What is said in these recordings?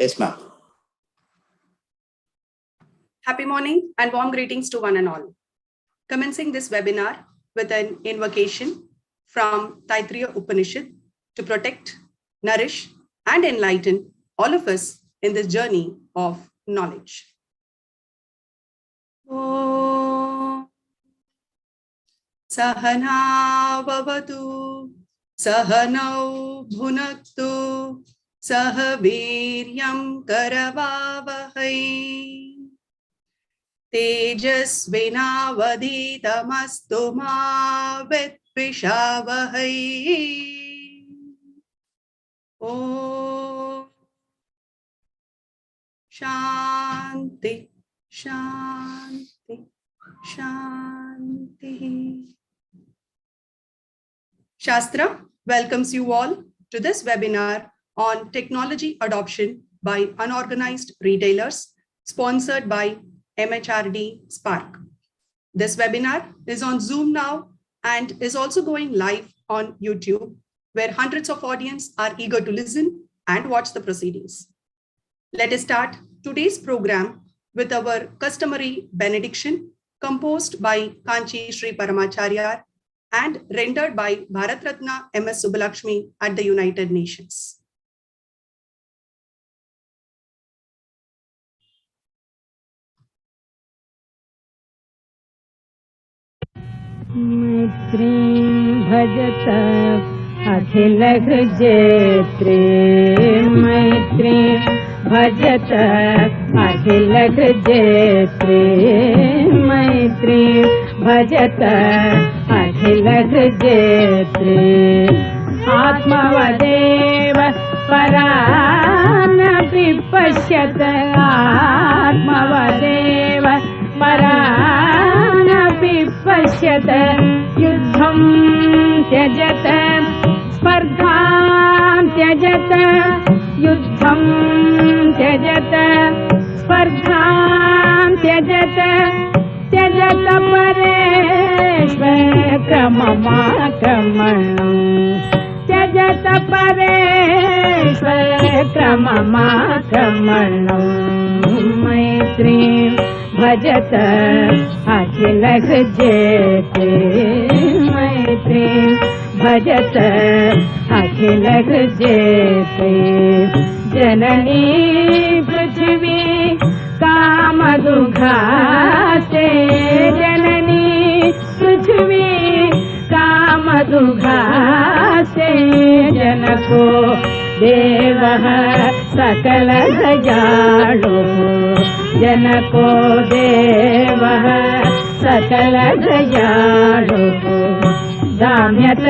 Yes, ma'am. Happy morning and warm greetings to one and all. Commencing this webinar with an invocation from Taittiriya Upanishad to protect, nourish, and enlighten all of us in this journey of knowledge. Om Sahana Vavatu Sahanau Bhunaktu Sahaviryam Karavavahai Tejasvinavaditamastu ma vitvishavahai. Om Shanti, Shanti, Shanti. Shastra welcomes you all to this webinar on technology adoption by unorganized retailers, sponsored by MHRD SPARC. This webinar is on Zoom now and is also going live on YouTube, where hundreds of audience are eager to listen and watch the proceedings. Let us start today's program with our customary benediction composed by Kanchi Sri Paramacharya and rendered by Bharat Ratna MS Subbulakshmi at the United Nations. मैत्रीं भजत अखिल जेत्रे मैत्रीं भजत अखिल जेत्रे मैत्रीं भजत अखिल जेत्रे आत्मवदेव परानपि पश्यत आत्मवदेव परानपि पश्यत युद्धं त्यजत स्पर्धां त्यजत युद्धं त्यजत स्पर्धां त्यजत त्यजत परेष्वक्रममाक्रमणं त्यजत परेष्वक्रममाक्रमणं मैत्रीं भजत अखिल जेते मैत्रीं भजत अखिल जेते जननी पृथ्वी कामदुघाते जननी पृथ्वी कामदुघाते जनको देवः सकल दयाळु जनको देवः सकल दयाळु दाम्यत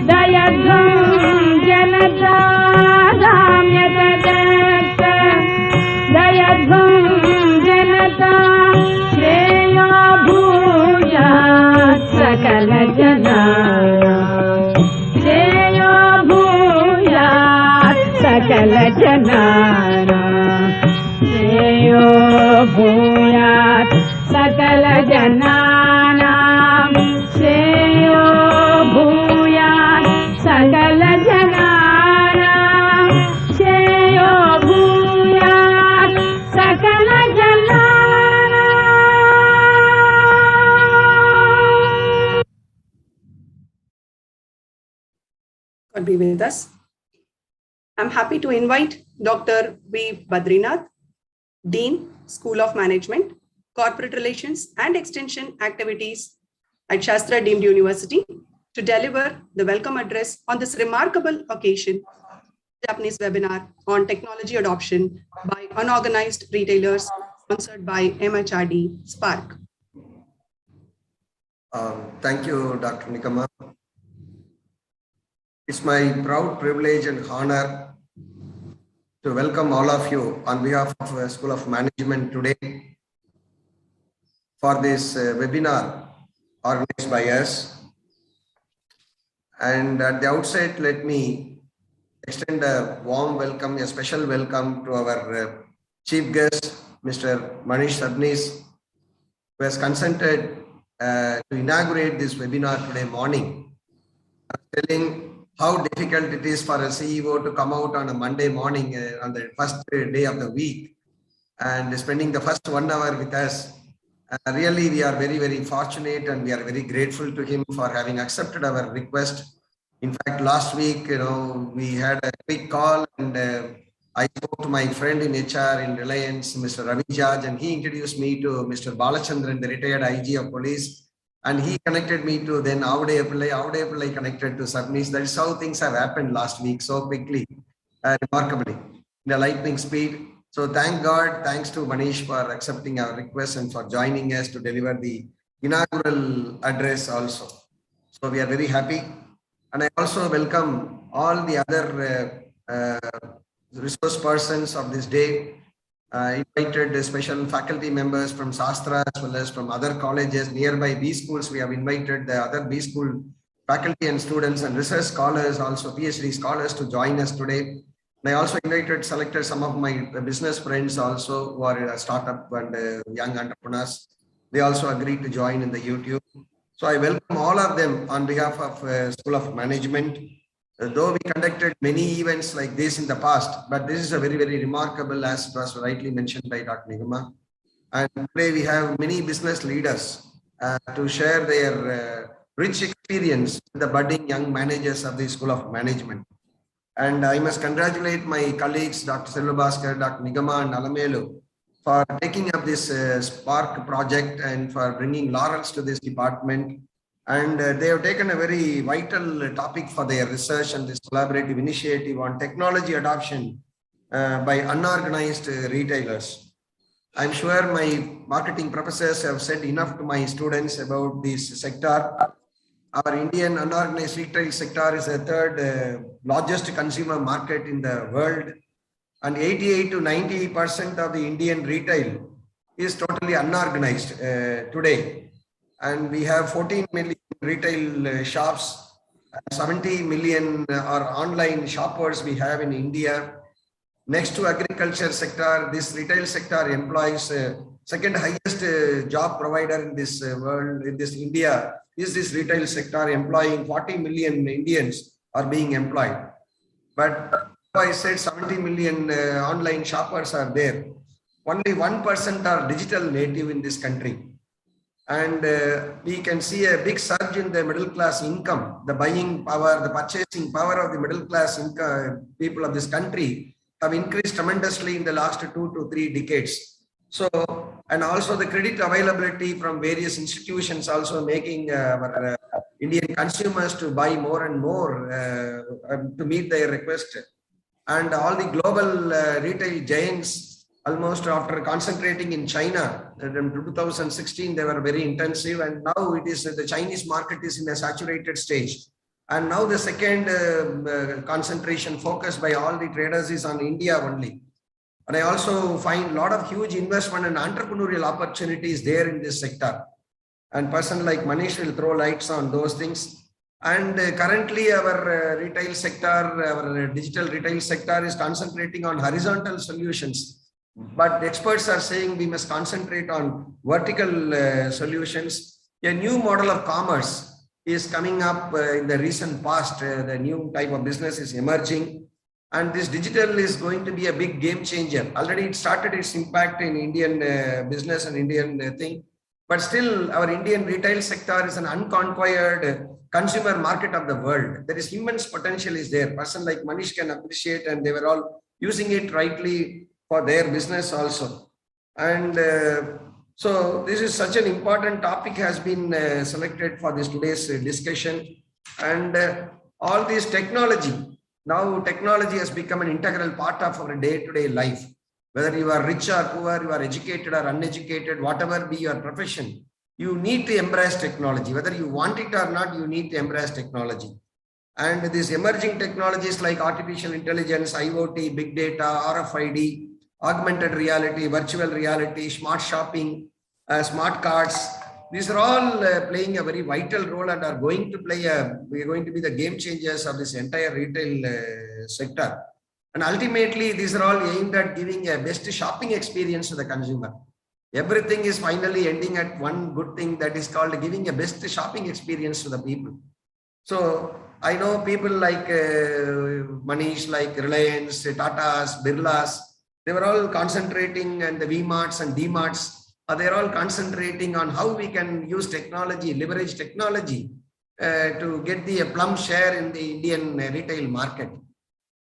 दयध्वं जनता दाम्यत दयध्वं जनता श्रेयो भूयात् सकल जनानां श्रेयो भूयात् सकल जनानां श्रेयो भूयात् सकल जनानां श्रेयो भूयात् सकल जनानां श्रेयो भूयात् सकल जनानां. God be with us. I'm happy to invite Dr. V. Badrinath, Dean, School of Management, Corporate Relations and Extension Activities at Shastra Deemed University, to deliver the welcome address on this remarkable occasion, Japanese webinar on technology adoption by unorganized retailers, sponsored by MHRD SPARC. Thank you, Dr. Nikama. It's my proud privilege and honor to welcome all of you on behalf of School of Management today for this webinar organized by us. And at the outset, let me extend a warm welcome, a special welcome to our chief guest, Mr. Manish Sabnis, who has consented to inaugurate this webinar today morning, telling how difficult it is for a CEO to come out on a Monday morning on the first day of the week and spending the first 1 hour with us. Really, we are very, very fortunate and we are very grateful to him for having accepted our request. In fact, last week, we had a quick call and I spoke to my friend in HR in Reliance, Mr. Ravi Jaj, and he introduced me to Mr. Balachandran, the retired IG of police. And he connected me to then Avade Pillai connected to Sabnis. That is how things have happened last week so quickly, remarkably, in a lightning speed. So thank God, thanks to Manish for accepting our request and for joining us to deliver the inaugural address also. So we are very happy. And I also welcome all the other resource persons of this day. Invited special faculty members from Shastra as well as from other colleges nearby B schools. We have invited the other B school faculty and students and research scholars, also PhD scholars, to join us today. And I also selected some of my business friends also who are startup and young entrepreneurs. They also agreed to join in the YouTube. So I welcome all of them on behalf of School of Management. Though we conducted many events like this in the past, but this is a very, very remarkable, as was rightly mentioned by Dr. Nigama. And today we have many business leaders to share their rich experience with the budding young managers of the School of Management. And I must congratulate my colleagues, Dr. Selvabaskar, Dr. Nigama and Alamelu, for taking up this SPARC project and for bringing laurels to this department. And they have taken a very vital topic for their research and this collaborative initiative on technology adoption by unorganized retailers. I'm sure my marketing professors have said enough to my students about this sector. Our Indian unorganized retail sector is the third largest consumer market in the world. And 88 to 90% of the Indian retail is totally unorganized today. And we have 14 million retail shops, 70 million are online shoppers we have in India. Next to agriculture sector, this retail sector employs second highest job provider in this world, in this India, is this retail sector, employing 40 million Indians are being employed. But I said 70 million online shoppers are there. Only 1% are digital native in this country. And we can see a big surge in the middle class income, the buying power, the purchasing power of the middle class income, people of this country have increased tremendously in the last 2 to 3 decades. So, and also the credit availability from various institutions also making our Indian consumers to buy more and more to meet their request. And all the global retail giants, almost after concentrating in China, in 2016, they were very intensive. And now it is the Chinese market is in a saturated stage. And now the second concentration focus by all the traders is on India only. And I also find a lot of huge investment and entrepreneurial opportunities there in this sector. And person like Manish will throw lights on those things. And currently our retail sector, our digital retail sector is concentrating on horizontal solutions. But experts are saying we must concentrate on vertical solutions. A new model of commerce is coming up in the recent past. The new type of business is emerging. And this digital is going to be a big game changer. Already it started its impact in Indian business and Indian thing. But still our Indian retail sector is an unconquered consumer market of the world. There is immense potential is there. Person like Manish can appreciate, and they were all using it rightly for their business also. And so this is such an important topic has been selected for this today's discussion. And all this technology, now technology has become an integral part of our day-to-day life. Whether you are rich or poor, you are educated or uneducated, whatever be your profession, you need to embrace technology. Whether you want it or not, you need to embrace technology. And these emerging technologies like artificial intelligence, IoT, big data, RFID, augmented reality, virtual reality, smart shopping, smart cards, these are all playing a very vital role and are going to play we are going to be the game changers of this entire retail sector. And ultimately, these are all aimed at giving a best shopping experience to the consumer. Everything is finally ending at one good thing, that is called giving a best shopping experience to the people. So I know people like Manish, like Reliance, Tatas, Birlas, they were all concentrating, and the V-Marts and D-Marts, they're all concentrating on how we can use technology, leverage technology to get the plum share in the Indian retail market.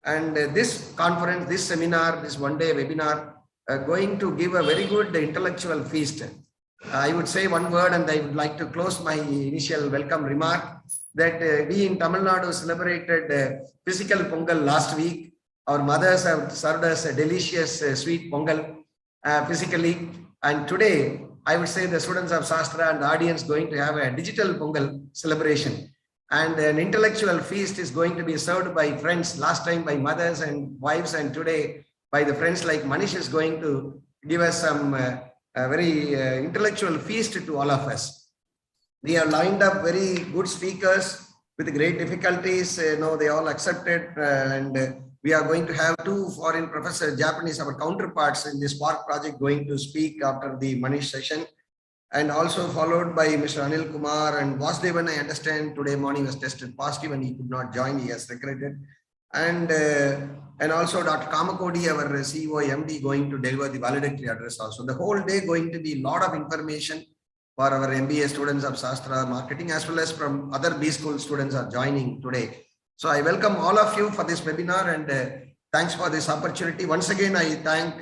And this conference, this seminar, this one-day webinar, going to give a very good intellectual feast. I would say one word, and I would like to close my initial welcome remark, that we in Tamil Nadu celebrated physical Pongal last week. Our mothers have served us a delicious sweet Pongal physically. And today, I would say the students of Shastra and the audience going to have a digital Pongal celebration. And an intellectual feast is going to be served by friends, last time by mothers and wives, and today by the friends like Manish is going to give us some very intellectual feast to all of us. We have lined up very good speakers with great difficulties. They all accepted, and we are going to have 2 foreign professors, Japanese, our counterparts in the SPARC project, going to speak after the Manish session, and also followed by Mr. Anil Kumar and Vasudevan. I understand today morning was tested positive and he could not join. He has regretted. And also Dr. Kamakodi, our CEO, MD, going to deliver the valedictory address also. The whole day going to be a lot of information for our MBA students of Shastra Marketing, as well as from other B school students are joining today. So I welcome all of you for this webinar, and thanks for this opportunity. Once again, I thank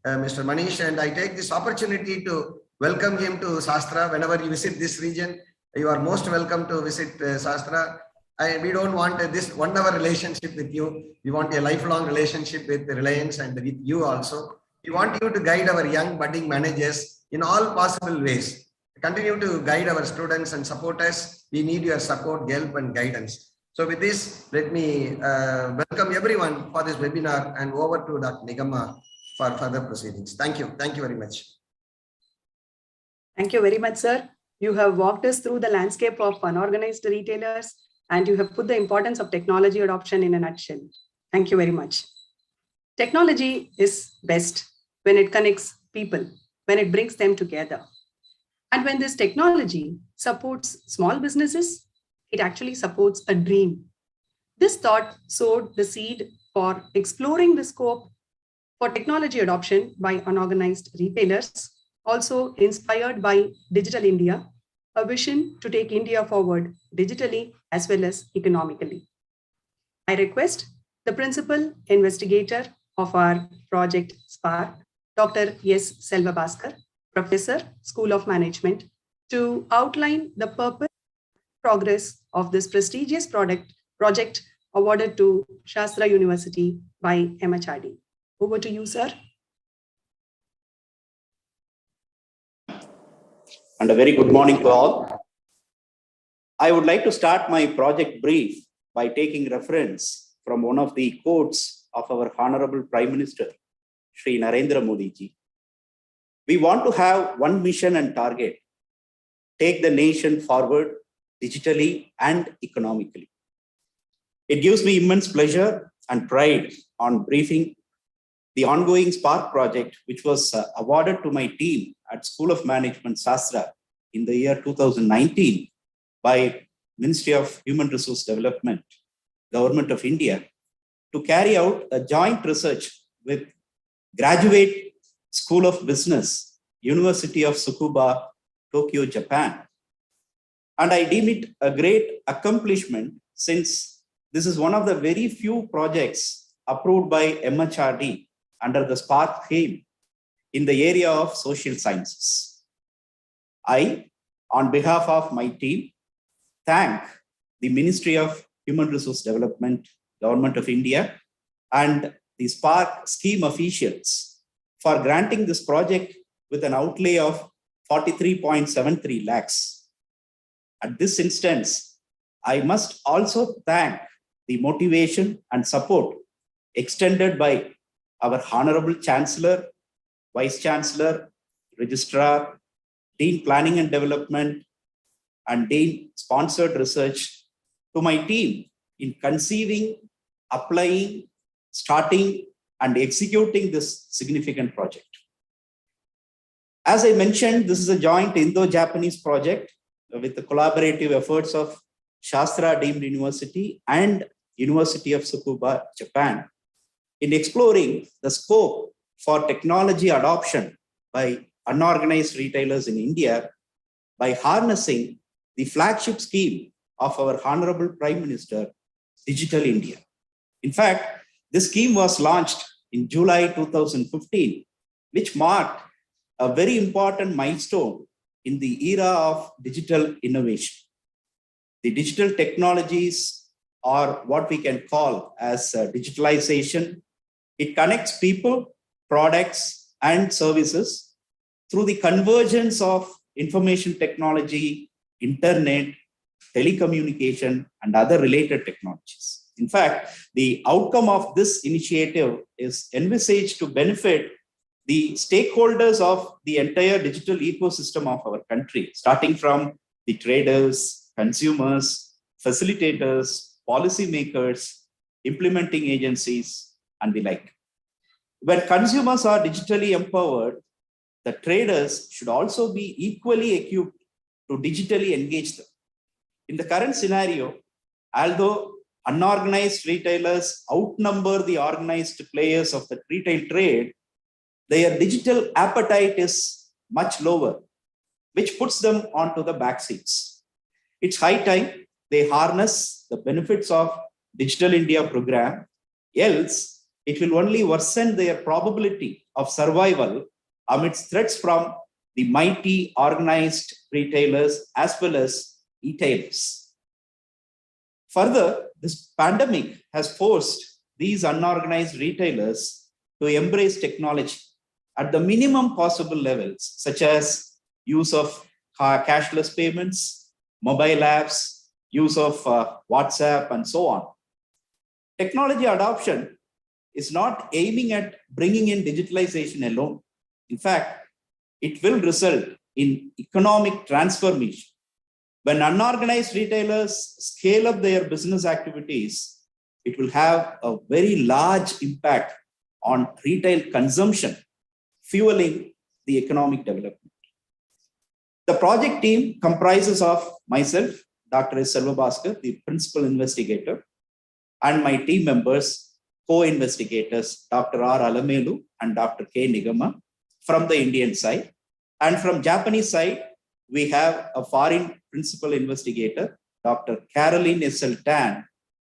Mr. Manish, and I take this opportunity to welcome him to Shastra. Whenever you visit this region, you are most welcome to visit Shastra. We don't want this 1 hour relationship with you. We want a lifelong relationship with Reliance and with you also. We want you to guide our young budding managers in all possible ways. Continue to guide our students and support us. We need your support, help, and guidance. So with this, let me welcome everyone for this webinar, and over to Dr. Nigamma for further proceedings. Thank you. Thank you very much. Thank you very much, sir. You have walked us through the landscape of unorganized retailers, and you have put the importance of technology adoption in a nutshell. Thank you very much. Technology is best when it connects people, when it brings them together. And when this technology supports small businesses, it actually supports a dream. This thought sowed the seed for exploring the scope for technology adoption by unorganized retailers, also inspired by Digital India, a vision to take India forward digitally as well as economically. I request the principal investigator of our project SPARC, Dr. S. Selva Bhaskar, Professor, School of Management, to outline the purpose and progress of this prestigious project awarded to Shastra University by MHRD. Over to you, sir. And a very good morning to all. I would like to start my project brief by taking reference from one of the quotes of our Honorable Prime Minister, Shri Narendra Modi ji. We want to have one mission and target: take the nation forward digitally and economically. It gives me immense pleasure and pride on briefing the ongoing SPARC project, which was awarded to my team at School of Management, Shastra, in the year 2019 by Ministry of Human Resource Development, Government of India, to carry out a joint research with Graduate School of Business, University of Tsukuba, Tokyo, Japan. And I deem it a great accomplishment, since this is one of the very few projects approved by MHRD under the SPARC theme in the area of social sciences. I, on behalf of my team, thank the Ministry of Human Resource Development, Government of India, and the SPARC scheme officials for granting this project with an outlay of 43.73 lakhs. At this instance, I must also thank the motivation and support extended by our Honorable Chancellor, Vice Chancellor, Registrar, Dean Planning and Development, and Dean Sponsored Research to my team in conceiving, applying, starting, and executing this significant project. As I mentioned, this is a joint Indo-Japanese project with the collaborative efforts of Shastra Deemed University and University of Tsukuba, Japan, in exploring the scope for technology adoption by unorganized retailers in India by harnessing the flagship scheme of our Honorable Prime Minister, Digital India. In fact, this scheme was launched in July 2015, which marked a very important milestone in the era of digital innovation. The digital technologies are what we can call as digitalization. It connects people, products, and services through the convergence of information technology, internet, telecommunication, and other related technologies. In fact, the outcome of this initiative is envisaged to benefit the stakeholders of the entire digital ecosystem of our country, starting from the traders, consumers, facilitators, policymakers, implementing agencies, and the like. When consumers are digitally empowered, the traders should also be equally equipped to digitally engage them. In the current scenario, although unorganized retailers outnumber the organized players of the retail trade, their digital appetite is much lower, which puts them onto the back seats. It's high time they harness the benefits of Digital India program, else it will only worsen their probability of survival amidst threats from the mighty organized retailers as well as e-tailers. Further, this pandemic has forced these unorganized retailers to embrace technology at the minimum possible levels, such as use of cashless payments, mobile apps, use of WhatsApp, and so on. Technology adoption is not aiming at bringing in digitalization alone. In fact, it will result in economic transformation. When unorganized retailers scale up their business activities, it will have a very large impact on retail consumption, fueling the economic development. The project team comprises of myself, Dr. S. Selvabhaskar, the principal investigator, and my team members, co-investigators, Dr. R. Alamelu and Dr. K. Nigama from the Indian side. And from Japanese side, we have a foreign principal investigator, Dr. Caroline S.L. Tan,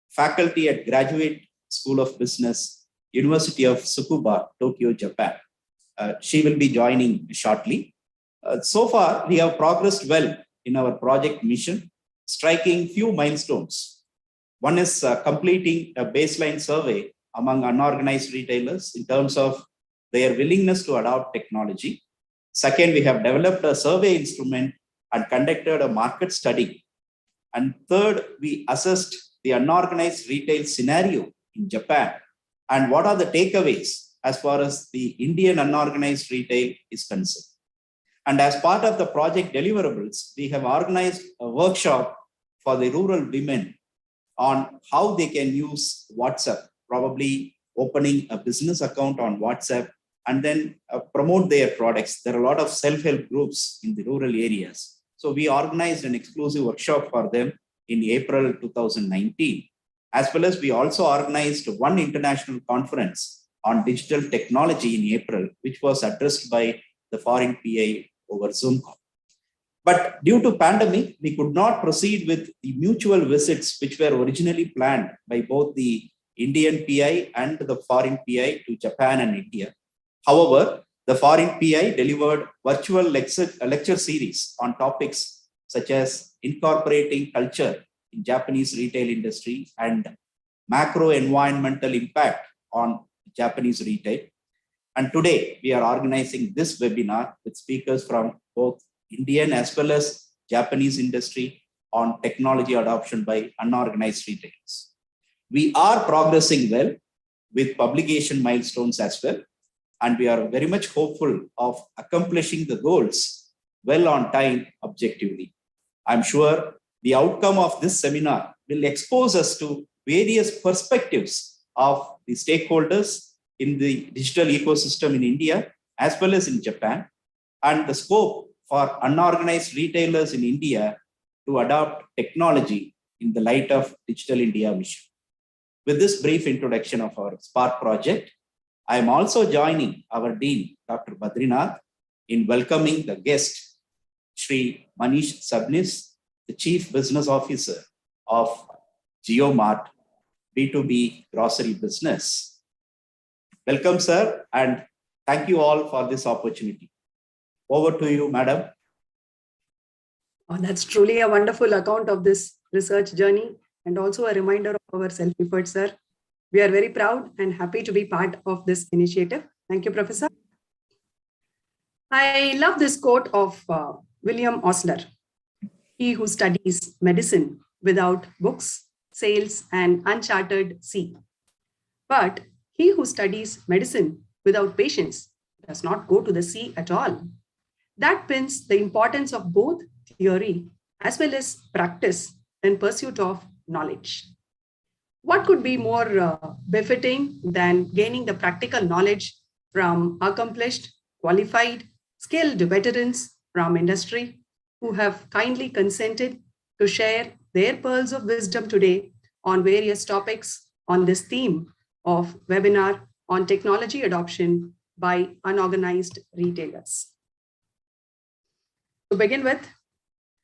faculty at Graduate School of Business, University of Tsukuba, Tokyo, Japan. She will be joining shortly. So far, we have progressed well in our project mission, striking few milestones. One is completing a baseline survey among unorganized retailers in terms of their willingness to adopt technology. Second, we have developed a survey instrument and conducted a market study. And third, we assessed the unorganized retail scenario in Japan and what are the takeaways as far as the Indian unorganized retail is concerned. And as part of the project deliverables, we have organized a workshop for the rural women on how they can use WhatsApp, probably opening a business account on WhatsApp and then promote their products. There are a lot of self-help groups in the rural areas. So we organized an exclusive workshop for them in April 2019, as well as we also organized one international conference on digital technology in April, which was addressed by the foreign PI over Zoom call. But due to pandemic, we could not proceed with the mutual visits, which were originally planned by both the Indian PI and the foreign PI to Japan and India. However, the foreign PI delivered virtual lecture series on topics such as incorporating culture in Japanese retail industry and macro environmental impact on Japanese retail. And today we are organizing this webinar with speakers from both Indian as well as Japanese industry on technology adoption by unorganized retailers. We are progressing well with publication milestones as well. And we are very much hopeful of accomplishing the goals well on time objectively. I'm sure the outcome of this seminar will expose us to various perspectives of the stakeholders in the digital ecosystem in India as well as in Japan, and the scope for unorganized retailers in India to adopt technology in the light of Digital India mission. With this brief introduction of our SPARC project, I am also joining our Dean, Dr. Badrinath, in welcoming the guest, Shri Manish Sabnis, the Chief Business Officer of JioMart B2B grocery business. Welcome, sir, and thank you all for this opportunity. Over to you, madam. Oh, that's truly a wonderful account of this research journey and also a reminder of our self-effort, sir. We are very proud and happy to be part of this initiative. Thank you, Professor. I love this quote of William Osler. He who studies medicine without books sails an uncharted sea. But he who studies medicine without patience does not go to the sea at all. That pins the importance of both theory as well as practice in pursuit of knowledge. What could be more befitting than gaining the practical knowledge from accomplished, qualified, skilled veterans from industry who have kindly consented to share their pearls of wisdom today on various topics on this theme of webinar on technology adoption by unorganized retailers. To begin with,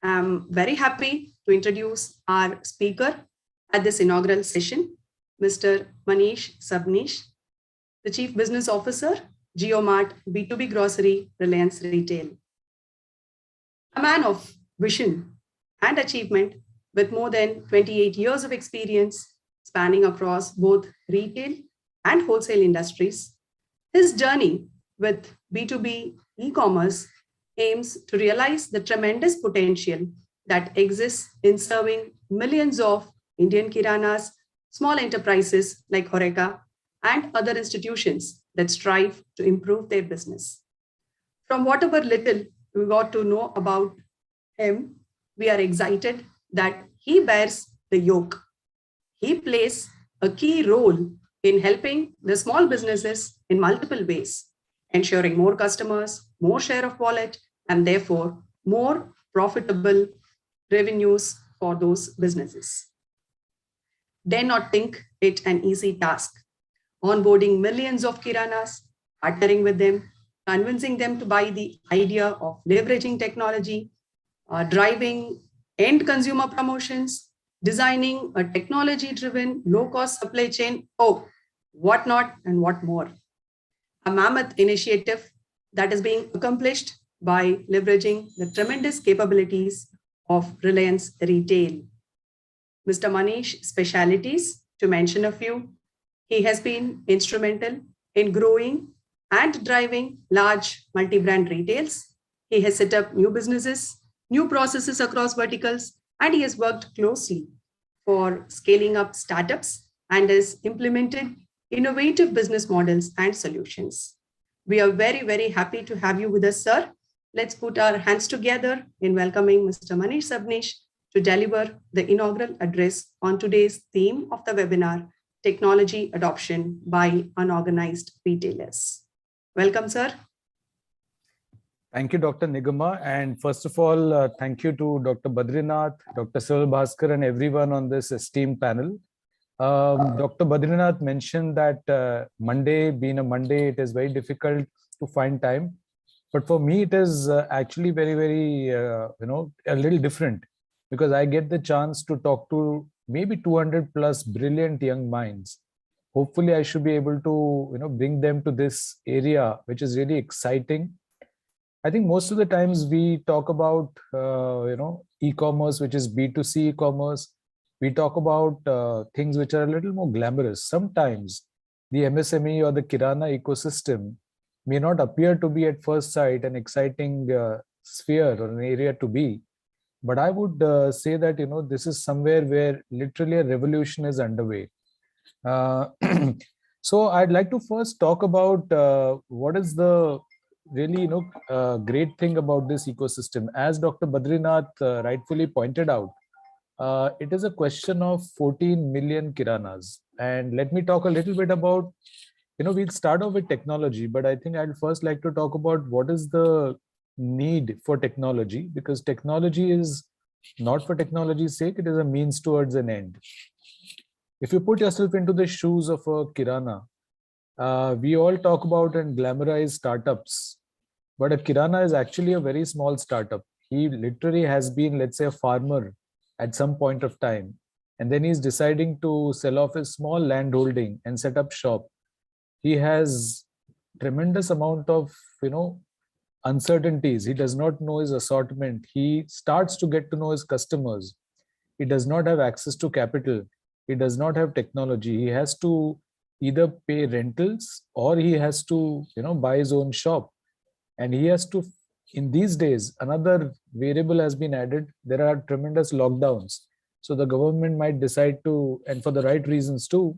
I'm very happy to introduce our speaker at this inaugural session, Mr. Manish Sabnis, the Chief Business Officer, JioMart B2B Grocery Reliance Retail. A man of vision and achievement with more than 28 years of experience spanning across both retail and wholesale industries, his journey with B2B e-commerce aims to realize the tremendous potential that exists in serving millions of Indian kiranas, small enterprises like Horeca, and other institutions that strive to improve their business. From whatever little we got to know about him, we are excited that he bears the yoke. He plays a key role in helping the small businesses in multiple ways, ensuring more customers, more share of wallet, and therefore more profitable revenues for those businesses. Dare not think it an easy task. Onboarding millions of kiranas, partnering with them, convincing them to buy the idea of leveraging technology, driving end consumer promotions, designing a technology-driven low-cost supply chain, oh, what not and what more. A mammoth initiative that is being accomplished by leveraging the tremendous capabilities of Reliance Retail. Mr. Manish specialities, to mention a few, he has been instrumental in growing and driving large multi-brand retails. He has set up new businesses, new processes across verticals, and he has worked closely for scaling up startups and has implemented innovative business models and solutions. We are very, very happy to have you with us, sir. Let's put our hands together in welcoming Mr. Manish Sabnis to deliver the inaugural address on today's theme of the webinar, Technology Adoption by Unorganized Retailers. Welcome, sir. Thank you, Dr. Nigama. And first of all, thank you to Dr. Badrinath, Dr. Cyril Bhaskar, and everyone on this esteemed panel. Dr. Badrinath mentioned that Monday, being a Monday, it is very difficult to find time. But for me, it is actually very, very, a little different, because I get the chance to talk to maybe 200 plus brilliant young minds. Hopefully, I should be able to, bring them to this area, which is really exciting. I think most of the times we talk about, e-commerce, which is B2C e-commerce. We talk about things which are a little more glamorous. Sometimes the MSME or the Kirana ecosystem may not appear to be at first sight an exciting sphere or an area to be. But I would say that, this is somewhere where literally a revolution is underway. So I'd like to first talk about what is the really, great thing about this ecosystem. As Dr. Badrinath rightfully pointed out, it is a question of 14 million kiranas. And let me talk a little bit about, we'll start off with technology, but I think I'd first like to talk about what is the need for technology, because technology is not for technology's sake, it is a means towards an end. If you put yourself into the shoes of a kirana, we all talk about and glamorize startups, but a kirana is actually a very small startup. He literally has been, let's say, a farmer at some point of time, and then he's deciding to sell off his small land holding and set up shop. He has tremendous amount of, uncertainties. He does not know his assortment. He starts to get to know his customers. He does not have access to capital. He does not have technology. He has to either pay rentals or he has to, buy his own shop. And he has to, in these days, another variable has been added. There are tremendous lockdowns. So the government might decide to, and for the right reasons too,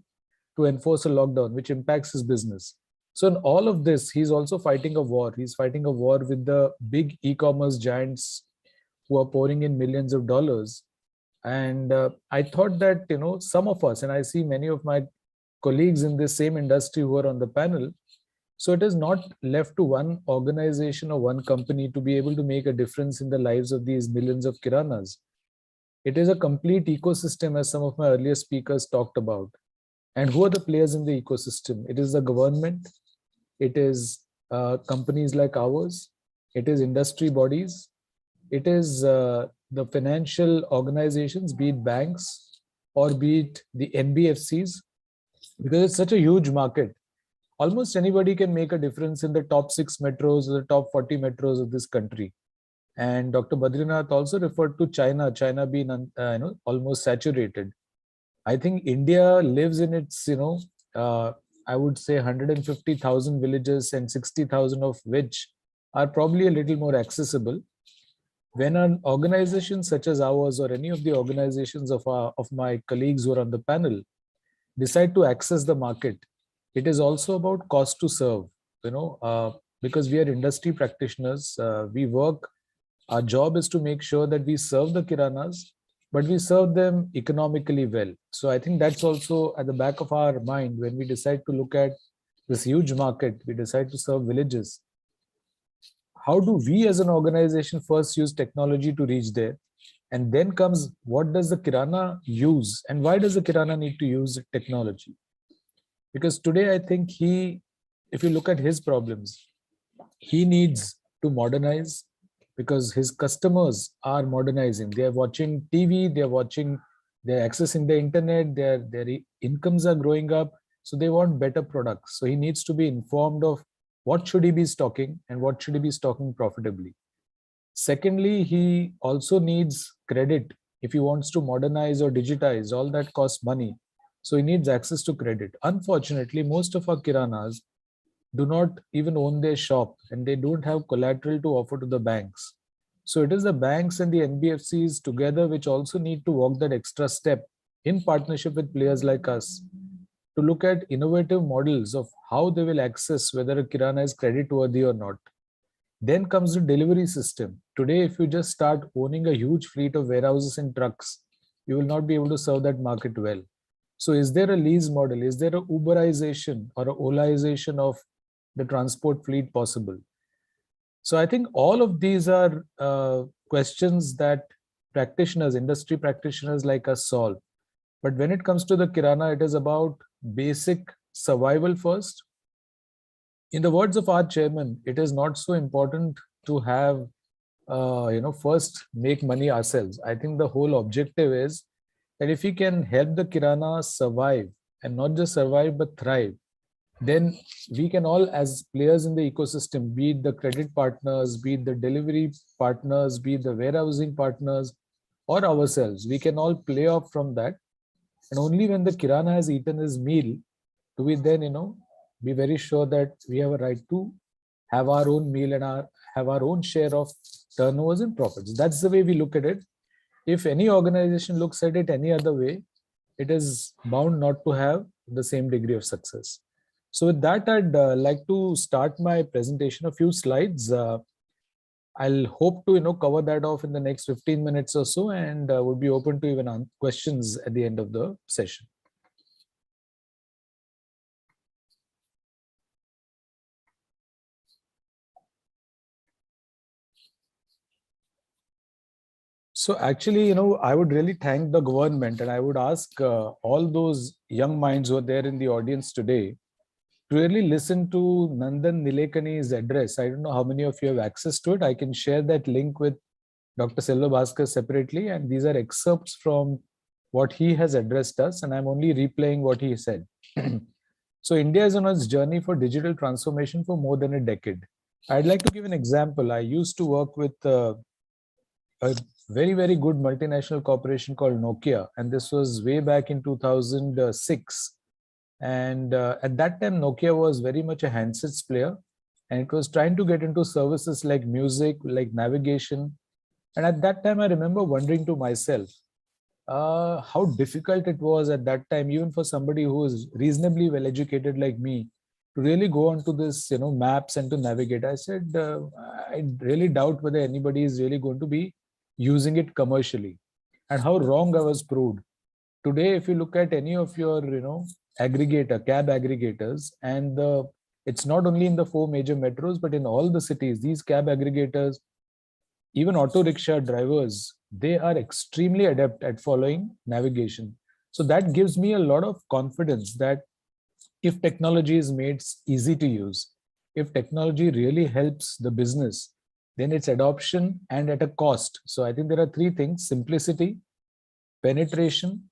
to enforce a lockdown, which impacts his business. So in all of this, he's also fighting a war. He's fighting a war with the big e-commerce giants who are pouring in millions of dollars. And I thought that, some of us, and I see many of my colleagues in the same industry who are on the panel. So it is not left to one organization or one company to be able to make a difference in the lives of these millions of kiranas. It is a complete ecosystem, as some of my earlier speakers talked about. And who are the players in the ecosystem? It is the government. It is companies like ours. It is industry bodies. It is the financial organizations, be it banks or be it the NBFCs, because it's such a huge market. Almost anybody can make a difference in the top 6 metros or the top 40 metros of this country. And Dr. Badrinath also referred to China being almost saturated. I think India lives in its, I would say 150,000 villages, and 60,000 of which are probably a little more accessible. When an organization such as ours or any of the organizations of my colleagues who are on the panel decide to access the market, it is also about cost to serve, because we are industry practitioners. We work, our job is to make sure that we serve the kiranas, but we serve them economically well. So I think that's also at the back of our mind when we decide to look at this huge market, we decide to serve villages. How do we as an organization first use technology to reach there? And then comes, what does the kirana use? And why does the kirana need to use technology? Because today, I think if you look at his problems, he needs to modernize because his customers are modernizing. They are watching TV, they're accessing the internet, their incomes are growing up. So they want better products. So he needs to be informed of what should he be stocking and what should he be stocking profitably. Secondly, he also needs credit. If he wants to modernize or digitize, all that costs money. So he needs access to credit. Unfortunately, most of our kiranas do not even own their shop and they don't have collateral to offer to the banks. So it is the banks and the NBFCs together which also need to walk that extra step in partnership with players like us to look at innovative models of how they will access whether a kirana is credit worthy or not. Then comes the delivery system. Today, if you just start owning a huge fleet of warehouses and trucks, you will not be able to serve that market well. So is there a lease model? Is there a Uberization or a Olaization of the transport fleet possible? So I think all of these are questions that practitioners, industry practitioners like us solve. But when it comes to the kirana, it is about basic survival first. In the words of our chairman, it is not so important to have, first make money ourselves. I think the whole objective is that if we can help the kirana survive and not just survive, but thrive, then we can all, as players in the ecosystem, be it the credit partners, be it the delivery partners, be it the warehousing partners, or ourselves, we can all play off from that. And only when the kirana has eaten his meal do we then, be very sure that we have a right to have our own meal and have our own share of turnovers and profits. That's the way we look at it. If any organization looks at it any other way, it is bound not to have the same degree of success. So with that, I'd like to start my presentation, a few slides. I'll hope to cover that off in the next 15 minutes or so, and would be open to even questions at the end of the session. So actually, I would really thank the government, and I would ask all those young minds who are there in the audience today to really listen to Nandan Nilekani's address. I don't know how many of you have access to it. I can share that link with Dr. Selva Bhaskar separately, and these are excerpts from what he has addressed us, and I'm only replaying what he said. So India is on its journey for digital transformation for more than a decade. I'd like to give an example. I used to work with a very, very good multinational corporation called Nokia, and this was way back in 2006. And at that time, Nokia was very much a handsets player, and it was trying to get into services like music, like navigation. And at that time, I remember wondering to myself how difficult it was at that time, even for somebody who is reasonably well educated like me, to really go onto this, maps and to navigate. I said, I really doubt whether anybody is really going to be using it commercially, and how wrong I was proved. Today, if you look at any of your, cab aggregators, and it's not only in the 4 major metros, but in all the cities, these cab aggregators, even auto rickshaw drivers, they are extremely adept at following navigation. So that gives me a lot of confidence that if technology is made easy to use, if technology really helps the business, then its adoption and at a cost. So I think there are 3 things: simplicity, penetration,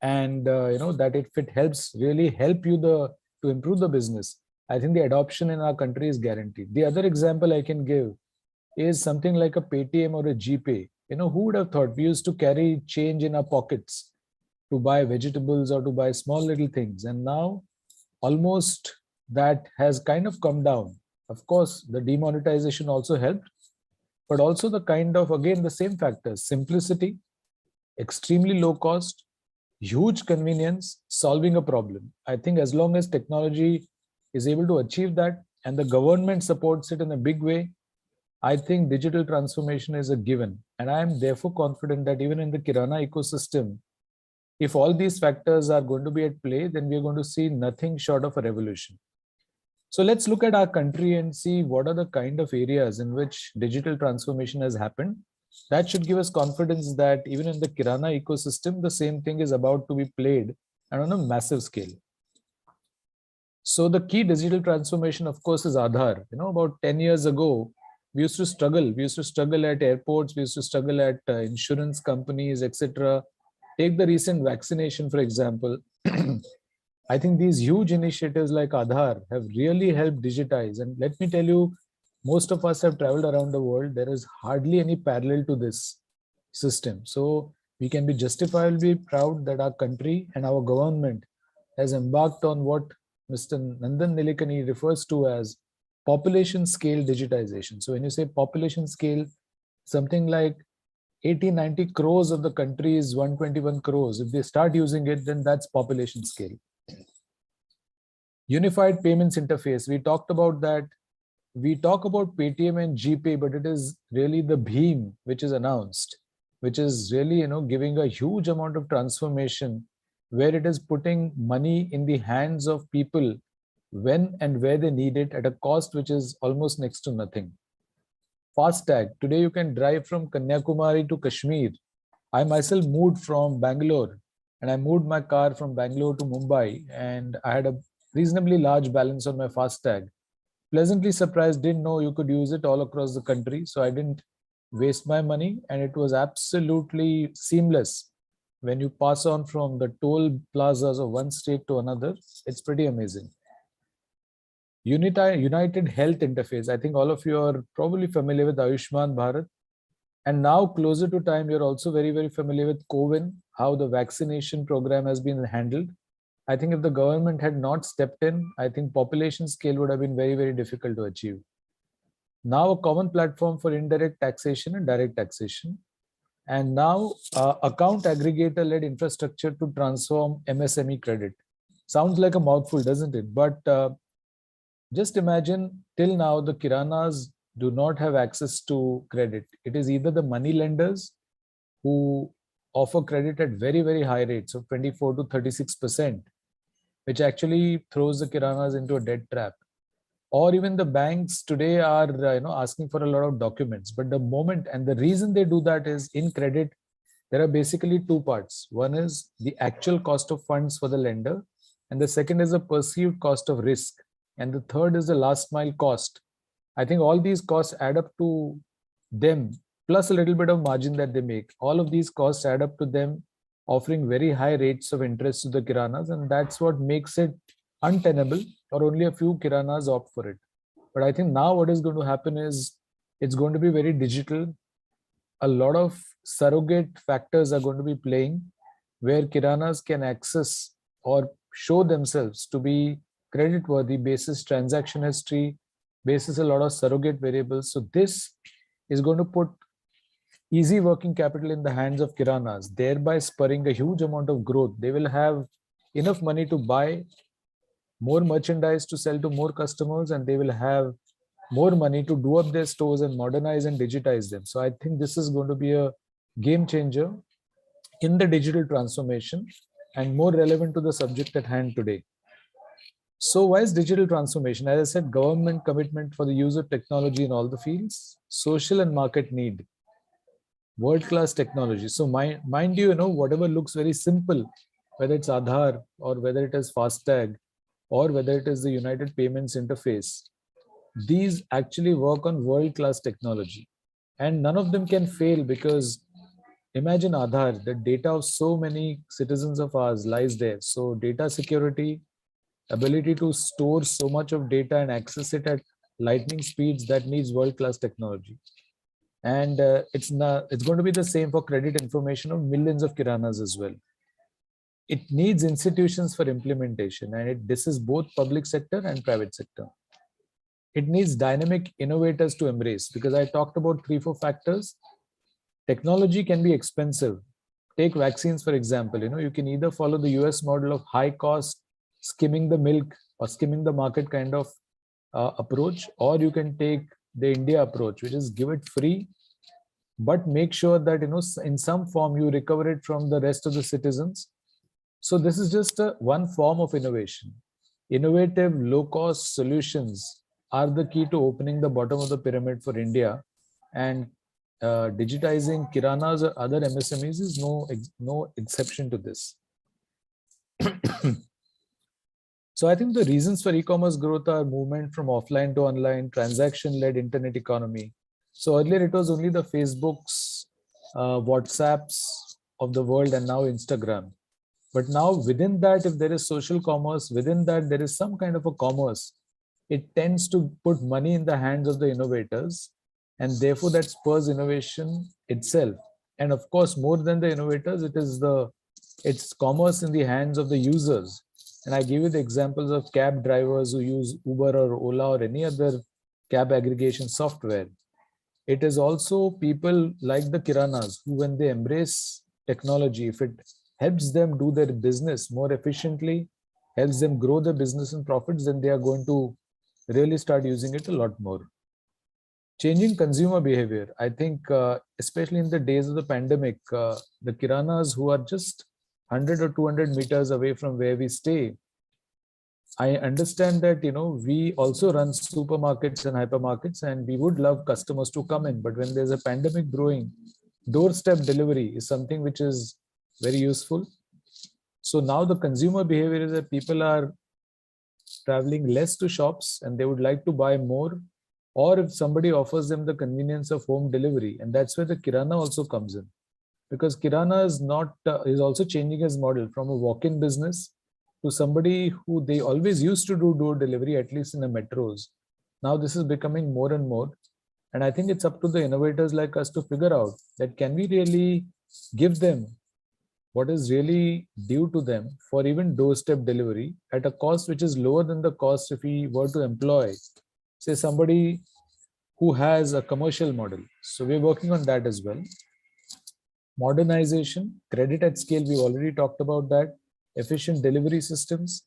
and that if it helps really help you to improve the business, I think the adoption in our country is guaranteed. The other example I can give is something like a Paytm or a GPay. Who would have thought we used to carry change in our pockets to buy vegetables or to buy small little things, and now almost that has kind of come down. Of course, the demonetization also helped, but also the kind of, again, the same factors: simplicity, extremely low cost, huge convenience, solving a problem. I think as long as technology is able to achieve that and the government supports it in a big way, I think digital transformation is a given. And I am therefore confident that even in the Kirana ecosystem, if all these factors are going to be at play, then we are going to see nothing short of a revolution. So let's look at our country and see what are the kind of areas in which digital transformation has happened. That should give us confidence that even in the Kirana ecosystem, the same thing is about to be played and on a massive scale. So the key digital transformation, of course, is Aadhaar. About 10 years ago, we used to struggle. We used to struggle at airports. We used to struggle at insurance companies, etc. Take the recent vaccination, for example. I think these huge initiatives like Aadhaar have really helped digitize. And let me tell you, most of us have traveled around the world. There is hardly any parallel to this system. So we can be justifiably proud that our country and our government has embarked on what Mr. Nandan Nilekani refers to as population scale digitization. So when you say population scale, something like 80-90 crores of the country's 121 crores, if they start using it, then that's population scale. Unified payments interface, we talked about that. We talk about Paytm and GPay, but it is really the Bheem which is announced, which is really giving a huge amount of transformation, where it is putting money in the hands of people when and where they need it at a cost which is almost next to nothing. FASTag, today you can drive from Kanyakumari to Kashmir. I myself moved from Bangalore, and I moved my car from Bangalore to Mumbai, and I had a reasonably large balance on my FASTag. Pleasantly surprised, didn't know you could use it all across the country, so I didn't waste my money, and it was absolutely seamless. When you pass on from the toll plazas of one state to another, it's pretty amazing. United Health Interface, I think all of you are probably familiar with Ayushman Bharat. And now, closer to time, you're also very, very familiar with CoWIN, how the vaccination program has been handled. I think if the government had not stepped in, I think population scale would have been very, very difficult to achieve. Now a common platform for indirect taxation and direct taxation. And now account aggregator-led infrastructure to transform MSME credit. Sounds like a mouthful, doesn't it? But just imagine, till now, the Kiranas do not have access to credit. It is either the money lenders who offer credit at very, very high rates of 24 to 36%, which actually throws the Kiranas into a debt trap. or even the banks today are asking for a lot of documents. But the moment, and the reason they do that is, in credit there are basically two parts. One is the actual cost of funds for the lender, and the second is the perceived cost of risk, and the third is the last mile cost. I think all these costs add up to them, plus a little bit of margin that they make. All of these costs add up to them offering very high rates of interest to the kiranas, and that's what makes it untenable, or only a few kiranas opt for it. But I think now what is going to happen is it's going to be very digital. A lot of surrogate factors are going to be playing, where kiranas can access or show themselves to be creditworthy basis transaction history, basis a lot of surrogate variables. So this is going to put easy working capital in the hands of kiranas, thereby spurring a huge amount of growth. They will have enough money to buy more merchandise to sell to more customers, and they will have more money to do up their stores and modernize and digitize them. So I think this is going to be a game changer in the digital transformation, and more relevant to the subject at hand today. So why is digital transformation? As I said, government commitment for the use of technology in all the fields, social and market need, world-class technology. So mind you, whatever looks very simple, whether it's Aadhaar or whether it is FASTag or whether it is the United Payments Interface, these actually work on world-class technology, and none of them can fail, because imagine Aadhaar, the data of so many citizens of ours lies there. So data security, ability to store so much of data and access it at lightning speeds, that needs world-class technology. And it's going to be the same for credit information of millions of kiranas as well. It needs institutions for implementation, and this is both public sector and private sector. It needs dynamic innovators to embrace, because I talked about 3-4 factors. Technology can be expensive. Take vaccines, for example. You can either follow the US model of high cost, skimming the milk or skimming the market kind of approach, or you can take the India approach, which is give it free, but make sure that in some form you recover it from the rest of the citizens. So this is just one form of innovation. Innovative low-cost solutions are the key to opening the bottom of the pyramid for India, and digitizing kiranas or other MSMEs is no exception to this. So I think the reasons for e-commerce growth are movement from offline to online, transaction-led internet economy. So earlier it was only the Facebooks, WhatsApps of the world, and now Instagram. But now within that, if there is social commerce, within that there is some kind of a commerce, it tends to put money in the hands of the innovators, and therefore that spurs innovation itself. And of course, more than the innovators, it's commerce in the hands of the users. And I give you the examples of cab drivers who use Uber or Ola or any other cab aggregation software. It is also people like the kiranas who, when they embrace technology, if it helps them do their business more efficiently, helps them grow their business and profits, then they are going to really start using it a lot more. Changing consumer behavior. I think, especially in the days of the pandemic, the kiranas who are just 100 or 200 meters away from where we stay, I understand that, we also run supermarkets and hypermarkets, and we would love customers to come in. But when there's a pandemic brewing, doorstep delivery is something which is very useful. So now the consumer behavior is that people are traveling less to shops and they would like to buy more, or if somebody offers them the convenience of home delivery, and that's where the kirana also comes in, because kirana is also changing its model from a walk-in business to somebody who they always used to do door delivery, at least in the metros. Now this is becoming more and more, and I think it's up to the innovators like us to figure out that can we really give them what is really due to them for even doorstep delivery at a cost which is lower than the cost if we were to employ, say, somebody who has a commercial model. So we're working on that as well. Modernization, credit at scale, we've already talked about that. Efficient delivery systems.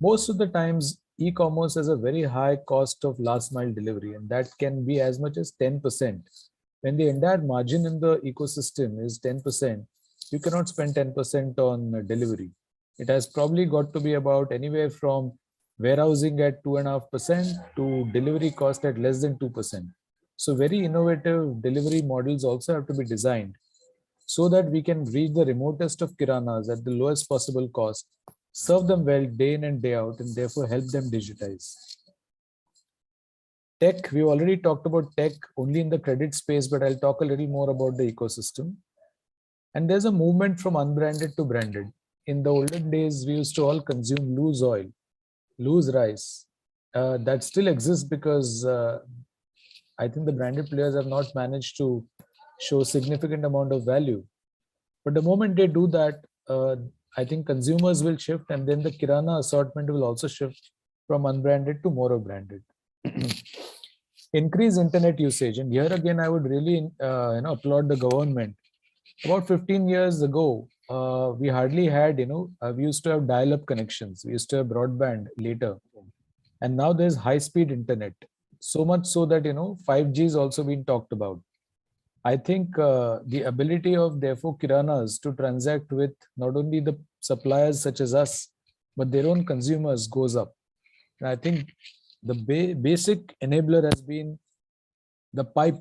Most of the times, e-commerce has a very high cost of last mile delivery, and that can be as much as 10%. When the entire margin in the ecosystem is 10%, you cannot spend 10% on delivery. It has probably got to be about anywhere from warehousing at 2.5% to delivery cost at less than 2%. So very innovative delivery models also have to be designed so that we can reach the remotest of kiranas at the lowest possible cost, serve them well day in and day out, and therefore help them digitize. Tech, we already talked about tech only in the credit space, but I'll talk a little more about the ecosystem. And there's a movement from unbranded to branded. In the olden days, we used to all consume loose oil, loose rice. That still exists because I think the branded players have not managed to show significant amount of value. But the moment they do that, I think consumers will shift, and then the kirana assortment will also shift from unbranded to more of branded. Increase internet usage, and here again I would really applaud the government. About 15 years ago, we hardly had, we used to have dial-up connections. We used to have broadband later. And now there's high-speed internet. So much so that, 5G is also being talked about. I think the ability of, therefore, kiranas to transact with not only the suppliers such as us, but their own consumers goes up. And I think the basic enabler has been the pipe,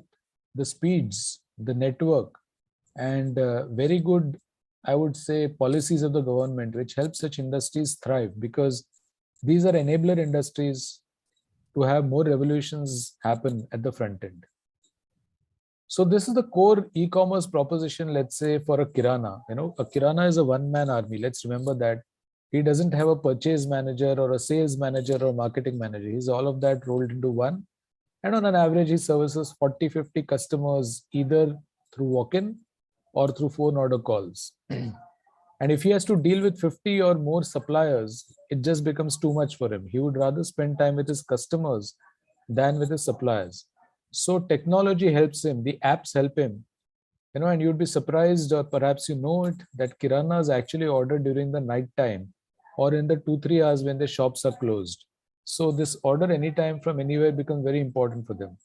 the speeds, the network, and very good, I would say, policies of the government, which help such industries thrive, because these are enabler industries to have more revolutions happen at the front end. So this is the core e-commerce proposition, let's say, for a kirana. A kirana is a one-man army. Let's remember that. He doesn't have a purchase manager or a sales manager or marketing manager. He's all of that rolled into one. And on an average, he services 40, 50 customers either through walk-in or through phone order calls. And if he has to deal with 50 or more suppliers, it just becomes too much for him. He would rather spend time with his customers than with his suppliers. So technology helps him, the apps help him, and you'd be surprised, or perhaps you know it, that kiranas actually order during the night time or in the 2-3 hours when the shops are closed. So this order anytime from anywhere becomes very important for them.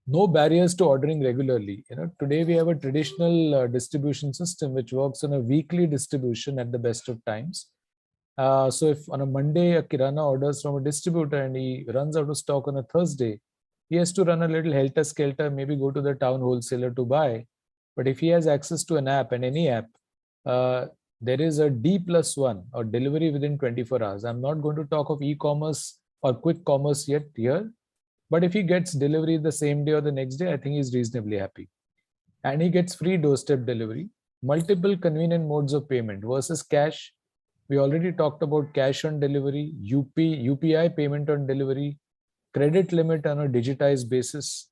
No barriers to ordering regularly. Today we have a traditional distribution system which works on a weekly distribution at the best of times. So if on a Monday a kirana orders from a distributor and he runs out of stock on a Thursday, he has to run a little helter-skelter, maybe go to the town wholesaler to buy. But if he has access to an app, and any app, there is a D+1 or delivery within 24 hours. I'm not going to talk of e-commerce or quick commerce yet here, but if he gets delivery the same day or the next day, I think he's reasonably happy. And he gets free doorstep delivery, multiple convenient modes of payment versus cash. We already talked about cash on delivery, UPI payment on delivery, credit limit on a digitized basis.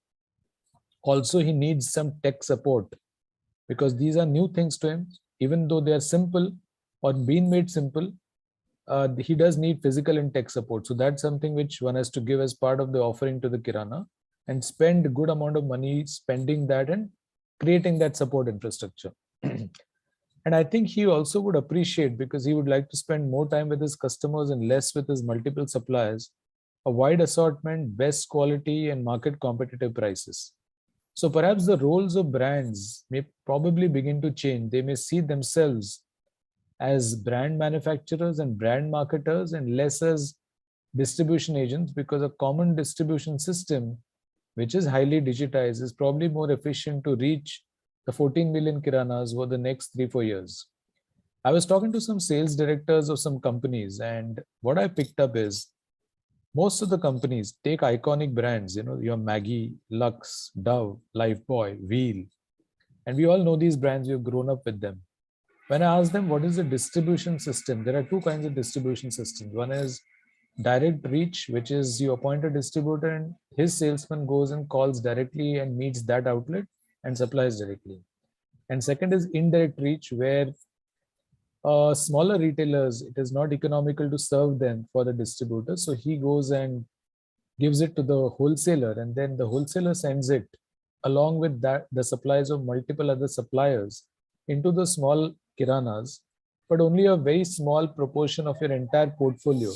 Also, he needs some tech support because these are new things to him. Even though they are simple or being made simple, he does need physical and tech support. So that's something which one has to give as part of the offering to the kirana, and spend a good amount of money spending that and creating that support infrastructure. And I think he also would appreciate, because he would like to spend more time with his customers and less with his multiple suppliers, a wide assortment, best quality, and market competitive prices. So perhaps the roles of brands may probably begin to change. They may see themselves as brand manufacturers and brand marketers and less as distribution agents, because a common distribution system, which is highly digitized, is probably more efficient to reach the 14 million kiranas over the next 3-4 years. I was talking to some sales directors of some companies, and what I picked up is most of the companies take iconic brands, your Maggi, Lux, Dove, Lifebuoy, Wheel, and we all know these brands. We've grown up with them. When I ask them what is the distribution system, there are two kinds of distribution systems. One is direct reach, which is you appoint a distributor and his salesman goes and calls directly and meets that outlet and supplies directly. And second is indirect reach, where smaller retailers, it is not economical to serve them for the distributor. So he goes and gives it to the wholesaler, and then the wholesaler sends it along with that the supplies of multiple other suppliers into the small kiranas, but only a very small proportion of your entire portfolio.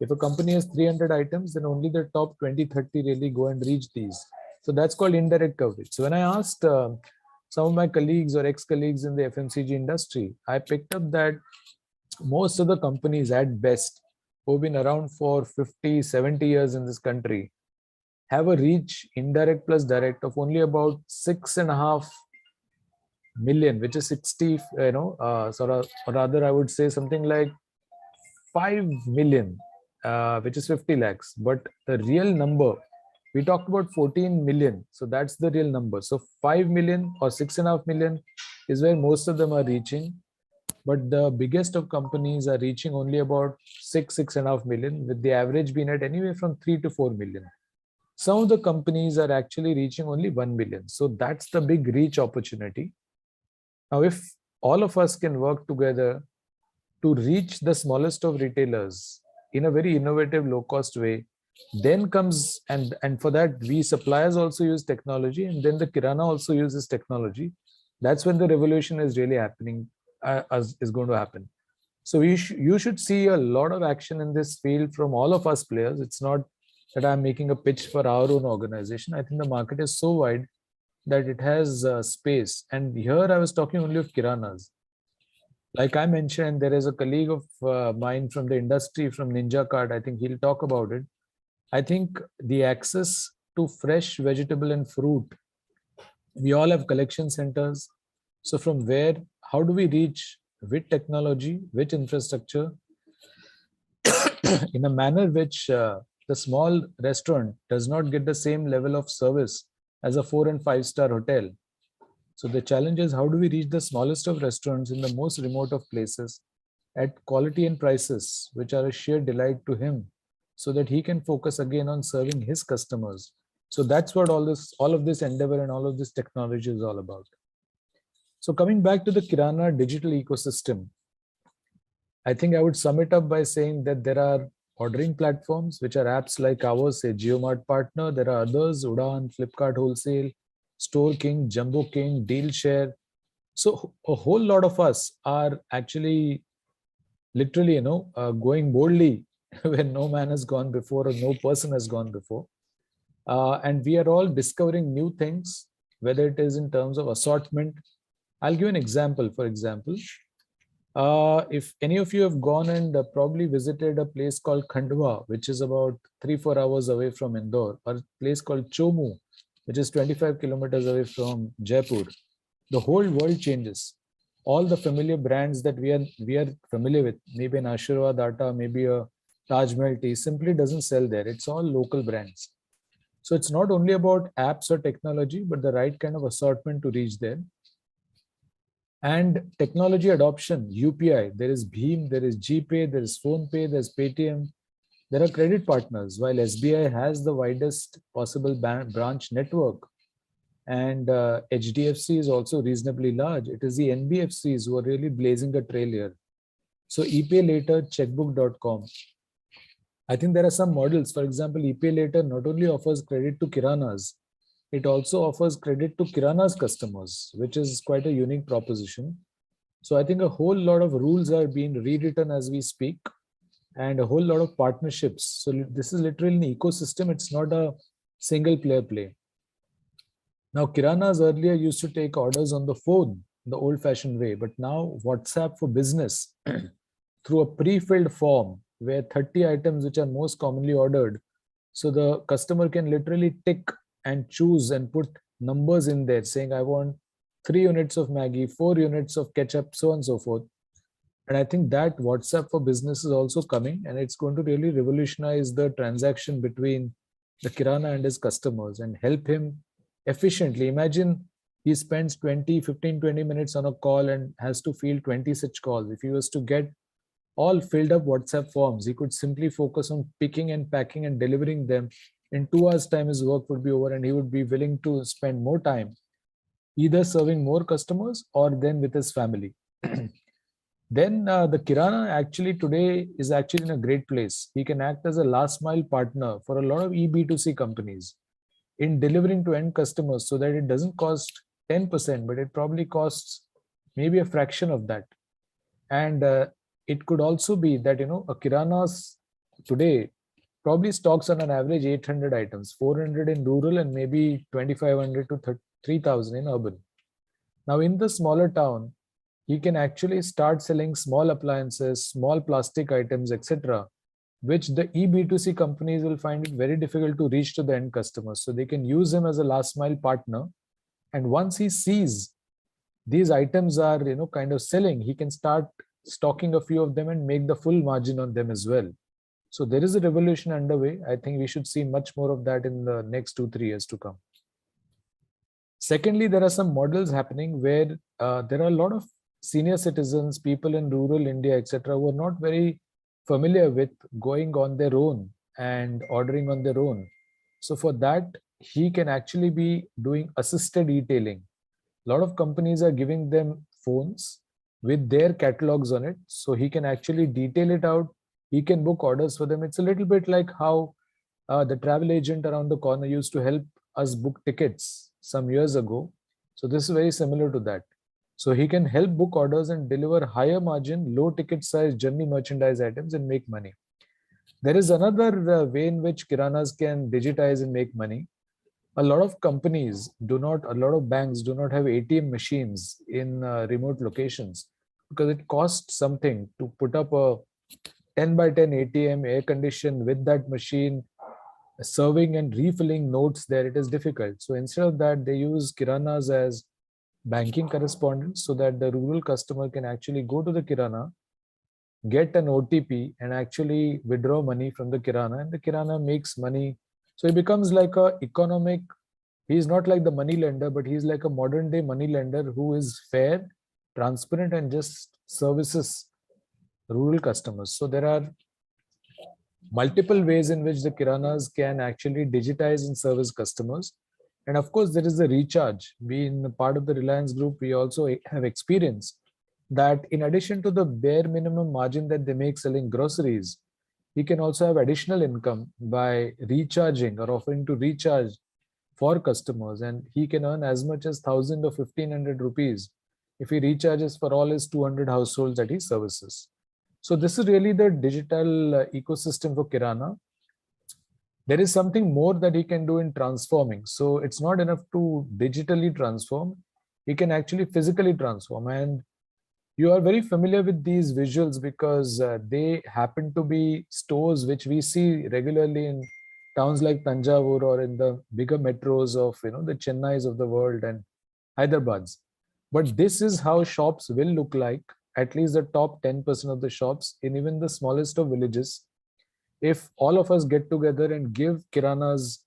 If a company has 300 items, then only the top 20-30 really go and reach these. So that's called indirect coverage. So when I asked some of my colleagues or ex-colleagues in the FMCG industry, I picked up that most of the companies at best who've been around for 50, 70 years in this country have a reach, indirect plus direct, of only about 6.5 million, which is 60, or rather, I would say something like 5 million, which is 50 lakhs. But the real number, we talked about 14 million. So that's the real number. So 5 million or 6.5 million is where most of them are reaching. But the biggest of companies are reaching only about 6.5 million, with the average being at anywhere from 3 to 4 million. Some of the companies are actually reaching only 1 million. So that's the big reach opportunity. Now, if all of us can work together to reach the smallest of retailers in a very innovative, low-cost way, then comes, and for that, we suppliers also use technology, and then the Kirana also uses technology. That's when the revolution is really happening, is going to happen. So you should see a lot of action in this field from all of us players. It's not that I'm making a pitch for our own organization. I think the market is so wide that it has space. And here I was talking only of Kiranas. Like I mentioned, there is a colleague of mine from the industry, from Ninja Card. I think he'll talk about it. I think the access to fresh vegetable and fruit, we all have collection centers. So from where, how do we reach with technology, with infrastructure, in a manner which the small restaurant does not get the same level of service as a 4 and 5-star hotel. So the challenge is, how do we reach the smallest of restaurants in the most remote of places at quality and prices which are a sheer delight to him, so that he can focus again on serving his customers. So that's what all of this endeavor and all of this technology is all about. So coming back to the Kirana digital ecosystem, I think I would sum it up by saying that there are ordering platforms, which are apps like ours, say JioMart Partner. There are others, Udaan, Flipkart Wholesale, Store King, Jumbo King, DealShare. So a whole lot of us are actually literally, going boldly where no man has gone before or no person has gone before. And we are all discovering new things, whether it is in terms of assortment. I'll give an example. For example, if any of you have gone and probably visited a place called Khandwa, which is about 3-4 hours away from Indore, or a place called Chomu, which is 25 kilometers away from Jaipur, the whole world changes. All the familiar brands that we are familiar with, maybe an Ashirwad Atta, maybe a Taj Mahal tea, simply doesn't sell there. It's all local brands. So it's not only about apps or technology, but the right kind of assortment to reach there. And technology adoption, UPI, there is Bheem, there is GPay, there is PhonePe, there's Paytm. There are credit partners, while SBI has the widest possible branch network. And HDFC is also reasonably large. It is the NBFCs who are really blazing a trail here. So ePay Later, checkbook.com. I think there are some models. For example, ePay Later not only offers credit to Kiranas, it also offers credit to Kirana's customers, which is quite a unique proposition. So I think a whole lot of rules are being rewritten as we speak, and a whole lot of partnerships. So this is literally an ecosystem. It's not a single player play. Now, Kiranas earlier used to take orders on the phone, the old-fashioned way, but now WhatsApp for Business through a pre-filled form where 30 items which are most commonly ordered. So the customer can literally tick and choose and put numbers in there saying, I want 3 units of Maggi, 4 units of ketchup, so on and so forth. And I think that WhatsApp for Business is also coming, and it's going to really revolutionize the transaction between the Kirana and his customers and help him efficiently. Imagine he spends 15, 20 minutes on a call and has to field 20 such calls. If he was to get all filled up WhatsApp forms, he could simply focus on picking and packing and delivering them. In 2 hours time, his work would be over, and he would be willing to spend more time either serving more customers or then with his family. Then the Kirana actually today is actually in a great place. He can act as a last mile partner for a lot of eB2C companies in delivering to end customers, so that it doesn't cost 10%, but it probably costs maybe a fraction of that. And it could also be that, a Kirana's today probably stocks on an average 800 items, 400 in rural and maybe 2,500 to 3,000 in urban. Now in the smaller town, he can actually start selling small appliances, small plastic items, etc., which the eB2C companies will find it very difficult to reach to the end customers. So they can use him as a last mile partner. And once he sees these items are, kind of selling, he can start stocking a few of them and make the full margin on them as well. So there is a revolution underway. I think we should see much more of that in the next 2-3 years to come. Secondly, there are some models happening where there are a lot of senior citizens, people in rural India, etc., who are not very familiar with going on their own and ordering on their own. So for that, he can actually be doing assisted e-tailing. A lot of companies are giving them phones with their catalogs on it. So he can actually detail it out. He can book orders for them. It's a little bit like how the travel agent around the corner used to help us book tickets some years ago. So this is very similar to that. So he can help book orders and deliver higher margin, low ticket size journey merchandise items and make money. There is another way in which kiranas can digitize and make money. A lot of companies a lot of banks do not have ATM machines in remote locations because it costs something to put up a 10 by 10 ATM, air conditioned with that machine, serving and refilling notes there. It is difficult. So instead of that, they use kiranas as banking correspondents so that the rural customer can actually go to the kirana, get an OTP and actually withdraw money from the kirana, and the kirana makes money. So he becomes like a economic, he's not like the money lender, but he's like a modern day money lender who is fair, transparent, and just services rural customers. So there are multiple ways in which the kiranas can actually digitize and service customers. And of course, there is the recharge. Being part of the Reliance Group, we also have experience that in addition to the bare minimum margin that they make selling groceries, he can also have additional income by recharging or offering to recharge for customers. And he can earn as much as 1,000 or 1,500 rupees if he recharges for all his 200 households that he services. So this is really the digital ecosystem for kirana. There is something more that he can do in transforming. So it's not enough to digitally transform. He can actually physically transform. And you are very familiar with these visuals because they happen to be stores which we see regularly in towns like Tanjavur or in the bigger metros of the Chennais of the world and Hyderabad's. But this is how shops will look like, at least the top 10% of the shops in even the smallest of villages. If all of us get together and give kiranas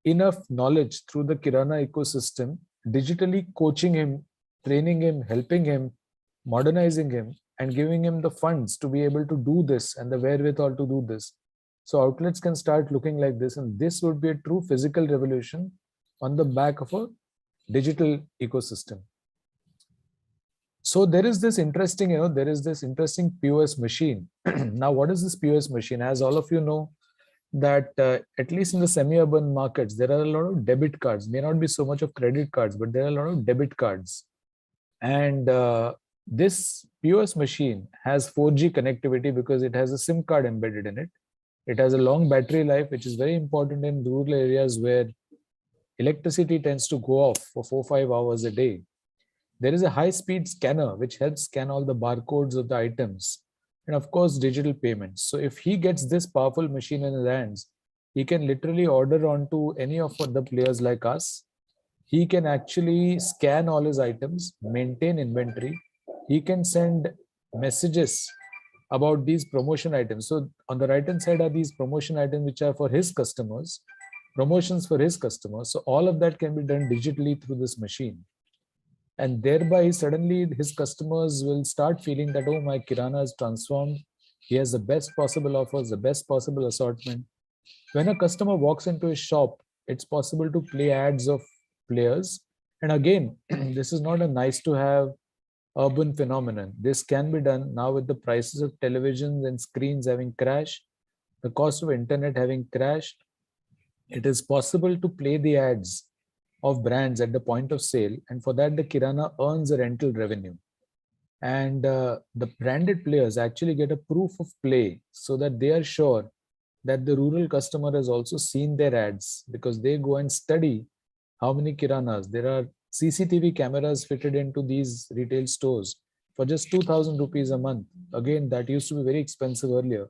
enough knowledge through the kirana ecosystem, digitally coaching him, training him, helping him, modernizing him, and giving him the funds to be able to do this and the wherewithal to do this. So outlets can start looking like this, and this would be a true physical revolution on the back of a digital ecosystem. So there is this interesting, POS machine. Now, what is this POS machine? As all of you know, that at least in the semi-urban markets, there are a lot of debit cards. May not be so much of credit cards, but there are a lot of debit cards. And this POS machine has 4G connectivity because it has a SIM card embedded in it. It has a long battery life, which is very important in rural areas where electricity tends to go off for 4-5 hours a day. There is a high-speed scanner which helps scan all the barcodes of the items, and of course digital payments. So if he gets this powerful machine in his hands, he can literally order onto any of the players like us. He can actually scan all his items, maintain inventory. He can send messages about these promotion items. So on the right hand side are these promotion items which are for his customers, promotions for his customers. So all of that can be done digitally through this machine. And thereby suddenly his customers will start feeling that, oh, my kirana is transformed. He has the best possible offers, the best possible assortment. When a customer walks into his shop, it's possible to play ads of players. And again, this is not a nice to have urban phenomenon. This can be done now with the prices of televisions and screens having crashed, the cost of internet having crashed. It is possible to play the ads of brands at the point of sale, and for that the kirana earns a rental revenue. And the branded players actually get a proof of play so that they are sure that the rural customer has also seen their ads, because they go and study how many kiranas. There are CCTV cameras fitted into these retail stores for just 2,000 rupees a month. Again, that used to be very expensive earlier.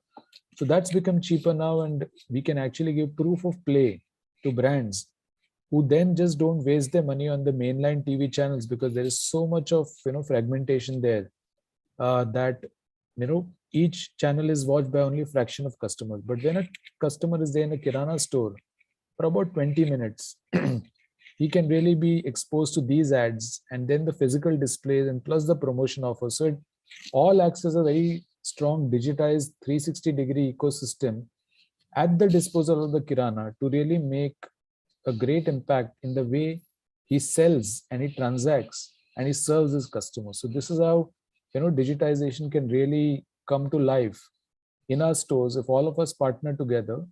So that's become cheaper now, and we can actually give proof of play to brands who then just don't waste their money on the mainline TV channels, because there is so much of fragmentation there that each channel is watched by only a fraction of customers. But when a customer is there in a Kirana store for about 20 minutes, he can really be exposed to these ads and then the physical displays and plus the promotion offers. So it all acts as a very strong digitized 360-degree ecosystem at the disposal of the Kirana to really make a great impact in the way he sells and he transacts and he serves his customers. So this is how digitization can really come to life in our stores if all of us partner together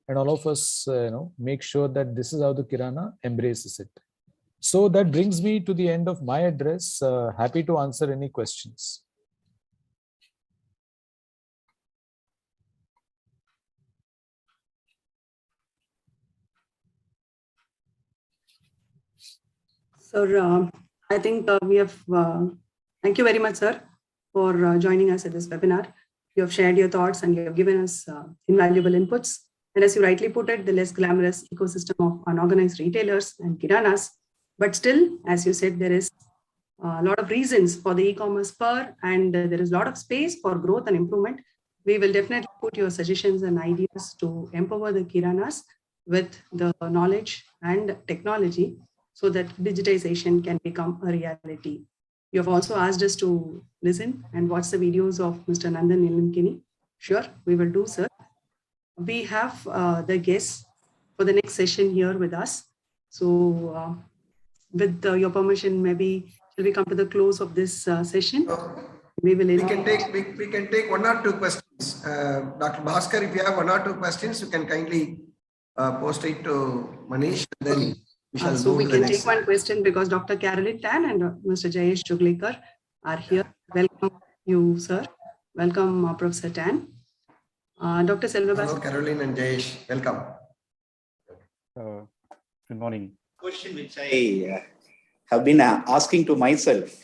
and all of us make sure that this is how the Kirana embraces it. So that brings me to the end of my address. Happy to answer any questions. Sir, I think we have, thank you very much, sir, for joining us at this webinar. You have shared your thoughts and you have given us invaluable inputs. And as you rightly put it, the less glamorous ecosystem of unorganized retailers and Kiranas. But still, as you said, there is a lot of reasons for the e-commerce spur, and there is a lot of space for growth and improvement. We will definitely put your suggestions and ideas to empower the Kiranas with the knowledge and technology so that digitization can become a reality. You have also asked us to listen and watch the videos of Mr. Nandan Nilankini. Sure, we will do, sir. We have the guests for the next session here with us. So with your permission, maybe shall we come to the close of this session? We can take one or two questions. Dr. Bhaskar, if you have one or two questions, you can kindly post it to Manish. Then we shall so we can take one question because Dr. Caroline Tan and Mr. Jayesh Juglekar are here. Welcome you, sir. Welcome, Professor Tan. Dr. Selvabas. Hello, Caroline and Jayesh. Welcome. Good morning. Question which I have been asking to myself,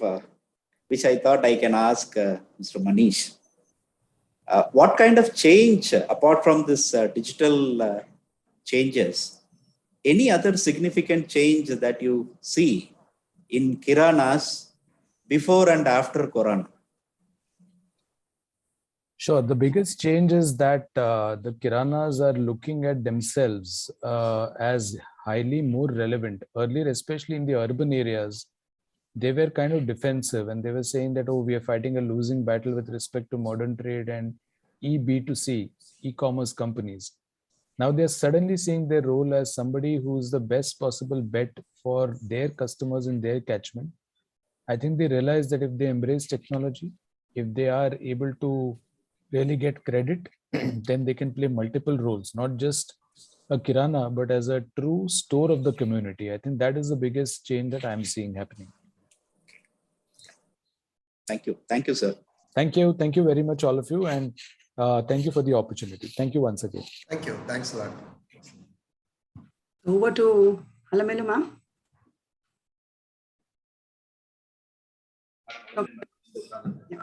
which I thought I can ask Mr. Manish. What kind of change, apart from this digital changes, any other significant change that you see in Kiranas before and after Corona? Sure. The biggest change is that the Kiranas are looking at themselves as highly more relevant. Earlier, especially in the urban areas, they were kind of defensive and they were saying that, oh, we are fighting a losing battle with respect to modern trade and B2C, e-commerce companies. Now they're suddenly seeing their role as somebody who's the best possible bet for their customers in their catchment. I think they realize that if they embrace technology, if they are able to really get credit, then they can play multiple roles, not just a Kirana, but as a true store of the community. I think that is the biggest change that I'm seeing happening. Thank you. Thank you, sir. Thank you. Thank you very much, all of you. And thank you for the opportunity. Thank you once again. Thank you. Thanks a lot. Over to Alamelu, ma'am. Yeah.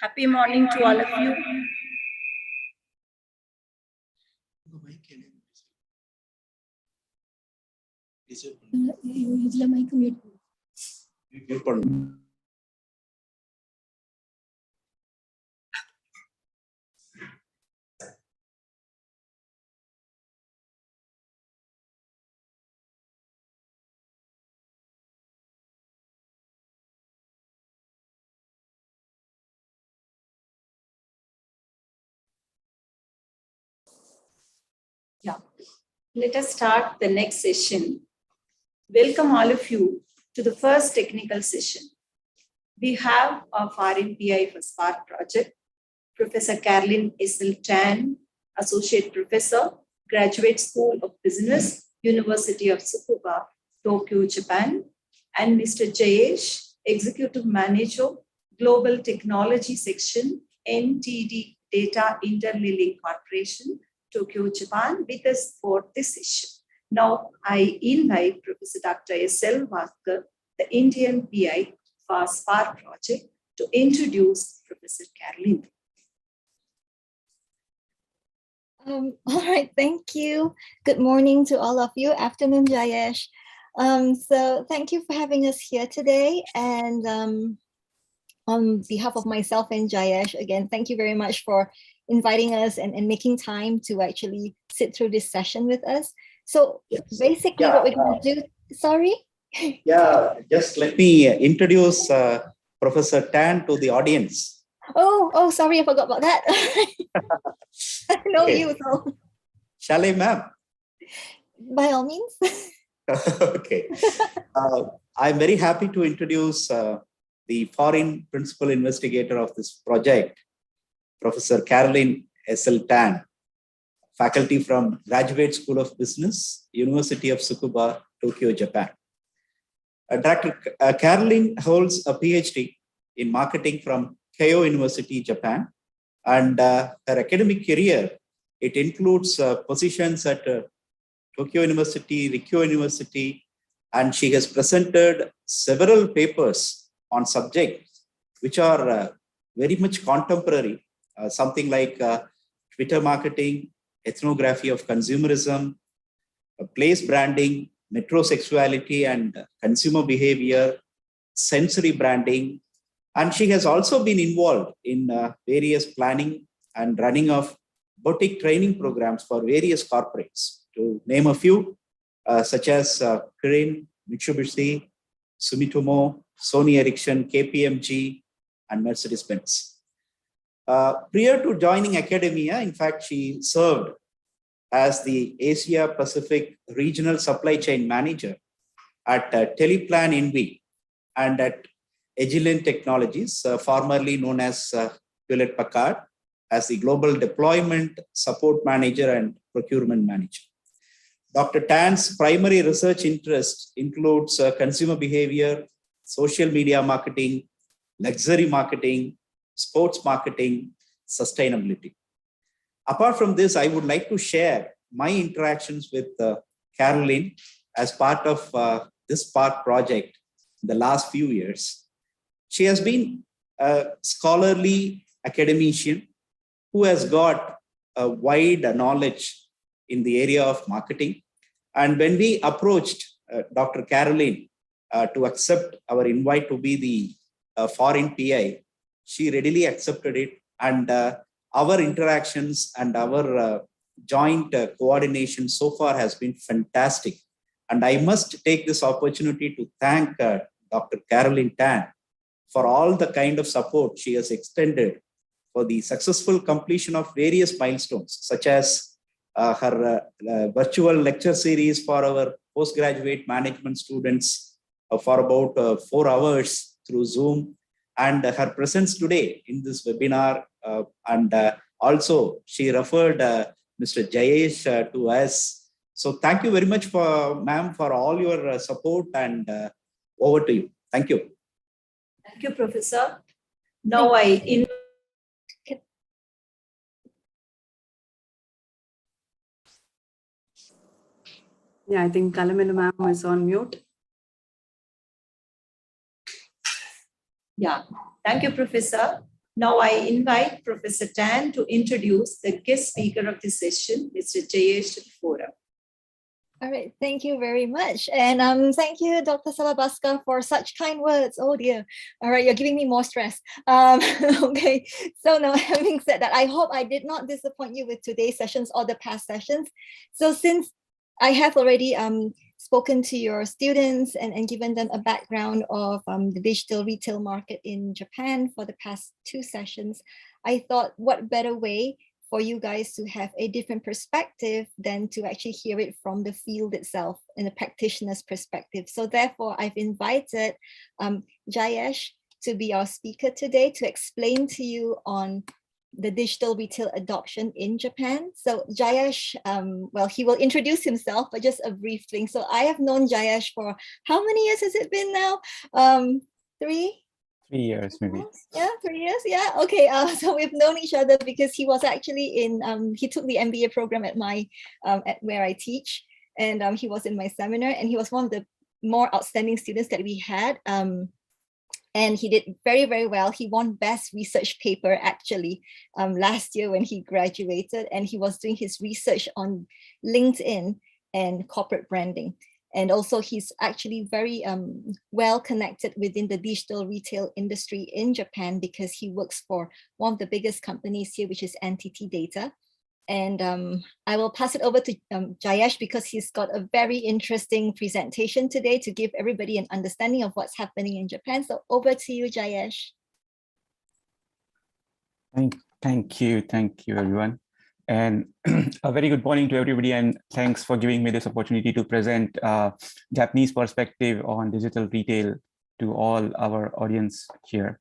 Happy morning to all of you. Yeah, let us start the next session. Welcome all of you to the first technical session. We have our foreign PI for SPARC project, Professor Caroline S.L. Tan, Associate Professor, Graduate School of Business, University of Tsukuba, Tokyo, Japan, and Mr. Jayesh, Executive Manager, Global Technology Section, NTD Data Interlink Corporation, Tokyo, Japan, with us for this session. Now, I invite Professor Dr. S.L. Bhaskar, the Indian PI for SPARC project, to introduce Professor Caroline. All right, thank you. Good morning to all of you. Afternoon, Jayesh. So thank you for having us here today. And on behalf of myself and Jayesh, again, thank you very much for inviting us and making time to actually sit through this session with us. So basically what we're going to do, sorry? Yeah, just let me introduce Professor Tan to the audience. Oh, sorry, I forgot about that. I know you, so Shall I, ma'am? by all means. Okay. I'm very happy to introduce the foreign principal investigator of this project, Professor Caroline S.L. Tan, faculty from Graduate School of Business, University of Tsukuba, Tokyo, Japan. Dr. Caroline holds a PhD in marketing from Keio University, Japan, and her academic career, it includes positions at Tokyo University, Rikyo University, and she has presented several papers on subjects which are very much contemporary, something like Twitter marketing, ethnography of consumerism, place branding, metrosexuality and consumer behavior, sensory branding. And she has also been involved in various planning and running of boutique training programs for various corporates, to name a few, such as Kirin, Mitsubishi, Sumitomo, Sony Ericsson, KPMG, and Mercedes-Benz. Prior to joining academia, in fact, she served as the Asia Pacific Regional Supply Chain Manager at Teleplan NV and at Agilent Technologies, formerly known as Hewlett Packard, as the Global Deployment Support Manager and Procurement Manager. Dr. Tan's primary research interest includes consumer behavior, social media marketing, luxury marketing, sports marketing, sustainability. Apart from this, I would like to share my interactions with Caroline as part of this SPARC project in the last few years. She has been a scholarly academician who has got a wide knowledge in the area of marketing. And when we approached Dr. Caroline to accept our invite to be the foreign PI, she readily accepted it. And our interactions and our joint coordination so far has been fantastic. And I must take this opportunity to thank Dr. Caroline Tan for all the kind of support she has extended for the successful completion of various milestones, such as her virtual lecture series for our postgraduate management students for about 4 hours through Zoom, and her presence today in this webinar. And also she referred Mr. Jayesh to us. So thank you very much, ma'am, for all your support, and over to you. Thank you. Thank you, Professor. Now I invite Yeah, I think Kalamila ma'am is on mute. Yeah, thank you, Professor. Now I invite Professor Tan to introduce the guest speaker of the session, Mr. Jayesh, to the forum. All right, thank you very much. And thank you, Dr. Salabaska, for such kind words. Oh dear. All right, you're giving me more stress. Okay, so now having said that, I hope I did not disappoint you with today's sessions or the past sessions. So since I have already spoken to your students and given them a background of the digital retail market in Japan for the past 2 sessions, I thought what better way for you guys to have a different perspective than to actually hear it from the field itself in a practitioner's perspective. So therefore, I've invited Jayesh to be our speaker today to explain to you on the digital retail adoption in Japan. So Jayesh, well, he will introduce himself, but just a brief thing. So I have known Jayesh for how many years has it been now? 3? 3 years, maybe. Yeah, 3 years. Yeah. Okay. So we've known each other because he was actually in he took the MBA program at my at where I teach, and he was in my seminar, and he was one of the more outstanding students that we had. And he did very, very well. He won best research paper actually last year when he graduated, and he was doing his research on LinkedIn and corporate branding. And also he's actually very well connected within the digital retail industry in Japan because he works for one of the biggest companies here, which is NTT Data. And I will pass it over to Jayesh because he's got a very interesting presentation today to give everybody an understanding of what's happening in Japan. So over to you, Jayesh. Thank you, everyone. And a very good morning to everybody, and thanks for giving me this opportunity to present Japanese perspective on digital retail to all our audience here.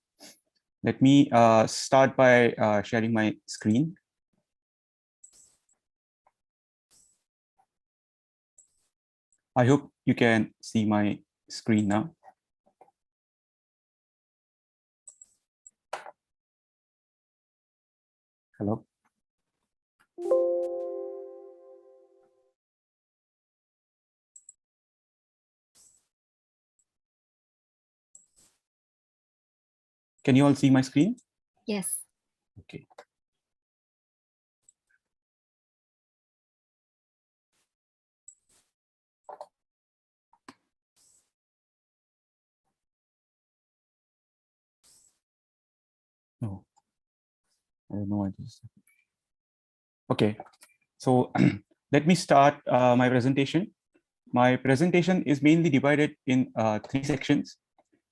Let me start by sharing my screen. I hope you can see my screen now. Hello. Can you all see my screen? Yes. Okay. No, I don't know what this. Okay, so let me start my presentation. My presentation is mainly divided in 3 sections.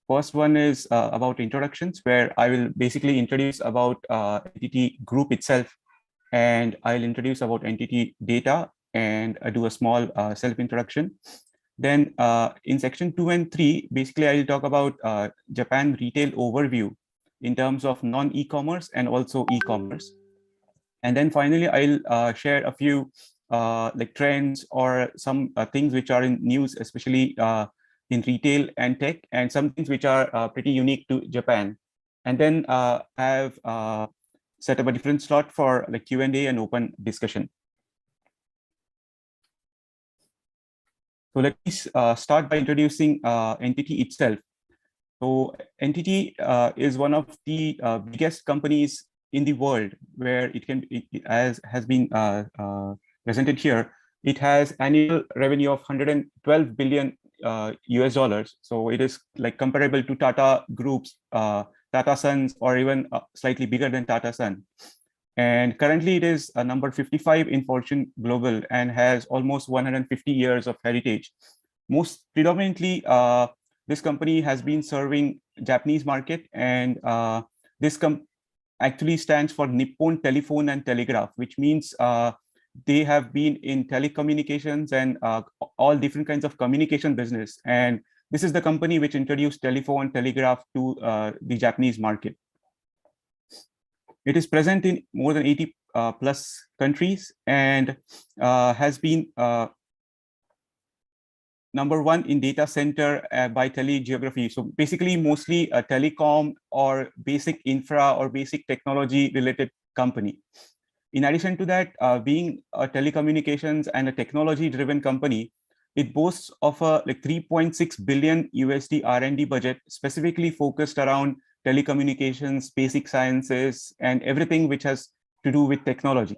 First one is about introductions, where I will basically introduce about entity group itself, and I'll introduce about entity data and do a small self-introduction. Then in section 2 and 3, basically I'll talk about Japan retail overview in terms of non-e-commerce and also e-commerce. And then finally, I'll share a few like trends or some things which are in news, especially in retail and tech, and some things which are pretty unique to Japan. And then have set up a different slot for like Q&A and open discussion. So let me start by introducing entity itself. So entity is one of the biggest companies in the world, where as has been presented here. It has annual revenue of 112 billion US dollars. So it is like comparable to Tata Group's Tata Sons, or even slightly bigger than Tata Sun. And currently it is number 55 in Fortune Global and has almost 150 years of heritage. Most predominantly, this company has been serving Japanese market, and this actually stands for Nippon Telephone and Telegraph, which means they have been in telecommunications and all different kinds of communication business. And this is the company which introduced telephone, telegraph to the Japanese market. It is present in more than 80 plus countries, and has been #1 in data center by telegeography. So basically mostly a telecom or basic infra or basic technology related company. In addition to that, being a telecommunications and a technology driven company, it boasts of a like 3.6 billion USD R&D budget specifically focused around telecommunications, basic sciences, and everything which has to do with technology.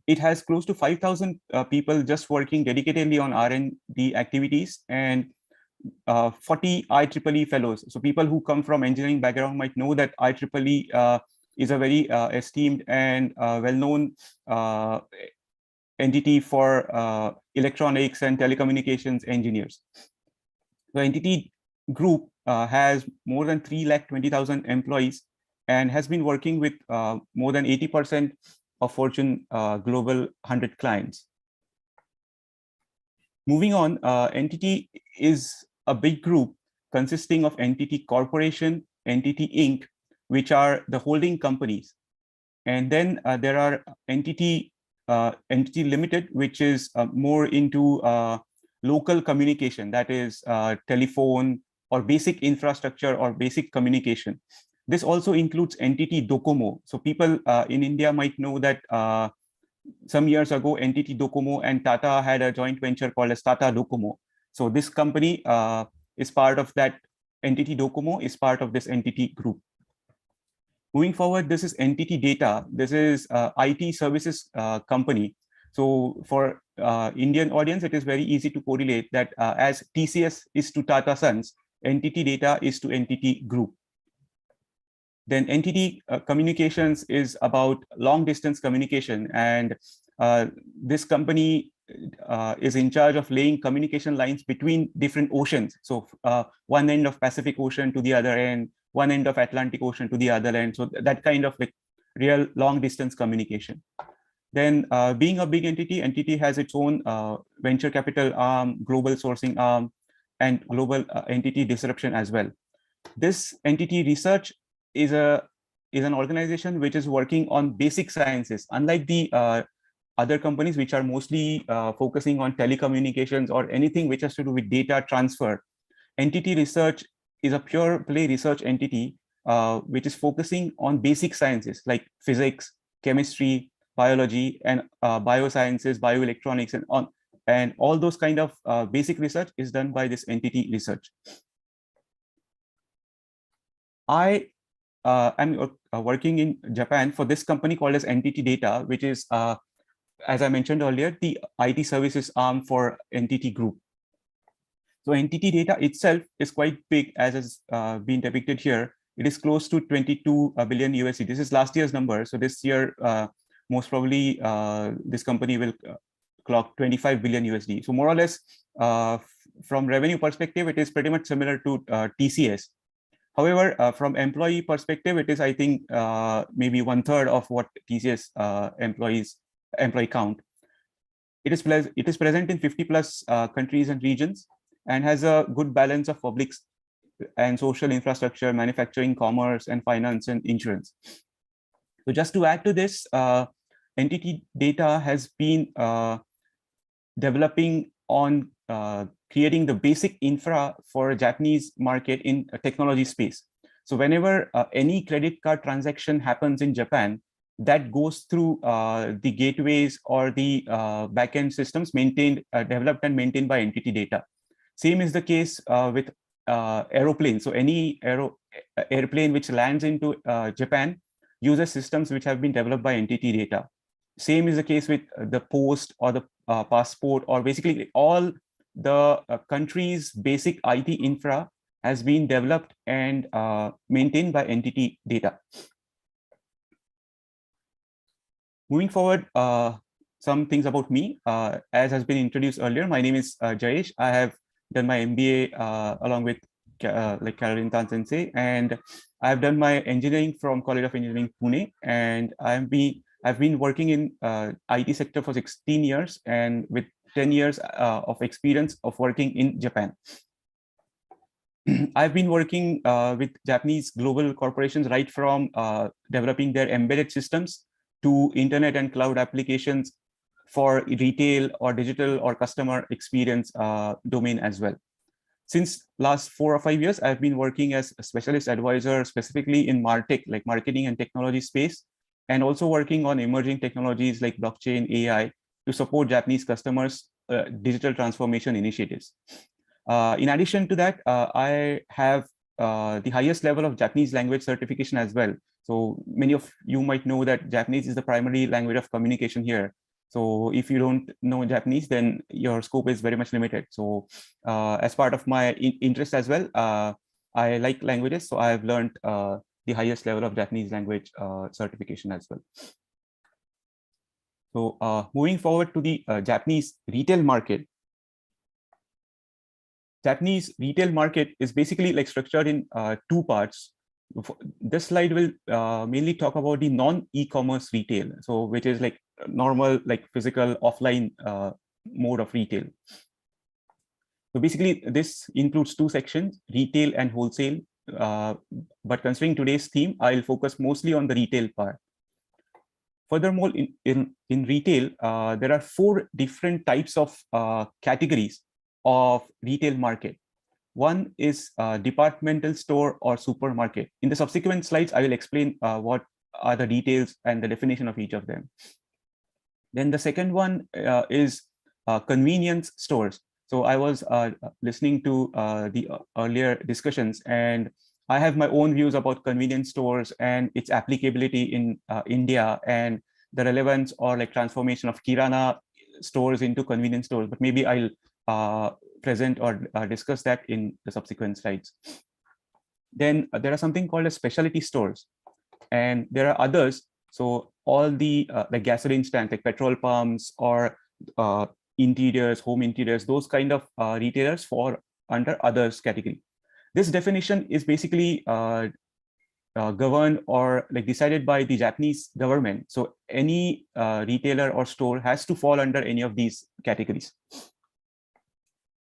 It has close to 5,000 people just working dedicatedly on R&D activities, and 40 IEEE fellows. So people who come from engineering background might know that IEEE is a very esteemed and well-known entity for electronics and telecommunications engineers. The entity group has more than 320,000 employees and has been working with more than 80% of Fortune Global 100 clients. Moving on, Entity is a big group consisting of Entity Corporation, Entity Inc., which are the holding companies. And then there are Entity Limited, which is more into local communication, that is telephone, or basic infrastructure or basic communication. This also includes entity Docomo. So people in India might know that some years ago, entity Docomo and Tata had a joint venture called as Tata Docomo. So this company is part of that. Entity Docomo is part of this entity group. Moving forward, this is entity data. This is IT services company. So for Indian audience, it is very easy to correlate that as TCS is to Tata Sons, entity data is to entity group. Then entity communications is about long distance communication. And this company is in charge of laying communication lines between different oceans. So one end of Pacific Ocean to the other end, one end of Atlantic Ocean to the other end. So that kind of like real long distance communication. Then being a big entity has its own venture capital arm, global sourcing arm, and global entity disruption as well. This entity research is an organization which is working on basic sciences, unlike the other companies which are mostly focusing on telecommunications or anything which has to do with data transfer. Entity research is a pure play research entity which is focusing on basic sciences like physics, chemistry, biology, and biosciences, bioelectronics, and all those kind of basic research is done by this entity research. I am working in Japan for this company called as Entity Data, which is, as I mentioned earlier, the IT services arm for Entity Group. So Entity Data itself is quite big, as has been depicted here. It is close to 22 billion USD. This is last year's number. So this year, most probably, this company will clock 25 billion USD. So more or less, from revenue perspective, it is pretty much similar to TCS. However, from employee perspective, it is, I think, maybe 1/3 of what TCS employee count. It is present in 50+ countries and regions and has a good balance of public and social infrastructure, manufacturing, commerce, and finance and insurance. So just to add to this, Entity Data has been developing on creating the basic infra for a Japanese market in a technology space. So whenever any credit card transaction happens in Japan, that goes through the gateways or the backend systems developed and maintained by Entity Data. Same is the case with aeroplanes. So any airplane which lands into Japan uses systems which have been developed by Entity Data. Same is the case with the post or the passport, or basically all the country's basic IT infra has been developed and maintained by Entity Data. Moving forward, some things about me. As has been introduced earlier, my name is Jayesh. I have done my MBA along with like Caroline Tan Sensei, and I've done my engineering from College of Engineering, Pune, and I've been working in IT sector for 16 years, and with 10 years of experience of working in Japan. I've been working with Japanese global corporations right from developing their embedded systems to internet and cloud applications for retail or digital or customer experience domain as well. Since last 4 or 5 years, I've been working as a specialist advisor specifically in MarTech, like marketing and technology space, and also working on emerging technologies like blockchain, AI, to support Japanese customers' digital transformation initiatives. In addition to that, I have the highest level of Japanese language certification as well. So many of you might know that Japanese is the primary language of communication here. So if you don't know Japanese, then your scope is very much limited. So as part of my interest as well, I like languages. So I have learned the highest level of Japanese language certification as well. So moving forward to the Japanese retail market. Japanese retail market is basically like structured in 2 parts. This slide will mainly talk about the non-e-commerce retail, so which is like normal, like physical offline mode of retail. So basically, this includes 2 sections, retail and wholesale. But considering today's theme, I'll focus mostly on the retail part. Furthermore, in retail, there are 4 different types of categories of retail market. One is departmental store or supermarket. In the subsequent slides, I will explain what are the details and the definition of each of them. Then the second one is convenience stores. So I was listening to the earlier discussions, and I have my own views about convenience stores and its applicability in India and the relevance or like transformation of Kirana stores into convenience stores. But maybe I'll present or discuss that in the subsequent slides. Then there are something called as specialty stores, and there are others. So all the like gasoline stands, like petrol pumps or interiors, home interiors, those kind of retailers fall under others category. This definition is basically governed or like decided by the Japanese government. So any retailer or store has to fall under any of these categories.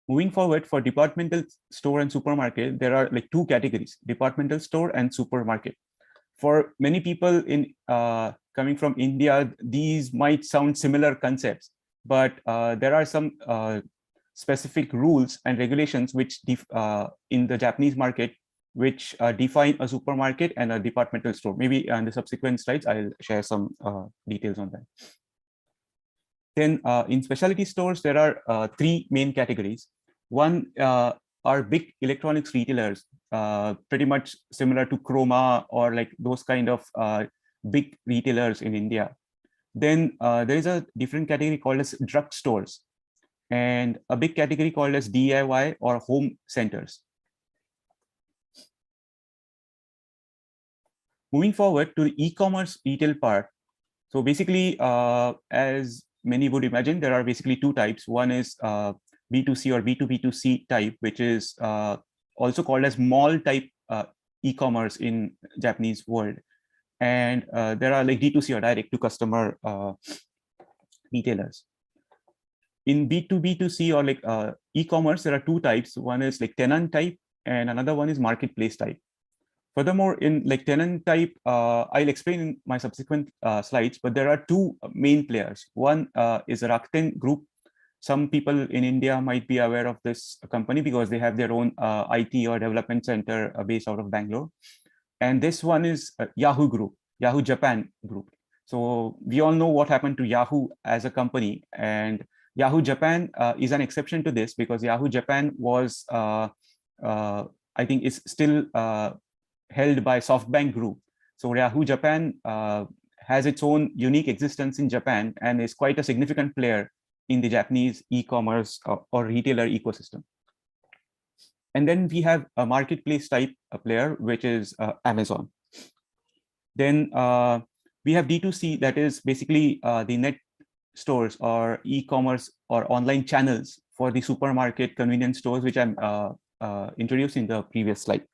Moving forward, for departmental store and supermarket, there are like two categories: departmental store and supermarket. For many people in coming from India, these might sound similar concepts, but there are some specific rules and regulations which in the Japanese market, which define a supermarket and a departmental store. Maybe in the subsequent slides, I'll share some details on that. Then in specialty stores, there are three main categories. One are big electronics retailers, pretty much similar to Chroma or like those kind of big retailers in India. Then there is a different category called as drug stores, and a big category called as DIY or home centers. Moving forward to the e-commerce retail part. So basically, as many would imagine, there are basically two types. One is B2C or B2B2C type, which is also called as mall type e-commerce in Japanese world. And there are like D2C or direct to customer retailers. In B2B2C or like e-commerce, there are two types. One is like tenant type and another one is marketplace type. Furthermore, in like tenant type, I'll explain in my subsequent slides, but there are two main players. One is Rakuten Group. Some people in India might be aware of this company because they have their own IT or development center based out of Bangalore. And this one is Yahoo Group, Yahoo Japan Group. So we all know what happened to Yahoo as a company, and Yahoo Japan is an exception to this because Yahoo Japan was, I think, is still held by SoftBank Group. So Yahoo Japan has its own unique existence in Japan and is quite a significant player in the Japanese e-commerce or retailer ecosystem. And then we have a marketplace type player, which is Amazon. Then we have D2C, that is basically the net stores or e-commerce or online channels for the supermarket convenience stores, which I'm introduced in the previous slide.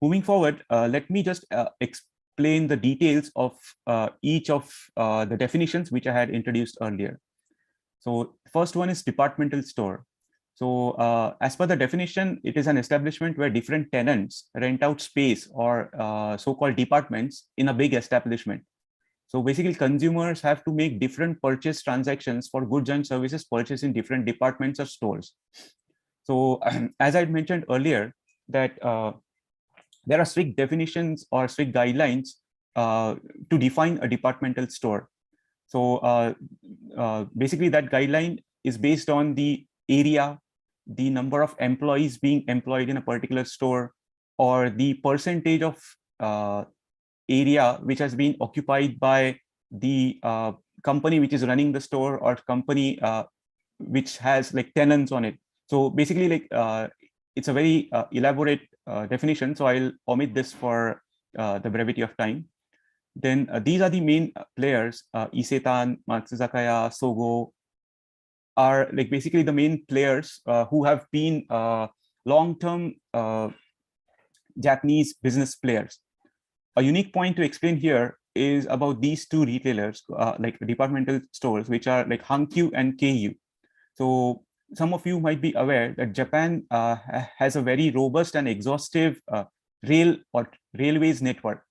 Moving forward, let me just explain the details of each of the definitions which I had introduced earlier. So first one is departmental store. So as per the definition, it is an establishment where different tenants rent out space or so-called departments in a big establishment. So basically consumers have to make different purchase transactions for goods and services purchased in different departments or stores. So as I mentioned earlier, that there are strict definitions or strict guidelines to define a departmental store. So basically that guideline is based on the area, the number of employees being employed in a particular store, or the percentage of area which has been occupied by the company which is running the store or company which has like tenants on it. So basically like it's a very elaborate definition, so I'll omit this for the brevity of time. Then these are the main players, Isetan, Matsuzakaya, Sogo, are like basically the main players who have been long-term Japanese business players. A unique point to explain here is about these two retailers, like departmental stores, which are like Hankyu and KU. So some of you might be aware that Japan has a very robust and exhaustive railways network.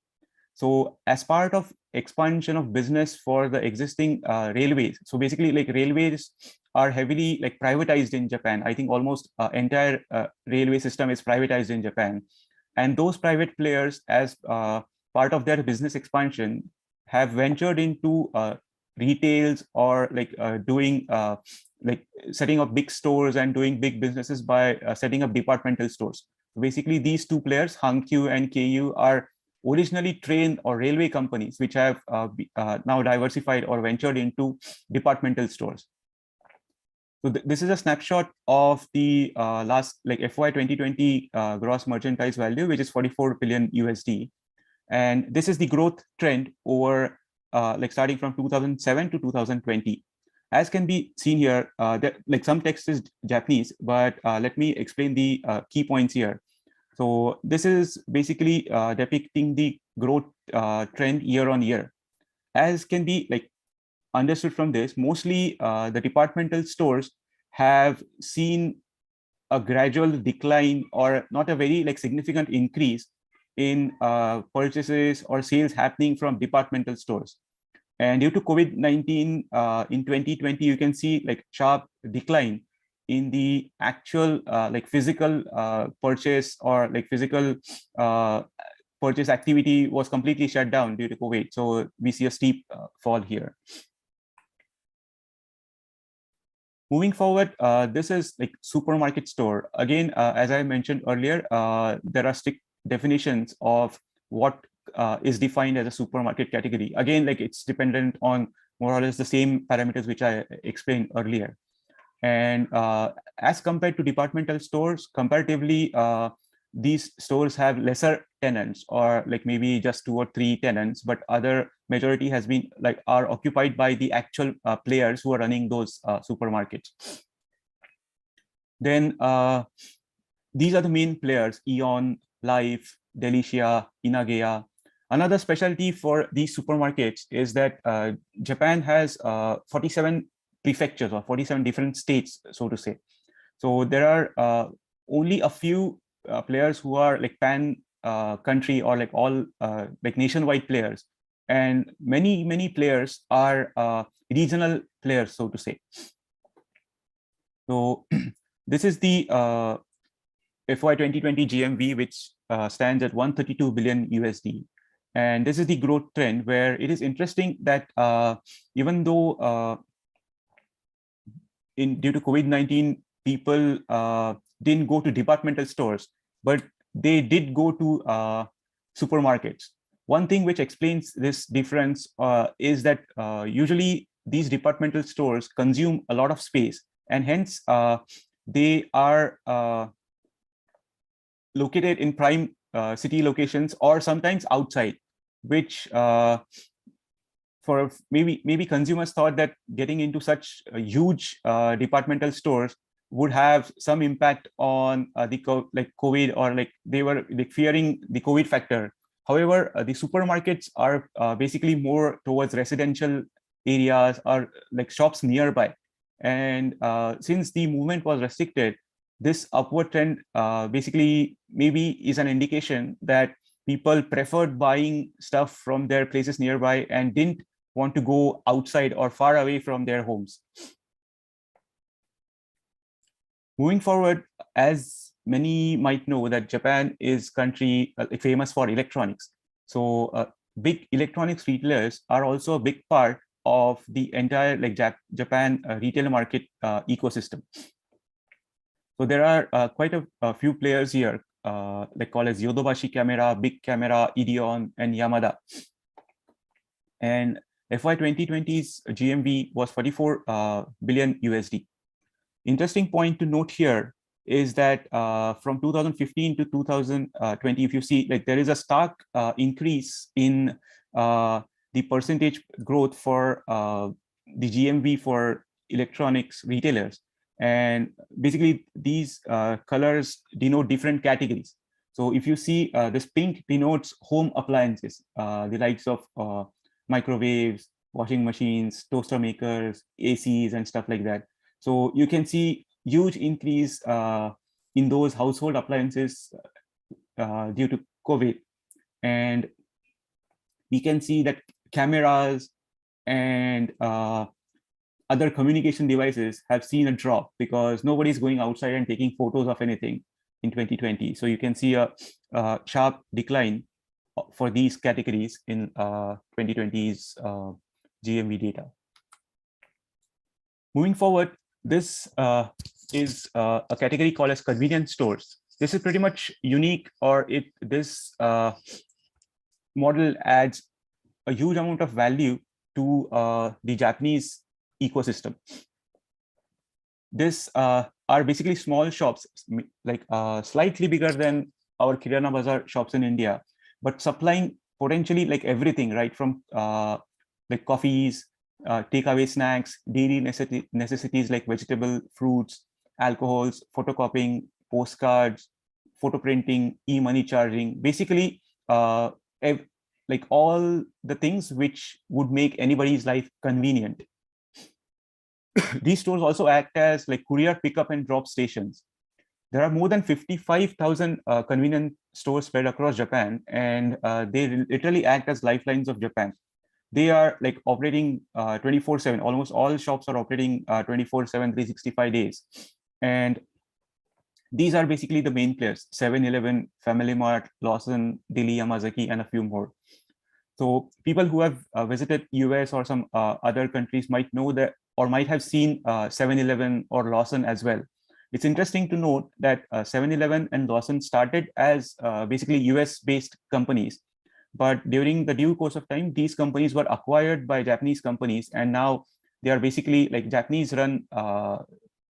So as part of expansion of business for the existing railways. So basically, like railways are heavily like privatized in Japan. I think almost entire railway system is privatized in Japan. And those private players, as part of their business expansion, have ventured into retails or like doing like setting up big stores and doing big businesses by setting up departmental stores. Basically, these two players, Hankyu and KU, are originally train or railway companies which have now diversified or ventured into departmental stores. So this is a snapshot of the last like FY 2020 gross merchandise value, which is 44 billion USD. And this is the growth trend over like starting from 2007 to 2020. As can be seen here, like some text is Japanese, but let me explain the key points here. So this is basically depicting the growth trend year on year. As can be like understood from this, mostly the departmental stores have seen a gradual decline or not a very like significant increase in purchases or sales happening from departmental stores. And due to COVID-19 in 2020, you can see like sharp decline in the actual like physical purchase or like physical purchase activity was completely shut down due to COVID. So we see a steep fall here. Moving forward, this is like supermarket store. Again, as I mentioned earlier, there are strict definitions of what is defined as a supermarket category. Again, like it's dependent on more or less the same parameters which I explained earlier. And as compared to departmental stores, comparatively, these stores have lesser tenants or like maybe just 2 or 3 tenants, but other majority has been like are occupied by the actual players who are running those supermarkets. Then these are the main players: Aeon, Life, Delicia, Inageya. Another specialty for these supermarkets is that Japan has 47 prefectures or 47 different states, so to say. So there are only a few players who are like pan country or like all like nationwide players, and many players are regional players, so to say. So this is the FY 2020 GMV, which stands at 132 billion USD. And this is the growth trend, where it is interesting that even though due to COVID-19, people didn't go to departmental stores, but they did go to supermarkets. One thing which explains this difference is that usually these departmental stores consume a lot of space, and hence they are located in prime city locations or sometimes outside, which for maybe consumers thought that getting into such huge departmental stores would have some impact on the COVID, or like they were like fearing the COVID factor. However, the supermarkets are basically more towards residential areas or like shops nearby. And since the movement was restricted, this upward trend basically maybe is an indication that people preferred buying stuff from their places nearby and didn't want to go outside or far away from their homes. Moving forward, as many might know that Japan is country famous for electronics. So big electronics retailers are also a big part of the entire like Japan retail market ecosystem. So there are quite a few players here, like called as Yodobashi Camera, Big Camera, Ideon, and Yamada. And FY 2020's GMV was 44 billion USD. Interesting point to note here is that from 2015 to 2020, if you see, like there is a stark increase in the percentage growth for the GMV for electronics retailers. And basically these colors denote different categories. So if you see this pink denotes home appliances, the likes of microwaves, washing machines, toaster makers, ACs, and stuff like that. So you can see huge increase in those household appliances due to COVID. And we can see that cameras and other communication devices have seen a drop because nobody's going outside and taking photos of anything in 2020. So you can see a sharp decline for these categories in 2020's GMV data. Moving forward, this is a category called as convenience stores. This is pretty much unique, or this model adds a huge amount of value to the Japanese ecosystem. This are basically small shops, like slightly bigger than our Kirana Bazaar shops in India, but supplying potentially like everything, right from like coffees, takeaway snacks, daily necessities like vegetable, fruits, alcohols, photocopying, postcards, photo printing, e-money charging, basically like all the things which would make anybody's life convenient. These stores also act as like courier pickup and drop stations. There are more than 55,000 convenience stores spread across Japan, and they literally act as lifelines of Japan. They are like operating 24/7. Almost all shops are operating 24/7, 365 days. And these are basically the main players: 7-Eleven, Family Mart, Lawson, Deli Yamazaki, and a few more. So people who have visited US or some other countries might know that, or might have seen 7-Eleven or Lawson as well. It's interesting to note that 7-Eleven and Lawson started as basically US-based companies. But during the due course of time, these companies were acquired by Japanese companies, and now they are basically like Japanese-run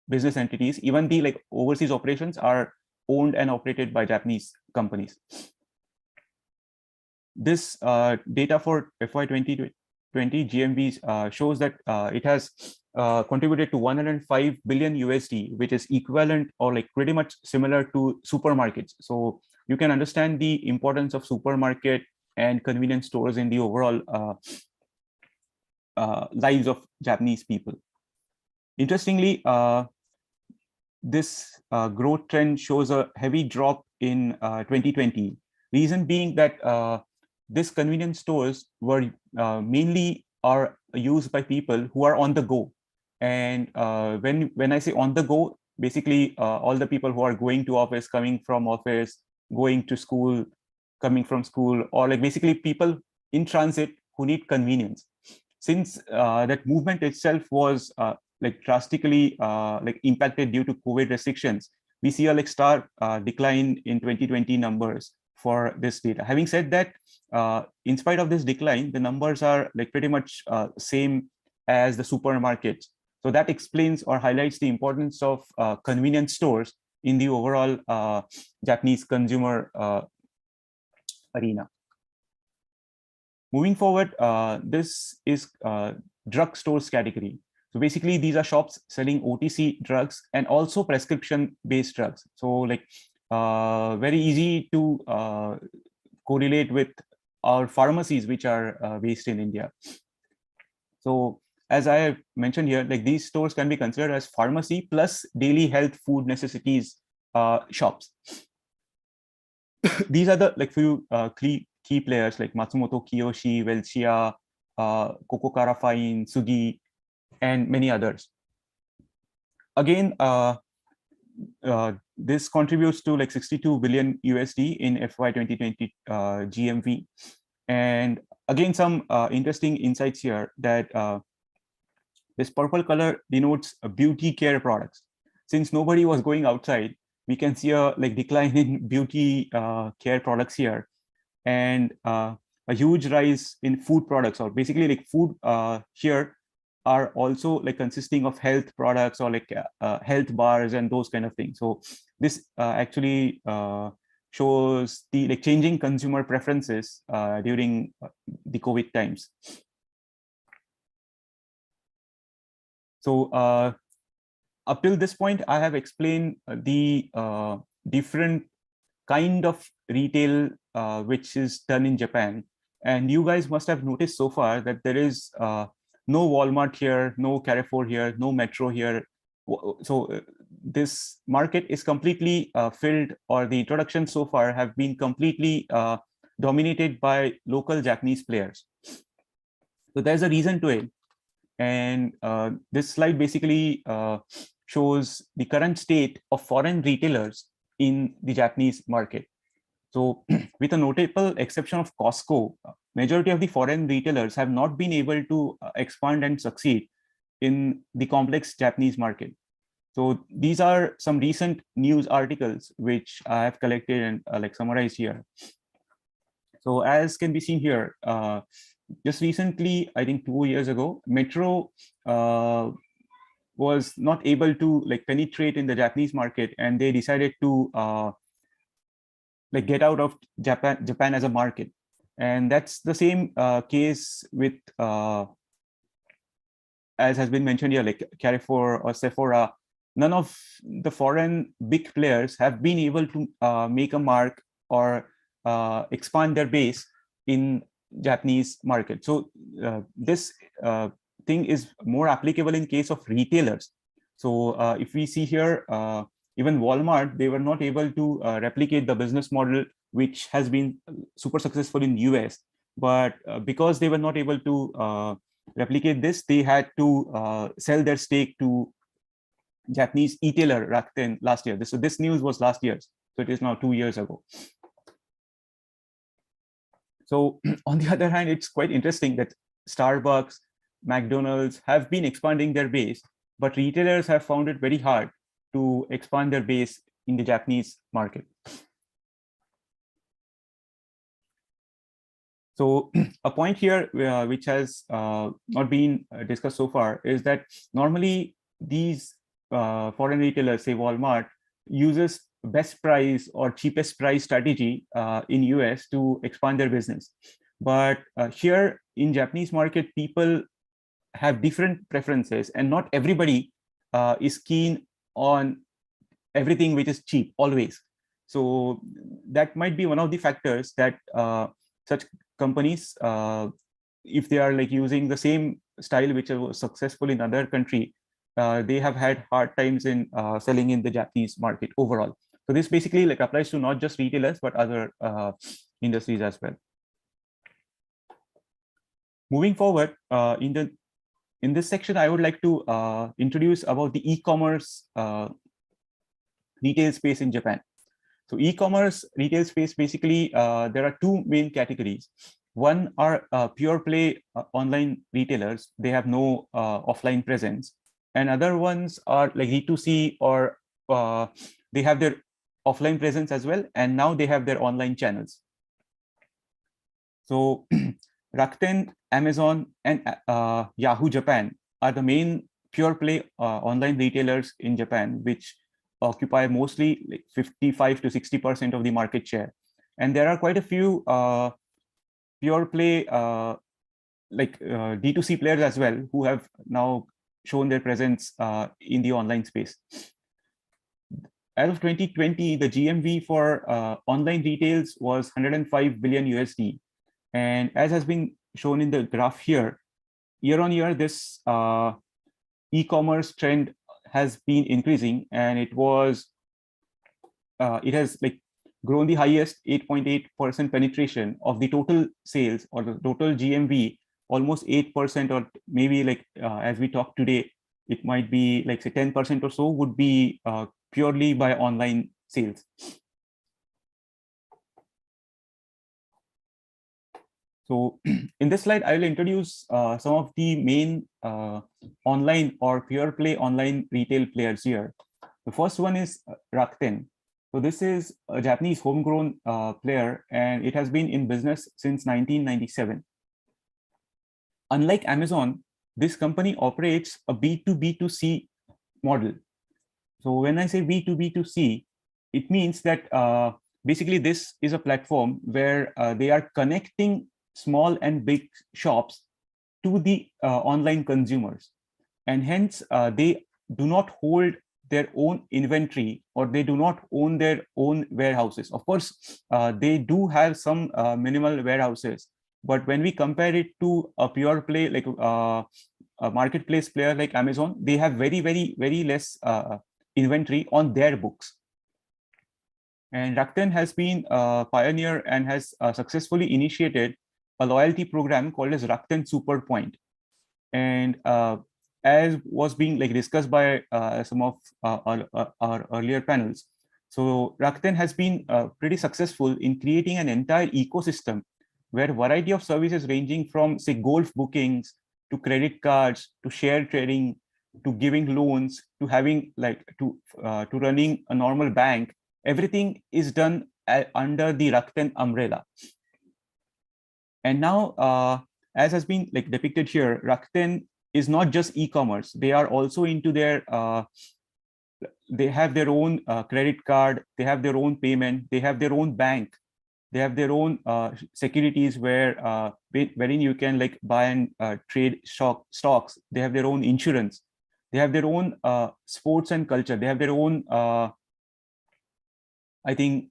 business entities. Even the like overseas operations are owned and operated by Japanese companies. This data for FY 2020 GMV shows that it has contributed to 105 billion USD, which is equivalent or like pretty much similar to supermarkets. So you can understand the importance of supermarket and convenience stores in the overall lives of Japanese people. Interestingly, this growth trend shows a heavy drop in 2020. Reason being that these convenience stores were mainly are used by people who are on the go. And when I say on the go, basically all the people who are going to office, coming from office, going to school, coming from school, or like basically people in transit who need convenience. Since that movement itself was like drastically like impacted due to COVID restrictions, we see a like stark decline in 2020 numbers for this data. Having said that, in spite of this decline, the numbers are like pretty much same as the supermarkets. So that explains or highlights the importance of convenience stores in the overall Japanese consumer arena. Moving forward, this is drug stores category. So basically, these are shops selling OTC drugs and also prescription-based drugs. So like very easy to correlate with our pharmacies, which are based in India. So as I have mentioned here, like these stores can be considered as pharmacy plus daily health food necessities shops. These are the like few key players like Matsumoto Kiyoshi, Welchia, Kokokara Fine, Sugi, and many others. Again, this contributes to like 62 billion USD in FY 2020 GMV. And again, some interesting insights here that this purple color denotes beauty care products. Since nobody was going outside, we can see a like decline in beauty care products here, and a huge rise in food products, or basically like food here are also like consisting of health products or like health bars and those kind of things. So this actually shows the like changing consumer preferences during the COVID times. So up till this point, I have explained the different kind of retail which is done in Japan. And you guys must have noticed so far that there is no Walmart here, no Carrefour here, no Metro here. So this market is completely filled, or the introductions so far have been completely dominated by local Japanese players. So there's a reason to it. And this slide basically shows the current state of foreign retailers in the Japanese market. So with a notable exception of Costco, majority of the foreign retailers have not been able to expand and succeed in the complex Japanese market. So these are some recent news articles which I have collected and like summarized here. So as can be seen here, just recently, I think 2 years ago, Metro was not able to like penetrate in the Japanese market, and they decided to like get out of Japan as a market. And that's the same case with, as has been mentioned here, like Carrefour or Sephora. None of the foreign big players have been able to make a mark or expand their base in Japanese market. So this thing is more applicable in case of retailers. So if we see here, even Walmart, they were not able to replicate the business model which has been super successful in US. But because they were not able to replicate this, they had to sell their stake to Japanese e-tailer Rakuten last year. So this news was last year. So it is now 2 years ago. So on the other hand, it's quite interesting that Starbucks, McDonald's have been expanding their base, but retailers have found it very hard to expand their base in the Japanese market. So a point here which has not been discussed so far is that normally these foreign retailers, say Walmart, uses best price or cheapest price strategy in US to expand their business. But here in Japanese market, people have different preferences, and not everybody is keen on everything which is cheap always. So that might be one of the factors that such companies, if they are like using the same style which was successful in other country, they have had hard times in selling in the Japanese market overall. So this basically like applies to not just retailers, but other industries as well. Moving forward, in this section, I would like to introduce about the e-commerce retail space in Japan. So e-commerce retail space, basically, there are two main categories. One are pure play online retailers. They have no offline presence. And other ones are like D2C, or they have their offline presence as well. And now they have their online channels. So Rakuten, Amazon, and Yahoo Japan are the main pure play online retailers in Japan, which occupy mostly like 55 to 60% of the market share. And there are quite a few pure play like D2C players as well, who have now shown their presence in the online space. As of 2020, the GMV for online retails was 105 billion USD. And as has been shown in the graph here, year on year, this e-commerce trend has been increasing, and it has like grown the highest 8.8% penetration of the total sales or the total GMV, almost 8%, or maybe like as we talk today, it might be like say 10% or so would be purely by online sales. So in this slide, I will introduce some of the main online or pure play online retail players here. The first one is Rakuten. So this is a Japanese homegrown player, and it has been in business since 1997. Unlike Amazon, this company operates a B2B2C model. So when I say B2B2C, it means that basically this is a platform where they are connecting small and big shops to the online consumers, and hence they do not hold their own inventory, or they do not own their own warehouses. Of course, they do have some minimal warehouses, but when we compare it to a pure play like a marketplace player like Amazon, they have very less inventory on their books. And Rakuten has been a pioneer and has successfully initiated a loyalty program called as Raktan Super Point. And as was being like discussed by some of our earlier panels, so Rakuten has been pretty successful in creating an entire ecosystem where a variety of services ranging from, say, golf bookings to credit cards to share trading to giving loans to having like to running a normal bank, everything is done under the Rakuten umbrella. And now, as has been like depicted here, Rakuten is not just e-commerce. They are also into their they have their own credit card, they have their own payment, they have their own bank, they have their own securities where wherein you can like buy and trade stocks. They have their own insurance, they have their own sports and culture, they have their own I think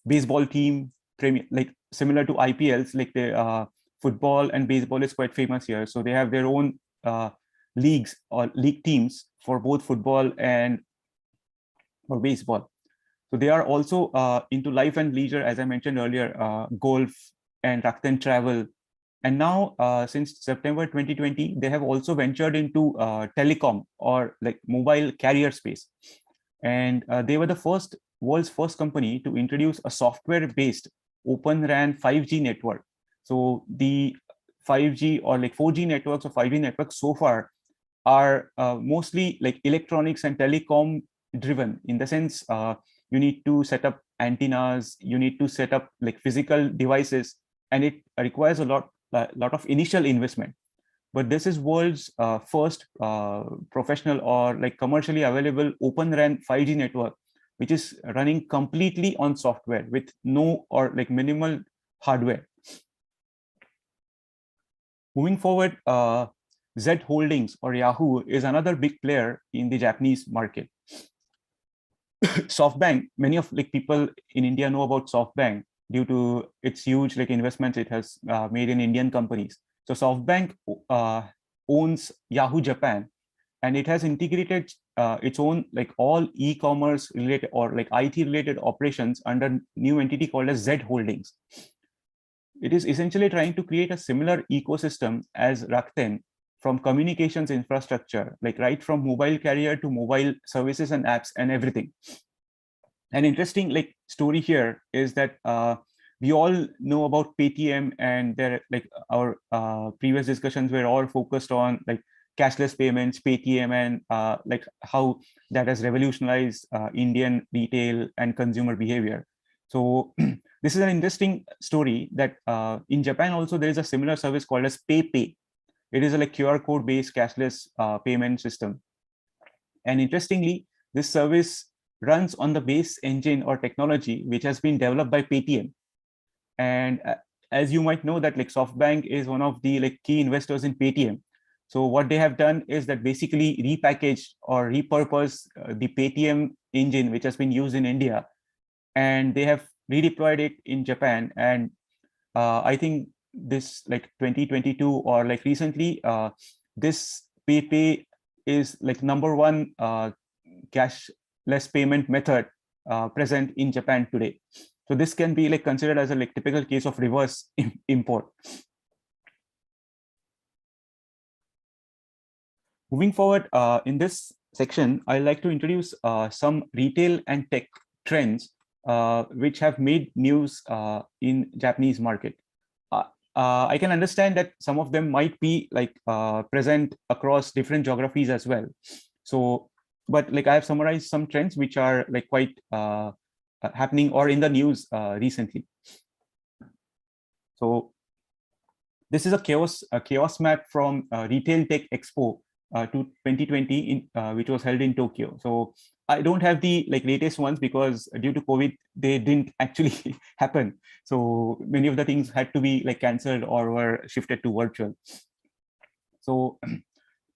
baseball team, like similar to IPLs, like the football and baseball is quite famous here, so they have their own leagues or league teams for both football and for baseball. So they are also into life and leisure, as I mentioned earlier, golf and Rakuten travel. And now, since September 2020, they have also ventured into telecom or like mobile carrier space. And they were the world's first company to introduce a software-based Open RAN 5G network. So the 5G or like 4G networks or 5G networks so far are mostly like electronics and telecom driven, in the sense you need to set up antennas, you need to set up like physical devices, and it requires a lot of initial investment. But this is world's first professional or like commercially available Open RAN 5G network, which is running completely on software with no or like minimal hardware. Moving forward, Z Holdings or Yahoo is another big player in the Japanese market. SoftBank, many of like people in India know about SoftBank due to its huge like investments it has made in Indian companies. So SoftBank owns Yahoo Japan, and it has integrated its own like all e-commerce related or like IT related operations under new entity called as Z Holdings. It is essentially trying to create a similar ecosystem as Rakuten, from communications infrastructure, like right from mobile carrier to mobile services and apps and everything. An interesting like story here is that we all know about Paytm, and there like our previous discussions were all focused on like cashless payments, Paytm, and like how that has revolutionized Indian retail and consumer behavior. So this is an interesting story that in Japan also there is a similar service called as PayPay. It is a like QR code based cashless payment system. And interestingly, this service runs on the base engine or technology which has been developed by Paytm. And as you might know that like SoftBank is one of the like key investors in Paytm. So what they have done is that basically repackaged or repurposed the Paytm engine which has been used in India, and they have redeployed it in Japan. And I think this like 2022 or like recently, this PayPay is like #1 cashless payment method present in Japan today. So this can be like considered as a like typical case of reverse import. Moving forward in this section, I'd like to introduce some retail and tech trends which have made news in Japanese market. I can understand that some of them might be like present across different geographies as well. So, but like I have summarized some trends which are like quite happening or in the news recently. So this is a chaos map from Retail Tech Expo to 2020 which was held in Tokyo. So I don't have the like latest ones because due to COVID, they didn't actually happen. So many of the things had to be like canceled or were shifted to virtual. So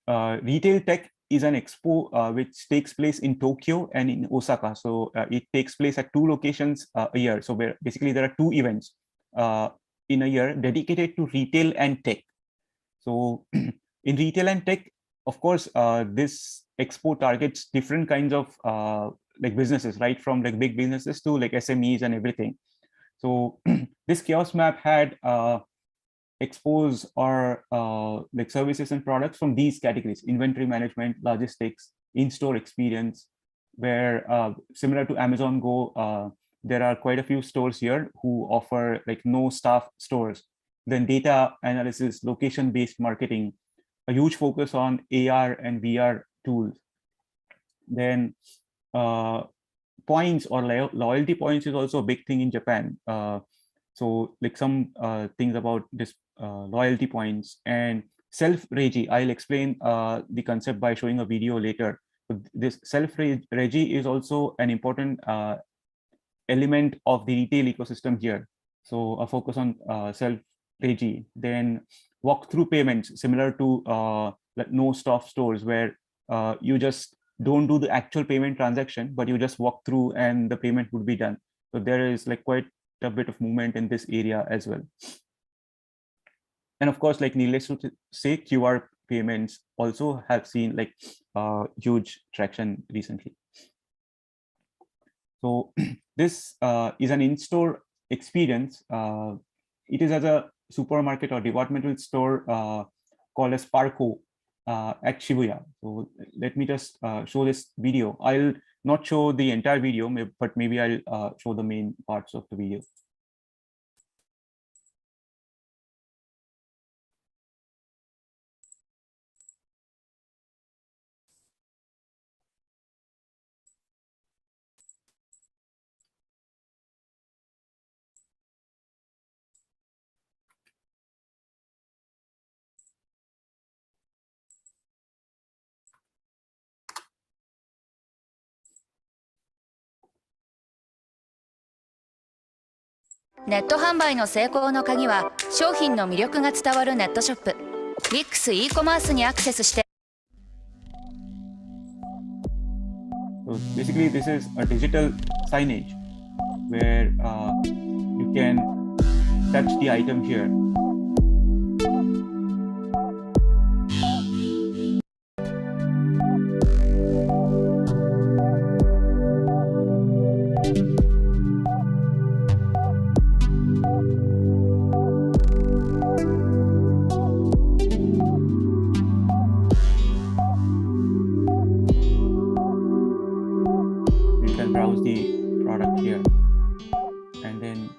Retail Tech is an expo which takes place in Tokyo and in Osaka. So it takes place at 2 locations a year. So basically there are 2 events in a year dedicated to retail and tech. So in retail and tech, of course, this expo targets different kinds of like businesses, right from like big businesses to like SMEs and everything. So this chaos map had expose our like services and products from these categories: inventory management, logistics, in-store experience, where similar to Amazon Go, there are quite a few stores here who offer like no staff stores. Then data analysis, location-based marketing, a huge focus on AR and VR tools. Then points or loyalty points is also a big thing in Japan. So like some things about this loyalty points and self-regi. I'll explain the concept by showing a video later. But this self-regi is also an important element of the retail ecosystem here. So a focus on self-regi. Then walk-through payments, similar to like no staff stores, where you just don't do the actual payment transaction, but you just walk through and the payment would be done. So there is like quite a bit of movement in this area as well. And of course, like needless to say, QR payments also have seen like huge traction recently. So this is an in-store experience. It is as a supermarket or departmental store called a SPARC at Shibuya. So let me just show this video. I'll not show the entire video, but maybe I'll show the main parts of the video.ネット販売の成功の鍵は商品の魅力が伝わるネットショップ WIX e コマースにアクセスして。 So basically this is a digital signage where you can touch the item here. Browse the product here, and then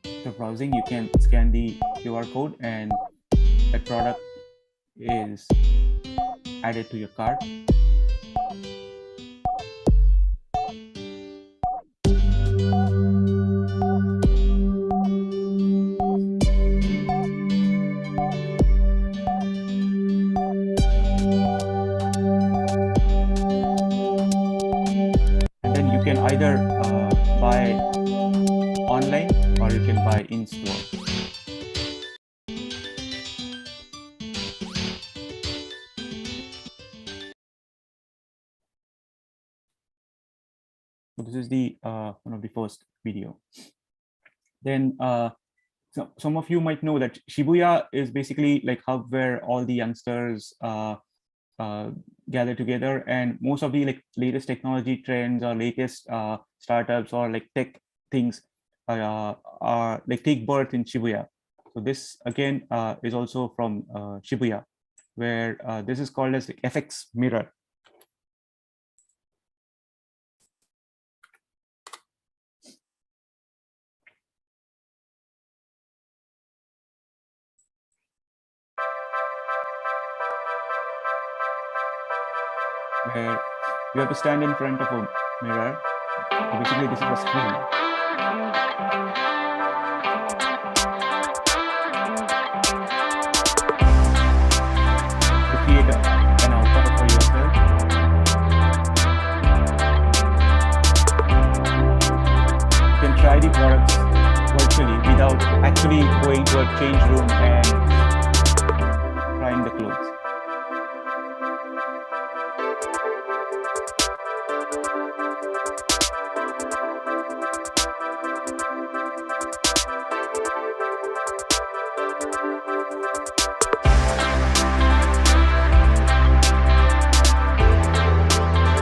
after browsing you can scan the QR code and that product is added to your cart. You can either buy online or you can buy in store. So this is the one of the first video. Then so some of you might know that Shibuya is basically like hub where all the youngsters gather together, and most of the like latest technology trends or latest startups or like tech things are like take birth in Shibuya. So this again is also from Shibuya, where this is called as the FX Mirror. Where you have to stand in front of a mirror. So basically, this is a screen. To create an avatar for yourself. You can try the products virtually without actually going to a change room and trying the clothes.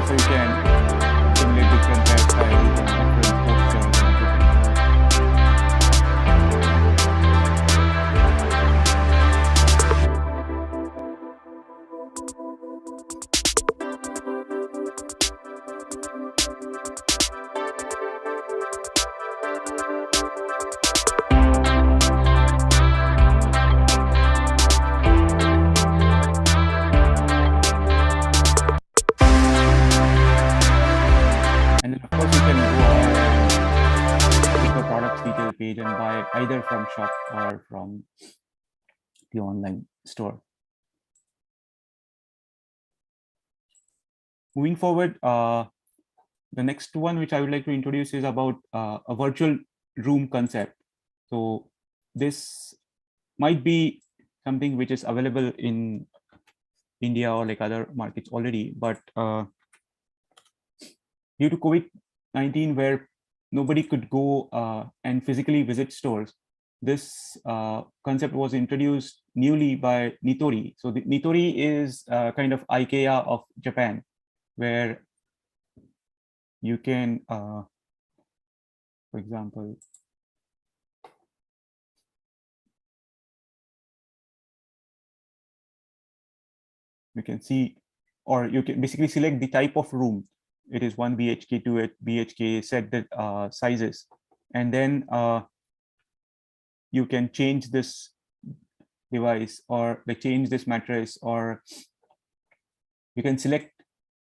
So you can simulate different hairstyles and different products detail page and buy either from shop or from the online store. Moving forward, the next one which I would like to introduce is about a virtual room concept. So this might be something which is available in India or like other markets already, but due to COVID-19, where nobody could go and physically visit stores, this concept was introduced newly by Nitori. So the Nitori is kind of IKEA of Japan, where you can, for example, you can see, or you can basically select the type of room. It is 1 BHK, 2 BHK, set the sizes, and then you can change this device or like change this mattress, or you can select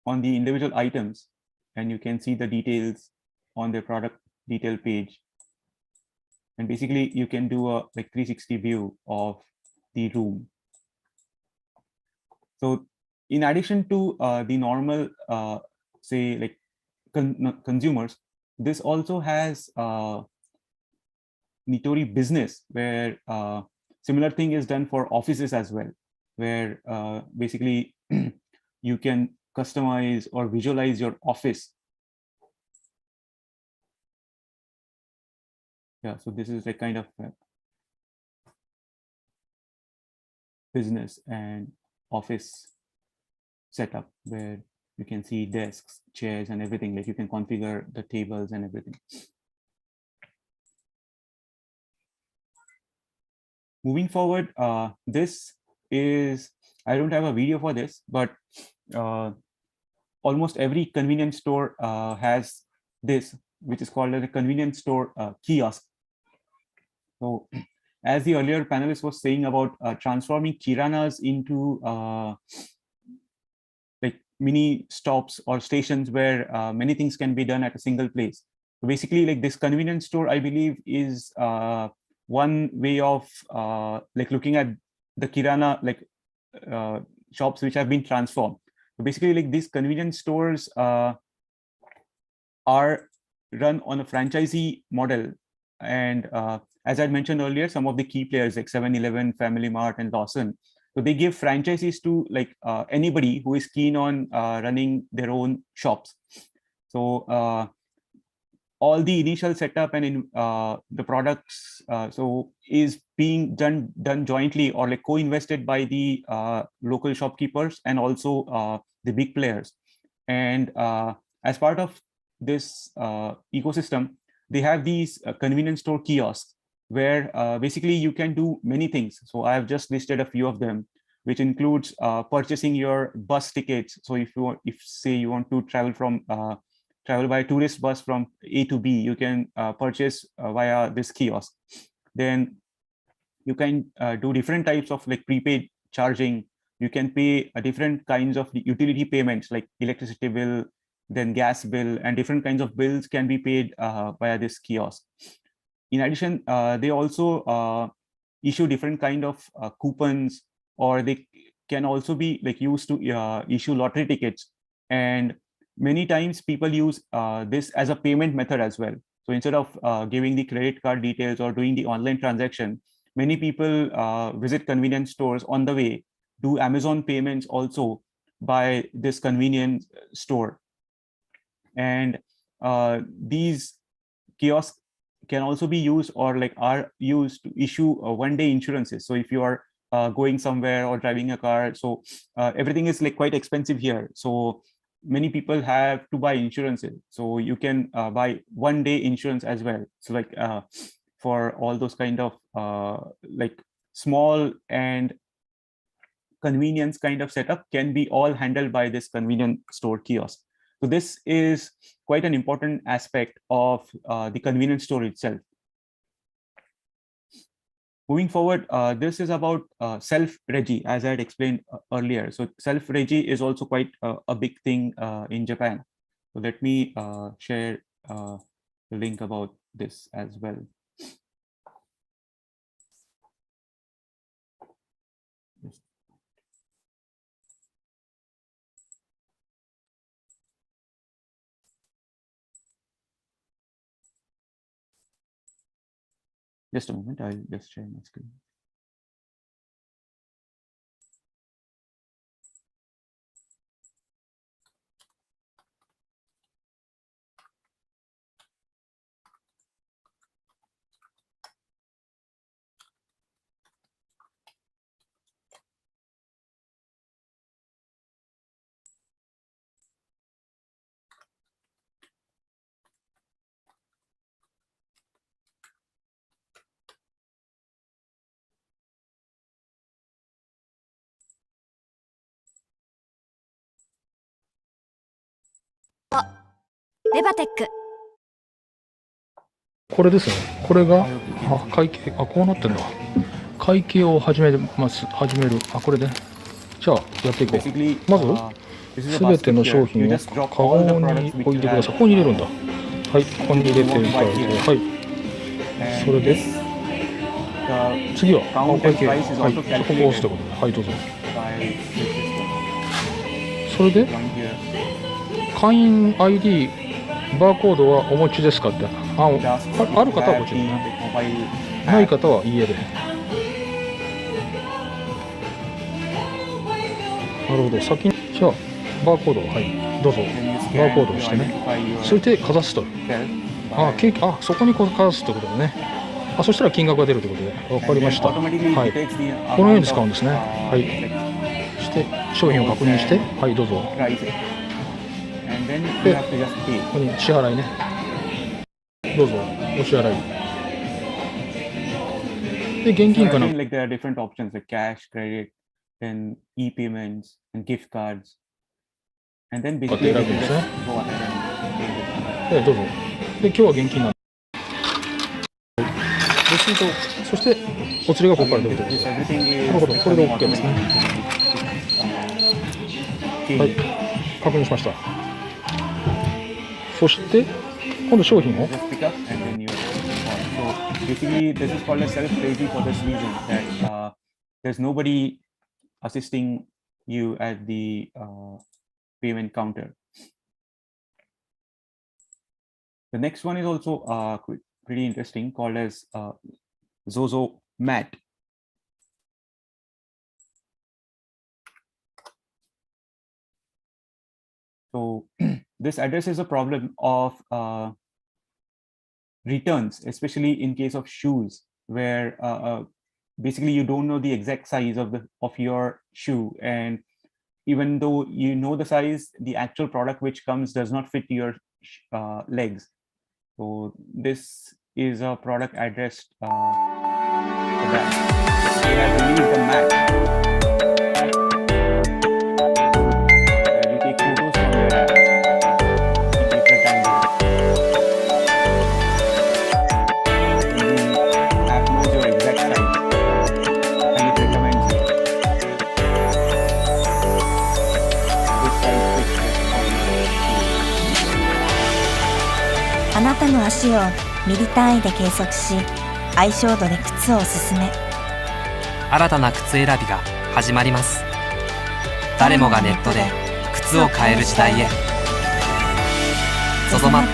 on the individual items and you can see the details on the product detail page. And basically you can do a like 360 view of the room. So in addition to the normal, say like consumers, this also has Nitori business, where similar thing is done for offices as well, where basically you can customize or visualize your office. Yeah, so this is like kind of business and office setup where you can see desks, chairs, and everything. Like you can configure the tables and everything. Moving forward, this is, I don't have a video for this, but almost every convenience store has this, which is called as a convenience store kiosk. So as the earlier panelist was saying about transforming kiranas into like mini stops or stations where many things can be done at a single place. So basically, like this convenience store, I believe, is one way of like looking at the kirana like shops which have been transformed. So basically, like these convenience stores are run on a franchisee model, and as I mentioned earlier, some of the key players like 7-Eleven, Family Mart, and Lawson, so they give franchises to like anybody who is keen on running their own shops. So all the initial setup and in the products so is being done jointly or like co-invested by the local shopkeepers and also the big players. And as part of this ecosystem, they have these convenience store kiosks where basically you can do many things. So I have just listed a few of them, which includes purchasing your bus tickets. So if say you want to travel by tourist bus from A to B, you can purchase via this kiosk. Then you can do different types of like prepaid charging. You can pay different kinds of utility payments like electricity bill, then gas bill, and different kinds of bills can be paid via this kiosk. In addition, they also issue different kind of coupons, or they can also be like used to issue lottery tickets. And many times people use this as a payment method as well. So instead of giving the credit card details or doing the online transaction, many people visit convenience stores on the way, do Amazon payments also by this convenience store. And these kiosks can also be used or like are used to issue one-day insurances. So if you are going somewhere or driving a car, so everything is like quite expensive here. So many people have to buy insurances. So you can buy one-day insurance as well. So like for all those kind of like small and convenience kind of setup can be all handled by this convenience store kiosk. So this is quite an important aspect of the convenience store itself. Moving forward, this is about self-regi, as I had explained earlier. So self-regi is also quite a big thing in Japan. So let me share the link about this as well. Just a moment, I'll just share my screen. Levatech。これですね。これが、会計、こうなってんだ。会計を始める。これで。じゃあ、やっていこう。まず、すべての商品をカゴに置いてください。ここに入れるんだ。はい、ここに入れてください。はい。それで、次は、会計。はい、ここを押すということで。はい、どうぞ。それで、会員 ID、バーコードはお持ちですかって。ある方はこっちですね。ない方はいいえで。なるほど。先に、じゃあ、バーコード、はい、どうぞ。バーコードをしてね。それでかざすと。そこにかざすということでね。そしたら金額が出るということで。わかりました。はい。このように使うんですね。はい。して、商品を確認して、はい、どうぞ。で、ここに支払いね。どうぞ、お支払い。で、現金かな。Like there are different options like cash, credit, then e-payments and gift cards. And then basically you just go ahead and pay. どうぞ。で、今日は現金なんで。レシート、そしてお釣りがここから出るということで。なるほど、これで OK ですね。はい、確認しました。そして今度商品を。So basically, this is called as self-crazy for this reason that there's nobody assisting you at the payment counter. The next one is also pretty interesting, called as Zozo Mat. So this addresses a problem of returns, especially in case of shoes, where basically you don't know the exact size of your shoe, and even though you know the size, the actual product which comes does not fit your legs. So this is a product addressed for that. They have released a mat. You take photos from your app. You take the time. The app knows your exact size and it recommends you. This size fits for you. あなたの足をミリ単位で計測し、相性度で靴をおすすめ。新たな靴選びが始まります。誰もがネットで靴を買える時代へ。ZOZOマッ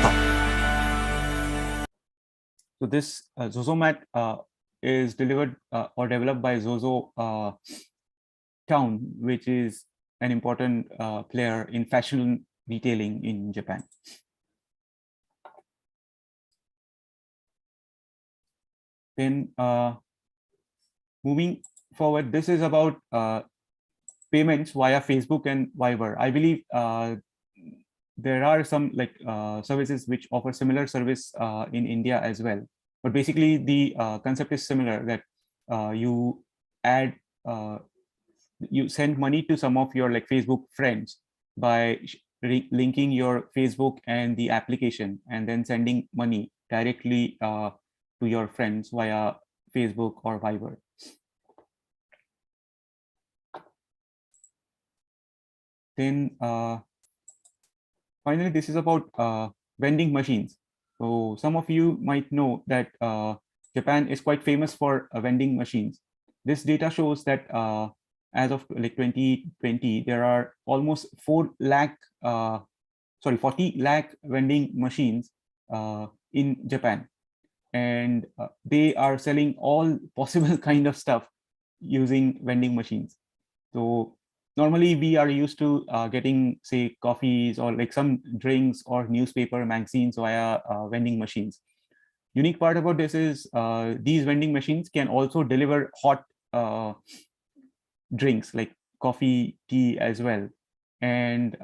ト。So this ZOZO Mat is delivered or developed by ZOZO Town, which is an important player in fashion retailing in Japan. Then moving forward, this is about payments via Facebook and Viber. I believe there are some services which offer similar service in India as well. But basically the concept is similar, that you send money to some of your Facebook friends by linking your Facebook and the application, and then sending money directly to your friends via Facebook or Viber. Then finally, this is about vending machines. So some of you might know that Japan is quite famous for vending machines. This data shows that as of 2020, there are almost 40 lakh vending machines in Japan. and they are selling all possible kind of stuff using vending machines. So normally we are used to getting, say, coffees or like some drinks or newspaper magazines via vending machines. Unique part about this is these vending machines can also deliver hot drinks like coffee, tea as well. And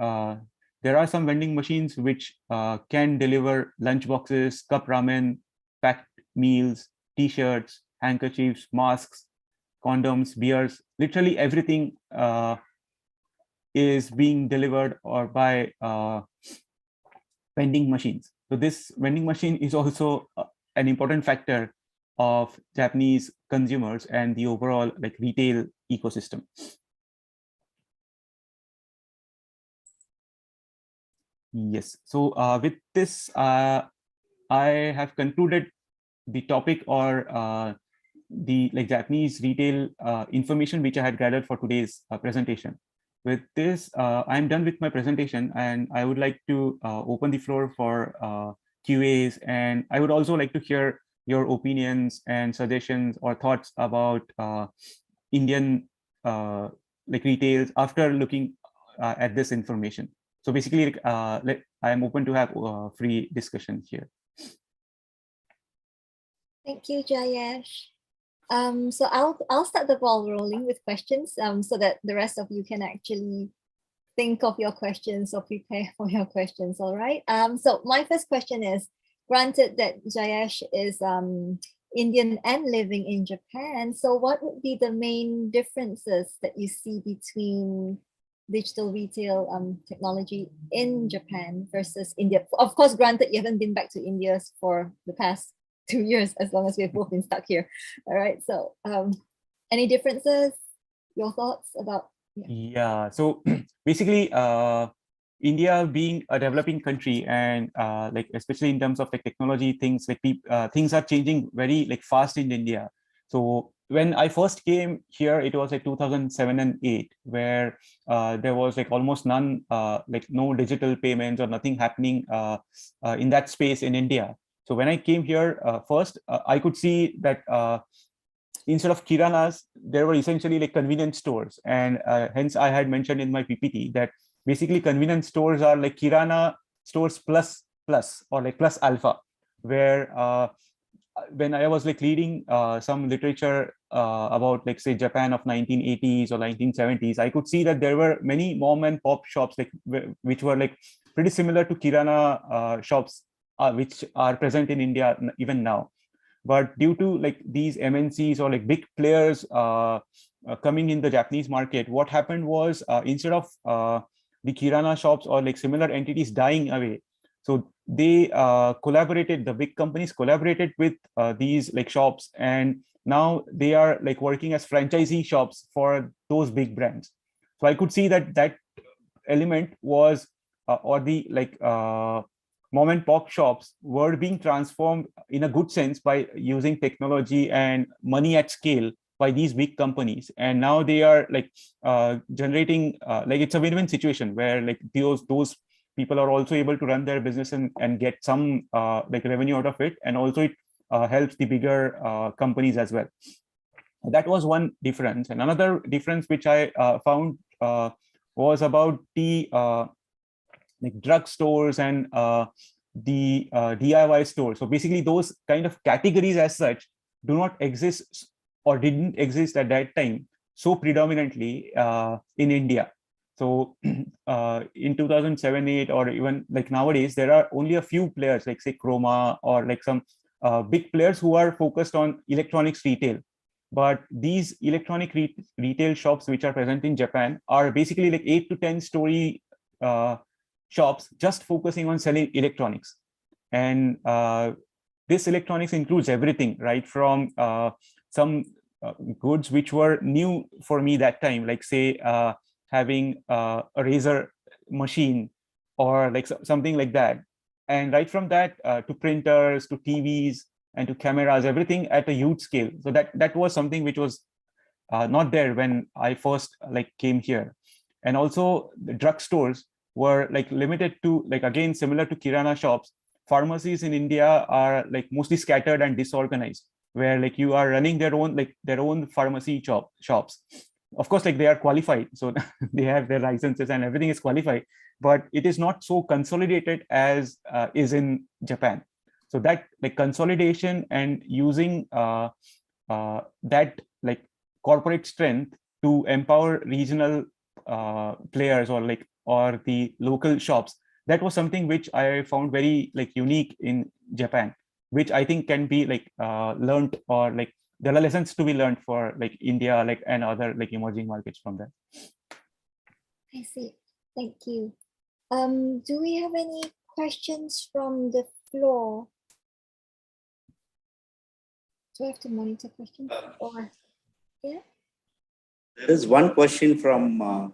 there are some vending machines which can deliver lunch boxes, cup ramen, packed meals, t-shirts, handkerchiefs, masks, condoms, beers, literally everything is being delivered or by vending machines. So this vending machine is also an important factor of Japanese consumers and the overall like retail ecosystem. Yes. So with this, I have concluded the topic or the like Japanese retail information which I had gathered for today's presentation. With this, I'm done with my presentation, and I would like to open the floor for QAs, and I would also like to hear your opinions and suggestions or thoughts about Indian like retails after looking at this information. So basically, I am open to have free discussion here. Thank you, Jayesh. So I'll start the ball rolling with questions so that the rest of you can actually think of your questions or prepare for your questions. All right. So my first question is, granted that Jayesh is Indian and living in Japan, so what would be the main differences that you see between digital retail technology in Japan versus India? Of course, granted you haven't been back to India for the past 2 years, as long as we've both been stuck here. All right. So any differences, your thoughts about? Yeah. So basically, India being a developing country and like especially in terms of like technology, things like things are changing very like fast in India. So when I first came here, it was like 2007 and 8, where there was like almost none, like no digital payments or nothing happening in that space in India. So when I came here first, I could see that instead of kiranas, there were essentially like convenience stores. And hence I had mentioned in my PPT that basically convenience stores are like kirana stores plus or like plus alpha, where when I was like reading some literature about like say Japan of 1980s or 1970s, I could see that there were many mom and pop shops like which were like pretty similar to kirana shops which are present in India even now. But due to like these MNCs or like big players coming in the Japanese market, what happened was instead of the kirana shops or like similar entities dying away, so they collaborated, the big companies collaborated with these like shops, and now they are like working as franchisee shops for those big brands. So I could see that that element was or the like mom and pop shops were being transformed in a good sense by using technology and money at scale by these big companies. And now they are like generating like it's a win-win situation where like those people are also able to run their business and get some like revenue out of it, and also it helps the bigger companies as well. That was one difference. And another difference which I found was about the like drug stores and the DIY stores. So basically those kind of categories as such do not exist or didn't exist at that time so predominantly in India. So in 2007-8 or even like nowadays, there are only a few players like say Chroma or like some big players who are focused on electronics retail. But these electronic retail shops which are present in Japan are basically like 8 to 10 story shops just focusing on selling electronics. And this electronics includes everything, right? From some goods which were new for me that time, like say having a razor machine or like something like that. And right from that to printers, to TVs, and to cameras, everything at a huge scale. So that was something which was not there when I first like came here. And also the drugstores were like limited to like, again, similar to kirana shops, pharmacies in India are like mostly scattered and disorganized, where like you are running their own pharmacy shops. Of course, like they are qualified, so they have their licenses and everything is qualified, but it is not so consolidated as is in Japan. So that like consolidation and using that like corporate strength to empower regional players or the local shops, that was something which I found very like unique in Japan, which I think can be like learned, or like there are lessons to be learned for like India, like and other like emerging markets from that. I see. Thank you. Do we have any questions from the floor? Do I have to monitor questions or yeah? There is one question from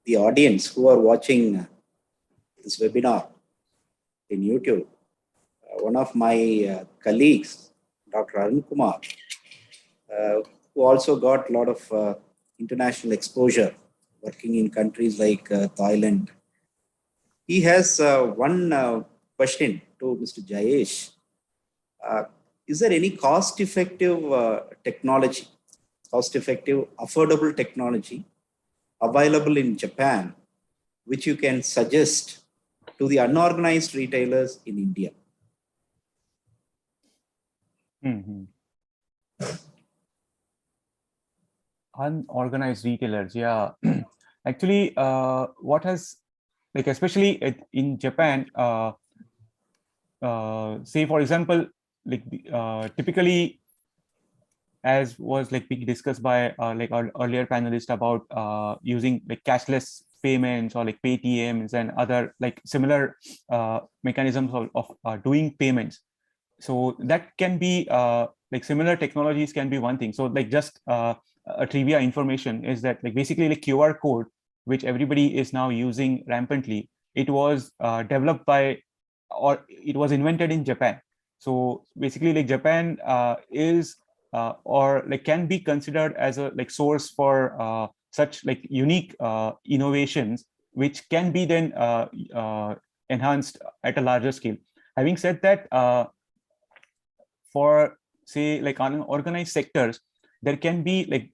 the audience who are watching this webinar in YouTube. One of my colleagues, Dr. Arun Kumar, who also got a lot of international exposure working in countries like Thailand. He has one question to Mr. Jayesh. Is there any cost-effective technology, cost-effective, affordable technology available in Japan, which you can suggest to the unorganized retailers in India? Unorganized retailers, yeah. Actually, what has like especially in Japan, say for example, like typically, as was like being discussed by like our earlier panelist about using like cashless payments or like Paytms and other like similar mechanisms of doing payments. So that can be like similar technologies can be one thing. So like just a trivia information is that like basically like QR code, which everybody is now using rampantly, it was developed by, or it was invented in Japan. So basically like Japan is or like can be considered as a like source for such like unique innovations, which can be then enhanced at a larger scale. Having said that, for say like unorganized sectors, there can be like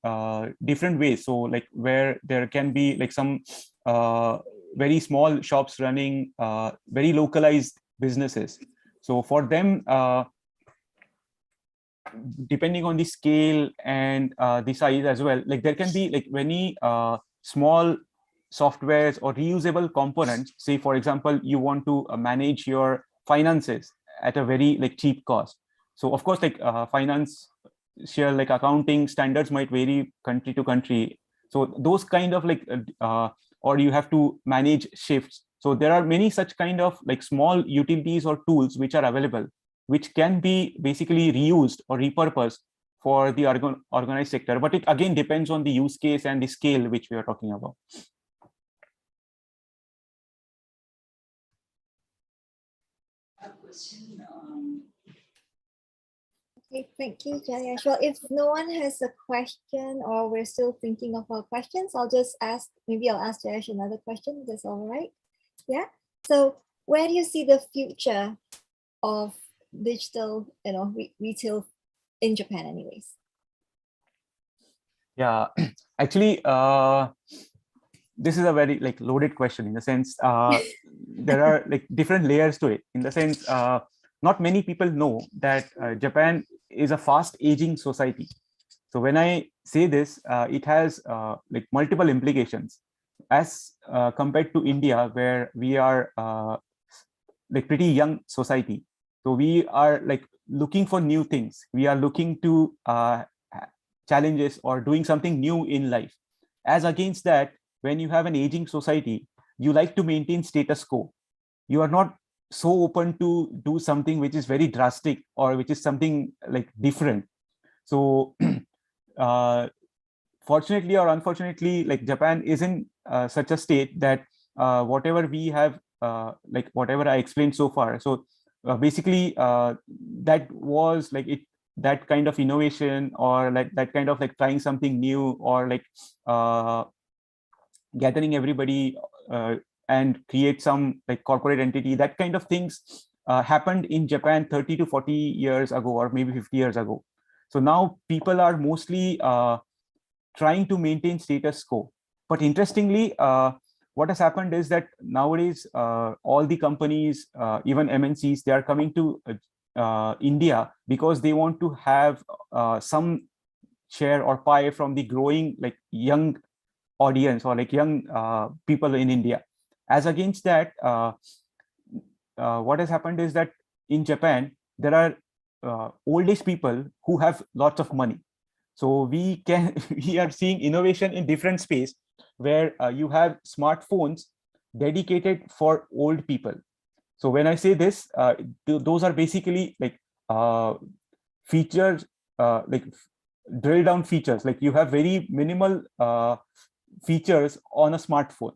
different ways. So like where there can be like some very small shops running very localized businesses. So for them, depending on the scale and the size as well, like there can be like many small softwares or reusable components. Say for example, you want to manage your finances at a very like cheap cost. So of course, like financial like accounting standards might vary country to country. So those kind of like or you have to manage shifts. So there are many such kind of like small utilities or tools which are available, which can be basically reused or repurposed for the organized sector. But it again depends on the use case and the scale which we are talking about. Okay, thank you, Jayesh. Well, if no one has a question or we're still thinking of our questions, I'll just ask, maybe I'll ask Jayesh another question. That's all right. Yeah. So where do you see the future of digital, retail in Japan anyways? Yeah, actually, this is a very like loaded question in the sense there are like different layers to it. In the sense, not many people know that Japan is a fast aging society. So when I say this, it has like multiple implications as compared to India, where we are like pretty young society. So we are like looking for new things. We are looking to challenges or doing something new in life. As against that, when you have an aging society, you like to maintain status quo. You are not so open to do something which is very drastic or which is something like different. So fortunately or unfortunately, like Japan is in such a state that whatever we have, like whatever I explained so far. So basically that was like it, that kind of innovation or like that kind of like trying something new or like gathering everybody and create some like corporate entity, that kind of things happened in Japan 30 to 40 years ago, or maybe 50 years ago. So now people are mostly trying to maintain status quo. But interestingly, what has happened is that nowadays, all the companies, even MNCs, they are coming to India because they want to have some share or pie from the growing like young audience or like young people in India. As against that, what has happened is that in Japan, there are old age people who have lots of money. So we are seeing innovation in different space where you have smartphones dedicated for old people. So when I say this, those are basically like features, like drill down features, like you have very minimal features on a smartphone.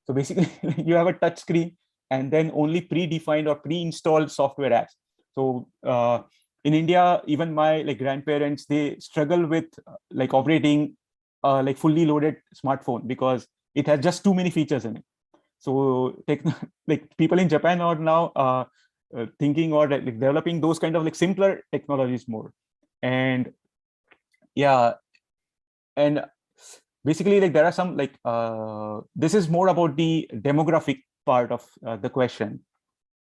So basically you have a touch screen and then only predefined or pre-installed software apps. So in India, even my like grandparents, they struggle with like operating like fully loaded smartphone because it has just too many features in it. So like people in Japan are now thinking or like developing those kind of like simpler technologies more. And yeah, and basically like there are some like this is more about the demographic part of the question.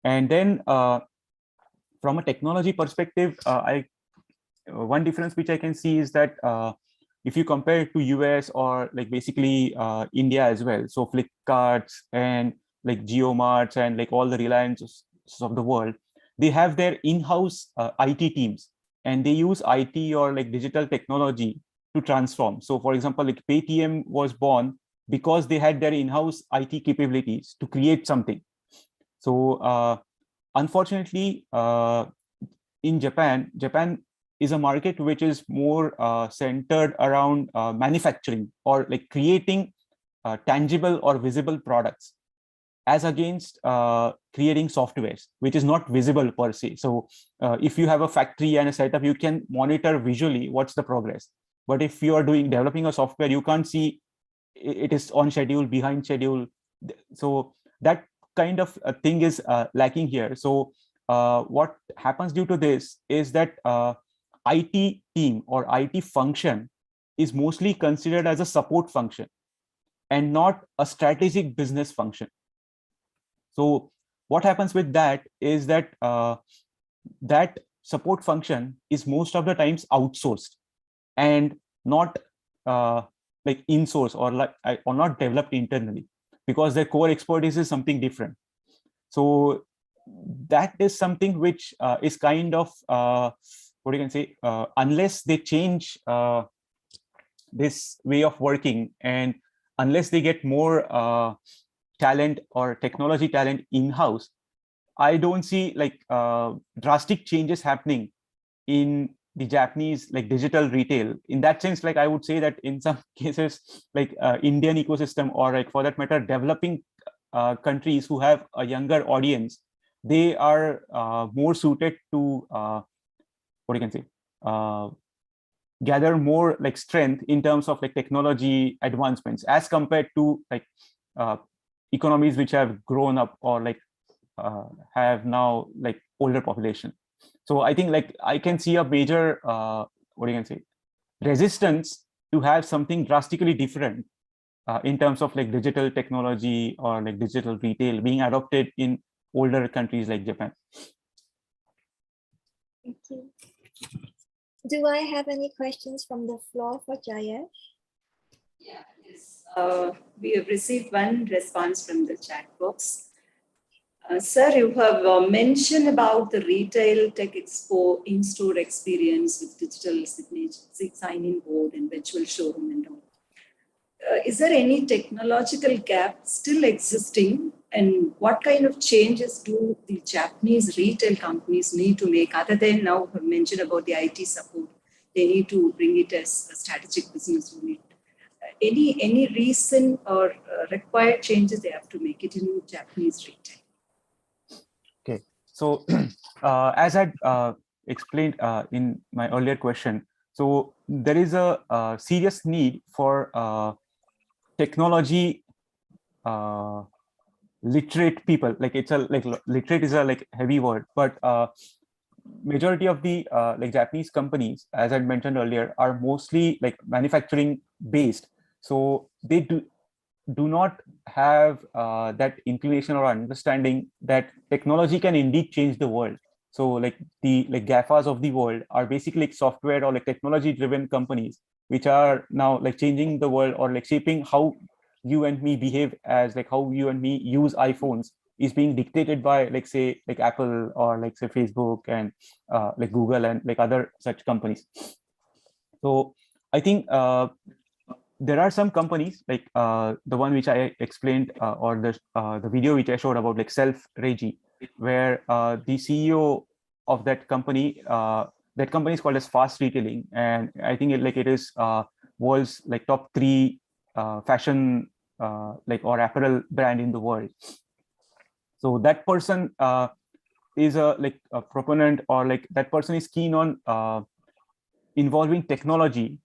And then from a technology perspective, one difference which I can see is that if you compare it to US or like basically India as well, so Flipkarts and like GeoMarts and like all the Reliances of the world, they have their in-house IT teams, and they use IT or like digital technology to transform. So for example, like Paytm was born because they had their in-house IT capabilities to create something. So unfortunately, in Japan is a market which is more centered around manufacturing or like creating tangible or visible products, as against creating softwares, which is not visible per se. So if you have a factory and a setup, you can monitor visually what's the progress. But if you are developing a software, you can't see it is on schedule, behind schedule. So that kind of a thing is lacking here. So what happens due to this is that IT team or IT function is mostly considered as a support function and not a strategic business function. So what happens with that is that that support function is most of the times outsourced and not like in-source or not developed internally, because their core expertise is something different. So that is something which is kind of what you can say, unless they change this way of working, and unless they get more talent or technology talent in-house, I don't see like drastic changes happening in the Japanese like digital retail. In that sense, like I would say that in some cases, like Indian ecosystem, or like for that matter, developing countries who have a younger audience, they are more suited to what you can say, gather more like strength in terms of like technology advancements as compared to like economies which have grown up or like have now like older population. So I think like I can see a major what you can say, resistance to have something drastically different in terms of like digital technology or like digital retail being adopted in older countries like Japan. Thank you. Do I have any questions from the floor for Jayesh? Yeah, yes. We have received one response from the chat box. Sir, you have mentioned about the retail tech expo in-store experience with digital sign-in board and virtual showroom and all. Is there any technological gap still existing, and what kind of changes do the Japanese retail companies need to make, other than now have mentioned about the IT support? They need to bring it as a strategic business unit. Any reason or required changes they have to make it in Japanese retail? Okay, so as I explained in my earlier question, so there is a serious need for technology literate people. Like it's a like literate is a like heavy word, but majority of the like Japanese companies, as I mentioned earlier, are mostly like manufacturing based. So they do not have that inclination or understanding that technology can indeed change the world. So like the like GAFAs of the world are basically like software or like technology driven companies, which are now like changing the world or like shaping how you and me behave, as like how you and me use iPhones is being dictated by like say like Apple or like say Facebook and like Google and like other such companies. So I think there are some companies like the one which I explained or the video which I showed about like Self-Regi, where the CEO of that company is called as Fast Retailing, and I think it is world's like top 3 fashion like or apparel brand in the world. So that person is a like a proponent, or like that person is keen on involving technology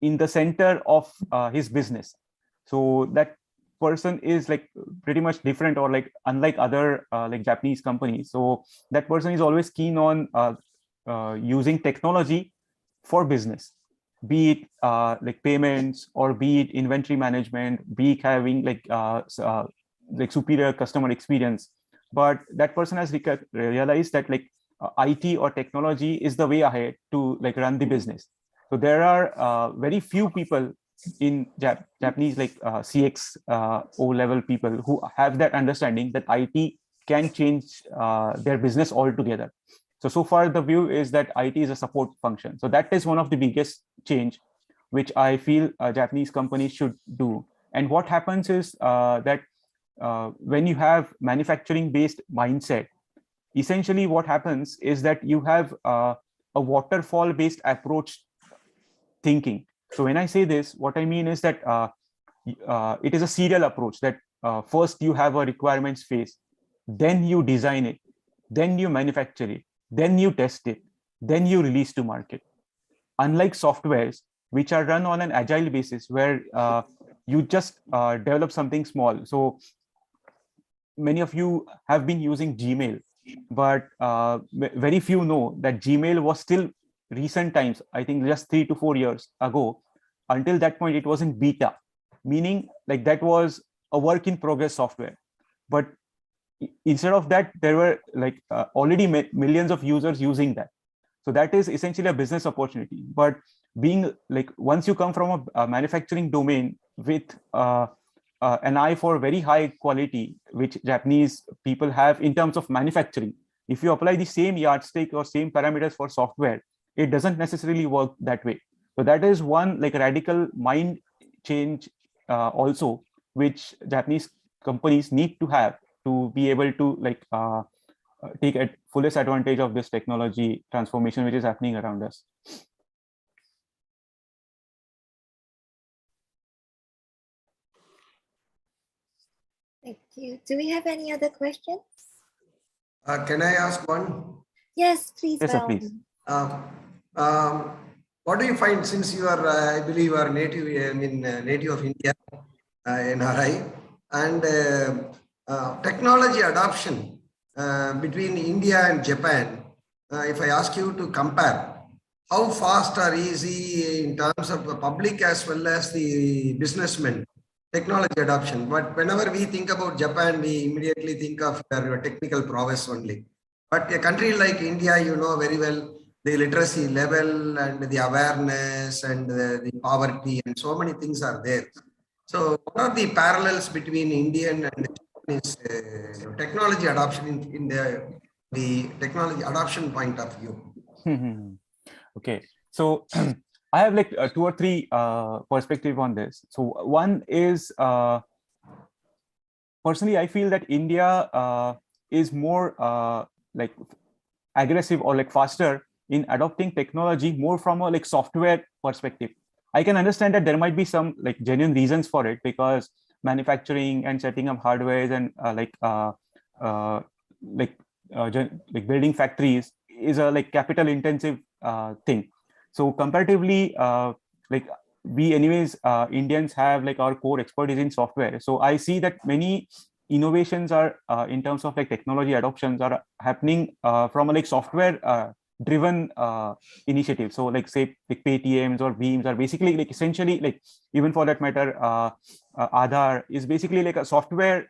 in the center of his business. So that person is like pretty much different or like unlike other like Japanese companies. So that person is always keen on using technology for business, be it like payments, or be it inventory management, be it having like superior customer experience. But that person has realized that like IT or technology is the way ahead to like run the business. So there are very few people in Japanese like CX O level people who have that understanding that IT can change their business altogether. So far the view is that IT is a support function. So that is one of the biggest change which I feel Japanese companies should do. And what happens is that when you have manufacturing based mindset, essentially what happens is that you have a waterfall based approach thinking. So when I say this, what I mean is that it is a serial approach, that first you have a requirements phase, then you design it, then you manufacture it, then you test it, then you release to market. Unlike softwares which are run on an agile basis, where you just develop something small. So many of you have been using Gmail, but very few know that Gmail was still recent times, I think just 3 to 4 years ago. Until that point, it was in beta, meaning like that was a work in progress software. But instead of that, there were like already millions of users using that. So that is essentially a business opportunity. But being like, once you come from a manufacturing domain with an eye for very high quality, which Japanese people have in terms of manufacturing, if you apply the same yardstick or same parameters for software, it doesn't necessarily work that way. So that is one like radical mind change also, which Japanese companies need to have to be able to like take fullest advantage of this technology transformation which is happening around us. Thank you. Do we have any other questions? Can I ask one? Yes, please. Yes, sir, please. What do you find, since you are, I believe, you are native, native of India, NRI, and technology adoption between India and Japan? If I ask you to compare, how fast or easy in terms of the public as well as the businessmen technology adoption? But whenever we think about Japan, we immediately think of your technical prowess only. But a country like India, you know very well, the literacy level and the awareness and the poverty and so many things are there. So what are the parallels between Indian and Japanese technology adoption in the technology adoption point of view? Okay, so I have like 2 or 3 perspective on this. So one is personally, I feel that India is more like aggressive or like faster in adopting technology more from a like software perspective. I can understand that there might be some like genuine reasons for it, because manufacturing and setting up hardware and like building factories is a like capital intensive thing. So comparatively, like we anyways Indians have like our core expertise in software. So I see that many innovations are in terms of like technology adoptions are happening from a like software driven initiative. So like say like Paytms or Beams are basically like essentially like, even for that matter, Aadhaar is basically like a software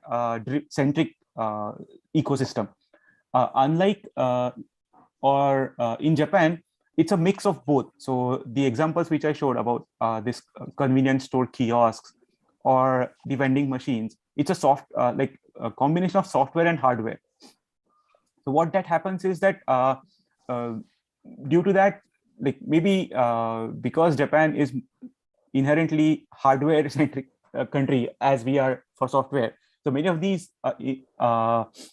centric ecosystem. Unlike in Japan, it's a mix of both. So the examples which I showed about this convenience store kiosks or the vending machines, it's a like a combination of software and hardware. So what that happens is that due to that, like maybe because Japan is inherently hardware centric country as we are for software, so many of these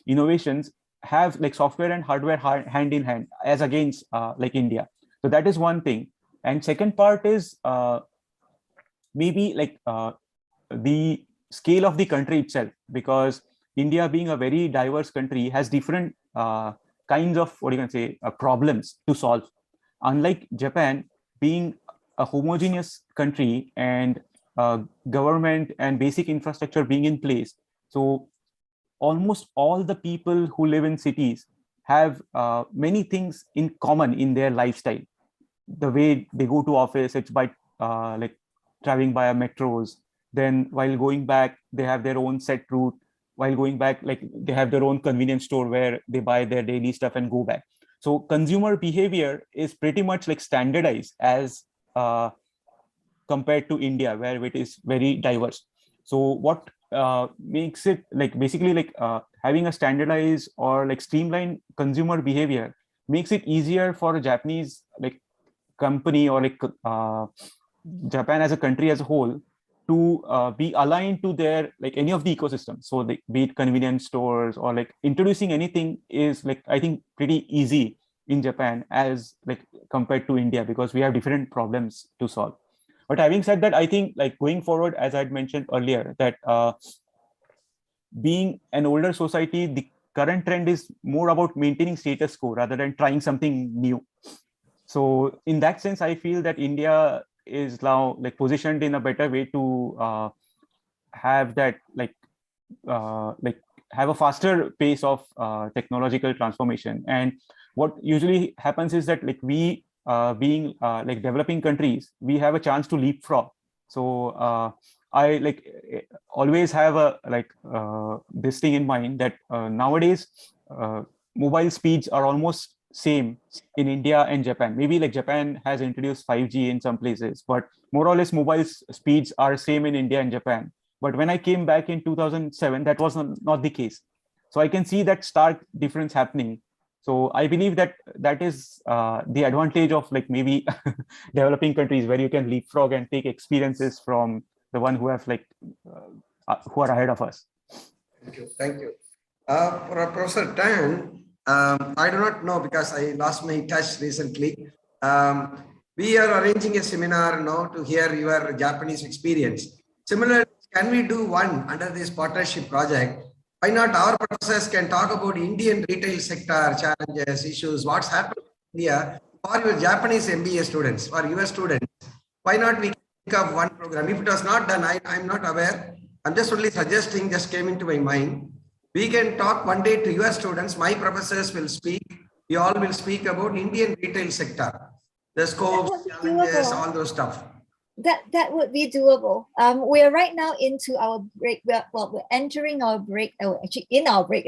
innovations have like software and hardware hand in hand, as against like India. So that is one thing. And second part is maybe like the scale of the country itself, because India, being a very diverse country, has different kinds of, what you can say, problems to solve. Unlike Japan, being a homogeneous country and government and basic infrastructure being in place, so almost all the people who live in cities have many things in common in their lifestyle. The way they go to office, it's by like traveling via metros. Then while going back, they have their own set route. While going back, like they have their own convenience store where they buy their daily stuff and go back. So consumer behavior is pretty much like standardized as compared to India, where it is very diverse. So what makes it like basically like having a standardized or like streamlined consumer behavior makes it easier for a Japanese like company or like Japan as a country as a whole to be aligned to their like any of the ecosystems. So like, be it convenience stores or like introducing anything is like, I think, pretty easy in Japan as like compared to India, because we have different problems to solve. But having said that, I think like going forward, as I'd mentioned earlier, that being an older society, the current trend is more about maintaining status quo rather than trying something new. So in that sense, I feel that India is now like positioned in a better way to have that like have a faster pace of technological transformation. And what usually happens is that like we being like developing countries, we have a chance to leapfrog. So I like always have a like this thing in mind that nowadays mobile speeds are almost same in India and Japan. Maybe like Japan has introduced 5G in some places, but more or less mobile speeds are same in India and Japan. But when I came back in 2007, that was not the case. So I can see that stark difference happening. So I believe that that is the advantage of like maybe developing countries, where you can leapfrog and take experiences from the one who have like who are ahead of us. Thank you. Thank you. For Professor Tan, I do not know because I lost my touch recently. We are arranging a seminar now to hear your Japanese experience. Similarly, can we do one under this partnership project? Why not our professors can talk about Indian retail sector challenges, issues, what's happening in India for your Japanese MBA students, for US students? Why not we think of one program? If it was not done, I'm not aware. I'm just only suggesting, just came into my mind. We can talk one day to US students. My professors will speak. We all will speak about Indian retail sector, the scopes, challenges, all those stuff. That would be doable. We are right now into our break. We're entering our break. Actually, in our break,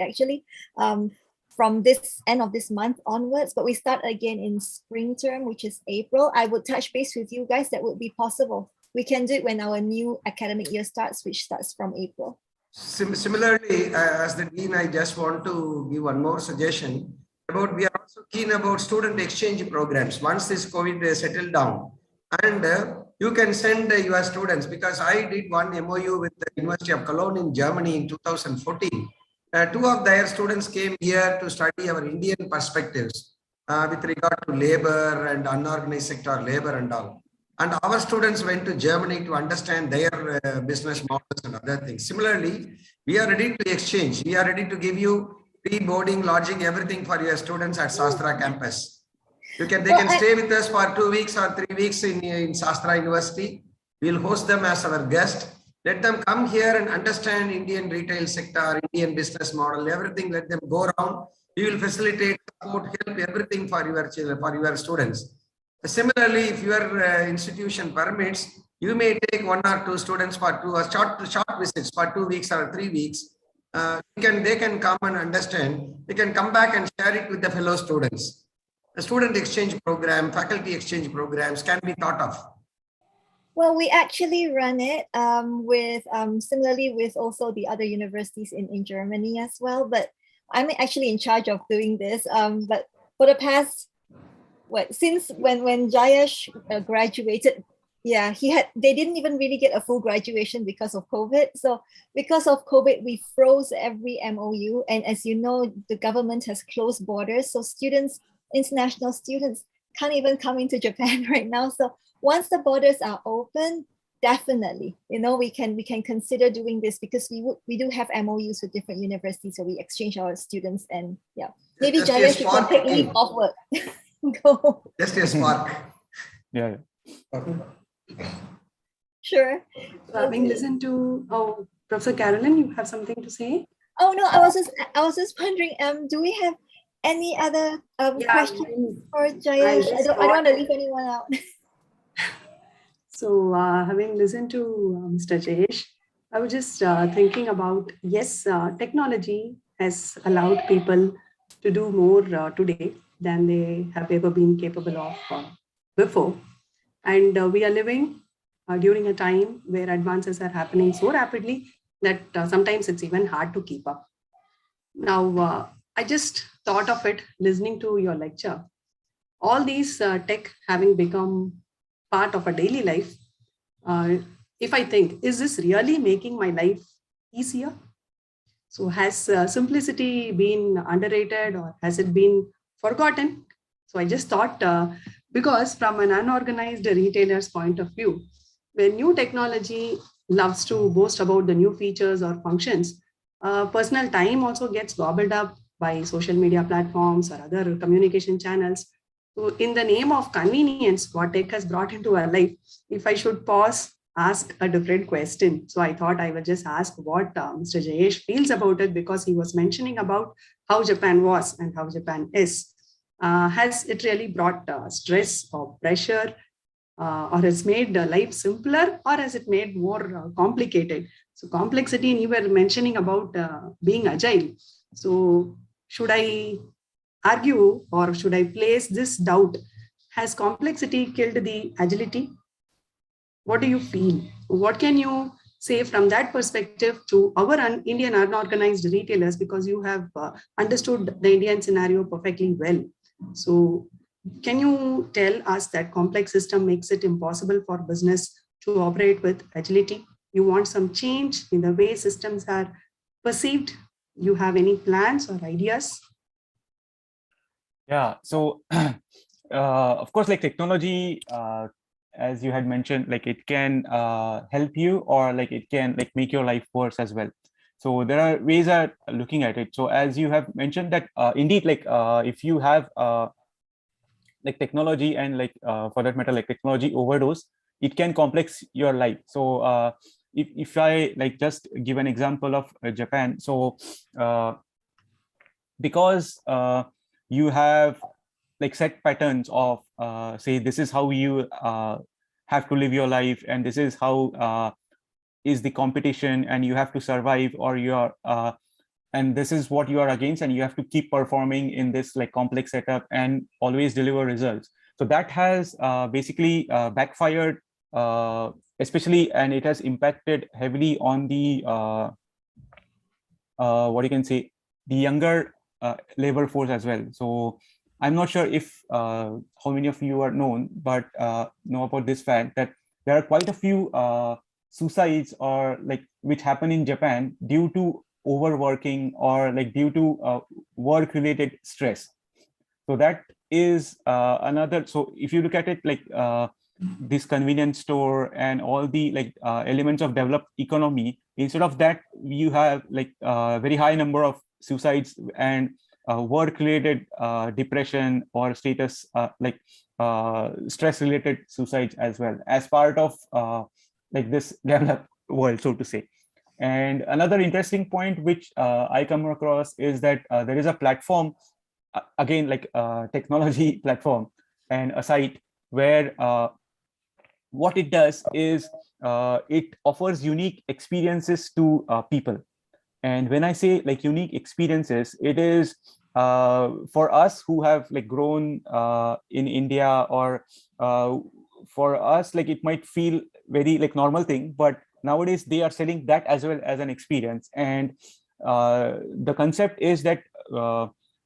from this end of this month onwards. But we start again in spring term, which is April. I would touch base with you guys. That would be possible. We can do it when our new academic year starts, which starts from April. Similarly, as the dean, I just want to give one more suggestion about. We are also keen about student exchange programs once this COVID is settled down, and you can send your students, because I did one MOU with the University of Cologne in Germany in 2014. Two of their students came here to study our Indian perspectives with regard to labor and unorganized sector labor and all. And our students went to Germany to understand their business models and other things. Similarly, we are ready to exchange. We are ready to give you free boarding, lodging, everything for your students at Sastra campus. They can stay with us for 2 weeks or 3 weeks in Sastra University. We'll host them as our guest. Let them come here and understand Indian retail sector, Indian business model, everything. Let them go around. You will facilitate, support, help everything for your children, for your students. Similarly, if your institution permits, you may take 1 or 2 students for short visits for 2 weeks or 3 weeks. They can come and understand. They can come back and share it with the fellow students. The student exchange program, faculty exchange programs can be thought of. Well, we actually run it with similarly with also the other universities in Germany as well. But I'm actually in charge of doing this. But for the past, since when Jayesh graduated, yeah, they didn't even really get a full graduation because of COVID. So because of COVID, we froze every MOU. And as you know, the government has closed borders. So students, international students can't even come into Japan right now. So once the borders are open, definitely, we can consider doing this, because we do have MOUs with different universities, so we exchange our students. And yeah, maybe Jayesh, you can take leave off work. Go. Just a SPARC. Yeah. Sure. Having listened to Professor Carolyn, you have something to say? Oh no, I was just wondering. Do we have any other questions for Jayesh? I don't want to leave anyone out. So having listened to Mr. Jayesh, I was just thinking about, yes, technology has allowed people to do more today than they have ever been capable of before. And we are living during a time where advances are happening so rapidly that sometimes it's even hard to keep up. Now, I just thought of it listening to your lecture. All these tech having become part of a daily life, if I think, is this really making my life easier? So has simplicity been underrated, or has it been forgotten? So I just thought, because from an unorganized retailer's point of view, when new technology loves to boast about the new features or functions, personal time also gets gobbled up by social media platforms or other communication channels. So in the name of convenience, what tech has brought into our life, if I should pause, ask a different question. So I thought I would just ask what Mr. Jayesh feels about it, because he was mentioning about how Japan was and how Japan is. Has it really brought stress or pressure, or has made life simpler, or has it made more complicated? So complexity, and you were mentioning about being agile. So should I argue, or should I place this doubt? Has complexity killed the agility? What do you feel? What can you say from that perspective to our Indian unorganized retailers, because you have understood the Indian scenario perfectly well? So can you tell us that complex system makes it impossible for business to operate with agility? You want some change in the way systems are perceived? You have any plans or ideas? Yeah, so of course, like technology, as you had mentioned, like it can help you, or like it can like make your life worse as well. So there are ways of looking at it. So as you have mentioned that indeed, like if you have like technology, and like for that matter, like technology overdose, it can complex your life. So if I like just give an example of Japan, so because you have like set patterns of say this is how you have to live your life, and this is how is the competition, and you have to survive, or you're and this is what you are against, and you have to keep performing in this like complex setup and always deliver results. So that has basically backfired, especially, and it has impacted heavily on the what you can say, the younger labor force as well. So I'm not sure if how many of you are known, but know about this fact that there are quite a few suicides, or like which happen in Japan due to overworking, or like due to work-related stress. So that is another. So if you look at it, like this convenience store and all the like elements of developed economy, instead of that, you have like a very high number of suicides and work-related depression, or status like stress-related suicides as well, as part of like this developed world, so to say. And another interesting point which I come across is that there is a platform, again, like a technology platform and a site where what it does is it offers unique experiences to people. And when I say like unique experiences, it is for us who have like grown in India, or for us, like it might feel very like normal thing, but nowadays they are selling that as well as an experience. And the concept is that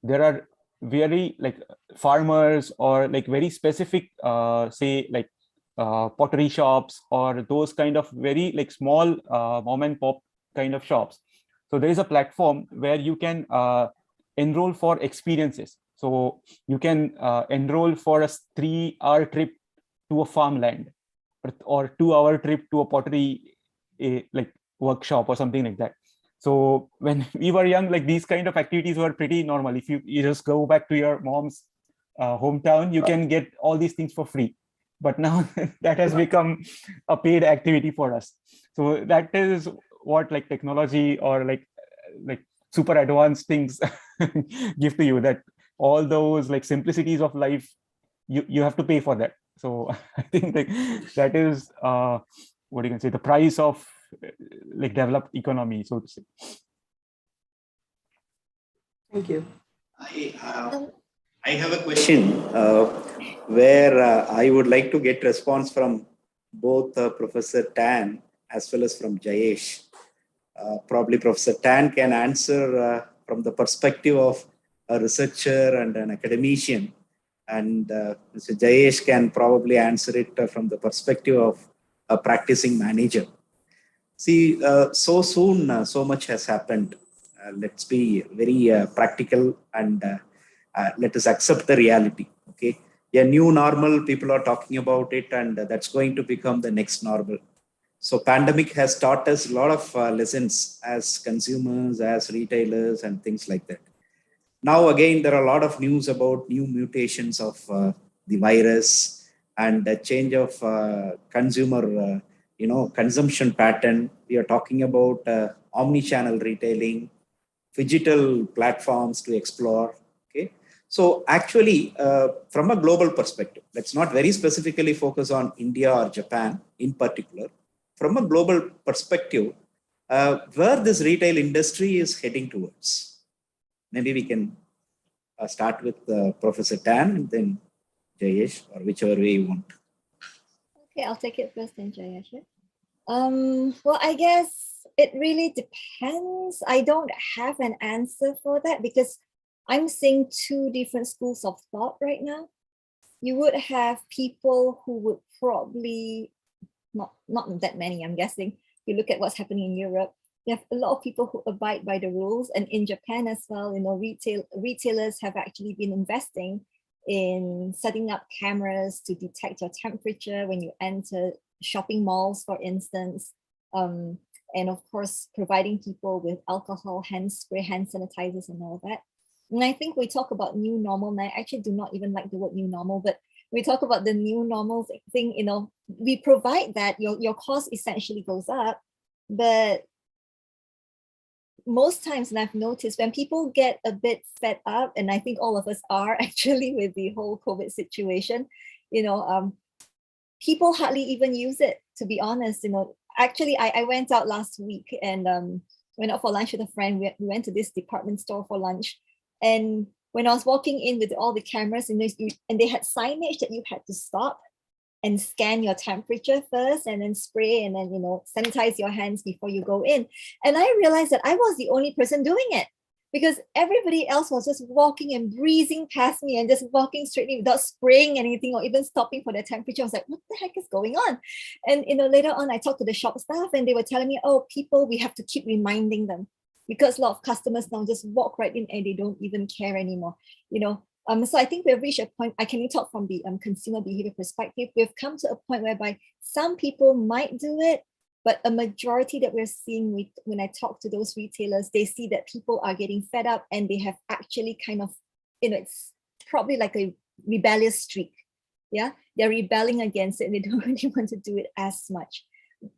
there are very like farmers or like very specific say like pottery shops, or those kind of very like small mom and pop kind of shops. So there is a platform where you can enroll for experiences. So you can enroll for a 3-hour trip to a farmland, or 2-hour trip to a pottery like workshop or something like that. So when we were young, like these kind of activities were pretty normal. If you just go back to your mom's hometown, you can get all these things for free. But now that has become a paid activity for us. So that is what like technology or like super advanced things give to you, that all those like simplicities of life, you have to pay for that. So I think that is what you can say, the price of like developed economy, so to say. Thank you. I have a question where I would like to get response from both Professor Tan as well as from Jayesh. Probably Professor Tan can answer from the perspective of a researcher and an academician, and Mr. Jayesh can probably answer it from the perspective of a practicing manager. See, so soon, so much has happened. Let's be very practical, and let us accept the reality. Okay, a new normal, people are talking about it, and that's going to become the next normal. So pandemic has taught us a lot of lessons as consumers, as retailers, and things like that. Now, again, there are a lot of news about new mutations of the virus and the change of consumer, consumption pattern. We are talking about omni-channel retailing, digital platforms to explore. Okay, so actually, from a global perspective, let's not very specifically focus on India or Japan in particular. From a global perspective, where this retail industry is heading towards. Maybe we can start with Professor Tan and then Jayesh, or whichever way you want. Okay, I'll take it first then, Jayesh. Well, I guess it really depends. I don't have an answer for that because I'm seeing two different schools of thought right now. You would have people who would probably, not that many, I'm guessing. You look at what's happening in Europe, you have a lot of people who abide by the rules, and in Japan as well, retailers have actually been investing in setting up cameras to detect your temperature when you enter shopping malls, for instance, and of course, providing people with alcohol, hand spray, hand sanitizers, and all that. And I think we talk about new normal, and I actually do not even like the word new normal, but we talk about the new normal thing, we provide that your cost essentially goes up, but most times, and I've noticed when people get a bit fed up, and I think all of us are actually with the whole COVID situation, people hardly even use it, to be honest. Actually, I went out last week and went out for lunch with a friend. We went to this department store for lunch, and when I was walking in with all the cameras and they had signage that you had to stop and scan your temperature first and then spray and then, sanitize your hands before you go in. And I realized that I was the only person doing it because everybody else was just walking and breezing past me and just walking straightly without spraying anything or even stopping for their temperature. I was like, what the heck is going on? And, later on, I talked to the shop staff and they were telling me, oh, we have to keep reminding them, because a lot of customers now just walk right in and they don't even care anymore, So I think we've reached a point, I can talk from the consumer behavior perspective, we've come to a point whereby some people might do it, but a majority that we're seeing when I talk to those retailers, they see that people are getting fed up and they have actually kind of, it's probably like a rebellious streak. Yeah, they're rebelling against it and they don't really want to do it as much.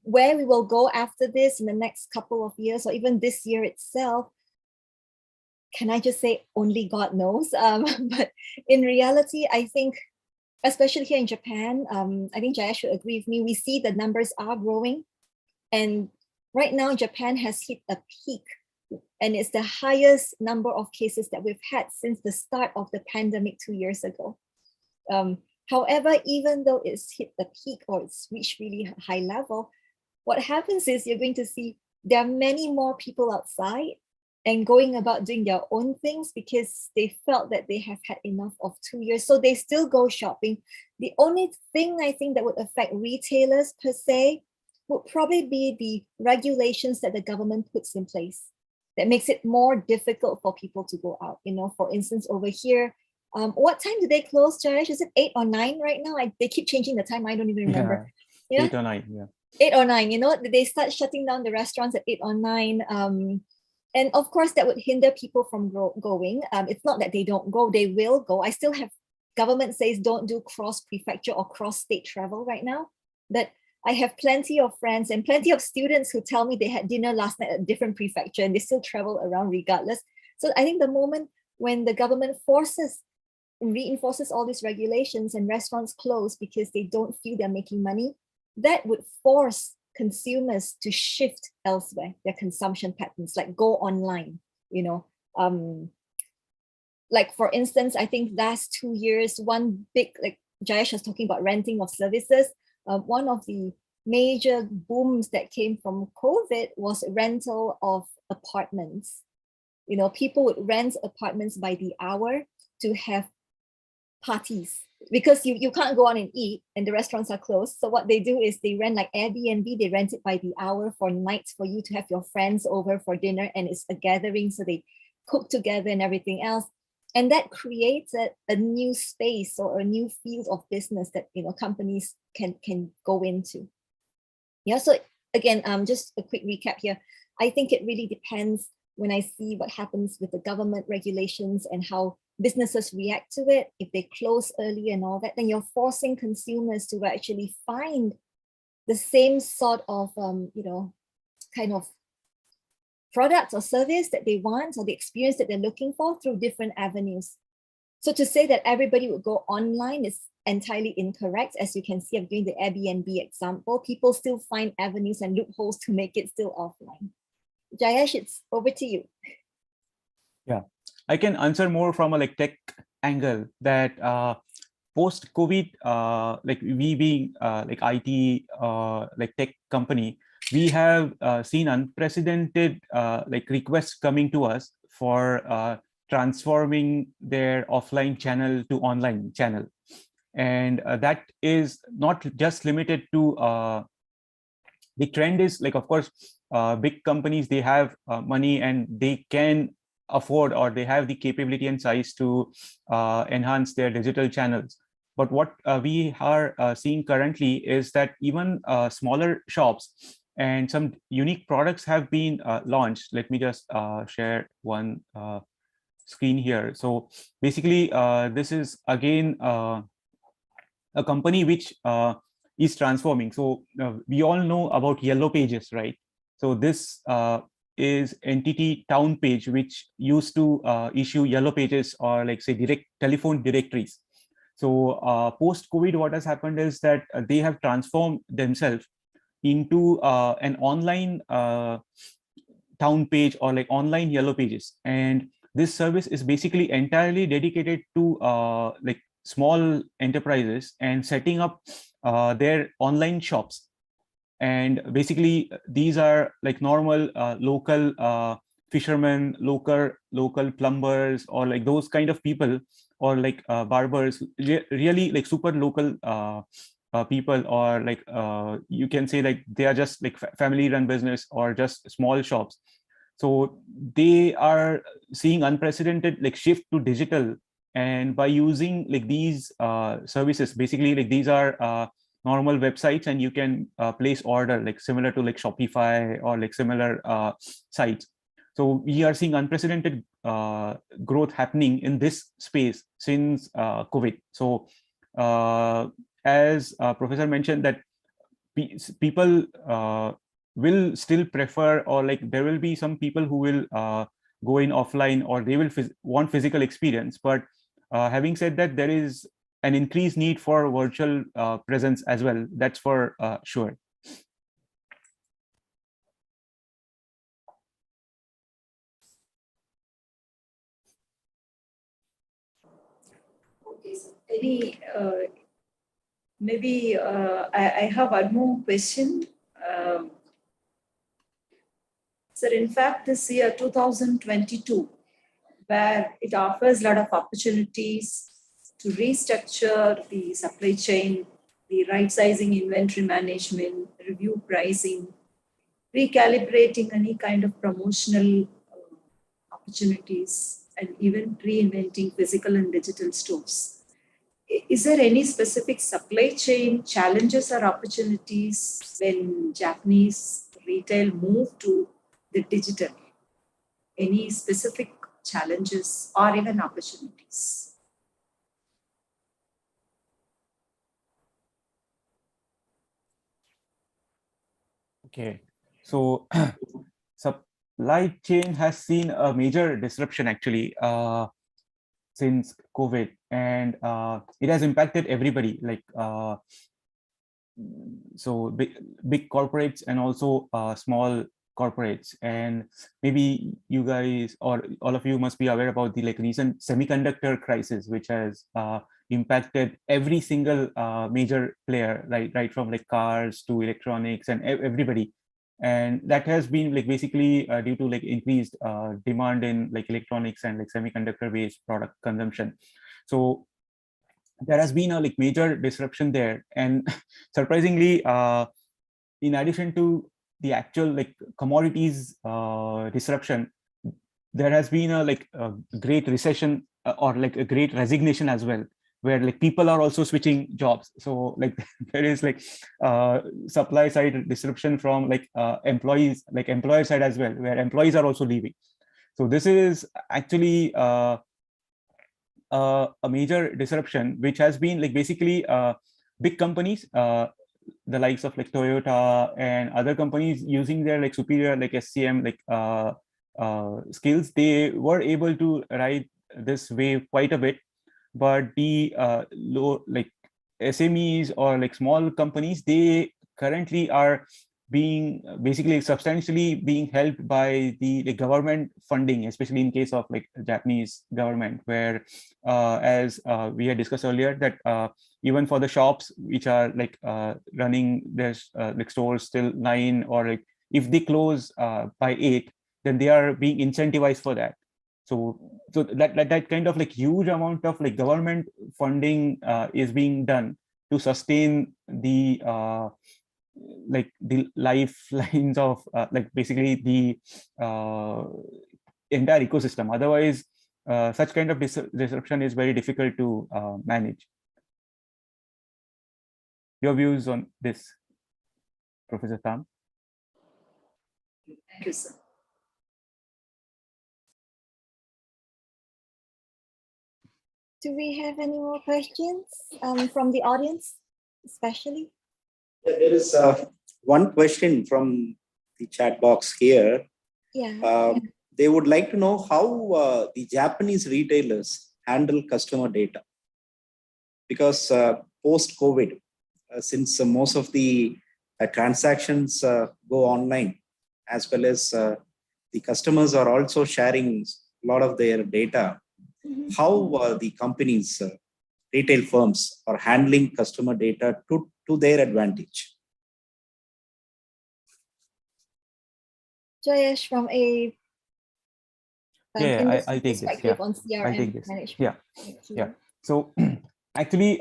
where we will go after this in the next couple of years, or even this year itself, can I just say only God knows? But in reality, I think, especially here in Japan, I think Jaya should agree with me, we see the numbers are growing. And right now, Japan has hit a peak, and it's the highest number of cases that we've had since the start of the pandemic 2 years ago. However, even though it's hit the peak or it's reached really high level, what happens is you're going to see there are many more people outside and going about doing their own things because they felt that they have had enough of 2 years. So they still go shopping. The only thing I think that would affect retailers per se would probably be the regulations that the government puts in place that makes it more difficult for people to go out. You know, for instance, over here, what time do they close, Jayesh? Is it 8 or 9 right now? They keep changing the time. I don't even remember. Yeah, 8 or 9, yeah. 8 or 9, you know, they start shutting down the restaurants at 8 or 9. And of course, that would hinder people from going. It's not that they don't go, they will go. I still have, government says don't do cross-prefecture or cross-state travel right now. But I have plenty of friends and plenty of students who tell me they had dinner last night at a different prefecture and they still travel around regardless. So I think the moment when the government reinforces all these regulations and restaurants close because they don't feel they're making money, that would force consumers to shift elsewhere, their consumption patterns, like go online, you know. Like for instance, I think last 2 years, one big, like Jayesh was talking about renting of services. One of the major booms that came from COVID was rental of apartments. You know, people would rent apartments by the hour to have parties because you can't go out and eat and the restaurants are closed. So what they do is they rent like Airbnb, they rent it by the hour for nights for you to have your friends over for dinner, and it's a gathering. So they cook together and everything else. And that creates a new space or a new field of business that, you know, companies can go into. Yeah, so again, just a quick recap here. I think it really depends when I see what happens with the government regulations and how businesses react to it. If they close early and all that, then you're forcing consumers to actually find the same sort of, you know, kind of product or service that they want or the experience that they're looking for through different avenues. So to say that everybody would go online is entirely incorrect. As you can see, I'm doing the Airbnb example. People still find avenues and loopholes to make it still offline. Jayesh, it's over to you. Yeah, I can answer more from a like tech angle that post-COVID, like we being like IT, like tech company, we have seen unprecedented like requests coming to us for transforming their offline channel to online channel. And that is not just limited to, the trend is like, of course, big companies, they have money and they can afford or they have the capability and size to enhance their digital channels. But what we are seeing currently is that even smaller shops and some unique products have been launched. Let me just share one screen here. So basically, this is again a company which is transforming. So we all know about Yellow Pages, right? So this is entity town page, which used to issue Yellow Pages or like say direct telephone directories. So post-COVID, what has happened is that they have transformed themselves into an online town page or like online Yellow Pages. And this service is basically entirely dedicated to like small enterprises and setting up their online shops. And basically these are like normal local fishermen, local plumbers, or like those kind of people, or like barbers, really like super local people, or like you can say like they are just like family run business or just small shops. So they are seeing unprecedented like shift to digital, and by using like these services, basically like these are normal websites, and you can place order like similar to like Shopify or like similar sites. So we are seeing unprecedented growth happening in this space since COVID. So as Professor mentioned, that people will still prefer, or like there will be some people who will go in offline, or they will want physical experience. But having said that, there is an increased need for virtual presence as well. That's for sure. Okay, so any maybe I have one more question. Sir, in fact, this year 2022, where it offers a lot of opportunities to restructure the supply chain, the right sizing inventory management, review pricing, recalibrating any kind of promotional opportunities, and even reinventing physical and digital stores. Is there any specific supply chain challenges or opportunities when Japanese retail move to the digital? Any specific challenges or even opportunities? Okay, so supply chain has seen a major disruption actually since COVID, and it has impacted everybody, like so big corporates and also small corporates. And maybe you guys or all of you must be aware about the like recent semiconductor crisis, which has impacted every single major player, right from like cars to electronics and everybody. And that has been like basically due to like increased demand in like electronics and like semiconductor based product consumption. So there has been a like major disruption there. And surprisingly, in addition to the actual like commodities disruption, there has been a like a great recession or like a great resignation as well, where like people are also switching jobs. So like there is like supply side disruption from like employees, like employer side as well, where employees are also leaving. So this is actually a major disruption, which has been like basically big companies, the likes of like Toyota and other companies, using their like superior like SCM like skills, they were able to ride this wave quite a bit. But the low like SMEs or like small companies, they currently are being basically substantially being helped by the government funding, especially in case of like Japanese government, where as we had discussed earlier, that even for the shops which are like running their like stores till 9, or like if they close by 8, then they are being incentivized for that. So that kind of like huge amount of like government funding is being done to sustain the like the lifelines of like basically the entire ecosystem. Otherwise, such kind of disruption is very difficult to manage. Your views on this, Professor Tam? Thank you, sir. Do we have any more questions from the audience, especially? There is one question from the chat box here. Yeah. They would like to know how the Japanese retailers handle customer data. Because post-COVID, since most of the transactions go online, as well as the customers are also sharing a lot of their data, how the companies, retail firms are handling customer data to their advantage. Jayesh, from a Yeah, I'll take this. Yeah, on CRM I'll take this. management. Yeah. So actually,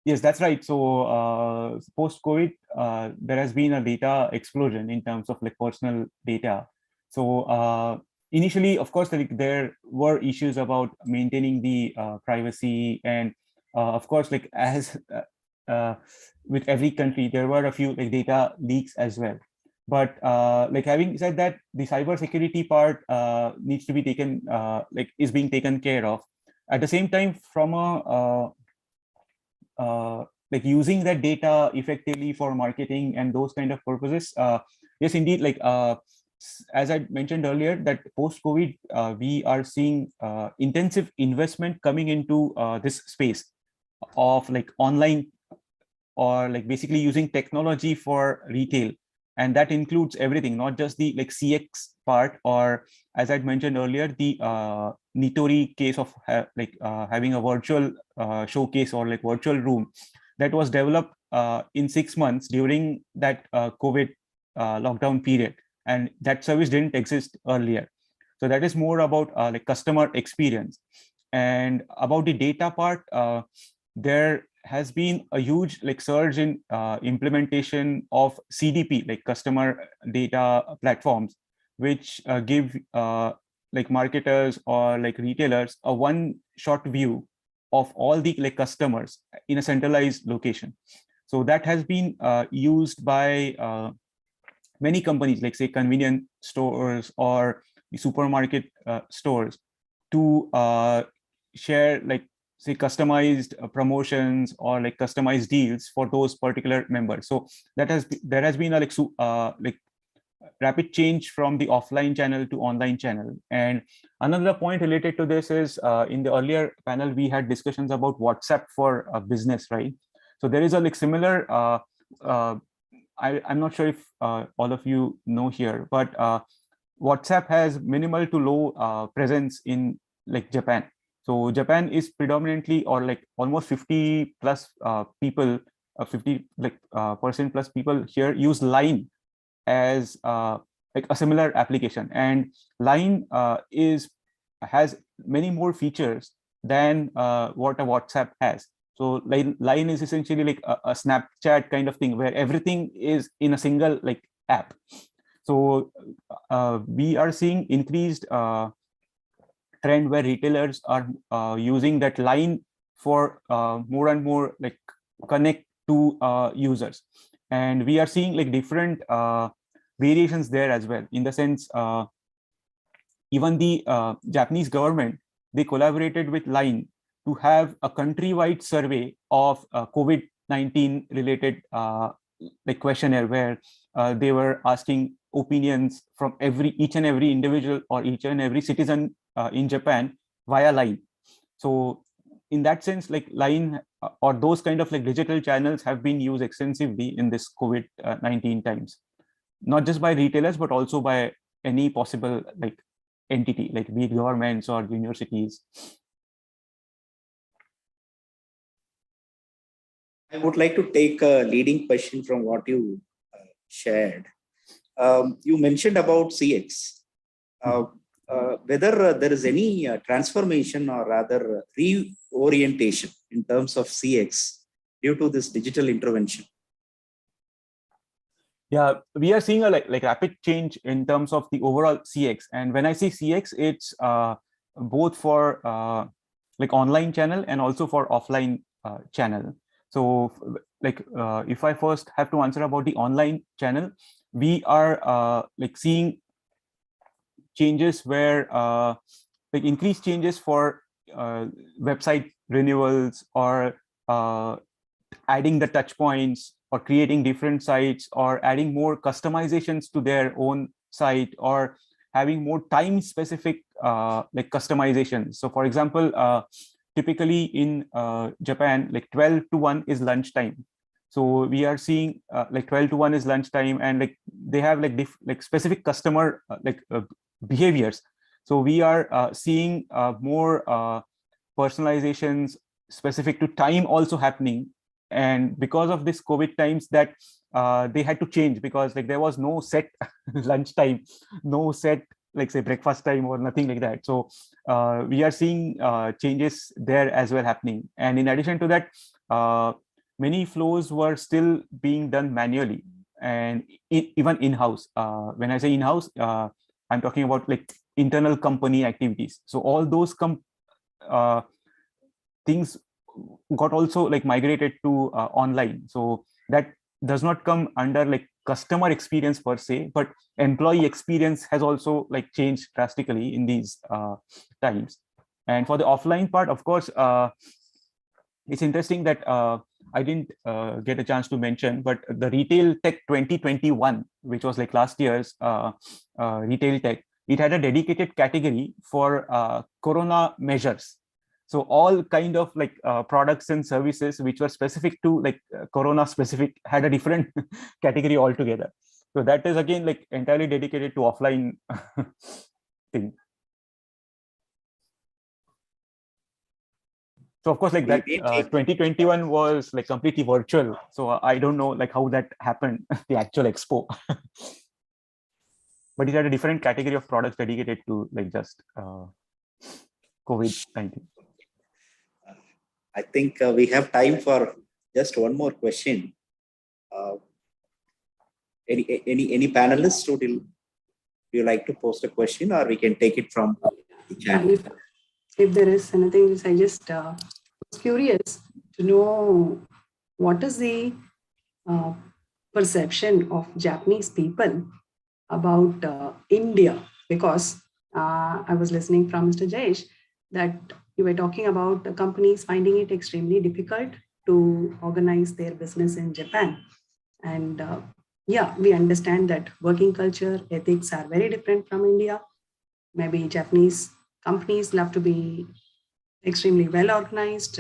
yes, that's right. So post-COVID, there has been a data explosion in terms of like personal data. So initially, of course, like there were issues about maintaining the privacy, and of course, like as with every country, there were a few like data leaks as well. But like having said that, the cybersecurity part needs to be taken, like is being taken care of. At the same time, from a like using that data effectively for marketing and those kind of purposes. Yes, indeed, like as I mentioned earlier, that post-COVID, we are seeing intensive investment coming into this space of like online, or like basically using technology for retail. And that includes everything, not just the like CX part, or as I'd mentioned earlier, the Nitori case of having a virtual showcase or like virtual room that was developed in 6 months during that COVID lockdown period. And that service didn't exist earlier. So that is more about like customer experience. And about the data part, there has been a huge like surge in implementation of CDP, like customer data platforms, which give like marketers or like retailers a one-shot view of all the like customers in a centralized location. So that has been used by many companies, like say convenience stores or the supermarket stores, to share like say customized promotions or like customized deals for those particular members. So there has been a like rapid change from the offline channel to online channel. And another point related to this is in the earlier panel we had discussions about WhatsApp for business, right? So there is a like similar I'm not sure if all of you know here, but WhatsApp has minimal to low presence in like Japan. So Japan is predominantly, or like almost 50 plus people, 50 like percent plus people here use Line as like a similar application. And Line has many more features than what a WhatsApp has. So Line is essentially like a Snapchat kind of thing, where everything is in a single like app. So we are seeing increased trend where retailers are using that Line for more and more like connect to users. And we are seeing like different variations there as well, in the sense even the Japanese government, they collaborated with Line to have a countrywide survey of COVID-19 related like questionnaire, where they were asking opinions from each and every individual or each and every citizen in Japan via Line. So in that sense, like Line or those kind of like digital channels have been used extensively in this COVID-19 times, not just by retailers, but also by any possible like entity, like be it governments or universities. I would like to take a leading question from what you shared. You mentioned about CX. Whether there is any transformation or rather reorientation in terms of CX due to this digital intervention? Yeah, we are seeing a like rapid change in terms of the overall CX. And when I say CX, it's both for like online channel and also for offline channel. So like if I first have to answer about the online channel, we are like seeing changes where like increased changes for website renewals, or adding the touch points, or creating different sites, or adding more customizations to their own site, or having more time specific like customizations. So for example, typically in Japan, like 12 to 1 is lunchtime. So we are seeing like 12 to 1 is lunchtime, and like they have like specific customer behaviors. So we are seeing more personalizations specific to time also happening. And because of this COVID times, that they had to change, because like there was no set lunchtime, no set like say breakfast time or nothing like that. So we are seeing changes there as well happening. And in addition to that, many flows were still being done manually, and even in-house. When I say in-house, I'm talking about like internal company activities. So all those things got also like migrated to online. So that does not come under like customer experience per se, but employee experience has also like changed drastically in these times. And for the offline part, of course, it's interesting that I didn't get a chance to mention, but the Retail Tech 2021, which was like last year's Retail Tech, it had a dedicated category for Corona measures. So all kind of like products and services which were specific to like Corona specific had a different category altogether. So that is again like entirely dedicated to offline thing. So of course, like that 2021 was like completely virtual. So I don't know like how that happened, the actual expo. But it had a different category of products dedicated to like just COVID-19. I think we have time for just one more question. Any panelists would you like to post a question, or we can take it from the chat? If there is anything, I just was curious to know what is the perception of Japanese people about India, because I was listening from Mr. Jayesh that you were talking about the companies finding it extremely difficult to organize their business in Japan. And yeah, we understand that working culture, ethics are very different from India. Maybe Japanese companies love to be extremely well organized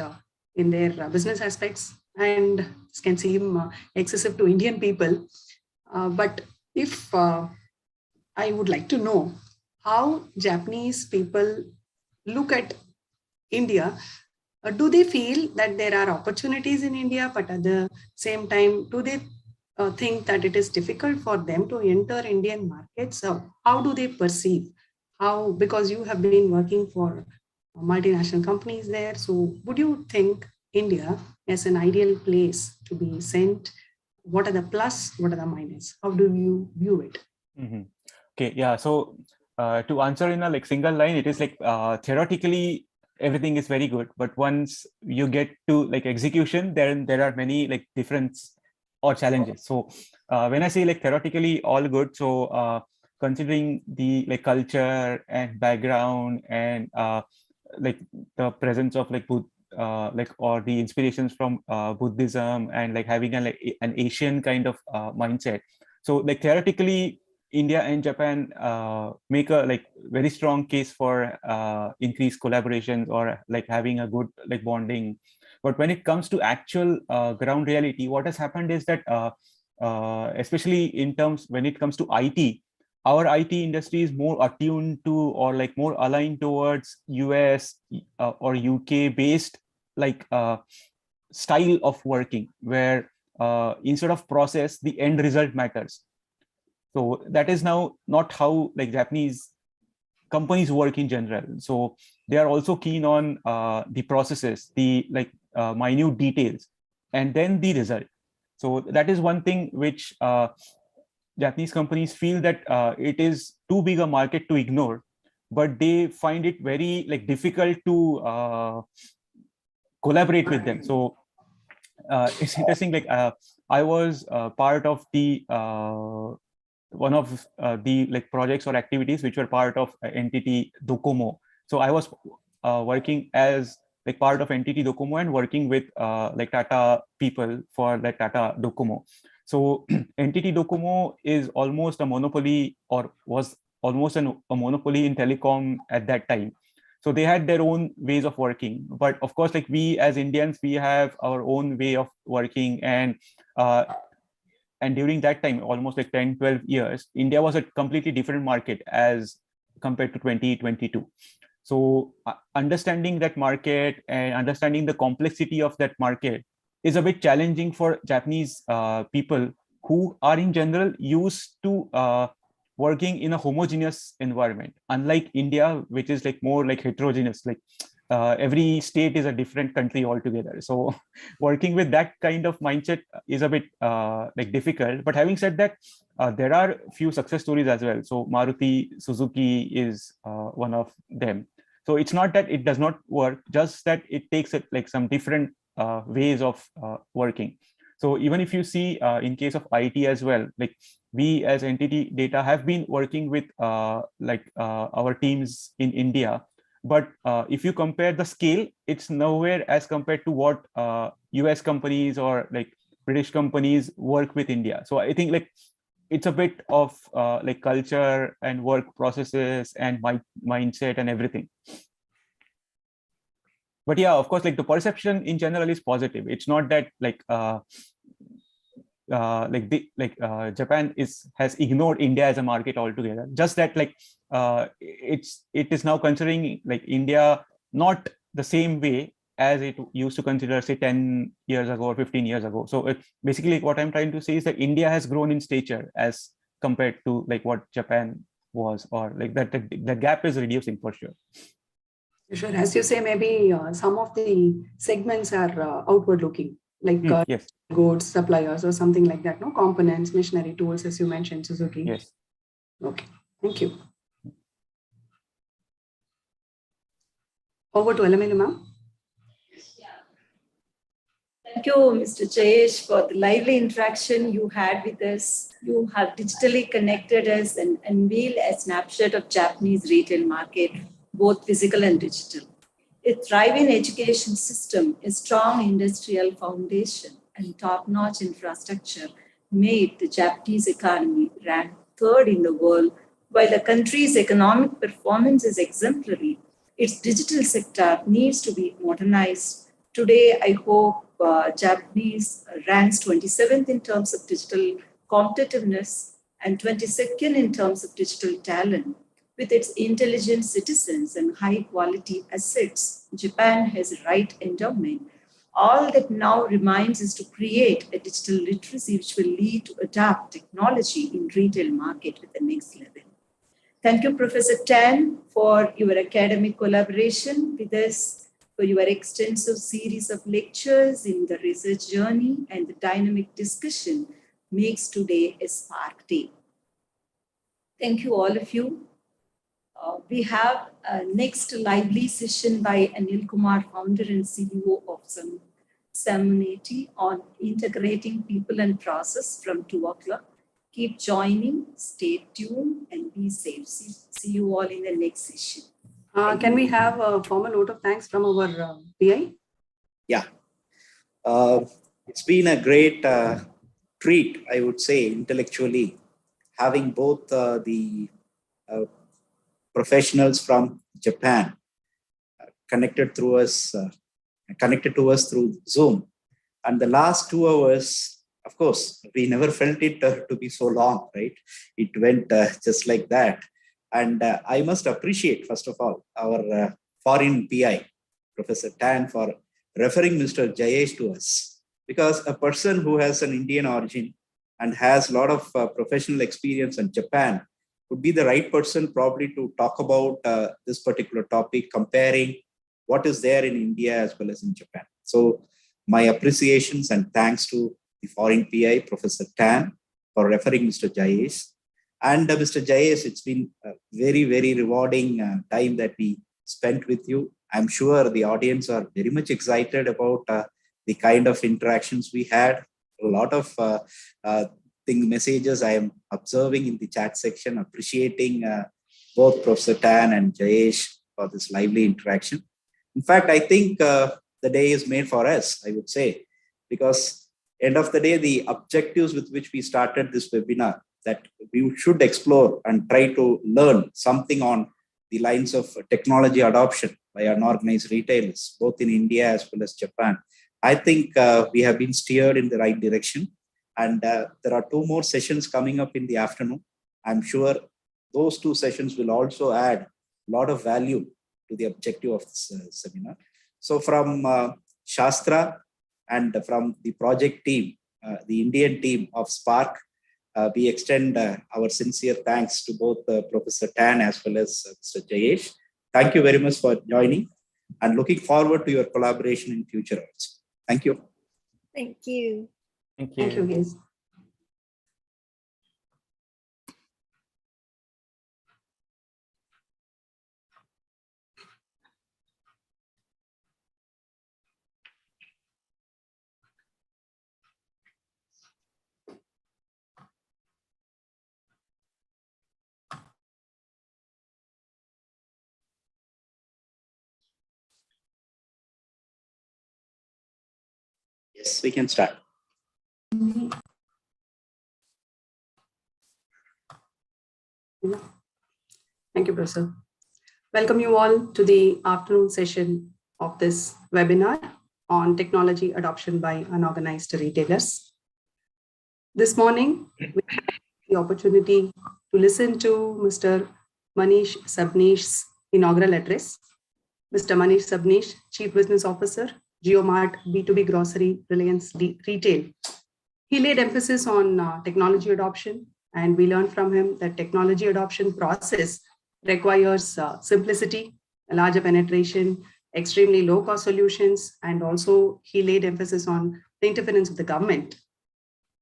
in their business aspects, and this can seem excessive to Indian people. But if I would like to know how Japanese people look at India, do they feel that there are opportunities in India, but at the same time, do they think that it is difficult for them to enter Indian markets? So how do they perceive? How, because you have been working for multinational companies there, so would you think India as an ideal place to be sent? What are the plus, what are the minus? How do you view it? Mm-hmm. Okay, yeah. So to answer in a like single line, it is like theoretically everything is very good, but once you get to like execution, then there are many like difference or challenges. So when I say like theoretically all good, so considering the like culture and background and like the presence of like like or the inspirations from Buddhism and like having an Asian kind of mindset. So like theoretically, India and Japan make a like very strong case for increased collaborations or like having a good like bonding. But when it comes to actual ground reality, what has happened is that especially in terms when it comes to IT, our IT industry is more attuned to or like more aligned towards US or UK based like style of working, where instead of process, the end result matters. So that is now not how like Japanese companies work in general. So they are also keen on the processes, the like minute details, and then the result. So that is one thing which Japanese companies feel that it is too big a market to ignore, but they find it very like difficult to collaborate with them. So it's interesting. Like I was part of the one of the like projects or activities which were part of entity Docomo. So I was working as like part of entity Docomo and working with like Tata people for like Tata Docomo. So entity Docomo is almost a monopoly, or was almost a monopoly in telecom at that time. So they had their own ways of working, but of course, like we as Indians, we have our own way of working, and during that time, almost like 10-12 years, India was a completely different market as compared to 2022. So understanding that market and understanding the complexity of that market is a bit challenging for Japanese people who are in general used to working in a homogeneous environment, unlike India, which is like more like heterogeneous, like every state is a different country altogether. So working with that kind of mindset is a bit like difficult. But having said that, there are few success stories as well. So Maruti Suzuki is one of them. So it's not that it does not work, just that it takes it like some different ways of working. So even if you see in case of IT as well, like we as entity data have been working with like our teams in India, but if you compare the scale, it's nowhere as compared to what US companies or like British companies work with India. So I think like it's a bit of like culture and work processes and mindset and everything. But yeah, of course, like the perception in general is positive. It's not that like Japan has ignored India as a market altogether. Just that like it is now considering like India not the same way as it used to consider, say, 10 years ago or 15 years ago. So basically what I'm trying to say is that India has grown in stature as compared to like what Japan was, or like that gap is reducing for sure. Sure. As you say, maybe some of the segments are outward looking, like yes, goods, suppliers, or something like that, no? Components, machinery, tools, as you mentioned, Suzuki. Yes. Okay, thank you. Over to Alamilu, ma'am. Thank you, Mr. Jayesh, for the lively interaction you had with us. You have digitally connected us and unveiled a snapshot of Japanese retail market, both physical and digital. A thriving education system, a strong industrial foundation, and top-notch infrastructure made the Japanese economy rank third in the world. While the country's economic performance is exemplary, its digital sector needs to be modernized. Today, I hope Japanese ranks 27th in terms of digital competitiveness and 22nd in terms of digital talent. With its intelligent citizens and high-quality assets, Japan has a right endowment. All that now remains is to create a digital literacy which will lead to adopt technology in retail market with the next level. Thank you, Professor Tan, for your academic collaboration with us, for your extensive series of lectures in the research journey, and the dynamic discussion makes today a SPARC Day. Thank you, all of you. We have a next lively session by Anil Kumar, founder and CEO of Samunity, on integrating people and process from 2 o'clock. Keep joining, stay tuned, and be safe. See you all in the next session. Can we have a formal note of thanks from our PI? Yeah. It's been a great treat, I would say, intellectually, having both the professionals from Japan connected to us through Zoom. And the last 2 hours, of course, we never felt it to be so long, right? It went just like that. And I must appreciate, first of all, our foreign PI, Professor Tan, for referring Mr. Jayesh to us. Because a person who has an Indian origin and has a lot of professional experience in Japan would be the right person probably to talk about this particular topic, comparing what is there in India as well as in Japan. So my appreciations and thanks to the foreign PI, Professor Tan, for referring Mr. Jayesh. And Mr. Jayesh, it's been a very, very rewarding time that we spent with you. I'm sure the audience are very much excited about the kind of interactions we had. A lot of messages I am observing in the chat section, appreciating both Professor Tan and Jayesh for this lively interaction. In fact, I think the day is made for us, I would say, because end of the day, the objectives with which we started this webinar, that we should explore and try to learn something on the lines of technology adoption by unorganized retailers, both in India as well as Japan. I think we have been steered in the right direction. And there are 2 more sessions coming up in the afternoon. I'm sure those 2 sessions will also add a lot of value to the objective of this seminar. So from Shastra and from the project team, the Indian team of SPARC, we extend our sincere thanks to both Professor Tan as well as Mr. Jayesh. Thank you very much for joining and looking forward to your collaboration in future also. Thank you. Thank you. Thank you. Thank you, guys. Yes, we can start. Thank you, Professor. Welcome you all to the afternoon session of this webinar on technology adoption by unorganized retailers. This morning, we had the opportunity to listen to Mr. Manish Sabnish's inaugural address. Mr. Manish Sabnish, Chief Business Officer, JioMart B2B Grocery Reliance Retail. He laid emphasis on technology adoption, and we learned from him that technology adoption process requires simplicity, a larger penetration, extremely low-cost solutions, and also he laid emphasis on the interference of the government.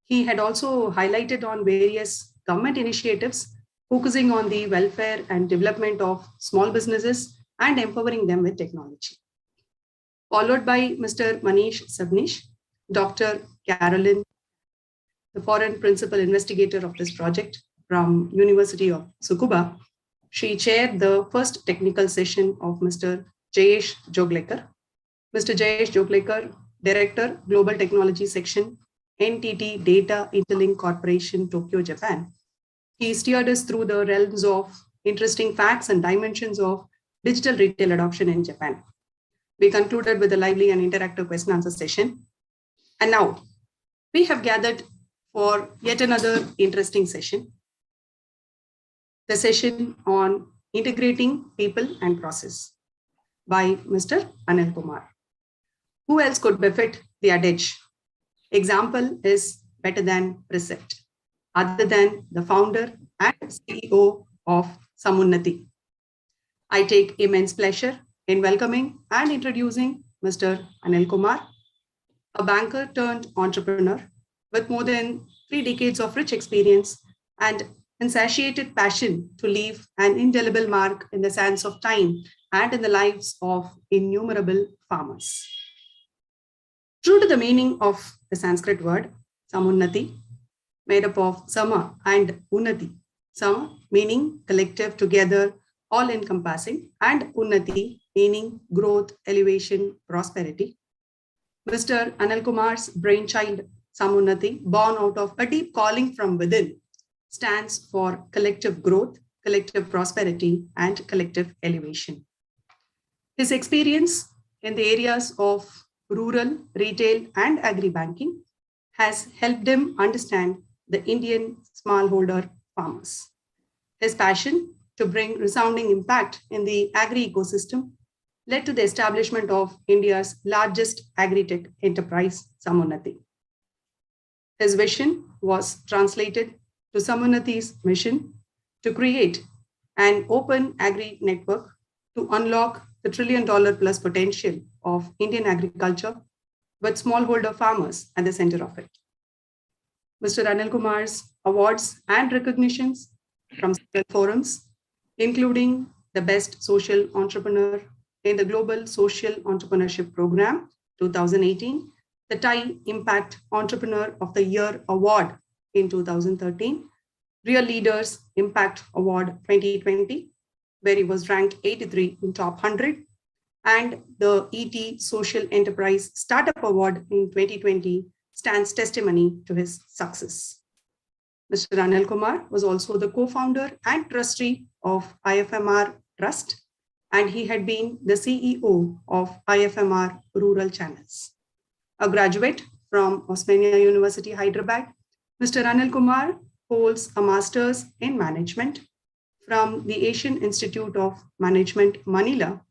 He had also highlighted on various government initiatives focusing on the welfare and development of small businesses and empowering them with technology. Followed by Mr. Manish Sabnish, Dr. Carolyn, the foreign principal investigator of this project from University of Tsukuba. She chaired the first technical session of Mr. Jayesh Joglekar. Mr. Jayesh Joglekar, Director, Global Technology Section, NTT Data Interlink Corporation, Tokyo, Japan. He steered us through the realms of interesting facts and dimensions of digital retail adoption in Japan. We concluded with a lively and interactive question and answer session. And now we have gathered for yet another interesting session, the session on integrating people and process by Mr. Anil Kumar. Who else could befit the adage? Example is better than precept, other than the founder and CEO of Samunnati. I take immense pleasure in welcoming and introducing Mr. Anil Kumar, a banker turned entrepreneur with more than 3 decades of rich experience and insatiated passion to leave an indelible mark in the sands of time and in the lives of innumerable farmers. True to the meaning of the Sanskrit word, Samunnati, made up of Sama and Unnati. Sama meaning collective, together, all-encompassing, and Unnati meaning growth, elevation, prosperity. Mr. Anil Kumar's brainchild, Samunnati, born out of a deep calling from within, stands for collective growth, collective prosperity, and collective elevation. His experience in the areas of rural, retail, and agri-banking has helped him understand the Indian smallholder farmers. His passion to bring resounding impact in the agri ecosystem led to the establishment of India's largest agri-tech enterprise, Samunnati. His vision was translated to Samunnati's mission to create an open agri network to unlock the $1 trillion plus potential of Indian agriculture with smallholder farmers at the center of it. Mr. Anil Kumar's awards and recognitions from several forums, including the Best Social Entrepreneur in the Global Social Entrepreneurship Program 2018, the TIE Impact Entrepreneur of the Year Award in 2013, Real Leaders Impact Award 2020, where he was ranked 83 in top 100, and the ET Social Enterprise Startup Award in 2020 stands testimony to his success. Mr. Anil Kumar was also the co-founder and trustee of IFMR Trust, and he had been the CEO of IFMR Rural Channels. A graduate from Osmania University, Hyderabad, Mr. Anil Kumar holds a master's in management from the Asian Institute of Management, Manila,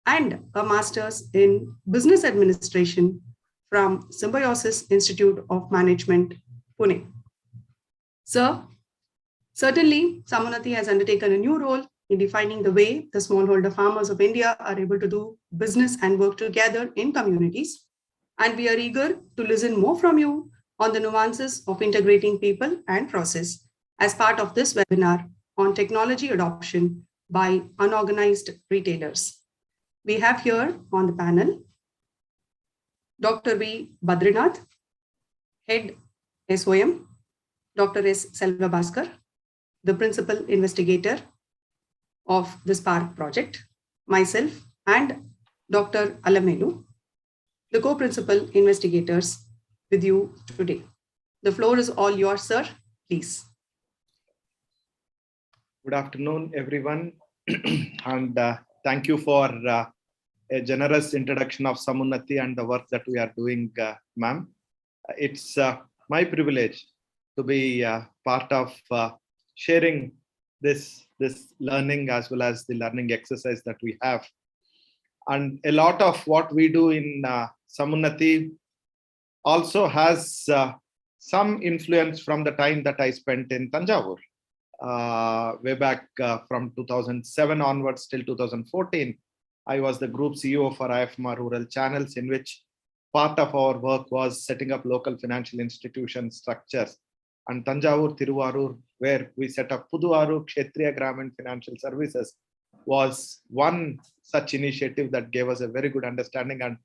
and a master's in business administration from Symbiosis Institute of Management, Pune. Sir, certainly Samunnati has undertaken a new role in defining the way the smallholder farmers of India are able to do business and work together in communities. And we are eager to listen more from you on the nuances of integrating people and process as part of this webinar on technology adoption by unorganized retailers. We have here on the panel Dr. V. Badrinath, Head SOM, Dr. S. Selva Bhaskar, the Principal Investigator of the SPARC project, myself, and Dr. Alamelu, the co-principal investigators with you today. The floor is all yours, sir. Please. Good afternoon, everyone. And thank you for a generous introduction of Samunnati and the work that we are doing, ma'am. It's my privilege to be part of sharing this learning as well as the learning exercise that we have. And a lot of what we do in Samunnati also has some influence from the time that I spent in Tanjavur. Way back from 2007 onwards till 2014, I was the group CEO for IFMR Rural Channels, in which part of our work was setting up local financial institution structures. And Tanjavur, Tiruvarur, where we set up Puduvaru Kshetriya Gramin Financial Services, was one such initiative that gave us a very good understanding, and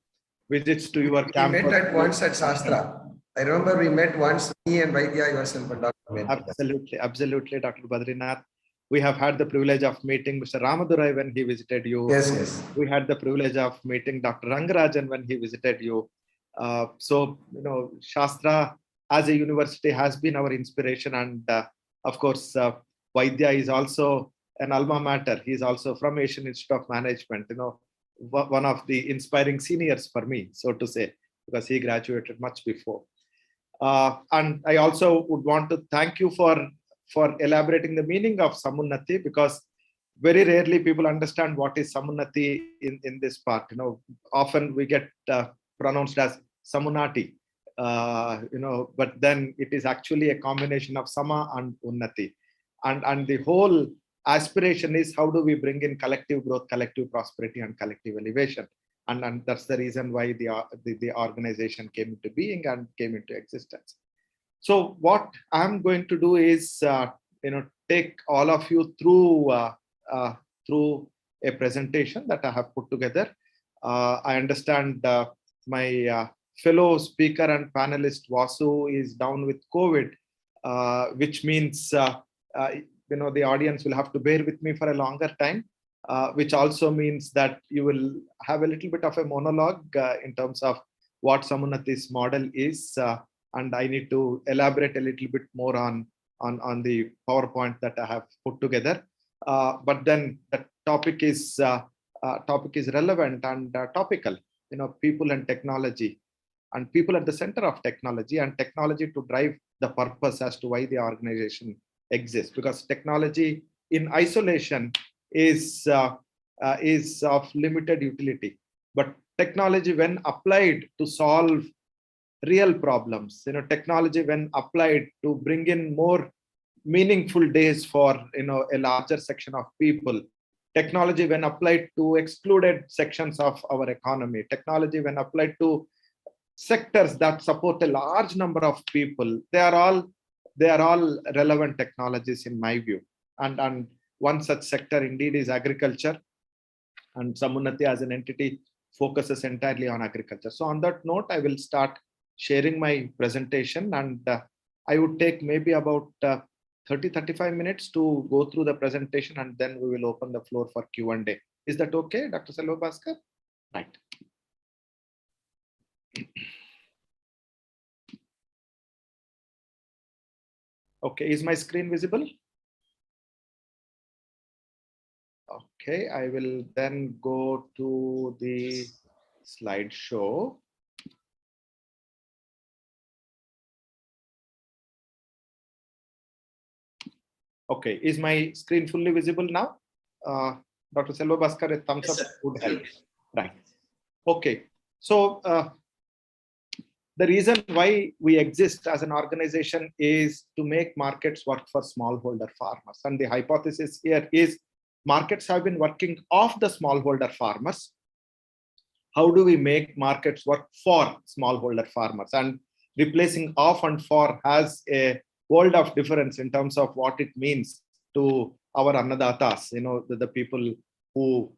visits to your campus. We met at once at Shastra. I remember we met once, me and Vaidya, yourself, and Dr. Absolutely, absolutely, Dr. Badrinath. We have had the privilege of meeting Mr. Ramadurai when he visited you. Yes, yes. We had the privilege of meeting Dr. Rangarajan when he visited you. So, you know, Shastra as a university has been our inspiration. And of course, Vaidya is also an alma mater. He is also from Asian Institute of Management, you know, one of the inspiring seniors for me, so to say, because he graduated much before. And I also would want to thank you for elaborating the meaning of Samunnati, because very rarely people understand what is Samunnati in this part. You know, often we get pronounced as Samunati, you know, but then it is actually a combination of Sama and Unnati. And the whole aspiration is how do we bring in collective growth, collective prosperity, and collective elevation. And that's the reason why the organization came into being and came into existence. So what I'm going to do is, you know, take all of you through a presentation that I have put together. I understand my fellow speaker and panelist Vasu is down with COVID, which means you know, the audience will have to bear with me for a longer time. Which also means that you will have a little bit of a monologue in terms of what Samunnati's model is, and I need to elaborate a little bit more on the PowerPoint that I have put together. But then the topic is relevant and topical. You know, people and technology, and people at the center of technology, and technology to drive the purpose as to why the organization exists. Because technology in isolation is of limited utility, but technology when applied to solve real problems, you know, technology when applied to bring in more meaningful days for, you know, a larger section of people, technology when applied to excluded sections of our economy, technology when applied to sectors that support a large number of people, they are all relevant technologies in my view. And one such sector indeed is agriculture, and Samunnati as an entity focuses entirely on agriculture. So on that note, I will start sharing my presentation, and I would take maybe about 30-35 minutes to go through the presentation, and then we will open the floor for Q&A. Is that okay, Dr. Selva Bhaskar? Right. Okay, is my screen visible? Okay, I will then go to the slideshow. Okay, is my screen fully visible now? Dr. Selva Bhaskar, a thumbs up would help. Right. Okay, so the reason why we exist as an organization is to make markets work for smallholder farmers. And the hypothesis here is markets have been working off the smallholder farmers. How do we make markets work for smallholder farmers? And replacing off and for has a world of difference in terms of what it means to our annadatas, you know, the people who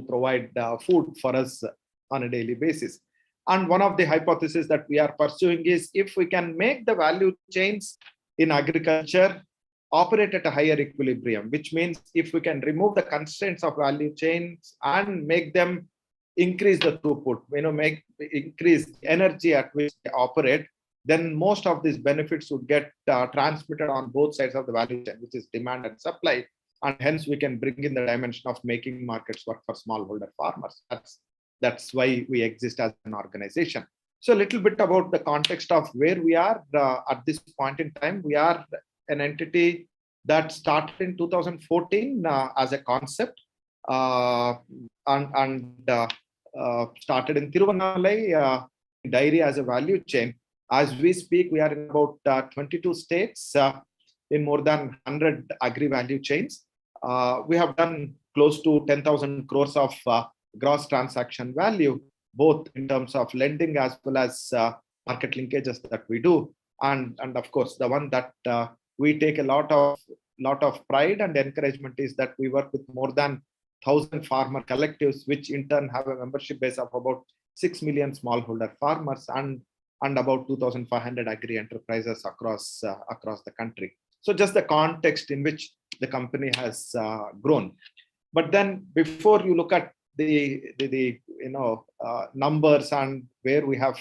provide food for us on a daily basis. And one of the hypotheses that we are pursuing is if we can make the value chains in agriculture operate at a higher equilibrium, which means if we can remove the constraints of value chains and make them increase the throughput, you know, increase the energy at which they operate, then most of these benefits would get transmitted on both sides of the value chain, which is demand and supply. And hence we can bring in the dimension of making markets work for smallholder farmers. That's why we exist as an organization. So a little bit about the context of where we are at this point in time. We are an entity that started in 2014 as a concept and started in Tiruvannamalai dairy as a value chain. As we speak, we are in about 22 states in more than 100 agri value chains. We have done close to 10,000 crores of gross transaction value, both in terms of lending as well as market linkages that we do. And of course, the one that we take a lot of pride and encouragement is that we work with more than 1,000 farmer collectives, which in turn have a membership base of about 6 million smallholder farmers and about 2,500 agri enterprises across the country. So just the context in which the company has grown. But then before you look at the numbers and where we have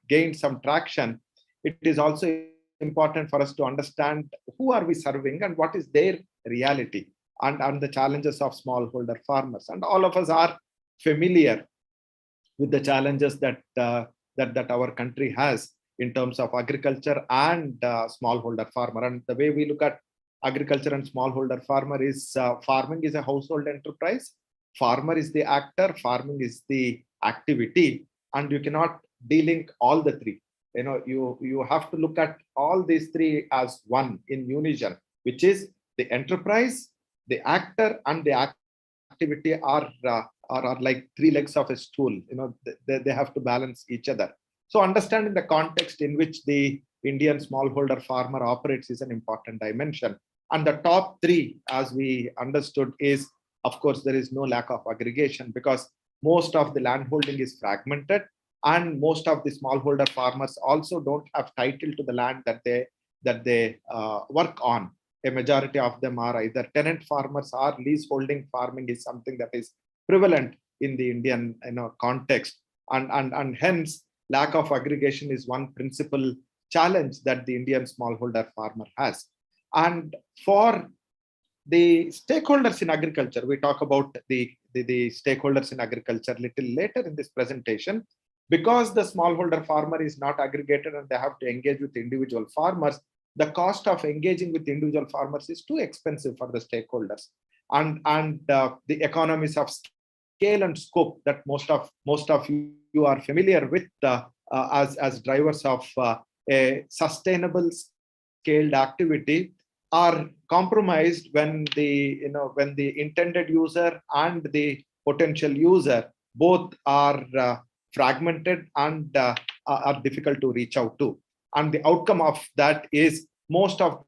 gained some traction, it is also important for us to understand who are we serving and what is their reality and the challenges of smallholder farmers. And all of us are familiar with the challenges that our country has in terms of agriculture and smallholder farmer. And the way we look at agriculture and smallholder farmer is farming is a household enterprise. Farmer is the actor, farming is the activity, and you cannot de-link all the three. You have to look at all these three as one in unison, which is the enterprise, the actor, and the activity are like three legs of a stool. They have to balance each other. So understanding the context in which the Indian smallholder farmer operates is an important dimension. And the top three, as we understood, is, of course, there is no lack of aggregation because most of the landholding is fragmented, and most of the smallholder farmers also don't have title to the land that they work on. A majority of them are either tenant farmers or leaseholding farming is something that is prevalent in the Indian context, and hence lack of aggregation is one principal challenge that the Indian smallholder farmer has. And for the stakeholders in agriculture, we talk about the stakeholders in agriculture a little later in this presentation. Because the smallholder farmer is not aggregated and they have to engage with individual farmers, the cost of engaging with individual farmers is too expensive for the stakeholders. And the economies of scale and scope that most of you are familiar with as drivers of a sustainable scaled activity are compromised when the intended user and the potential user both are fragmented and are difficult to reach out to. And the outcome of that is most of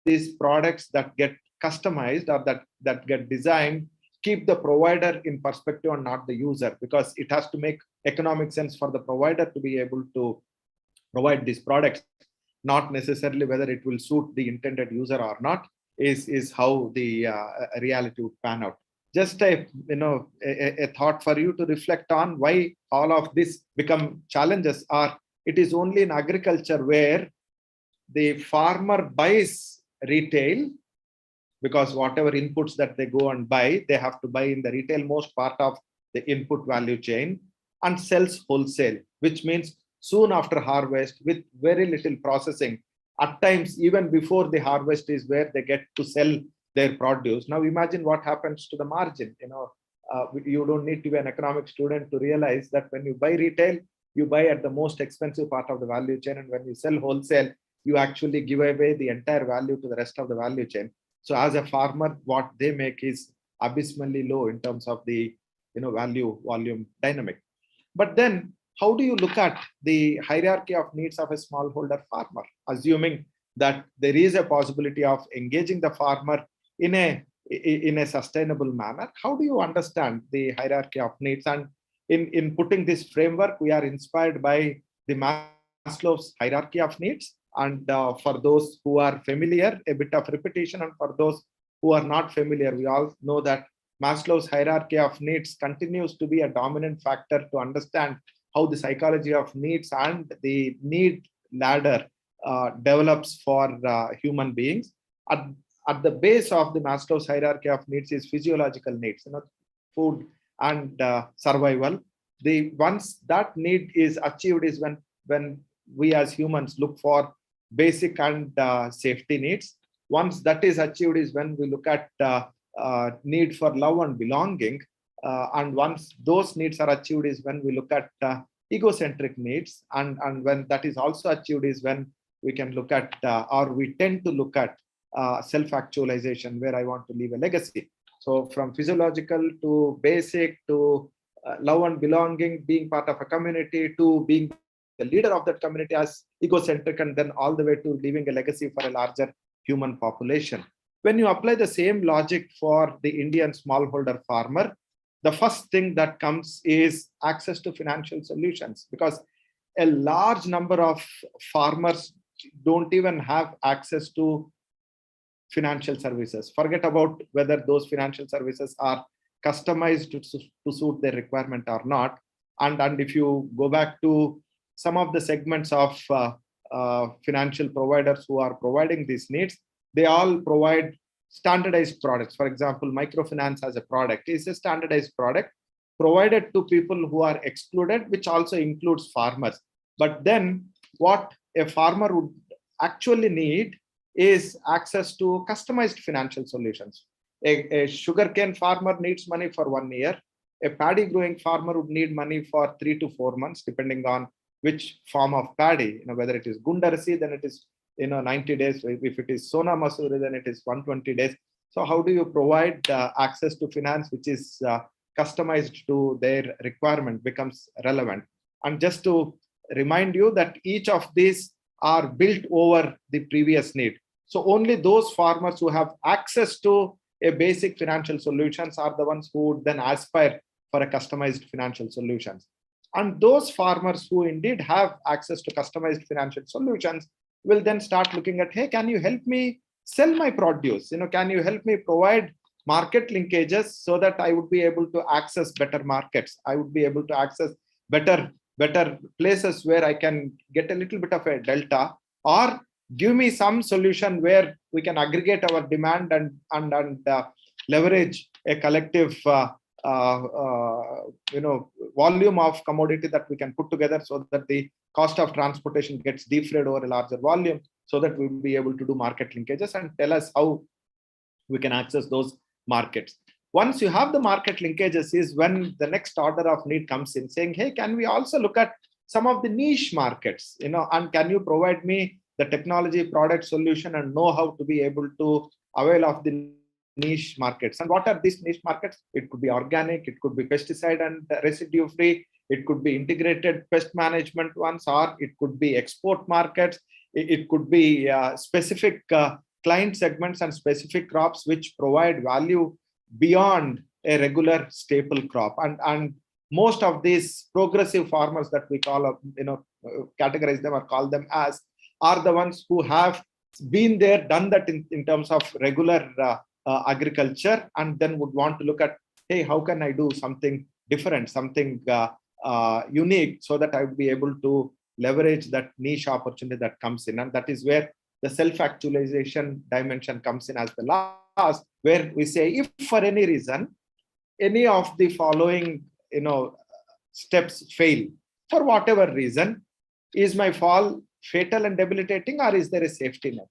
these products that get customized or that get designed keep the provider in perspective and not the user, because it has to make economic sense for the provider to be able to provide these products, not necessarily whether it will suit the intended user or not is how the reality would pan out. Just a thought for you to reflect on why all of this become challenges are. It is only in agriculture where the farmer buys retail, because whatever inputs that they go and buy, they have to buy in the retail most part of the input value chain, and sells wholesale, which means soon after harvest with very little processing. At times, even before the harvest is where they get to sell their produce. Now imagine what happens to the margin. You don't need to be an economic student to realize that when you buy retail, you buy at the most expensive part of the value chain, and when you sell wholesale, you actually give away the entire value to the rest of the value chain. So as a farmer, what they make is abysmally low in terms of the value volume dynamic. But then how do you look at the hierarchy of needs of a smallholder farmer, assuming that there is a possibility of engaging the farmer in a sustainable manner? How do you understand the hierarchy of needs? And in putting this framework, we are inspired by the Maslow's hierarchy of needs. And for those who are familiar, a bit of repetition, and for those who are not familiar, we all know that Maslow's hierarchy of needs continues to be a dominant factor to understand how the psychology of needs and the need ladder develops for human beings. At the base of the Maslow's hierarchy of needs is physiological needs, food and survival. Once that need is achieved is when we as humans look for basic and safety needs. Once that is achieved is when we look at need for love and belonging. And once those needs are achieved is when we look at egocentric needs. And when that is also achieved is when we can look at, or we tend to look at self-actualization, where I want to leave a legacy. So from physiological to basic to love and belonging, being part of a community, to being the leader of that community as egocentric, and then all the way to leaving a legacy for a larger human population. When you apply the same logic for the Indian smallholder farmer, the first thing that comes is access to financial solutions, because a large number of farmers don't even have access to financial services. Forget about whether those financial services are customized to suit their requirement or not. And if you go back to some of the segments of financial providers who are providing these needs, they all provide standardized products. For example, microfinance as a product is a standardized product provided to people who are excluded, which also includes farmers. But then what a farmer would actually need is access to customized financial solutions. A sugarcane farmer needs money for 1 year. A paddy growing farmer would need money for 3 to 4 months, depending on which form of paddy. Whether it is Gundarsi, then it is 90 days. If it is Sona Masuri, then it is 120 days. So how do you provide access to finance which is customized to their requirement becomes relevant. And just to remind you that each of these are built over the previous need. So only those farmers who have access to a basic financial solutions are the ones who would then aspire for a customized financial solutions. And those farmers who indeed have access to customized financial solutions will then start looking at, hey, can you help me sell my produce? Can you help me provide market linkages so that I would be able to access better markets? I would be able to access better places where I can get a little bit of a delta, or give me some solution where we can aggregate our demand and leverage a collective volume of commodity that we can put together, so that the cost of transportation gets defrayed over a larger volume, so that we'll be able to do market linkages and tell us how we can access those markets. Once you have the market linkages is when the next order of need comes in, saying, hey, can we also look at some of the niche markets, and can you provide me the technology, product, solution, and know how to be able to avail of the niche markets. And what are these niche markets? It could be organic, it could be pesticide and residue free, it could be integrated pest management ones, or it could be export markets, it could be specific client segments and specific crops which provide value beyond a regular staple crop. And most of these progressive farmers that we call, categorize them or call them as, are the ones who have been there, done that in terms of regular agriculture, and then would want to look at, hey, how can I do something different, something unique, so that I would be able to leverage that niche opportunity that comes in. And that is where the self-actualization dimension comes in as the last, where we say, if for any reason, any of the following steps fail, for whatever reason, is my fall fatal and debilitating, or is there a safety net?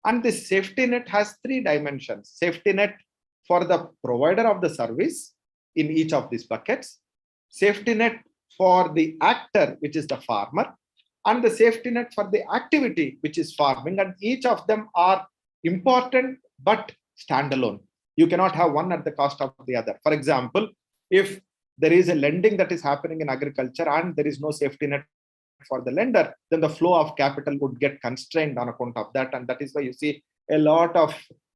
And this safety net has 3 dimensions. Safety net for the provider of the service in each of these buckets, safety net for the actor, which is the farmer, and the safety net for the activity, which is farming. And each of them are important but standalone. You cannot have one at the cost of the other. For example, if there is a lending that is happening in agriculture and there is no safety net for the lender, then the flow of capital would get constrained on account of that. And that is why you see a lot of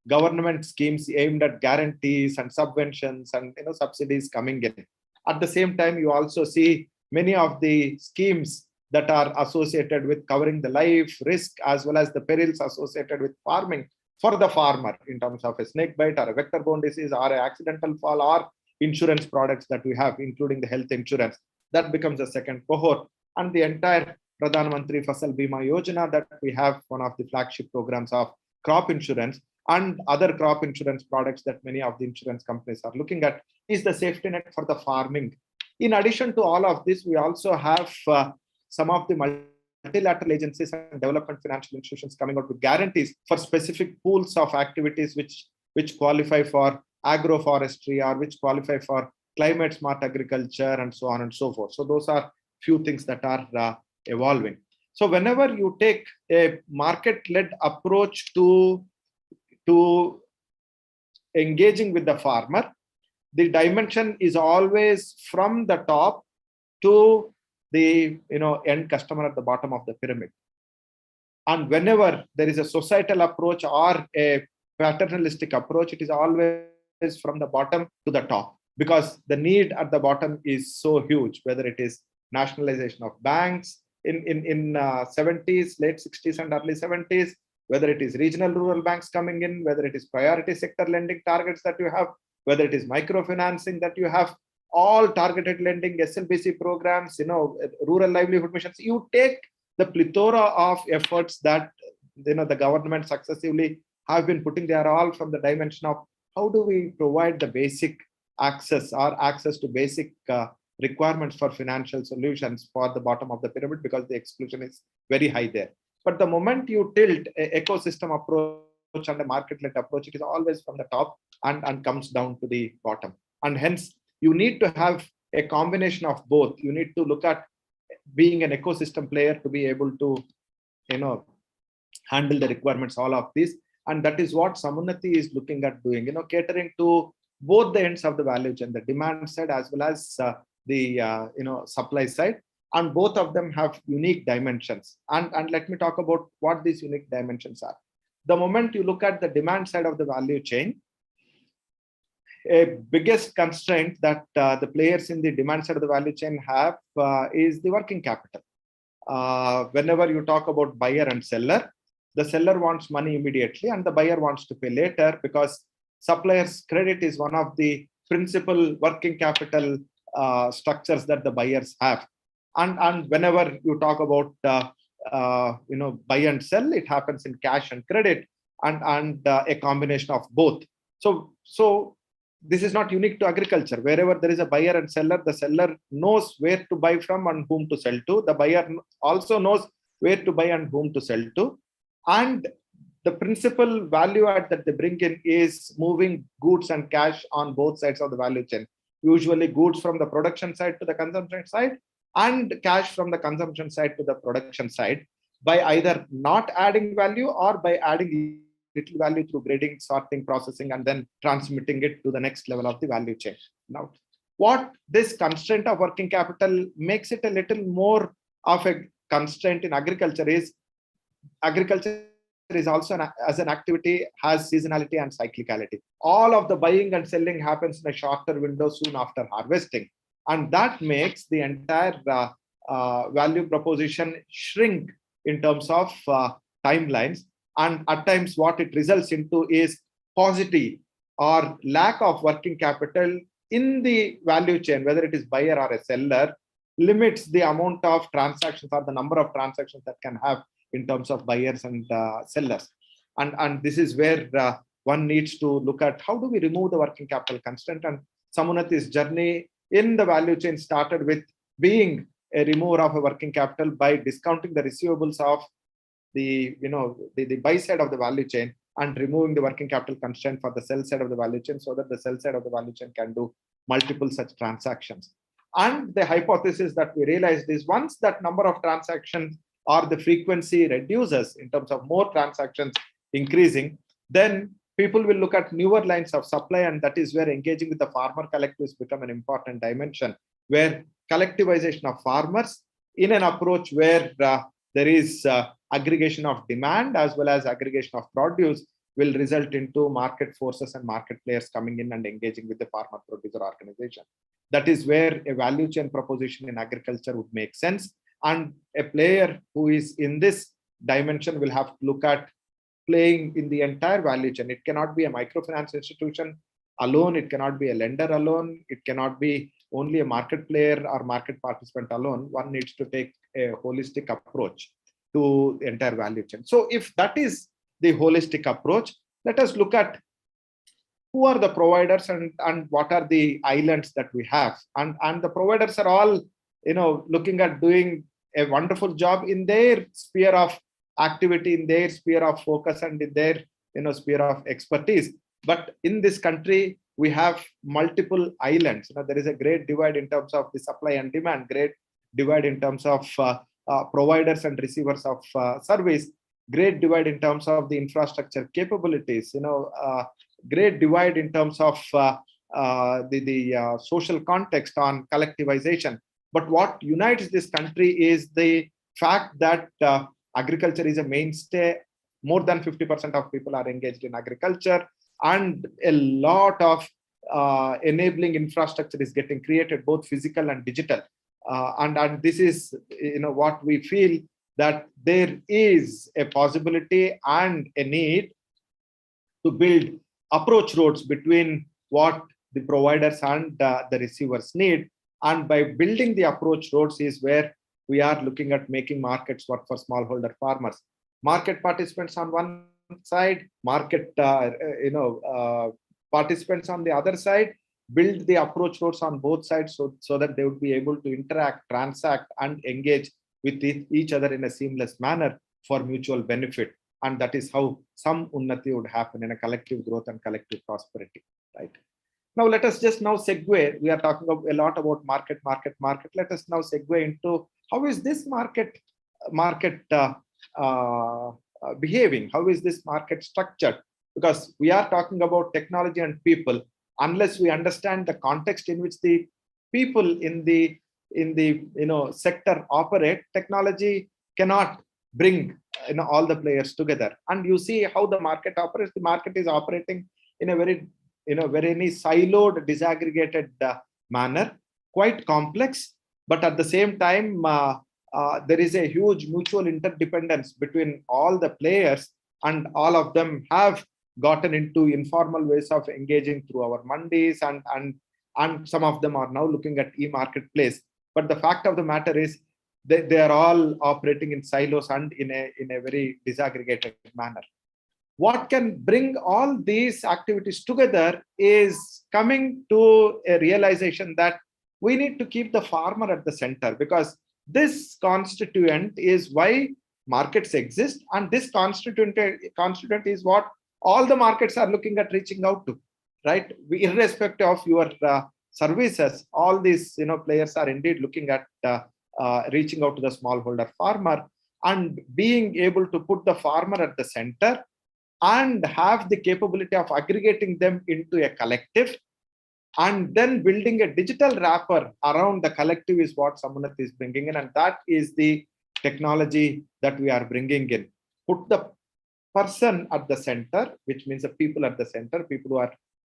government schemes aimed at guarantees and subventions and subsidies coming in. At the same time, you also see many of the schemes that are associated with covering the life risk as well as the perils associated with farming for the farmer, in terms of a snake bite or a vector-borne disease or an accidental fall or insurance products that we have, including the health insurance. that becomes the second cohort. And the entire Pradhan Mantri Fasal Bima Yojana that we have, one of the flagship programs of crop insurance and other crop insurance products that many of the insurance companies are looking at, is the safety net for the farming. In addition to all of this, we also have some of the multilateral agencies and development financial institutions coming out with guarantees for specific pools of activities which qualify for agroforestry or which qualify for climate smart agriculture and so on and so forth. So those are few things that are evolving. So whenever you take a market-led approach to engaging with the farmer, the dimension is always from the top to the end customer at the bottom of the pyramid. And whenever there is a societal approach or a paternalistic approach, it is always from the bottom to the top, because the need at the bottom is so huge, whether it is nationalization of banks in 70s, late 60s and early 70s, whether it is regional rural banks coming in, whether it is priority sector lending targets that you have, whether it is microfinancing that you have, all targeted lending, SLBC programs, rural livelihood missions. You take the plethora of efforts that the government successively have been putting. They are all from the dimension of how do we provide the basic access or access to basic requirements for financial solutions for the bottom of the pyramid, because the exclusion is very high there. But the moment you tilt an ecosystem approach and a market-led approach, it is always from the top and comes down to the bottom. And hence, you need to have a combination of both. You need to look at being an ecosystem player to be able to, handle the requirements, all of this. And that is what Samunnati is looking at doing, catering to both the ends of the value chain, the demand side as well as the supply side. And both of them have unique dimensions. And let me talk about what these unique dimensions are. The moment you look at the demand side of the value chain, a biggest constraint that the players in the demand side of the value chain have is the working capital. Whenever you talk about buyer and seller, the seller wants money immediately and the buyer wants to pay later, because supplier's credit is one of the principal working capital structures that the buyers have. And whenever you talk about buy and sell, it happens in cash and credit and a combination of both. So this is not unique to agriculture. Wherever there is a buyer and seller, the seller knows where to buy from and whom to sell to. The buyer also knows where to buy and whom to sell to. And the principal value add that they bring in is moving goods and cash on both sides of the value chain. Usually goods from the production side to the consumption side, and cash from the consumption side to the production side, by either not adding value or by adding little value through grading, sorting, processing, and then transmitting it to the next level of the value chain. Now, what this constraint of working capital makes it a little more of a constraint in agriculture is also as an activity has seasonality and cyclicality. All of the buying and selling happens in a shorter window soon after harvesting. And that makes the entire value proposition shrink in terms of timelines. And at times what it results into is paucity or lack of working capital in the value chain, whether it is buyer or a seller, limits the amount of transactions or the number of transactions that can have in terms of buyers and sellers. And this is where one needs to look at how do we remove the working capital constraint. And Samunnati's journey in the value chain started with being a remover of a working capital by discounting the receivables of the buy side of the value chain and removing the working capital constraint for the sell side of the value chain, so that the sell side of the value chain can do multiple such transactions. And the hypothesis that we realized is once that number of transactions or the frequency reduces in terms of more transactions increasing, then people will look at newer lines of supply, and that is where engaging with the farmer collectives become an important dimension, where collectivization of farmers in an approach where there is aggregation of demand as well as aggregation of produce will result into market forces and market players coming in and engaging with the farmer producer organization. That is where a value chain proposition in agriculture would make sense. And a player who is in this dimension will have to look at playing in the entire value chain. It cannot be a microfinance institution alone. It cannot be a lender alone. It cannot be only a market player or market participant alone. One needs to take a holistic approach to the entire value chain. So if that is the holistic approach, let us look at who are the providers and what are the islands that we have. And the providers are all, looking at doing a wonderful job in their sphere of activity, in their sphere of focus, and in their, sphere of expertise. But in this country, we have multiple islands. There is a great divide in terms of the supply and demand, great divide in terms of providers and receivers of service, great divide in terms of the infrastructure capabilities, great divide in terms of the social context on collectivization. But what unites this country is the fact that agriculture is a mainstay. More than 50% of people are engaged in agriculture, and a lot of enabling infrastructure is getting created, both physical and digital. And this is, what we feel, that there is a possibility and a need to build approach roads between what the providers and the receivers need. And by building the approach roads is where we are looking at making markets work for smallholder farmers. Market participants on one side, market participants on the other side, build the approach roads on both sides so that they would be able to interact, transact, and engage with each other in a seamless manner for mutual benefit. And that is how some unnati would happen in a collective growth and collective prosperity, right? Now, let us just now segue. We are talking a lot about market. Let us now segue into how is this market behaving? How is this market structured? Because we are talking about technology and people. Unless we understand the context in which the people in the sector operate, technology cannot bring all the players together. And you see how the market operates. The market is operating in a very siloed, disaggregated manner, quite complex. But at the same time, there is a huge mutual interdependence between all the players, and all of them have gotten into informal ways of engaging through our mandis, and some of them are now looking at e-marketplace. But the fact of the matter is they are all operating in silos and in a very disaggregated manner. What can bring all these activities together is coming to a realization that we need to keep the farmer at the center, because this constituent is why markets exist, and this constituent is what all the markets are looking at reaching out to, right? Irrespective of your services, all these players are indeed looking at reaching out to the smallholder farmer, and being able to put the farmer at the center and have the capability of aggregating them into a collective, and then building a digital wrapper around the collective is what Samunath is bringing in. And that is the technology that we are bringing in. Put the person at the center, which means the people at the center, people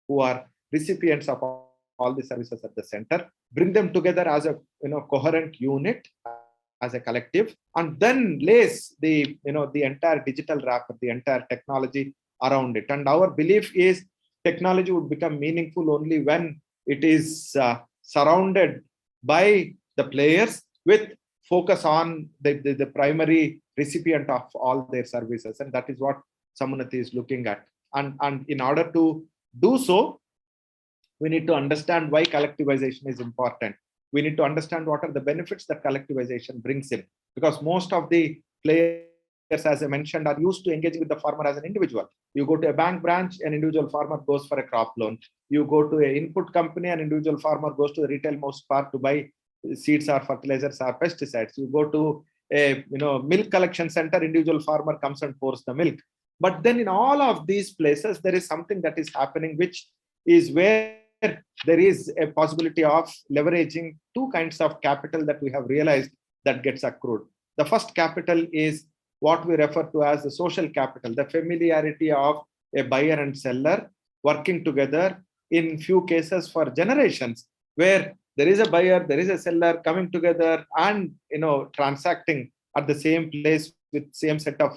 who are recipients of all the services at the center, bring them together as a coherent unit, as a collective, and then lace the entire digital wrapper, the entire technology around it. And our belief is technology would become meaningful only when it is surrounded by the players with focus on the primary recipient of all their services. And that is what Samunathi is looking at. And in order to do so, we need to understand why collectivization is important. We need to understand what are the benefits that collectivization brings in, because most of the players, as I mentioned, are used to engaging with the farmer as an individual. You go to a bank branch, an individual farmer goes for a crop loan. You go to an input company, an individual farmer goes to the retail SPARC to buy seeds or fertilizers or pesticides. You go to a milk collection center, individual farmer comes and pours the milk. But then in all of these places, there is something that is happening, which is where there is a possibility of leveraging two kinds of capital that we have realized that gets accrued. The first capital is what we refer to as the social capital, the familiarity of a buyer and seller working together in few cases for generations, where there is a buyer, there is a seller coming together and transacting at the same place with same set of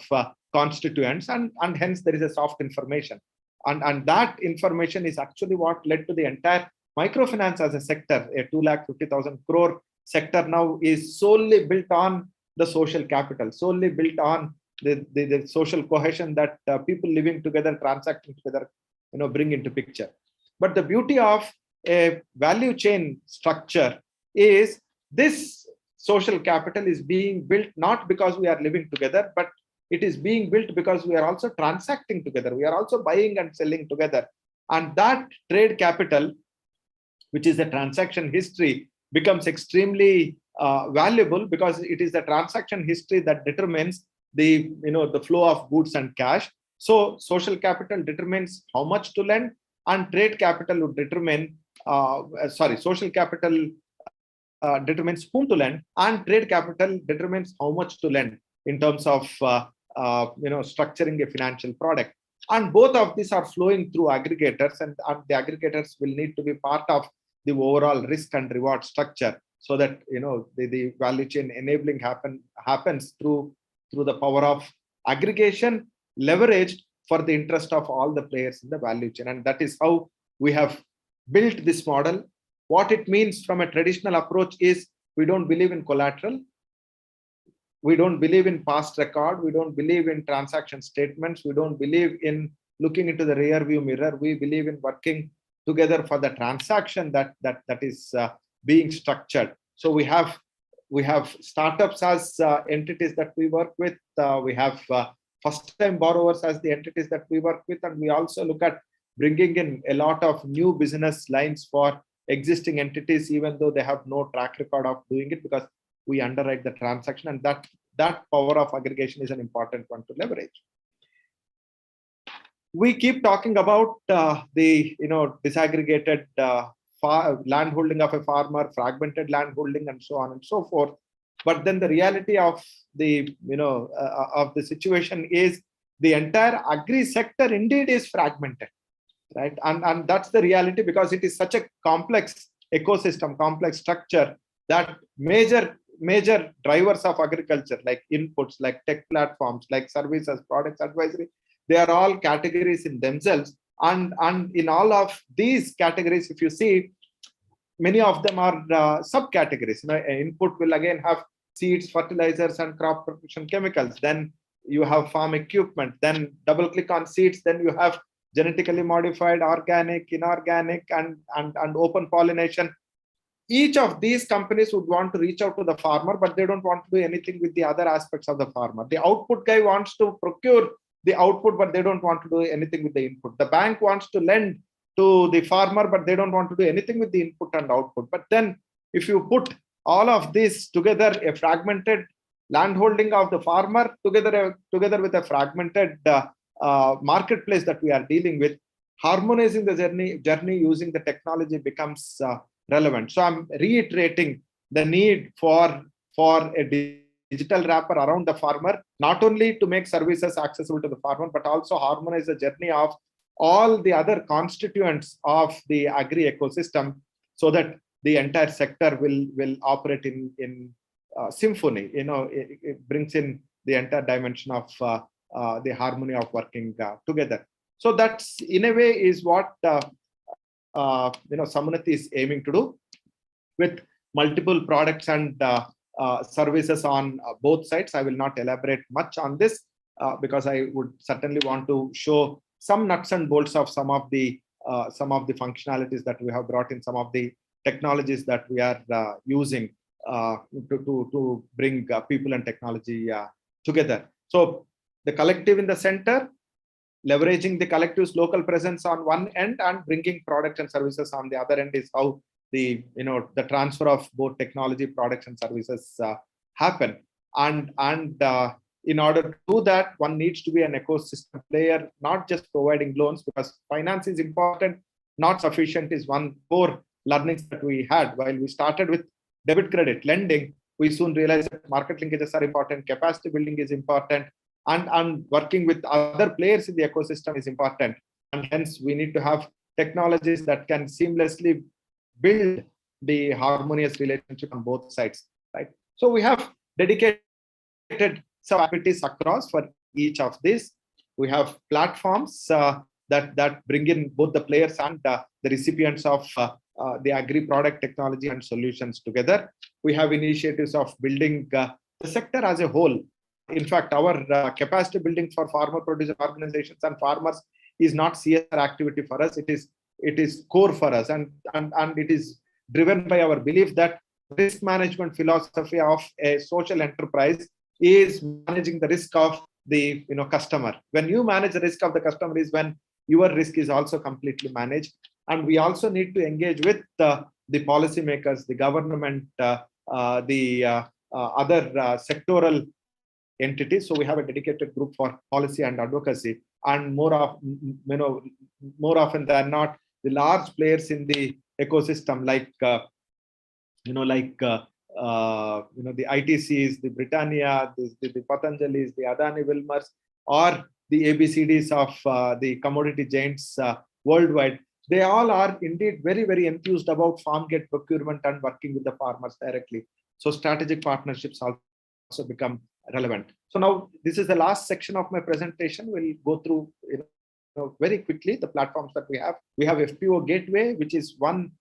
constituents, and hence there is a soft information. And that information is actually what led to the entire microfinance as a sector, a 250,000 crore sector now is solely built on the social capital, solely built on the social cohesion that people living together, transacting together, bring into picture. But the beauty of a value chain structure is this social capital is being built not because we are living together, but it is being built because we are also transacting together. We are also buying and selling together. And that trade capital, which is the transaction history, becomes extremely valuable because it is the transaction history that determines the flow of goods and cash. So social capital determines how much to lend, and trade capital would determine social capital determines whom to lend, and trade capital determines how much to lend in terms of structuring a financial product. And both of these are flowing through aggregators, and the aggregators will need to be part of the overall risk and reward structure, so that the value chain enabling happens through the power of aggregation, leveraged for the interest of all the players in the value chain. And that is how we have built this model. What it means from a traditional approach is we don't believe in collateral. We don't believe in past record. We don't believe in transaction statements. We don't believe in looking into the rear view mirror. We believe in working together for the transaction that is being structured. So we have startups as entities that we work with. We have first-time borrowers as the entities that we work with, and we also look at bringing in a lot of new business lines for existing entities, even though they have no track record of doing it, because we underwrite the transaction, and that power of aggregation is an important one to leverage. We keep talking about the disaggregated land holding of a farmer, fragmented land holding, and so on and so forth. But then the reality of the of the situation is the entire agri sector indeed is fragmented, right? And that's the reality, because it is such a complex ecosystem, complex structure, that major drivers of agriculture, like inputs, like tech platforms, like services, products, advisory, they are all categories in themselves. And in all of these categories, if you see, many of them are subcategories. Input will again have seeds, fertilizers, and crop protection chemicals. Then you have farm equipment. Then double click on seeds. Then you have genetically modified, organic, inorganic, and open pollination. Each of these companies would want to reach out to the farmer, but they don't want to do anything with the other aspects of the farmer. The output guy wants to procure the output, but they don't want to do anything with the input. The bank wants to lend to the farmer, but they don't want to do anything with the input and output. But then if you put all of this together, a fragmented landholding of the farmer together with a fragmented marketplace that we are dealing with, harmonizing the journey using the technology becomes relevant. So I'm reiterating the need for a digital wrapper around the farmer, not only to make services accessible to the farmer, but also harmonize the journey of all the other constituents of the agri ecosystem, so that the entire sector will operate in symphony. It brings in the entire dimension of the harmony of working together. So that's in a way is what Samanathi is aiming to do, with multiple products and services on both sides. I will not elaborate much on this because I would certainly want to show some nuts and bolts of some of the functionalities that we have brought in, some of the technologies that we are using to bring people and technology together. So the collective in the center, leveraging the collective's local presence on one end and bringing products and services on the other end is how the transfer of both technology, products, and services happen. And in order to do that, one needs to be an ecosystem player, not just providing loans, because finance is important, not sufficient is one core learnings that we had. While we started with debit credit lending, we soon realized that market linkages are important, capacity building is important, and working with other players in the ecosystem is important. And hence we need to have technologies that can seamlessly build the harmonious relationship on both sides, right? So we have dedicated some activities across for each of these. We have platforms that bring in both the players and the recipients of the agri product technology and solutions together. We have initiatives of building the sector as a whole. In fact, our capacity building for farmer producer organizations and farmers is not CSR activity for us. It is core for us, and it is driven by our belief that risk management philosophy of a social enterprise is managing the risk of the customer. When you manage the risk of the customer is when your risk is also completely managed. And we also need to engage with the policymakers, the government, the other sectoral entities. So we have a dedicated group for policy and advocacy, and more often than not, the large players in the ecosystem, like the ITCs, the Britannia, the Patanjalis, the Adani Wilmers, or the ABCDs of the commodity giants worldwide. They all are indeed very, very enthused about farm gate procurement and working with the farmers directly. So strategic partnerships also become relevant. So now this is the last section of my presentation. We'll go through very quickly the platforms that we have. We have FPO Gateway, which is one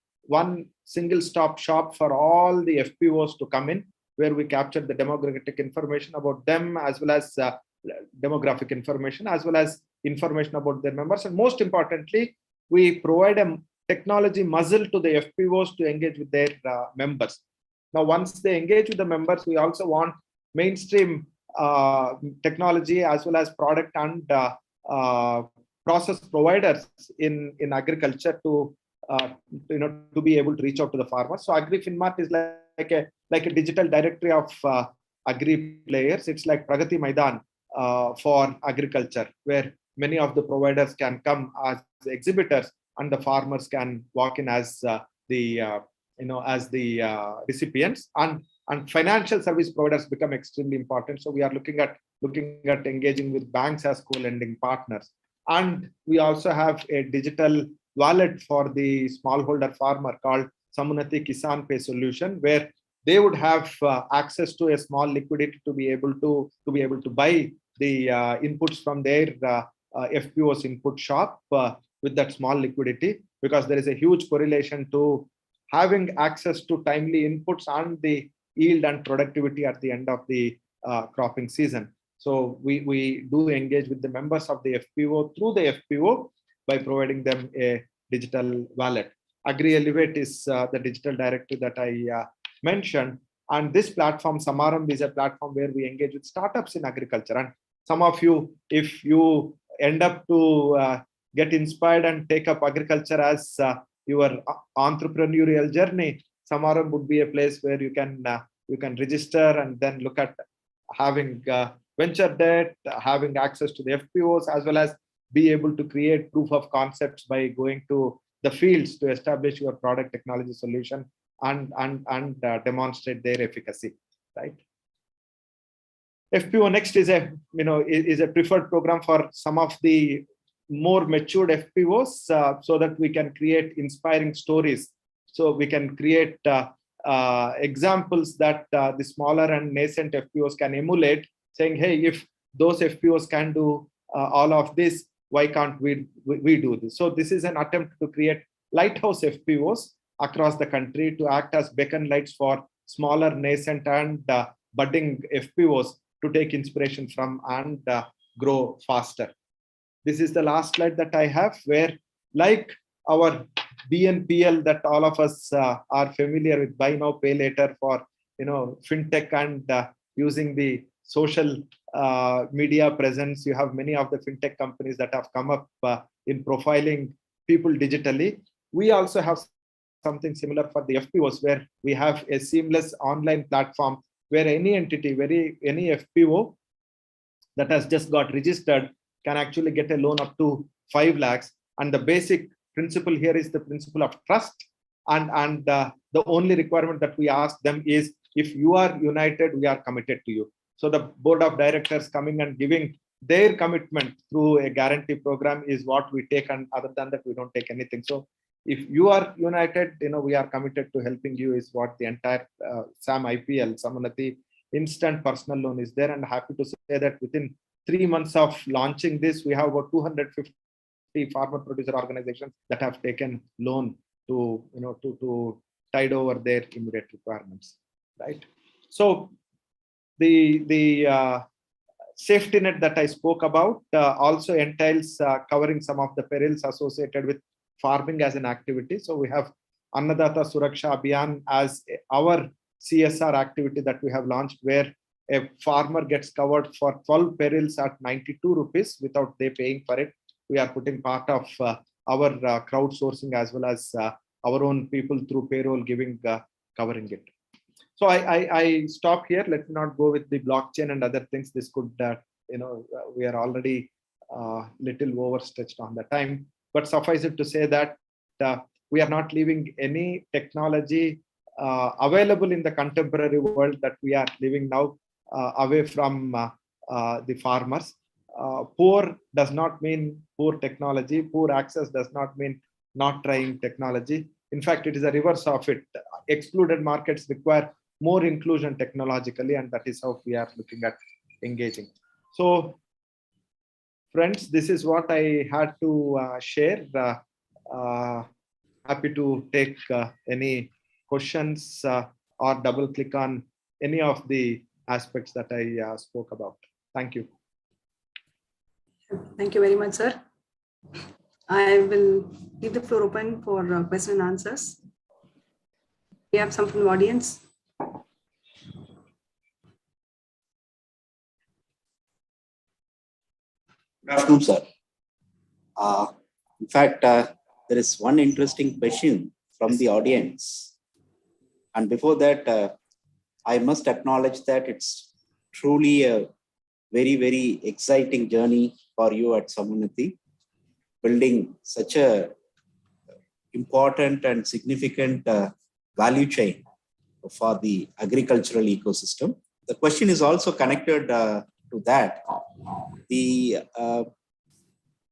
single stop shop for all the FPOs to come in, where we capture the demographic information about them, as well as demographic information, as well as information about their members. And most importantly, we provide a technology muzzle to the FPOs to engage with their members. Now, once they engage with the members, we also want mainstream technology as well as product and process providers in agriculture to be able to reach out to the farmers. So AgriFinMart is like a digital directory of agri players. It's like Pragati Maidan for agriculture, where many of the providers can come as exhibitors and the farmers can walk in as the recipients, and financial service providers become extremely important. So we are looking at engaging with banks as co-lending partners. And we also have a digital wallet for the smallholder farmer called Samunati Kisan Pay solution, where they would have access to a small liquidity to be able to buy the inputs from their FPO's input shop with that small liquidity, because there is a huge correlation to having access to timely inputs and the yield and productivity at the end of the cropping season. So we do engage with the members of the FPO through the FPO by providing them a digital wallet. Agri Elevate is the digital directory that I mentioned. And this platform, Samaram, is a platform where we engage with startups in agriculture. And some of you, if you end up to get inspired and take up agriculture as your entrepreneurial journey, Samaram would be a place where you can register and then look at having venture debt, having access to the FPOs, as well as be able to create proof of concepts by going to the fields to establish your product technology solution and demonstrate their efficacy, right? FPO Next is a preferred program for some of the more matured FPOs, so that we can create inspiring stories. So we can create examples that the smaller and nascent FPOs can emulate, saying, hey, if those FPOs can do all of this, why can't we do this? So this is an attempt to create lighthouse FPOs across the country to act as beacon lights for smaller, nascent, and budding FPOs to take inspiration from and grow faster. This is the last slide that I have, where, like our BNPL that all of us are familiar with, buy now, pay later for fintech and using the social media presence. You have many of the fintech companies that have come up in profiling people digitally. We also have something similar for the FPOs, where we have a seamless online platform where any entity, any FPO that has just got registered can actually get a loan up to 5 lakhs. And the basic principle here is the principle of trust. And the only requirement that we ask them is, if you are united, we are committed to you. So the board of directors coming and giving their commitment through a guarantee program is what we take, and other than that, we don't take anything. So if you are united, we are committed to helping you, is what the entire SAM IPL, Samunati Instant Personal Loan is there. And happy to say that within 3 months of launching this, we have about 250 farmer producer organizations that have taken loan to tide over their immediate requirements, right? So the safety net that I spoke about also entails covering some of the perils associated with farming as an activity. So we have Annadata Suraksha Abhiyan as our CSR activity that we have launched, where a farmer gets covered for 12 perils at 92 rupees without they paying for it. We are putting part of our crowdsourcing as well as our own people through payroll giving covering it. So I stop here. Let me not go with the blockchain and other things. This could, we are already little overstretched on the time. But suffice it to say that we are not leaving any technology available in the contemporary world that we are living now away from the farmers. Poor does not mean poor technology. Poor access does not mean not trying technology. In fact, it is a reverse of it. Excluded markets require more inclusion technologically, and that is how we are looking at engaging. So, friends, this is what I had to share. Happy to take any questions or double click on any of the aspects that I spoke about. Thank you. Thank you very much, sir. I will leave the floor open for question and answers. We have some from the audience. Good afternoon, sir. In fact, there is one interesting question from the audience. And before that, I must acknowledge that it's truly a very, very exciting journey for you at Samunati, building such a important and significant value chain for the agricultural ecosystem. The question is also connected to that. The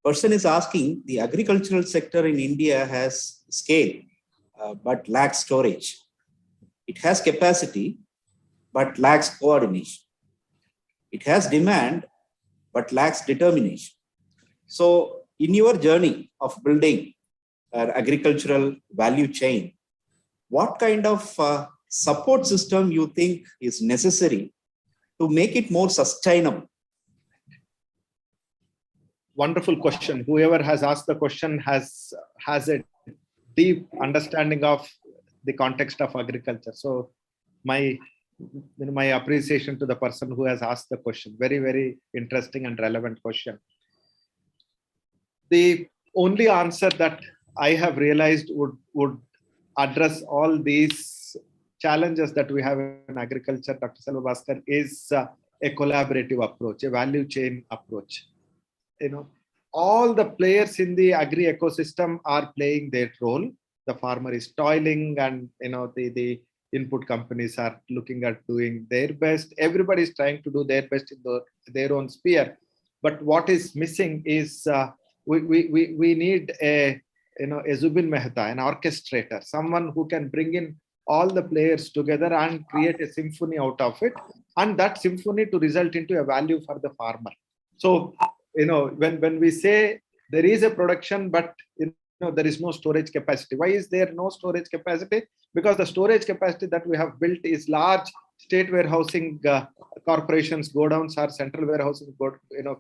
person is asking, the agricultural sector in India has scale, but lacks storage. It has capacity, but lacks coordination. It has demand, but lacks determination. So in your journey of building an agricultural value chain, what kind of support system you think is necessary to make it more sustainable? Wonderful question. Whoever has asked the question has a deep understanding of the context of agriculture. So my appreciation to the person who has asked the question. Very, very interesting and relevant question. The only answer that I have realized would address all these challenges that we have in agriculture, Dr. Selva Bhaskar, is a collaborative approach, a value chain approach. All the players in the agri ecosystem are playing their role. The farmer is toiling, and the input companies are looking at doing their best. Everybody is trying to do their best in their own sphere. But what is missing is we need a Zubin Mehta, an orchestrator, someone who can bring in all the players together and create a symphony out of it, and that symphony to result into a value for the farmer. So when we say there is a production, but there is no storage capacity. Why is there no storage capacity? Because the storage capacity that we have built is large state warehousing corporations godowns or central warehousing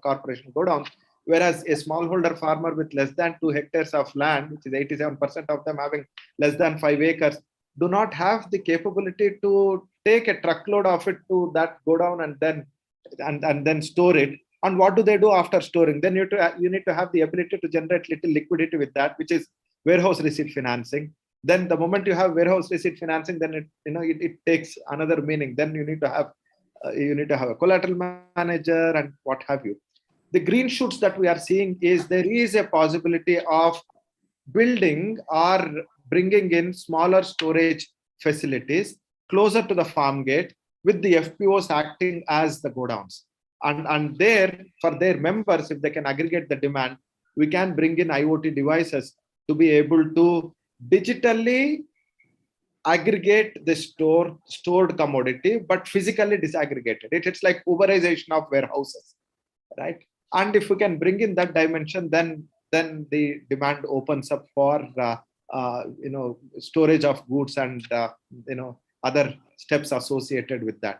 corporation godowns, whereas a smallholder farmer with less than 2 hectares of land, which is 87% of them having less than 5 acres, do not have the capability to take a truckload of it to that godown and then store it. And what do they do after storing? Then you need to have the ability to generate little liquidity with that, which is warehouse receipt financing. Then the moment you have warehouse receipt financing, then it takes another meaning. Then you need to have a collateral manager and what have you. The green shoots that we are seeing is there is a possibility of building or bringing in smaller storage facilities closer to the farm gate, with the FPOs acting as the godowns. And there, for their members, if they can aggregate the demand, we can bring in IoT devices to be able to digitally aggregate the stored commodity, but physically disaggregated. It's like Uberization of warehouses, right? And if we can bring in that dimension, then the demand opens up for storage of goods and other steps associated with that.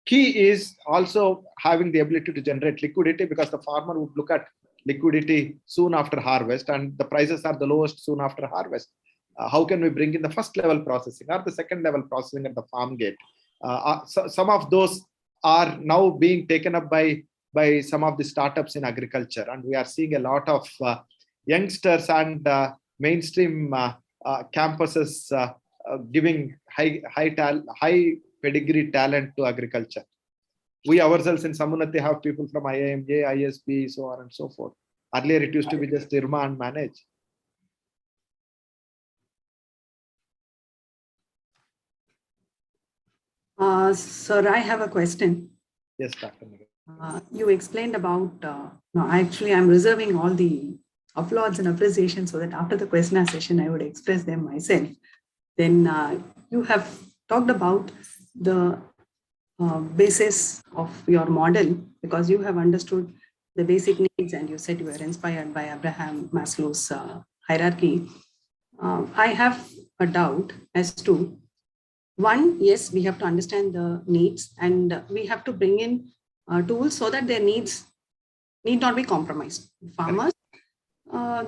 Key is also having the ability to generate liquidity, because the farmer would look at liquidity soon after harvest, and the prices are the lowest soon after harvest. How can we bring in the first level processing or the second level processing at the farm gate? So some of those are now being taken up by some of the startups in agriculture, and we are seeing a lot of youngsters and mainstream campuses giving high pedigree talent to agriculture. We ourselves in Samunati have people from IIMJ, ISB, so on and so forth. Earlier it used to be just IRMA and manage. Sir, I have a question. Yes, Dr. You explained about, no, actually I'm reserving all the applauds and appreciation so that after the question session, I would express them myself. Then you have talked about the basis of your model, because you have understood the basic needs and you said you were inspired by Abraham Maslow's hierarchy. I have a doubt as to, one, yes, we have to understand the needs and we have to bring in tools so that their needs need not be compromised. Farmers,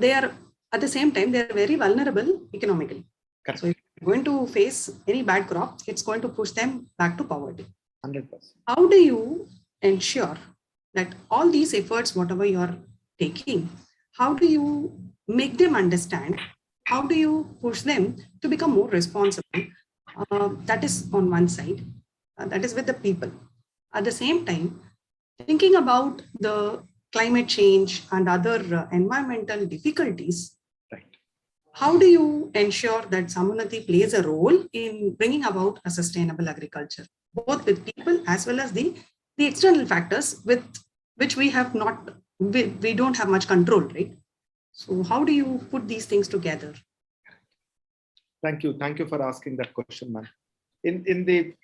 they are at the same time, they are very vulnerable economically. Correct. So if you're going to face any bad crop, it's going to push them back to poverty. 100%. How do you ensure that all these efforts, whatever you're taking, how do you make them understand? How do you push them to become more responsible? That is on one side, that is with the people. At the same time, thinking about the climate change and other environmental difficulties, right. How do you ensure that Samunati plays a role in bringing about a sustainable agriculture, both with people as well as the external factors with which we have not, we don't have much control, right? So how do you put these things together? Thank you. Thank you for asking that question, ma'am. In the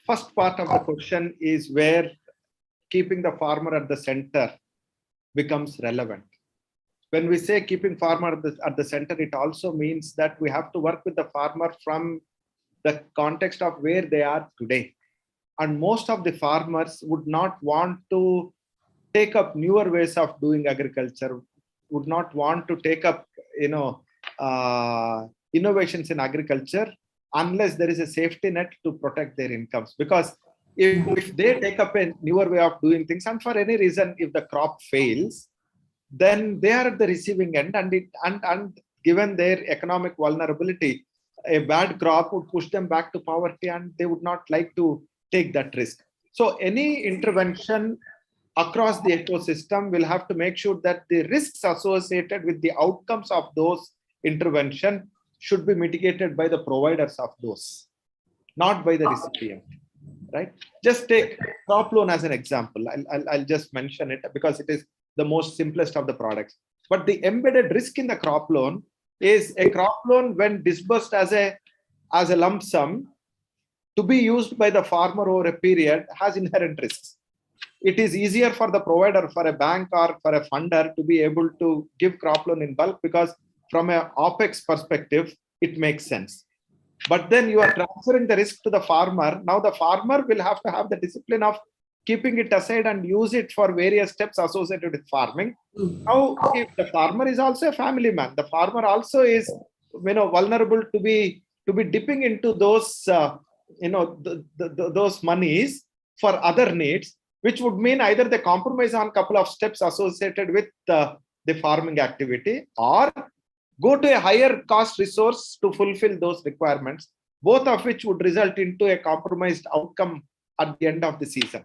first part of the question is where keeping the farmer at the center becomes relevant. When we say keeping farmer at the center, it also means that we have to work with the farmer from the context of where they are today. And most of the farmers would not want to take up newer ways of doing agriculture, would not want to take up, innovations in agriculture unless there is a safety net to protect their incomes. Because if they take up a newer way of doing things, and for any reason, if the crop fails, then they are at the receiving end, and given their economic vulnerability, a bad crop would push them back to poverty, and they would not like to take that risk. So any intervention across the ecosystem will have to make sure that the risks associated with the outcomes of those intervention should be mitigated by the providers of those, not by the recipient, right? Just take crop loan as an example. I'll just mention it because it is the most simplest of the products. But the embedded risk in the crop loan is a crop loan when disbursed as a lump sum to be used by the farmer over a period has inherent risks. It is easier for the provider, for a bank or for a funder to be able to give crop loan in bulk because from an OPEX perspective, it makes sense. But then you are transferring the risk to the farmer. Now the farmer will have to have the discipline of keeping it aside and use it for various steps associated with farming. Now, if the farmer is also a family man, the farmer also is, vulnerable to be dipping into those, those monies for other needs, which would mean either they compromise on a couple of steps associated with the farming activity, or go to a higher cost resource to fulfill those requirements, both of which would result into a compromised outcome at the end of the season.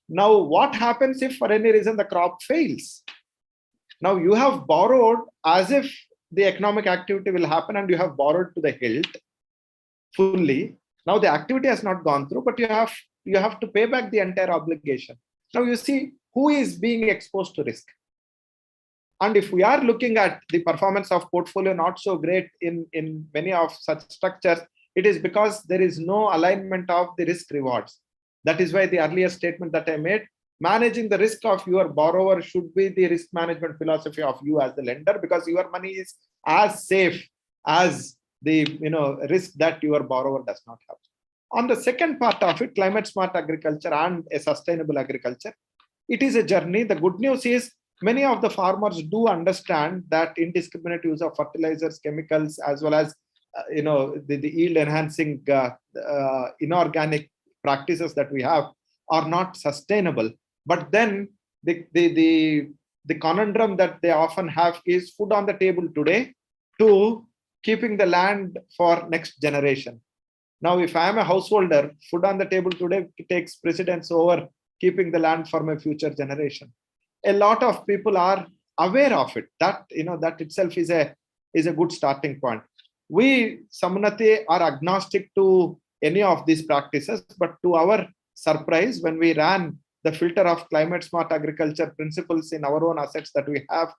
Now, what happens if for any reason the crop fails? Now you have borrowed as if the economic activity will happen, and you have borrowed to the hilt fully. Now the activity has not gone through, but you have to pay back the entire obligation. Now you see who is being exposed to risk. And if we are looking at the performance of portfolio not so great in many of such structures, it is because there is no alignment of the risk rewards. That is why the earlier statement that I made, managing the risk of your borrower should be the risk management philosophy of you as the lender, because your money is as safe as the risk that your borrower does not have. On the second part of it, climate smart agriculture and a sustainable agriculture, it is a journey. The good news is many of the farmers do understand that indiscriminate use of fertilizers, chemicals, as well as the yield enhancing inorganic practices that we have are not sustainable. But then the conundrum that they often have is food on the table today to keeping the land for next generation. Now, if I am a householder, food on the table today takes precedence over keeping the land for my future generation. A lot of people are aware of it. That that itself is a good starting point. We, Samunati, are agnostic to any of these practices, but to our surprise, when we ran the filter of climate smart agriculture principles in our own assets that we have,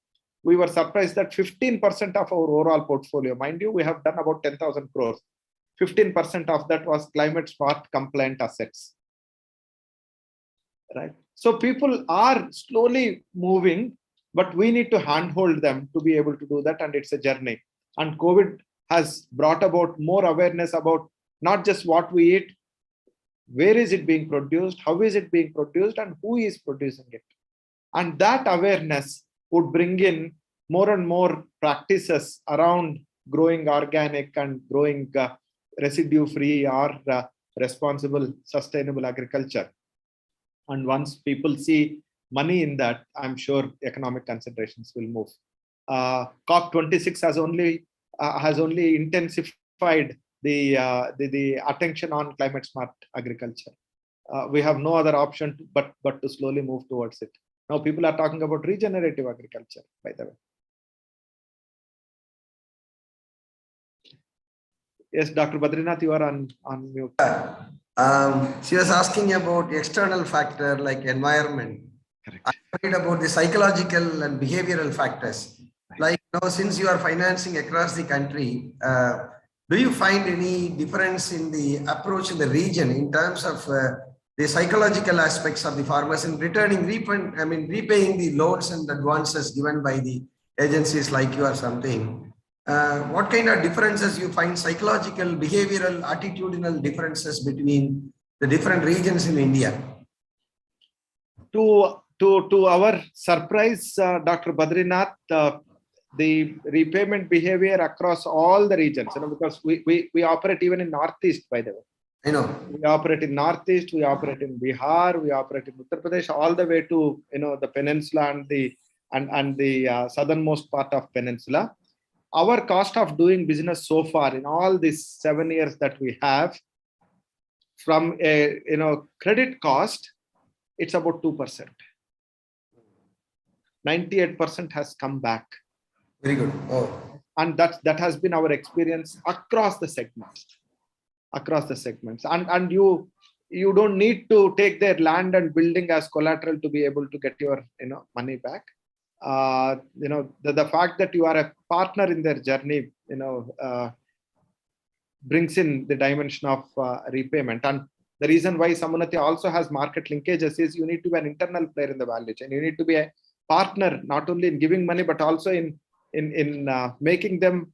we were surprised that 15% of our overall portfolio, mind you, we have done about 10,000 crores. 15% of that was climate smart compliant assets. Right. So people are slowly moving, but we need to handhold them to be able to do that. And it's a journey. And COVID has brought about more awareness about not just what we eat, where is it being produced, how is it being produced, and who is producing it. And that awareness would bring in more and more practices around growing organic and growing residue-free or responsible, sustainable agriculture. And once people see money in that, I'm sure economic considerations will move. COP26 has only intensified the attention on climate smart agriculture. We have no other option but to slowly move towards it. Now people are talking about regenerative agriculture, by the way. Yes, Dr. Badrinath, you are on mute. She was asking about external factor like environment. Correct. I worried about the psychological and behavioral factors. Like since you are financing across the country, do you find any difference in the approach in the region in terms of the psychological aspects of the farmers in repaying the loans and advances given by the agencies like you or something? What kind of differences you find, psychological, behavioral, attitudinal differences between the different regions in India? To our surprise, Dr. Badrinath, the repayment behavior across all the regions, because we operate even in Northeast, by the way. I know. We operate in Northeast, we operate in Bihar, we operate in Uttar Pradesh, all the way to the peninsula and the southernmost part of peninsula. Our cost of doing business so far in all these 7 years that we have, from a credit cost, it's about 2%. 98% has come back. Very good. Oh. And that has been our experience across the segments. And you don't need to take their land and building as collateral to be able to get your money back. The fact that you are a partner in their journey, brings in the dimension of repayment. And the reason why Samunati also has market linkages is you need to be an internal player in the value chain. You need to be a partner, not only in giving money, but also in making them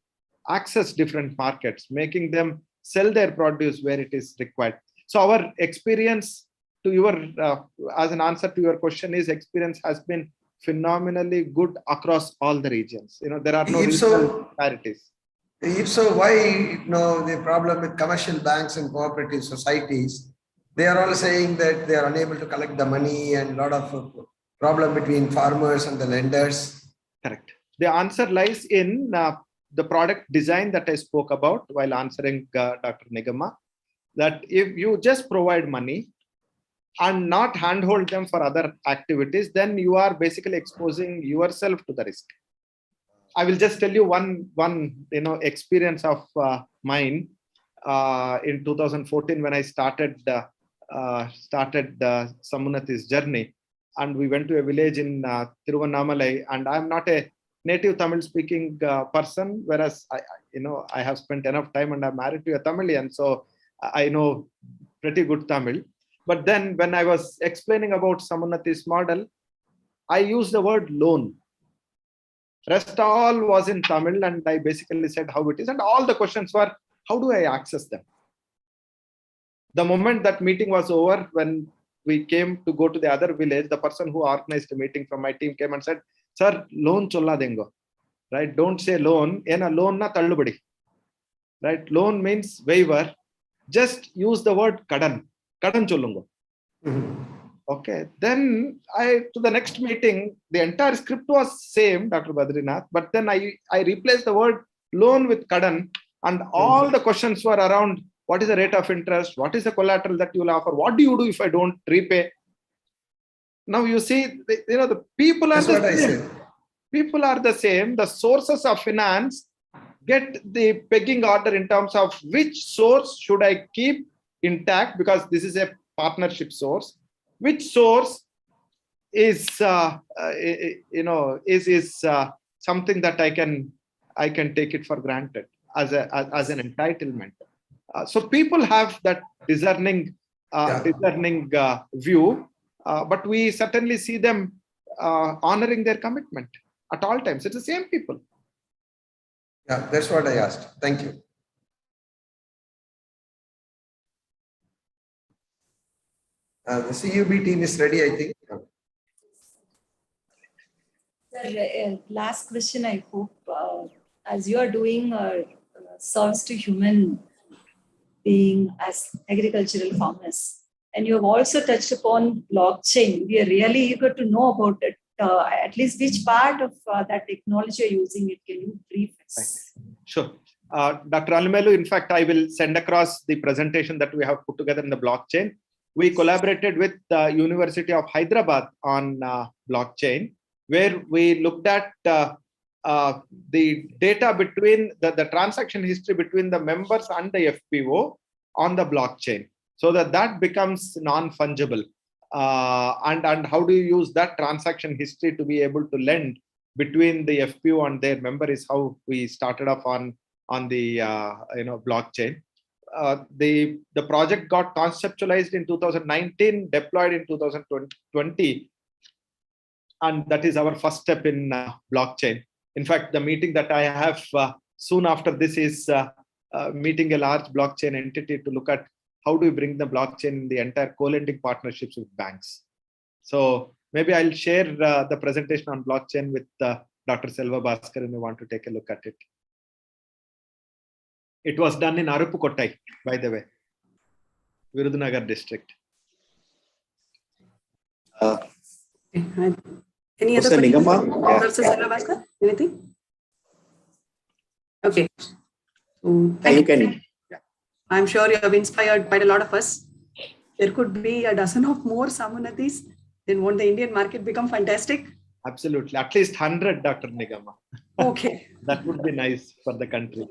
access different markets, making them sell their produce where it is required. So our experience as an answer to your question is, experience has been phenomenally good across all the regions. There are no regional disparities. If so, why the problem with commercial banks and cooperative societies? They are all saying that they are unable to collect the money and a lot of problem between farmers and the lenders. Correct. The answer lies in the product design that I spoke about while answering Dr. Nigama, that if you just provide money and not handhold them for other activities, then you are basically exposing yourself to the risk. I will just tell you one experience of mine in 2014 when I started Samunati's journey, and we went to a village in Tiruvannamalai, and I'm not a native Tamil speaking person, whereas I have spent enough time and I'm married to a Tamilian, so I know pretty good Tamil. But then when I was explaining about Samunati's model, I used the word loan. Rest all was in Tamil, and I basically said how it is. And all the questions were, how do I access them? The moment that meeting was over, when we came to go to the other village, the person who organized the meeting from my team came and said, "Sir, loan cholla dengo." Right? Don't say loan. Ena loan na tallubadi. Right? Loan means waiver. Just use the word kadan. Kadan chollungo. Okay. Then to the next meeting, the entire script was same, Dr. Badrinath, but then I replaced the word loan with kadan, and all the questions were around what is the rate of interest, what is the collateral that you will offer, what do you do if I don't repay? Now you see, the people are the same. People are the same. The sources of finance get the pegging order in terms of which source should I keep intact, because this is a partnership source. Which source is something that I can take it for granted as an entitlement. So people have that discerning view, but we certainly see them honoring their commitment at all times. It's the same people. Yeah, that's what I asked. Thank you. The CUB team is ready, I think. Sir, last question, I hope, as you are doing service to human being as agricultural farmers, and you have also touched upon blockchain. We are really eager to know about it. At least which part of that technology you're using it? Can you brief us? Sure. Dr. Alimelu, in fact, I will send across the presentation that we have put together in the blockchain. We collaborated with the University of Hyderabad on blockchain, where we looked at the data between the transaction history between the members and the FPO on the blockchain, so that becomes non-fungible. And how do you use that transaction history to be able to lend between the FPO and their member is how we started off on the blockchain. The project got conceptualized in 2019, deployed in 2020, and that is our first step in blockchain. In fact, the meeting that I have soon after this is meeting a large blockchain entity to look at how do we bring the blockchain in the entire co-lending partnerships with banks. So maybe I'll share the presentation on blockchain with Dr. Selva Bhaskar, and you want to take a look at it. It was done in Arupukottai, by the way, Virudhunagar district. Any other questions? Dr. Selva Bhaskar, anything? Okay. So, You can. I'm sure you have inspired quite a lot of us. There could be a dozen of more Samunathis. Then won't the Indian market become fantastic? Absolutely. At least 100, Dr. Nigama. Okay. That would be nice for the country.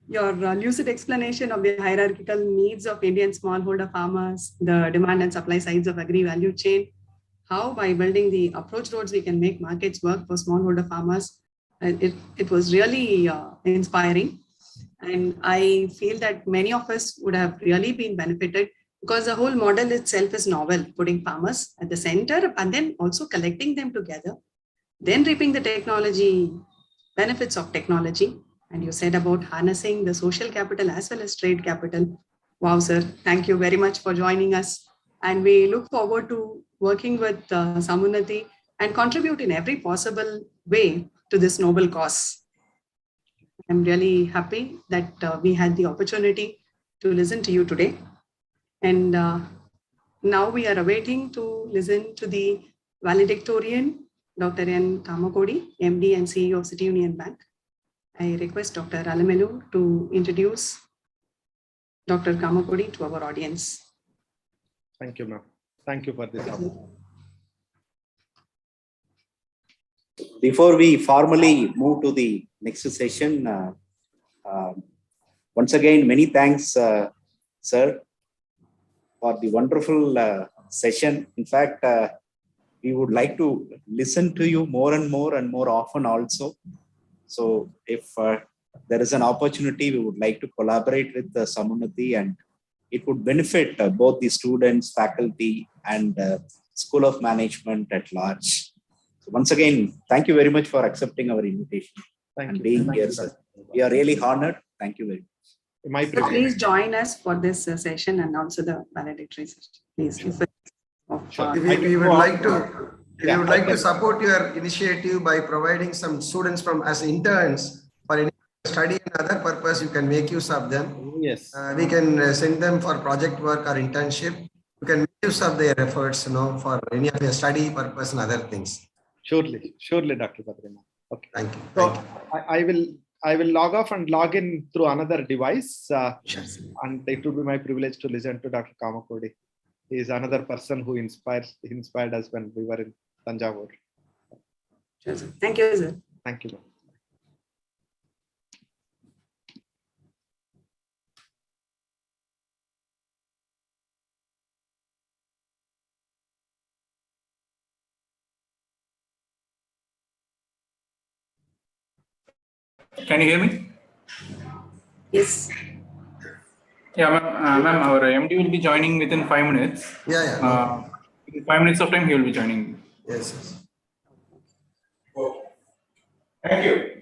Your lucid explanation of the hierarchical needs of Indian smallholder farmers, the demand and supply sides of agri value chain, how by building the approach roads we can make markets work for smallholder farmers. It was really inspiring. And I feel that many of us would have really been benefited because the whole model itself is novel, putting farmers at the center and then also collecting them together, then reaping the technology, benefits of technology. And you said about harnessing the social capital as well as trade capital. Wow, sir, thank you very much for joining us. And we look forward to working with Samunati and contribute in every possible way to this noble cause. I'm really happy that we had the opportunity to listen to you today. And now we are awaiting to listen to the valedictorian, Dr. N. Kamakodi, MD and CEO of City Union Bank. I request Dr. Alimelu to introduce Dr. Kamakodi to our audience. Thank you, ma'am. Thank you for this opportunity. Before we formally move to the next session, once again, many thanks, sir, for the wonderful session. In fact, we would like to listen to you more and more often also. So if there is an opportunity, we would like to collaborate with Samunati, and it would benefit both the students, faculty, and School of Management at large. So once again, thank you very much for accepting our invitation and being here, sir. We are really honored. Thank you very much. My So privilege. please join us for this session and also the valedictory session. Please. We would like to support your initiative by providing some students from as interns for any study and other purpose. You can make use of them. Yes. We can send them for project work or internship. You can make use of their efforts, for any of your study purpose and other things. Surely, Dr. Badrinath. Okay. Thank you. So I will log off and log in through another device, and it will be my privilege to listen to Dr. Kamakodi. He is another person who inspired us when we were in Tanjavur. Thank you, sir. Thank you. Can you hear me? Yes. Yeah, ma'am, our MD will be joining within 5 minutes. In 5 minutes of time, he will be joining. Yes. Thank you.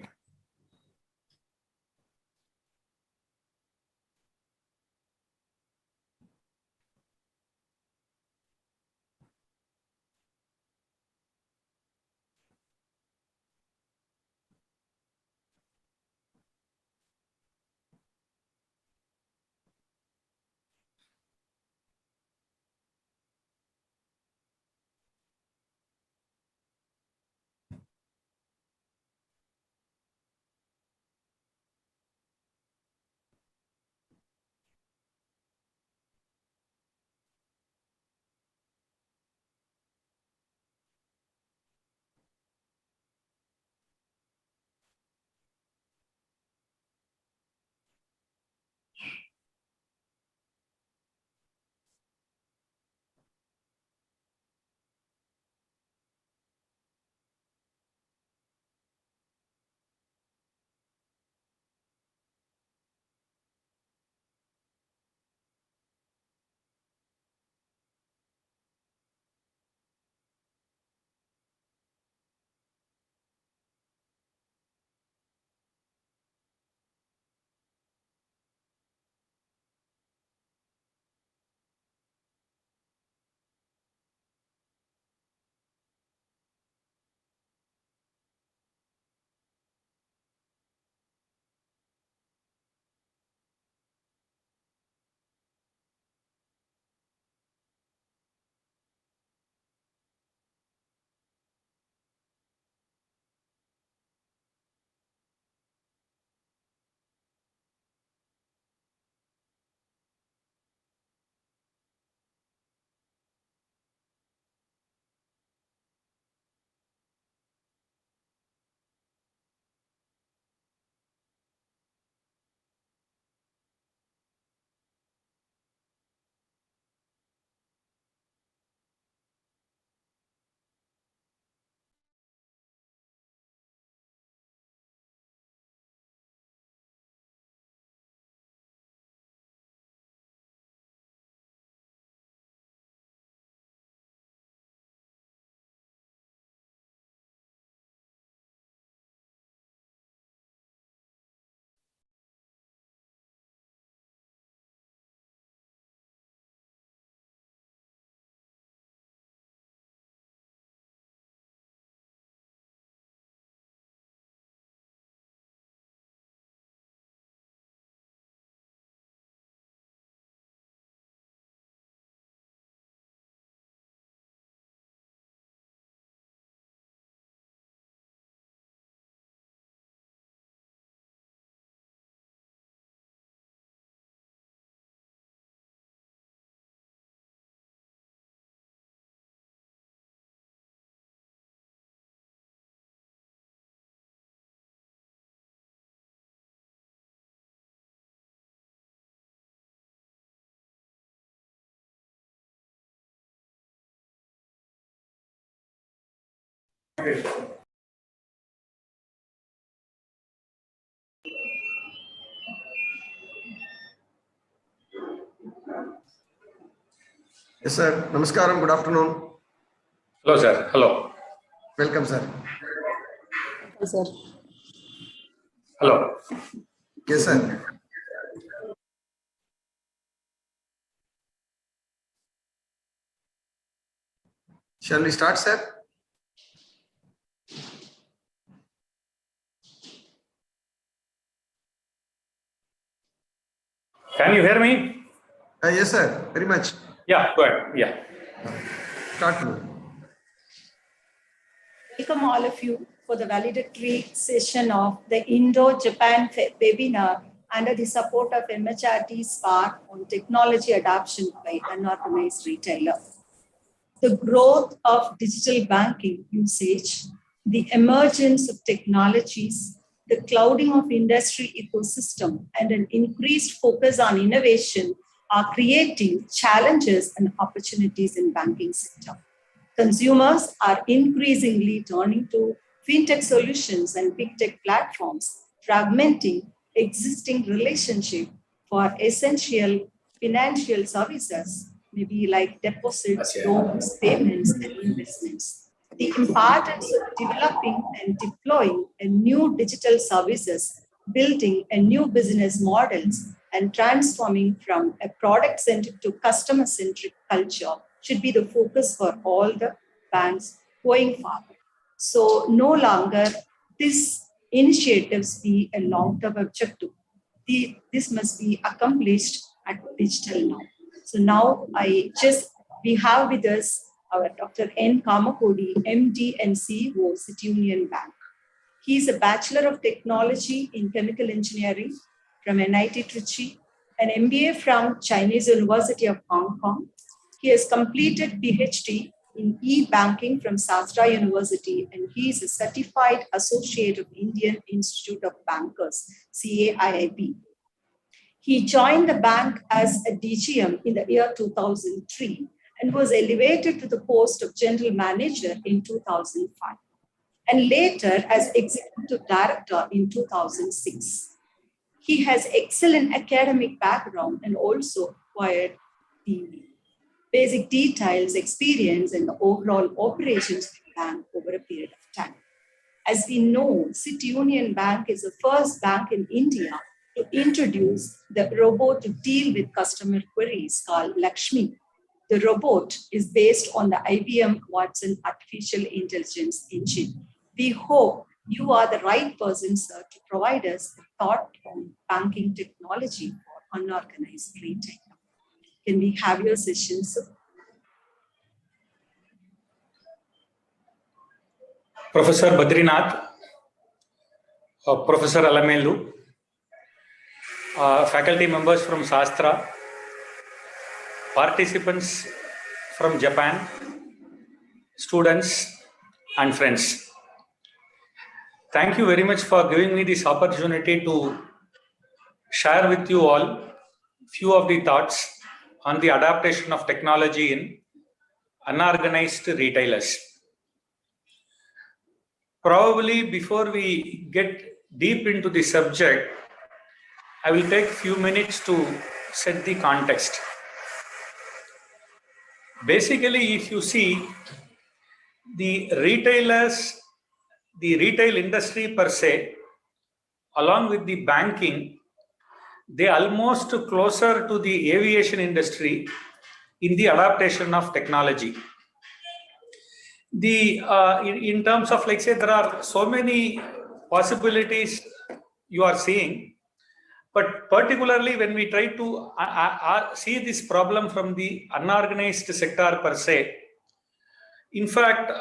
Yes, sir. Namaskaram. Good afternoon. Hello, sir. Hello. Welcome, sir. Sir. Hello. Yes, sir. Shall we start, sir? Can you hear me? Yes, sir. Very much. Yeah, go ahead. Yeah. Start. Welcome all of you for the valedictory session of the Indo-Japan webinar under the support of MHRD SPARC on technology adoption by unorganized retailer. The growth of digital banking usage, the emergence of technologies, the clouding of industry ecosystem, and an increased focus on innovation are creating challenges and opportunities in banking sector. Consumers are increasingly turning to fintech solutions and big tech platforms, fragmenting existing relationships for essential financial services, maybe like deposits, loans, payments, and investments. The importance of developing and deploying a new digital services, building a new business models, and transforming from a product-centric to customer-centric culture should be the focus for all the banks going forward. So no longer these initiatives be a long-term objective. This must be accomplished at digital now. So now we have with us our Dr. N. Kamakodi, MD and CEO, City Union Bank. He is a Bachelor of Technology in Chemical Engineering from NIT Trichy, an MBA from Chinese University of Hong Kong. He has completed PhD in e-banking from Sastra University, and he is a certified associate of Indian Institute of Bankers, CAIIB. He joined the bank as a DGM in the year 2003 and was elevated to the post of general manager in 2005, and later as executive director in 2006. He has excellent academic background and also acquired the basic details, experience, and the overall operations of the bank over a period of time. As we know, City Union Bank is the first bank in India to introduce the robot to deal with customer queries called Lakshmi. The robot is based on the IBM Watson artificial intelligence engine. We hope you are the right person, sir, to provide us a thought on banking technology for unorganized retail. Can we have your session, sir? Professor Badrinath, Professor Alamelu, faculty members from Sastra, participants from Japan, students and friends. Thank you very much for giving me this opportunity to share with you all few of the thoughts on the adaptation of technology in unorganized retailers. Probably before we get deep into the subject, I will take a few minutes to set the context. Basically, if you see the retailers, the retail industry per se, along with the banking, they almost closer to the aviation industry in the adaptation of technology. In terms of, like, say, there are so many possibilities you are seeing, but particularly when we try to see this problem from the unorganized sector per se, in fact,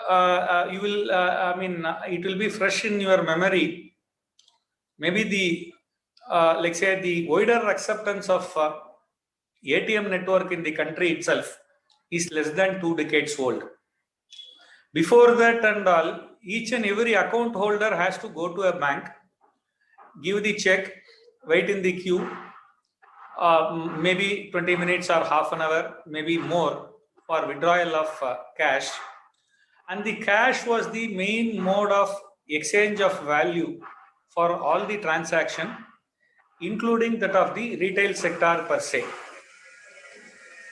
you will, it will be fresh in your memory. Maybe the, like, say, the wider acceptance of ATM network in the country itself is less than 2 decades old. Before that and all, each and every account holder has to go to a bank, give the check, wait in the queue, maybe 20 minutes or half an hour, maybe more, for withdrawal of cash. And the cash was the main mode of exchange of value for all the transaction, including that of the retail sector per se.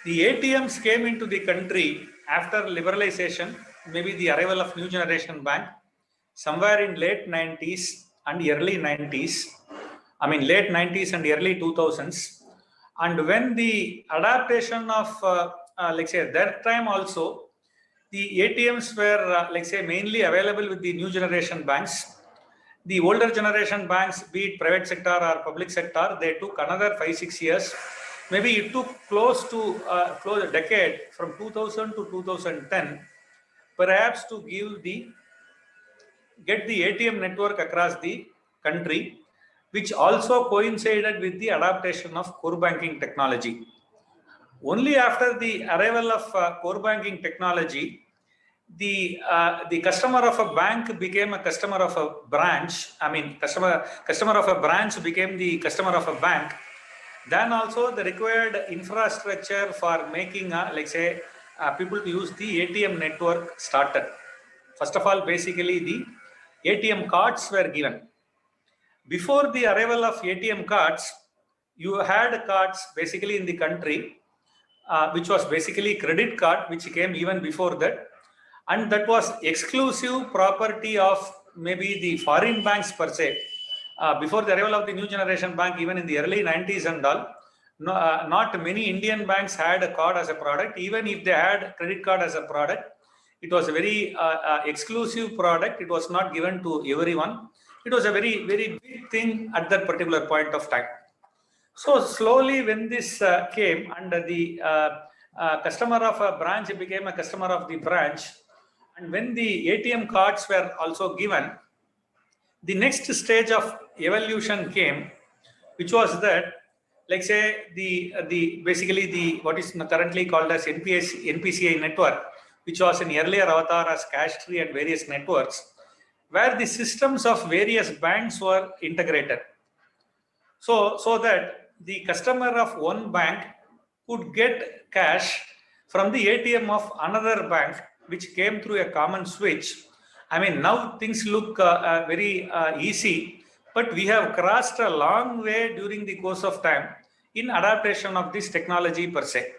The ATMs came into the country after liberalization maybe the arrival of new generation bank somewhere in late 90s and early 90s. I mean, late 90s and early 2000s. And when the adaptation of, like say, that time also, the ATMs were, like say, mainly available with the new generation banks. The older generation banks, be it private sector or public sector, they took another 5-6 years. Maybe it took close to a decade from 2000 to 2010, perhaps to get the ATM network across the country, which also coincided with the adaptation of core banking technology. Only after the arrival of core banking technology, the customer of a bank became a customer of a branch. I mean, customer of a branch became the customer of a bank. Then also the required infrastructure for making, like say, people to use the ATM network started. First of all, basically the ATM cards were given. Before the arrival of ATM cards, you had cards basically in the country, which was basically credit card, which came even before that. And that was exclusive property of maybe the foreign banks per se. Before the arrival of the new generation bank, even in the early 90s and all, not many Indian banks had a card as a product. Even if they had credit card as a product, it was a very exclusive product. It was not given to everyone. It was a very, very big thing at that particular point of time. So slowly when this came and the customer of a branch became a customer of the branch, and when the ATM cards were also given, the next stage of evolution came, which was that, like say, basically the what is currently called as NPCI network, which was an earlier avatar as cash tree and various networks, where the systems of various banks were integrated. So that the customer of one bank could get cash from the ATM of another bank, which came through a common switch. I mean, now things look very easy, but we have crossed a long way during the course of time in adaptation of this technology per se.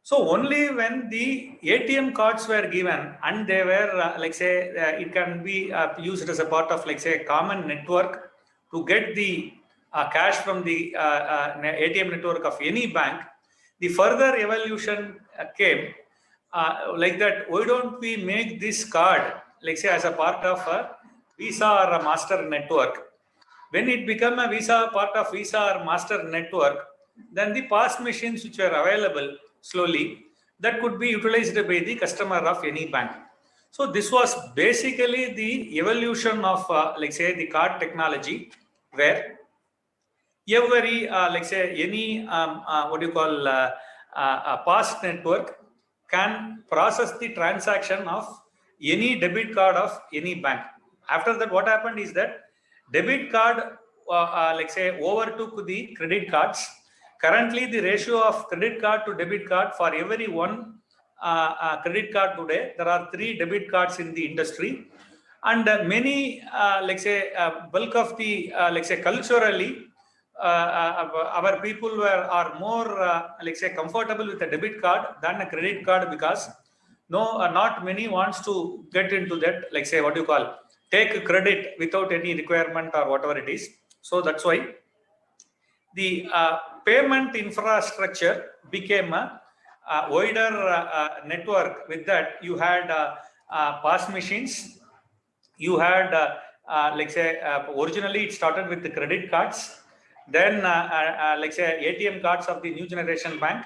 So only when the ATM cards were given and they were, like say, it can be used as a part of, like say, a common network to get the cash from the ATM network of any bank, the further evolution came like that. Why don't we make this card, like say, as a part of a Visa or a Master network? When it became a Visa, part of Visa or Master network, then the POS machines which were available slowly, that could be utilized by the customer of any bank. So this was basically the evolution of, like say, the card technology, where every, like say, any, what do you call, POS network can process the transaction of any debit card of any bank. After that, what happened is that debit card, like say, overtook the credit cards. Currently, the ratio of credit card to debit card, for every one credit card today, there are 3 debit cards in the industry. And many, like say, bulk of the, like say, culturally, our people are more, like say, comfortable with a debit card than a credit card, because not many wants to get into that, like say, what you call, take credit without any requirement or whatever it is. So that's why the payment infrastructure became a wider network. With that, you had POS machines, you had, like say, originally it started with the credit cards, then like say, ATM cards of the new generation bank,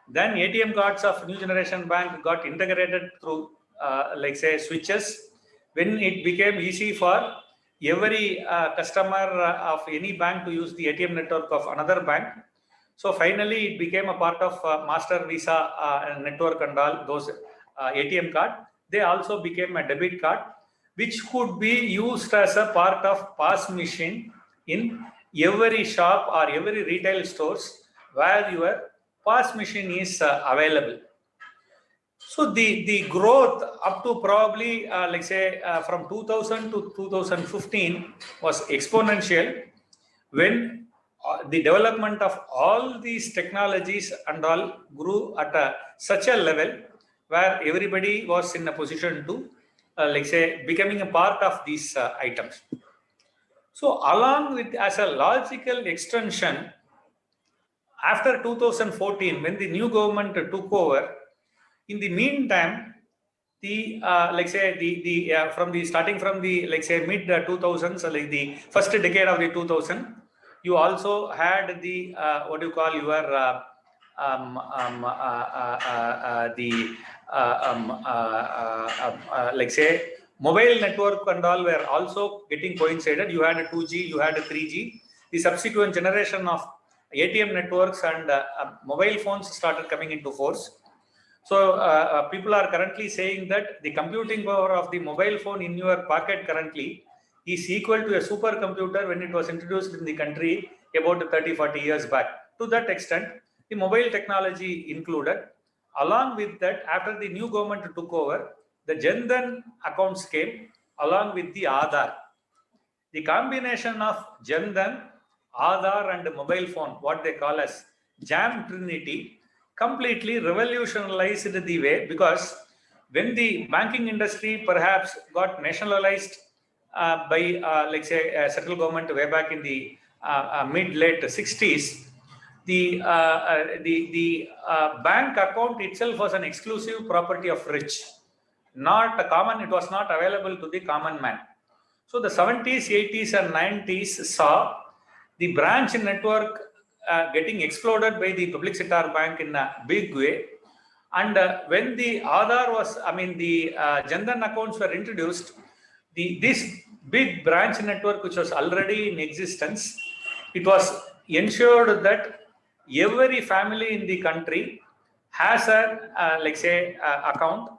then ATM cards of new generation bank got integrated through, like say, switches. When it became easy for every customer of any bank to use the ATM network of another bank, so finally it became a part of Master, Visa network and all those ATM card. They also became a debit card, which could be used as a part of POS machine in every shop or every retail stores where your POS machine is available. So the growth up to probably, like say, from 2000 to 2015 was exponential, when the development of all these technologies and all grew at such a level where everybody was in a position to, like say, becoming a part of these items. So along with, as a logical extension, after 2014, when the new government took over, in the meantime, the like say the from the starting from the like say mid 2000s, like the first decade of the 2000, you also had the what do you call your like say mobile network and all were also getting coincided. You had a 2G, you had a 3G. The subsequent generation of ATM networks and mobile phones started coming into force. So people are currently saying that the computing power of the mobile phone in your pocket currently is equal to a supercomputer when it was introduced in the country about 30-40 years back. To that extent, the mobile technology included. Along with that, after the new government took over, the Jan Dhan accounts came along with the Aadhaar. The combination of Jan Dhan, Aadhaar and mobile phone, what they call as Jam Trinity, completely revolutionized the way, because when the banking industry perhaps got nationalized by like say central government way back in the mid-late 60s, the bank account itself was an exclusive property of rich, not a common. It was not available to the common man. So the 70s, 80s and 90s saw the branch network getting exploded by the public sector bank in a big way. And when the Aadhaar was, I mean, the Jan Dhan accounts were introduced, this big branch network, which was already in existence, it was ensured that every family in the country has a, like say, account.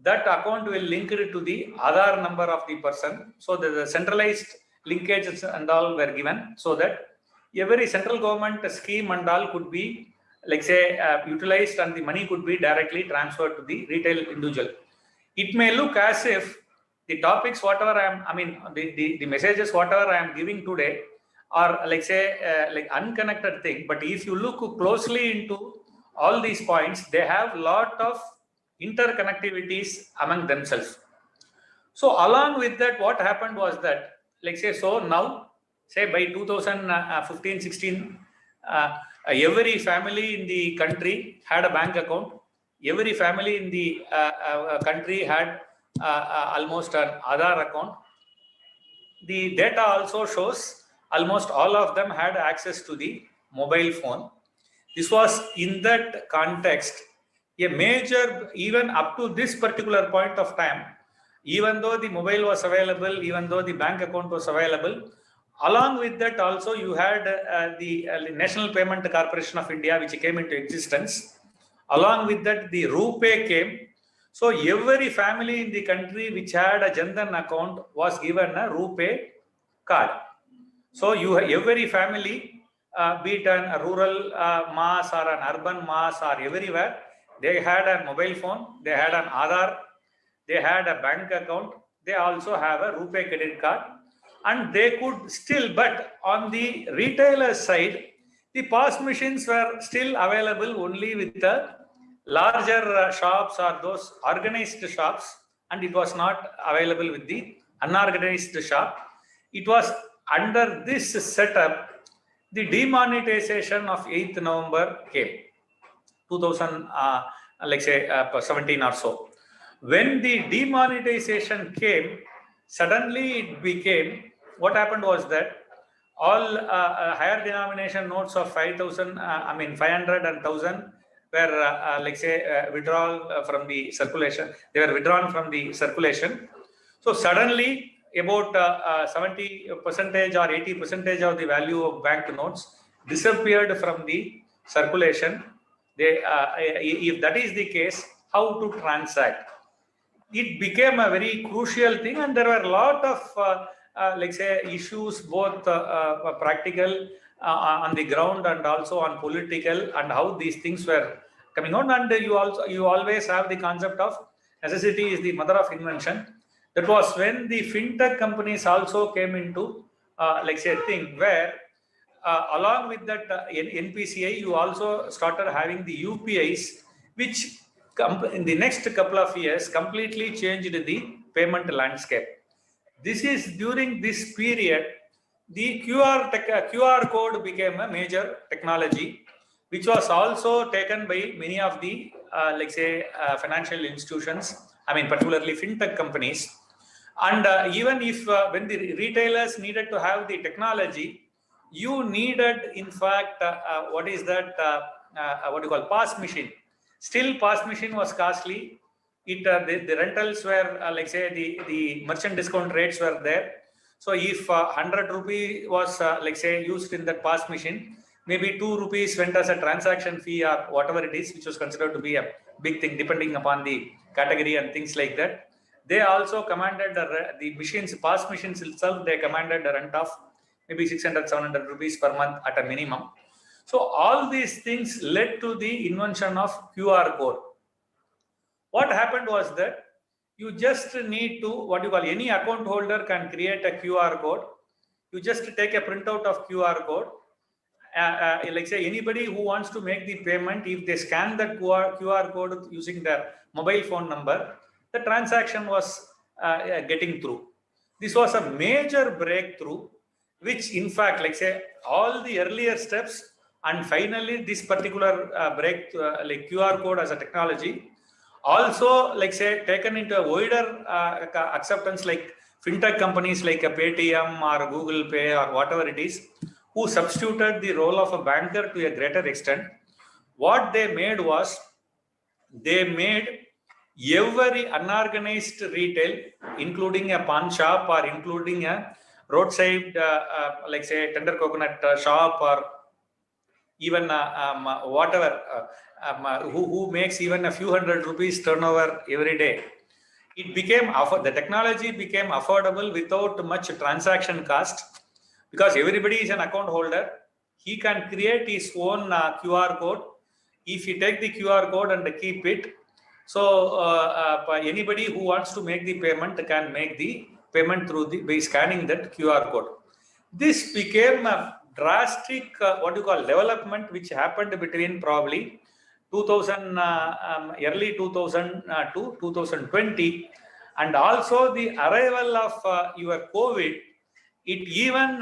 That account will link it to the Aadhaar number of the person. So the centralized linkages and all were given, so that every central government scheme and all could be, like say, utilized, and the money could be directly transferred to the retail individual. It may look as if the topics, whatever the messages, whatever I am giving today, are like say, like unconnected thing. But if you look closely into all these points, they have lot of interconnectivities among themselves. So along with that, what happened was that, like say, so now, say by 2015-16, every family in the country had a bank account. Every family in the country had almost an Aadhaar account. The data also shows almost all of them had access to the mobile phone. This was in that context a major, even up to this particular point of time, even though the mobile was available, even though the bank account was available, along with that also you had the National Payment Corporation of India, which came into existence. Along with that, the RuPay came. So every family in the country which had a Jan Dhan account was given a RuPay card. So you every family, be it a rural mass or an urban mass or everywhere, they had a mobile phone, they had an Aadhaar, they had a bank account, they also have a RuPay credit card, and they could still, but on the retailer side, the POS machines were still available only with the larger shops or those organized shops, and it was not available with the unorganized shop. It was under this setup, the demonetization of 8th November came, 2000, like say 17 or so. When the demonetization came, suddenly it became, what happened was that all higher denomination notes of 5,000, 500 and 1,000 were like say withdrawal from the circulation. They were withdrawn from the circulation. So suddenly about 70% or 80% of the value of bank notes disappeared from the circulation. They, if that is the case, how to transact? It became a very crucial thing, and there were a lot of like say issues, both practical on the ground and also on political, and how these things were coming on. And you always have the concept of necessity is the mother of invention. That was when the fintech companies also came into like say thing where along with that NPCI, you also started having the UPIs, which in the next couple of years completely changed the payment landscape. This is during this period, the QR code became a major technology, which was also taken by many of the, financial institutions, particularly fintech companies. And even if when the retailers needed to have the technology, you needed, in fact, what is that, what you call POS machine. Still, POS machine was costly. The rentals were, the merchant discount rates were there. So if 100 rupee was, used in that POS machine, maybe 2 rupees went as a transaction fee or whatever it is, which was considered to be a big thing depending upon the category and things like that. They also commanded the machines, POS machines itself, they commanded a rent of maybe 600, 700 rupees per month at a minimum. So all these things led to the invention of QR code. What happened was that you just need to, what you call, any account holder can create a QR code. You just take a printout of QR code. Anybody who wants to make the payment, if they scan that QR code using their mobile phone number, the transaction was getting through. This was a major breakthrough, which in fact, all the earlier steps and finally this particular QR code as a technology, also taken into a wider acceptance, like fintech companies like a Paytm or Google Pay or whatever it is, who substituted the role of a banker to a greater extent. What they made was, they made every unorganized retail, including a pawn shop or including a roadside, tender coconut shop, or even whatever, who makes even a few hundred rupees turnover every day. It became, the technology became affordable without much transaction cost, because everybody is an account holder. He can create his own QR code. If you take the QR code and keep it, so anybody who wants to make the payment can make the payment through by scanning that QR code. This became a drastic, what you call, development, which happened between probably 2000, early 2000 to 2020, and also the arrival of your COVID. It even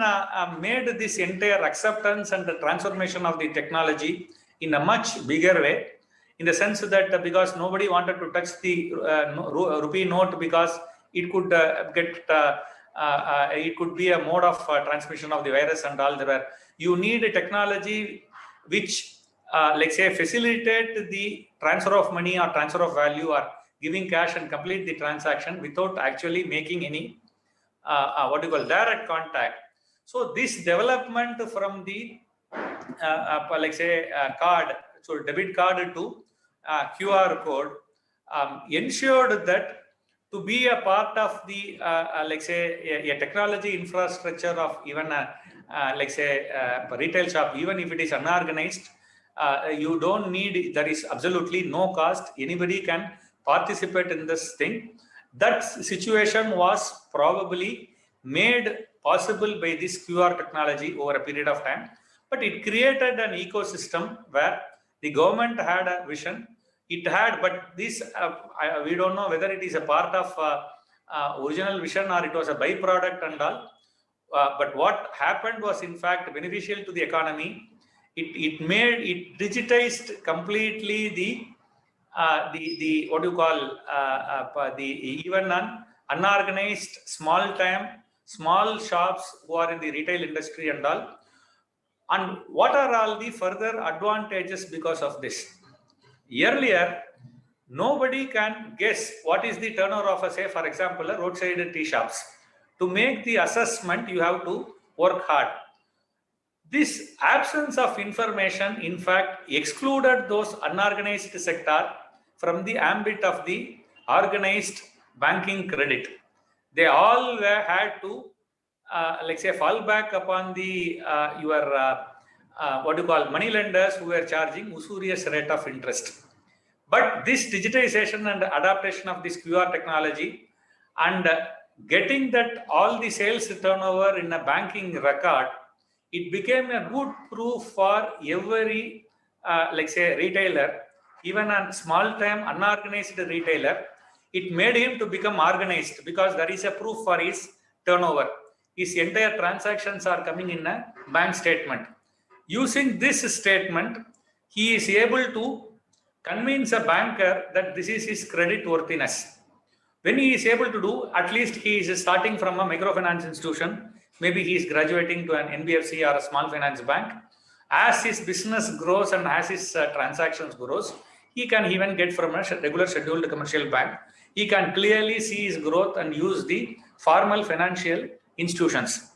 made this entire acceptance and the transformation of the technology in a much bigger way, in the sense that because nobody wanted to touch the rupee note, because it could it could be a mode of transmission of the virus and all. You need a technology which, facilitate the transfer of money or transfer of value or giving cash and complete the transaction without actually making any what you call direct contact. So this development from the card, so debit card to QR code, ensured that to be a part of the a technology infrastructure of even a retail shop, even if it is unorganized, you don't need, there is absolutely no cost. Anybody can participate in this thing. That situation was probably made possible by this QR technology over a period of time, but it created an ecosystem where the government had a vision. It had, but this we don't know whether it is a part of original vision or it was a byproduct and all. But what happened was in fact beneficial to the economy. It digitized completely the what you call the even unorganized small shops who are in the retail industry and all. And what are all the further advantages because of this? Earlier, nobody can guess what is the turnover of a, say, for example, a roadside tea shops. To make the assessment, you have to work hard. This absence of information, in fact, excluded those unorganized sector from the ambit of the organized banking credit. They all had to, fall back upon the what you call money lenders who were charging usurious rate of interest. But this digitization and adaptation of this QR technology and getting that all the sales turnover in a banking record, it became a good proof for every, retailer even a small-time unorganized retailer, it made him to become organized because there is a proof for his turnover. His entire transactions are coming in a bank statement. Using this statement, he is able to convince a banker that this is his credit worthiness. When he is able to do, at least he is starting from a microfinance institution, maybe he is graduating to an NBFC or a small finance bank. As his business grows and as his transactions grows, he can even get from a regular scheduled commercial bank. He can clearly see his growth and use the formal financial institutions.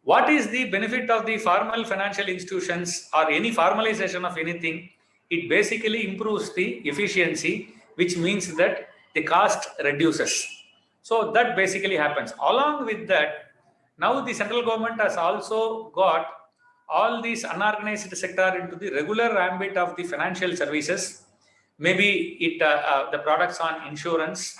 What is the benefit of the formal financial institutions or any formalization of anything? It basically improves the efficiency, which means that the cost reduces. So that basically happens. Along with that, now the central government has also got all these unorganized sector into the regular ambit of the financial services. Maybe it the products on insurance,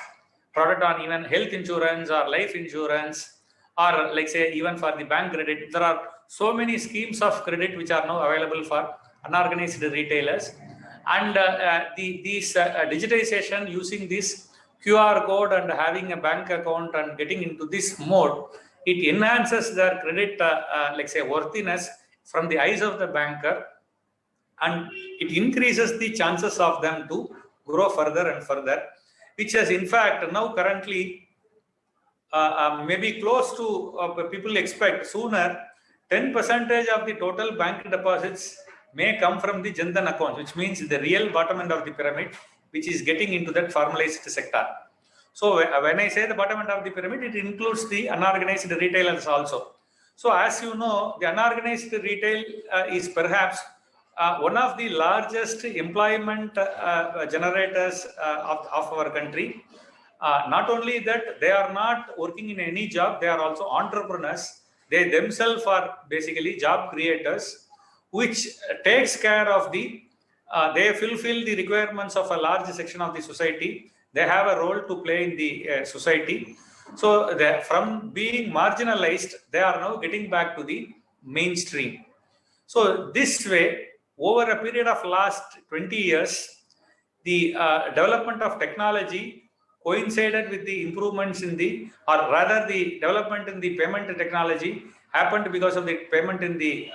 product on even health insurance or life insurance, or like say even for the bank credit. There are so many schemes of credit which are now available for unorganized retailers. And these digitization using this QR code and having a bank account and getting into this mode, it enhances their credit, like say, worthiness from the eyes of the banker, and it increases the chances of them to grow further and further, which is in fact now currently maybe close to people expect sooner 10% of the total bank deposits may come from the Jan Dhan account, which means the real bottom end of the pyramid, which is getting into that formalized sector. So when I say the bottom end of the pyramid, it includes the unorganized retailers also. So as you know, the unorganized retail is perhaps one of the largest employment generators of our country. Not only that, they are not working in any job, they are also entrepreneurs. They themselves are basically job creators, which takes care of the, they fulfill the requirements of a large section of the society. They have a role to play in the society. So from being marginalized, they are now getting back to the mainstream. So this way, over a period of last 20 years, the development of technology coincided with the improvements in the, or rather the development in the payment technology happened because of the payment in the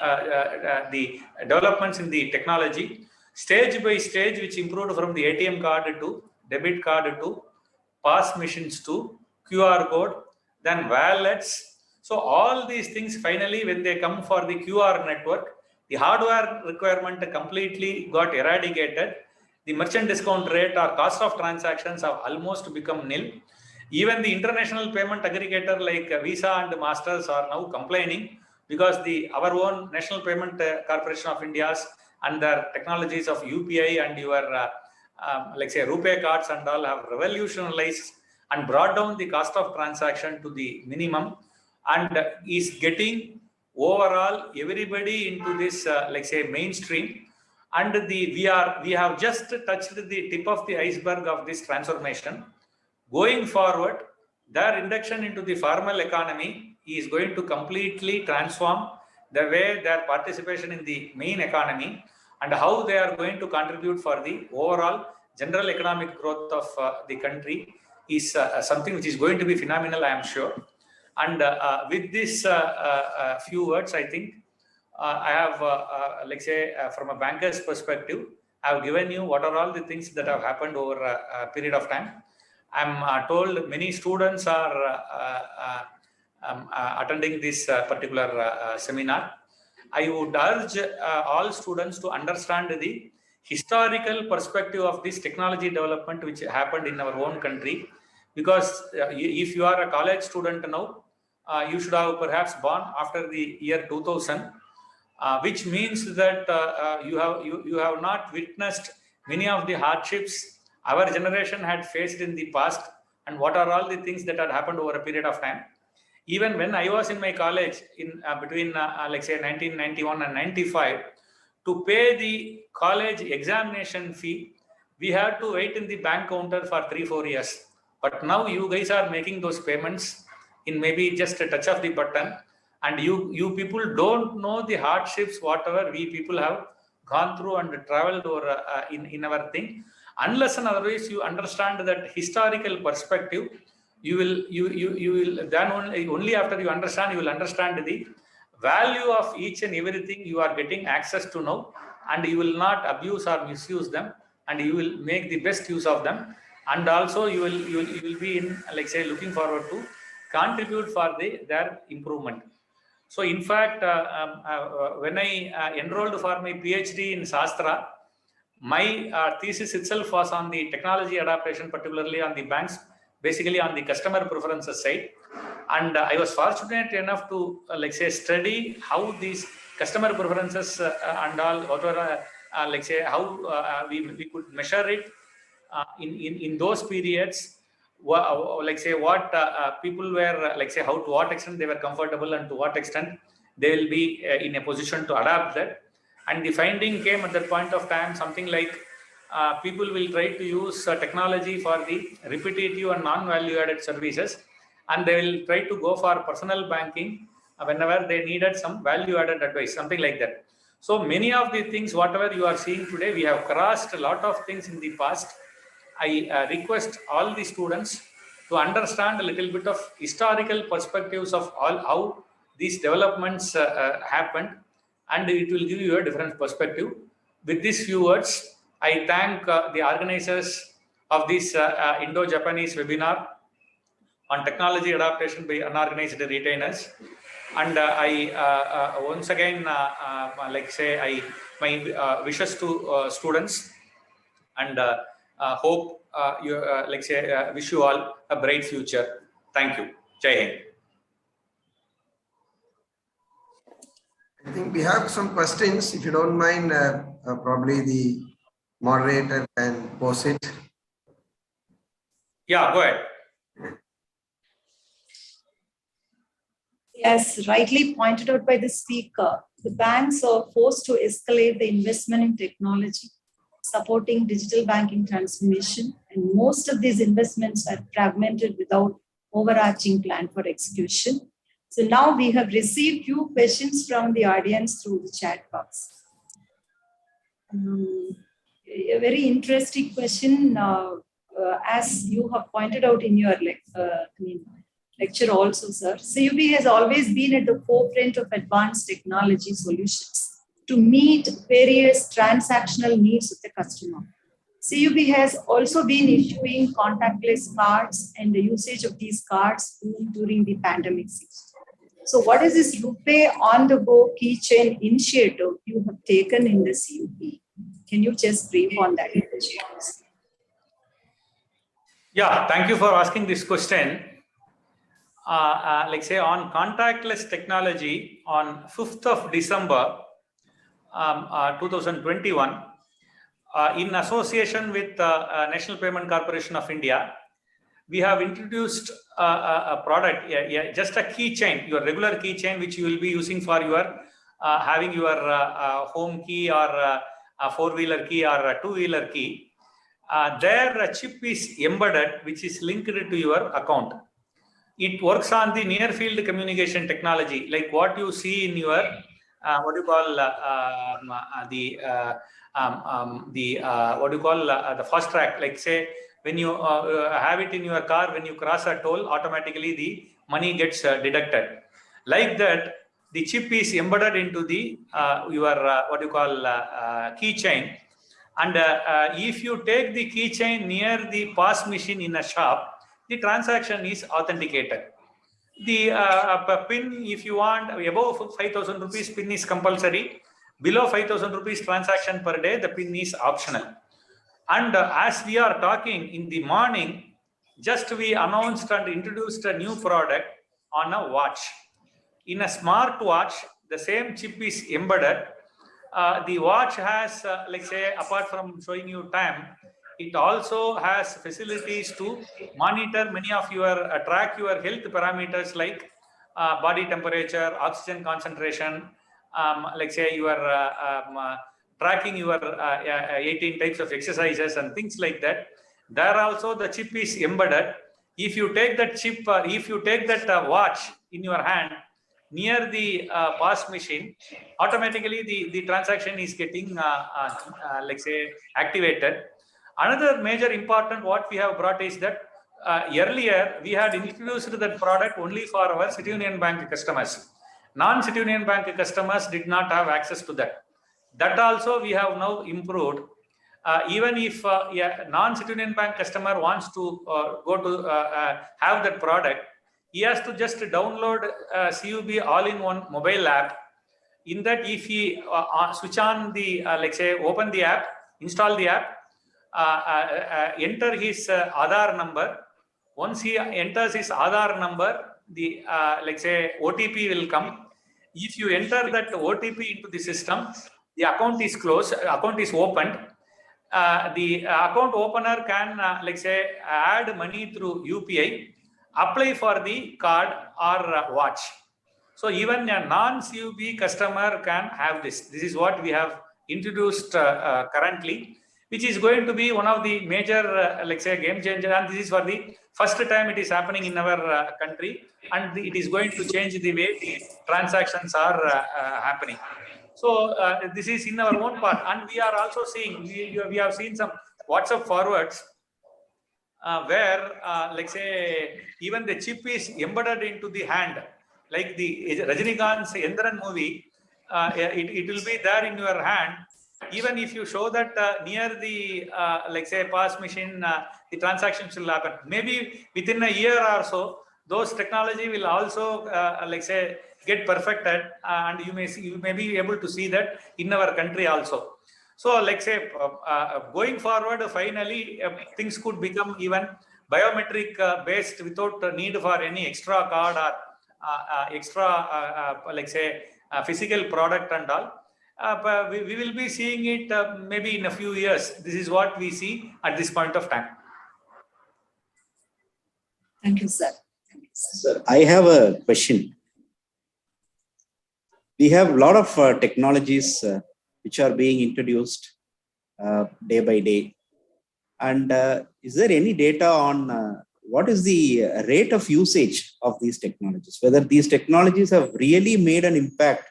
developments in the technology, stage by stage, which improved from the ATM card to debit card to POS machines to QR code, then wallets. So all these things finally, when they come for the QR network, the hardware requirement completely got eradicated. The merchant discount rate or cost of transactions have almost become nil. Even the international payment aggregator like Visa and Masters are now complaining because our own National Payment Corporation of India's and their technologies of UPI and your like say RuPay cards and all have revolutionized and brought down the cost of transaction to the minimum, and is getting overall everybody into this like say mainstream. And we have just touched the tip of the iceberg of this transformation. Going forward, their induction into the formal economy is going to completely transform the way their participation in the main economy and how they are going to contribute for the overall general economic growth of the country is something which is going to be phenomenal, I am sure. And with this few words, I think I have, like say, from a banker's perspective, I have given you what are all the things that have happened over a period of time. I'm told many students are attending this particular seminar. I would urge all students to understand the historical perspective of this technology development which happened in our own country. Because if you are a college student now, you should have perhaps born after the year 2000. Which means that you have not witnessed many of the hardships our generation had faced in the past, and what are all the things that had happened over a period of time. Even when I was in my college in between like say 1991 and 95, to pay the college examination fee, we had to wait in the bank counter for 3-4 years. But now you guys are making those payments in maybe just a touch of the button. And you people don't know the hardships, whatever we people have gone through and traveled over in our thing. Unless and otherwise you understand that historical perspective, you will then only after you understand, you will understand the value of each and everything you are getting access to now, and you will not abuse or misuse them, and you will make the best use of them. And also you will be in, like say, looking forward to contribute for their improvement. So in fact, when I enrolled for my PhD in Shastra, my thesis itself was on the technology adaptation, particularly on the banks, basically on the customer preferences side. And I was fortunate enough to, like say, study how these customer preferences and all, whatever, like say, how we could measure it in those periods, like say, what people were, like say, how to what extent they were comfortable and to what extent they will be in a position to adapt that. And the finding came at that point of time, something like people will try to use technology for the repetitive and non-value added services, and they will try to go for personal banking whenever they needed some value added advice, something like that. So many of the things, whatever you are seeing today, we have crossed a lot of things in the past. I request all the students to understand a little bit of historical perspectives of all how these developments happened, and it will give you a different perspective. With these few words, I thank the organizers of this Indo-Japanese webinar on technology adaptation by unorganized retainers. And I once again, like say, my wishes to students, and hope you, like say, wish you all a bright future. Thank you. Jai Hind. I think we have some questions. If you don't mind, probably the moderator can post it. Yeah, go ahead. As rightly pointed out by the speaker, the banks are forced to escalate the investment in technology, supporting digital banking transformation, and most of these investments are fragmented without overarching plan for execution. So now we have received few questions from the audience through the chat box. A very interesting question, as you have pointed out in your lecture also, sir. CUB has always been at the forefront of advanced technology solutions to meet various transactional needs of the customer. CUB has also been issuing contactless cards, and the usage of these cards during the pandemic season. So what is this RuPay on-the-go keychain initiative you have taken in the CUB? Can you just brief on that? Yeah, thank you for asking this question. Like say, on contactless technology, on 5th of December 2021, in association with National Payment Corporation of India, we have introduced a product, just a keychain, your regular keychain, which you will be using for your having your home key or a four-wheeler key or a two-wheeler key. There a chip is embedded, which is linked to your account. It works on the near field communication technology, like what you see in your what do you call the fast track. Like say, when you have it in your car, when you cross a toll, automatically the money gets deducted. Like that, the chip is embedded into the your what you call keychain. And if you take the keychain near the POS machine in a shop, the transaction is authenticated. The PIN, if you want, above 5,000 rupees, PIN is compulsory. Below 5,000 rupees transaction per day, the PIN is optional. And as we are talking in the morning, just we announced and introduced a new product on a watch. In a smart watch, the same chip is embedded. The watch has, like say, apart from showing you time, it also has facilities to monitor many of your, track your health parameters like body temperature, oxygen concentration, like say you are tracking your 18 types of exercises and things like that. There also the chip is embedded. If you take that chip, if you take that watch in your hand, near the POS machine, automatically the transaction is getting like say activated. Another major important what we have brought is that earlier we had introduced that product only for our City Union Bank customers. Non-City Union Bank customers did not have access to that. That also we have now improved. Even if a non-City Union Bank customer wants to go to have that product, he has to just download CUB all-in-one mobile app. In that, if he switch on the, like say, open the app, install the app, enter his Aadhaar number. Once he enters his Aadhaar number, the like say OTP will come. If you enter that OTP into the system, the account is closed, account is opened. The account opener can like say add money through UPI, apply for the card or watch. So even a non-CUB customer can have this. This is what we have introduced currently, which is going to be one of the major like say game changer. And this is for the first time it is happening in our country, and it is going to change the way the transactions are happening. So this is in our own part, and we are also seeing, we have seen some WhatsApp forwards where like say even the chip is embedded into the hand, like the Rajinikanth's Endran movie, it will be there in your hand. Even if you show that near the like say POS machine, the transactions will happen. Maybe within a year or so, those technology will also like say get perfected, and you may be able to see that in our country also. So like say going forward, finally things could become even biometric based without the need for any extra card or extra like say physical product and all. But we will be seeing it maybe in a few years. This is what we see at this point of time. Thank you, sir. Sir, I have a question. We have a lot of technologies which are being introduced day by day. And is there any data on what is the rate of usage of these technologies? Whether these technologies have really made an impact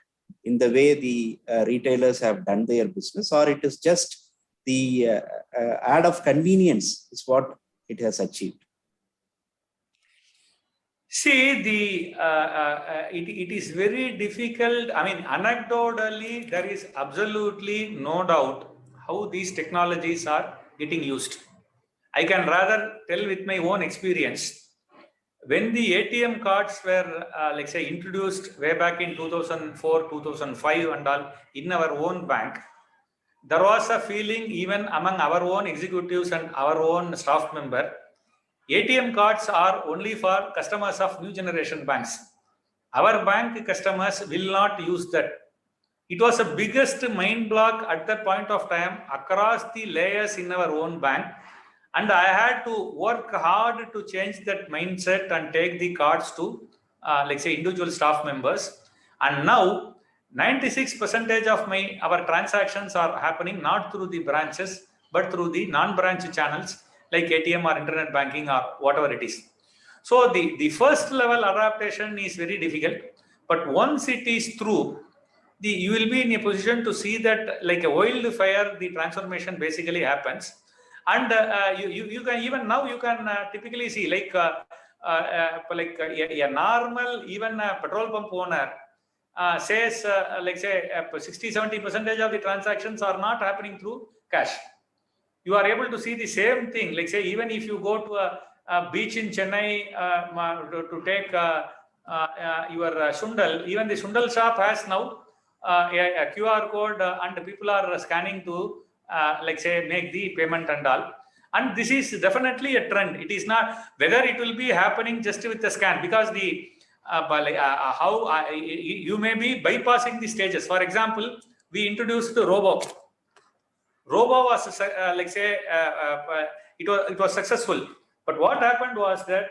in the way the retailers have done their business, or it is just the add of convenience is what it has achieved? See, the it is very difficult. I mean, anecdotally, there is absolutely no doubt how these technologies are getting used. I can rather tell with my own experience. When the ATM cards were, like say, introduced way back in 2004, 2005 and all in our own bank, there was a feeling even among our own executives and our own staff member, ATM cards are only for customers of new generation banks. Our bank customers will not use that. It was the biggest mind block at that point of time across the layers in our own bank. And I had to work hard to change that mindset and take the cards to, like say, individual staff members. And now, 96% of our transactions are happening not through the branches, but through the non-branch channels like ATM or internet banking or whatever it is. So the first level adaptation is very difficult. But once it is through, you will be in a position to see that like a wildfire, the transformation basically happens. And you can even now you can typically see like a normal even a petrol pump owner says like say 60-70% of the transactions are not happening through cash. You are able to see the same thing. Like say even if you go to a beach in Chennai to take your Sundal, even the Sundal shop has now a QR code and people are scanning to like say make the payment and all. And this is definitely a trend. It is not whether it will be happening just with the scan, because the how you may be bypassing the stages. For example, we introduced the Robo. Robo was like say it was successful, but what happened was that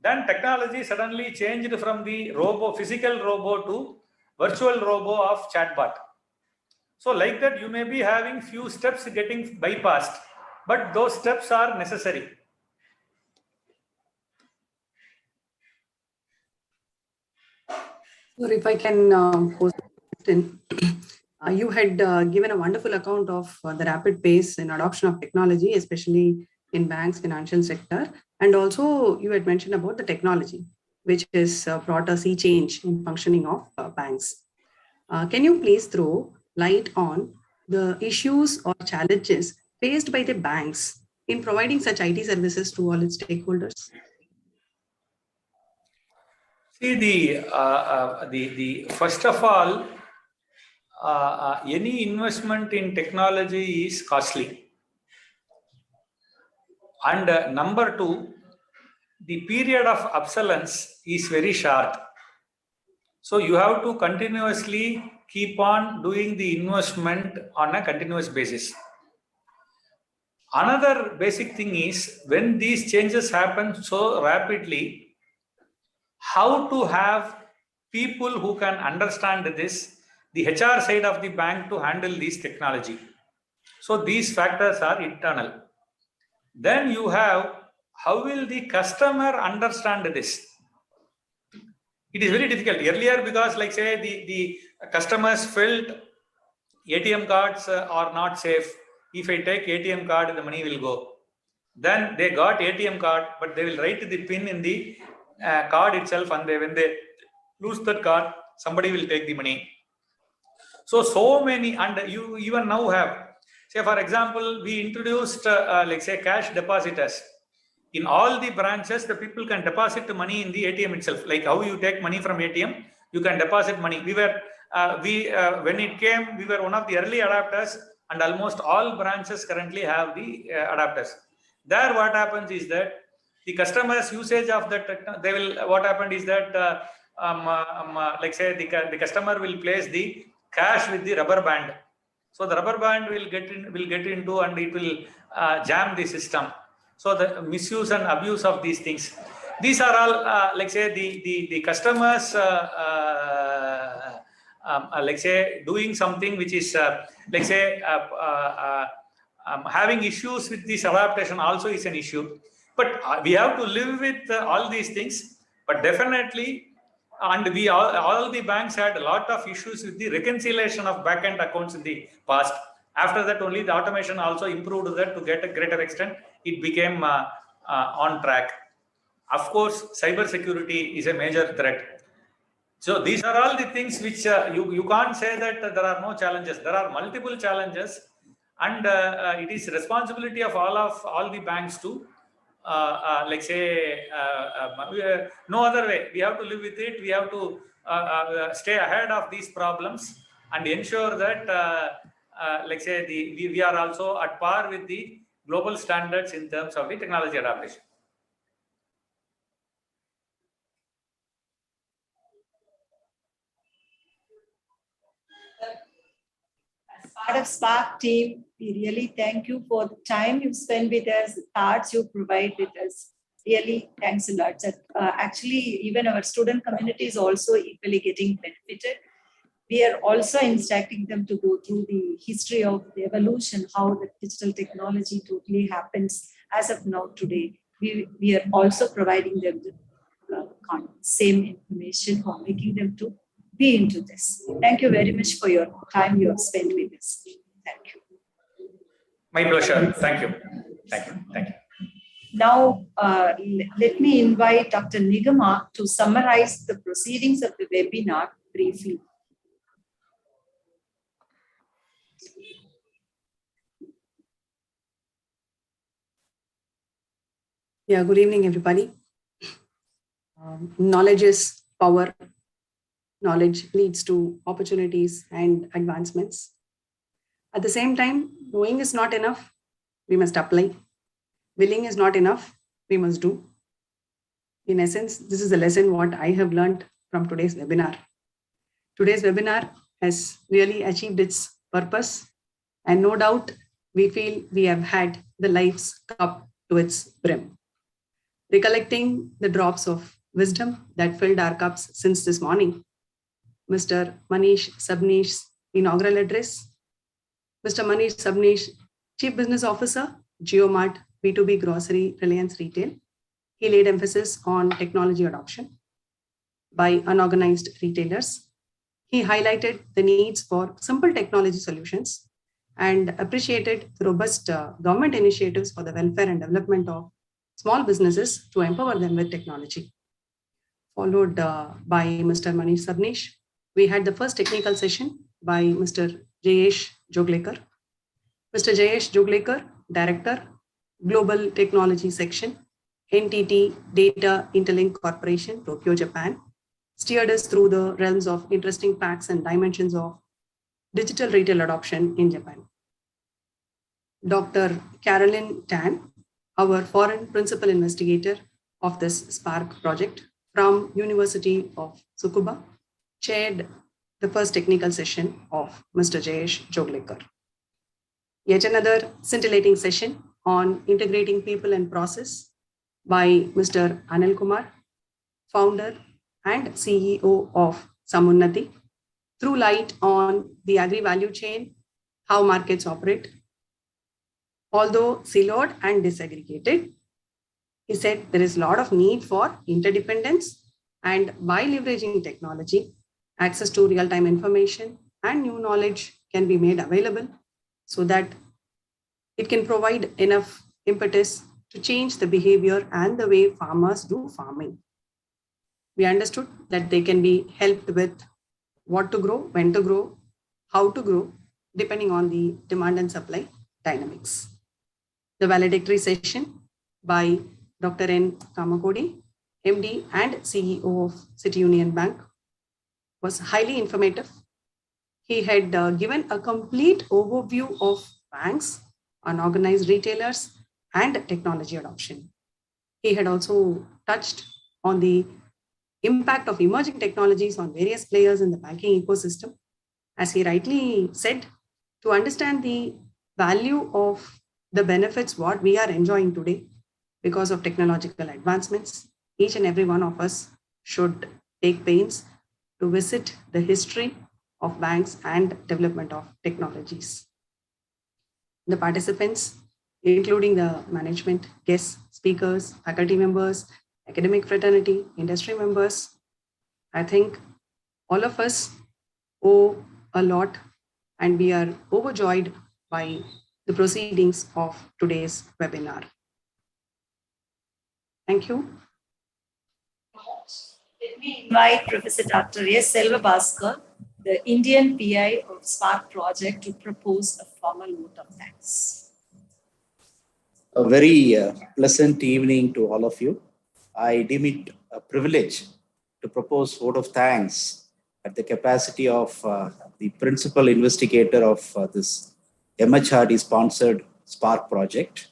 then technology suddenly changed from the physical robo to virtual robo of chatbot. So like that, you may be having few steps getting bypassed, but those steps are necessary. Or if I can pose a question, you had given a wonderful account of the rapid pace in adoption of technology, especially in banks, financial sector. And also you had mentioned about the technology, which has brought a sea change in functioning of banks. Can you please throw light on the issues or challenges faced by the banks in providing such IT services to all its stakeholders? See, the first of all, any investment in technology is costly. And number two, the period of obsolescence is very short. So you have to continuously keep on doing the investment on a continuous basis. Another basic thing is when these changes happen so rapidly, how to have people who can understand this, the HR side of the bank to handle this technology. So these factors are internal. Then you have how will the customer understand this? It is very difficult earlier because, like say, the customers felt ATM cards are not safe. If I take ATM card, the money will go. Then they got ATM card, but they will write the PIN in the card itself, and when they lose that card, somebody will take the money. So many, and you even now have, say for example, we introduced like say cash depositors. In all the branches, the people can deposit the money in the ATM itself. Like how you take money from ATM, you can deposit money. We were, when it came, we were one of the early adapters, and almost all branches currently have the adapters. There, what happens is that the customers' usage of that, they will. What happened is that, like say, the customer will place the cash with the rubber band. So the rubber band will get into, and it will jam the system. So the misuse and abuse of these things, these are all like say the customers like say doing something which is like say having issues with this adaptation also is an issue. But we have to live with all these things. But definitely, and we all the banks had a lot of issues with the reconciliation of back-end accounts in the past. After that, only the automation also improved that to get a greater extent. It became on track. Of course, cyber security is a major threat. So these are all the things which you can't say that there are no challenges. There are multiple challenges, and it is responsibility of all the banks to like say no other way. We have to live with it. We have to stay ahead of these problems and ensure that like say we are also at par with the global standards in terms of the technology adaptation. As part of SPARC team, we really thank you for the time you spend with us, the thoughts you provide with us. Really, thanks a lot. Actually, even our student community is also equally getting benefited. We are also instructing them to go through the history of the evolution, how the digital technology totally happens as of now today. We are also providing them the same information for making them to be into this. Thank you very much for your time you have spent with us. Thank you. My pleasure. Thank you. Thank you. Thank you. Now, let me invite Dr. Nigama to summarize the proceedings of the webinar briefly. Yeah, good evening, everybody. Knowledge is power. Knowledge leads to opportunities and advancements. At the same time, knowing is not enough. We must apply. Willing is not enough. We must do. In essence, this is a lesson what I have learned from today's webinar. Today's webinar has really achieved its purpose, and no doubt we feel we have had the life's cup to its brim. Recollecting the drops of wisdom that filled our cups since this morning, Mr. Manish Sabnish's inaugural address, Mr. Manish Sabnish, Chief Business Officer, JioMart B2B Grocery Reliance Retail. He laid emphasis on technology adoption. by unorganized retailers. He highlighted the needs for simple technology solutions and appreciated the robust government initiatives for the welfare and development of small businesses to empower them with technology. Followed by Mr. Manish Sabnesh, we had the first technical session by Mr. Jayesh Joglekar. Mr. Jayesh Joglekar, Director, Global Technology Section, NTT Data Interlink Corporation, Tokyo, Japan, steered us through the realms of interesting facts and dimensions of digital retail adoption in Japan. Dr. Carolyn Tan, our foreign principal investigator of this SPARC project from University of Tsukuba, chaired the first technical session of Mr. Jayesh Joglekar. Yet another scintillating session on integrating people and process by Mr. Anil Kumar, founder and CEO of Samunnati, threw light on the agri-value chain, how markets operate. Although siloed and disaggregated, he said there is a lot of need for interdependence, and by leveraging technology, access to real-time information and new knowledge can be made available so that it can provide enough impetus to change the behavior and the way farmers do farming. We understood that they can be helped with what to grow, when to grow, how to grow, depending on the demand and supply dynamics. The valedictory session by Dr. N. Kamakodi, MD and CEO of City Union Bank, was highly informative. He had given a complete overview of banks, unorganized retailers, and technology adoption. He had also touched on the impact of emerging technologies on various players in the banking ecosystem. As he rightly said, to understand the value of the benefits what we are enjoying today because of technological advancements, each and every one of us should take pains to visit the history of banks and development of technologies. The participants, including the management, guests, speakers, faculty members, academic fraternity, industry members, I think all of us owe a lot, and we are overjoyed by the proceedings of today's webinar. Thank you. Let me invite Professor Dr. S. Selva Bhaskar, the Indian PI of SPARC project, to propose a formal vote of thanks. A very pleasant evening to all of you. I deem it a privilege to propose vote of thanks at the capacity of the principal investigator of this MHRD sponsored SPARC project.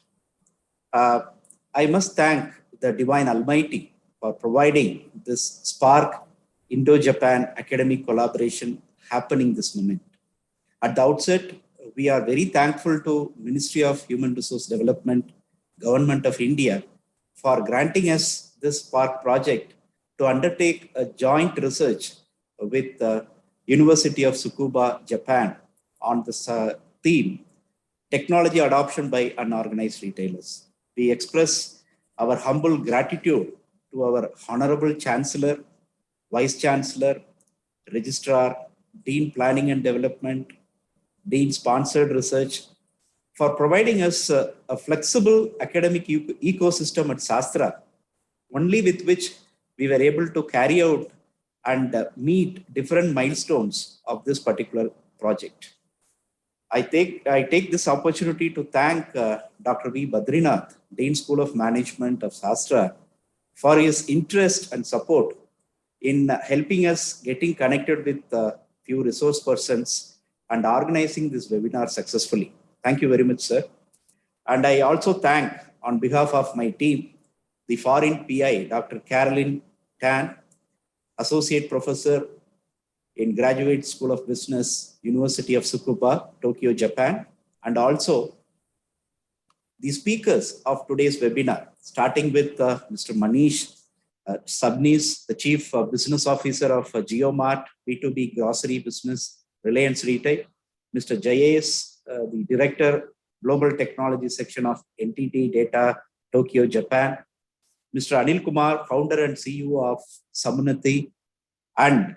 I must thank the Divine Almighty for providing this SPARC Indo-Japan academic collaboration happening this moment. At the outset, we are very thankful to Ministry of Human Resource Development, Government of India, for granting us this SPARC project to undertake a joint research with the University of Tsukuba, Japan, on this theme, technology adoption by unorganized retailers. We express our humble gratitude to our Honorable Chancellor, Vice Chancellor, Registrar, Dean Planning and Development, Dean Sponsored Research, for providing us a flexible academic ecosystem at Shastra, only with which we were able to carry out and meet different milestones of this particular project. I take this opportunity to thank Dr. V. Badrinath, Dean School of Management of Shastra, for his interest and support in helping us getting connected with a few resource persons and organizing this webinar successfully. Thank you very much, sir. And I also thank, on behalf of my team, the foreign PI, Dr. Carolyn Tan, Associate Professor in Graduate School of Business, University of Tsukuba, Tokyo, Japan, and also the speakers of today's webinar, starting with Mr. Manish Sabnesh, the Chief Business Officer of GeoMart, B2B Grocery Business, Reliance Retail, Mr. Jayesh, the Director, Global Technology Section of NTT Data, Tokyo, Japan, Mr. Anil Kumar, Founder and CEO of Samunnati, and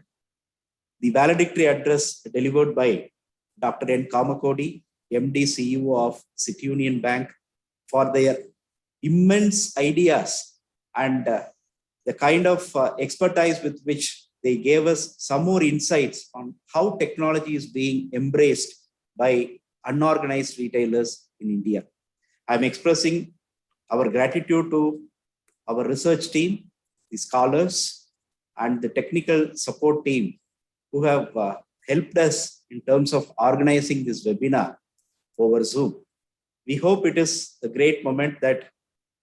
the valedictory address delivered by Dr. N. Kamakodi, MD CEO of City Union Bank, for their immense ideas and the kind of expertise with which they gave us some more insights on how technology is being embraced by unorganized retailers in India. I'm expressing our gratitude to our research team, the scholars, and the technical support team who have helped us in terms of organizing this webinar over Zoom. We hope it is a great moment that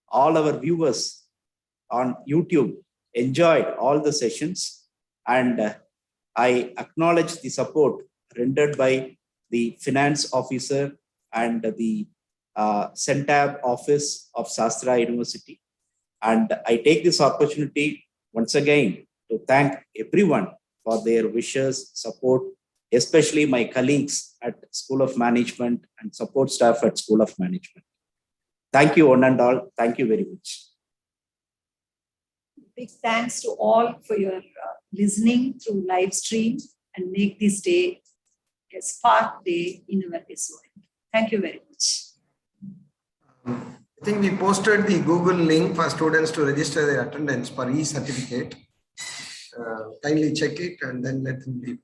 all our viewers on YouTube enjoyed all the sessions, and I acknowledge the support rendered by the finance officer and the CENTAB office of Shastra University. And I take this opportunity once again to thank everyone for their wishes, support, especially my colleagues at School of Management and support staff at School of Management. Thank you, one and all. Thank you very much. Big thanks to all for your listening through live stream and make this day a SPARC day in our SOM. Thank you very much. I think we posted the Google link for students to register their attendance for e-certificate. Kindly check it and then let them be.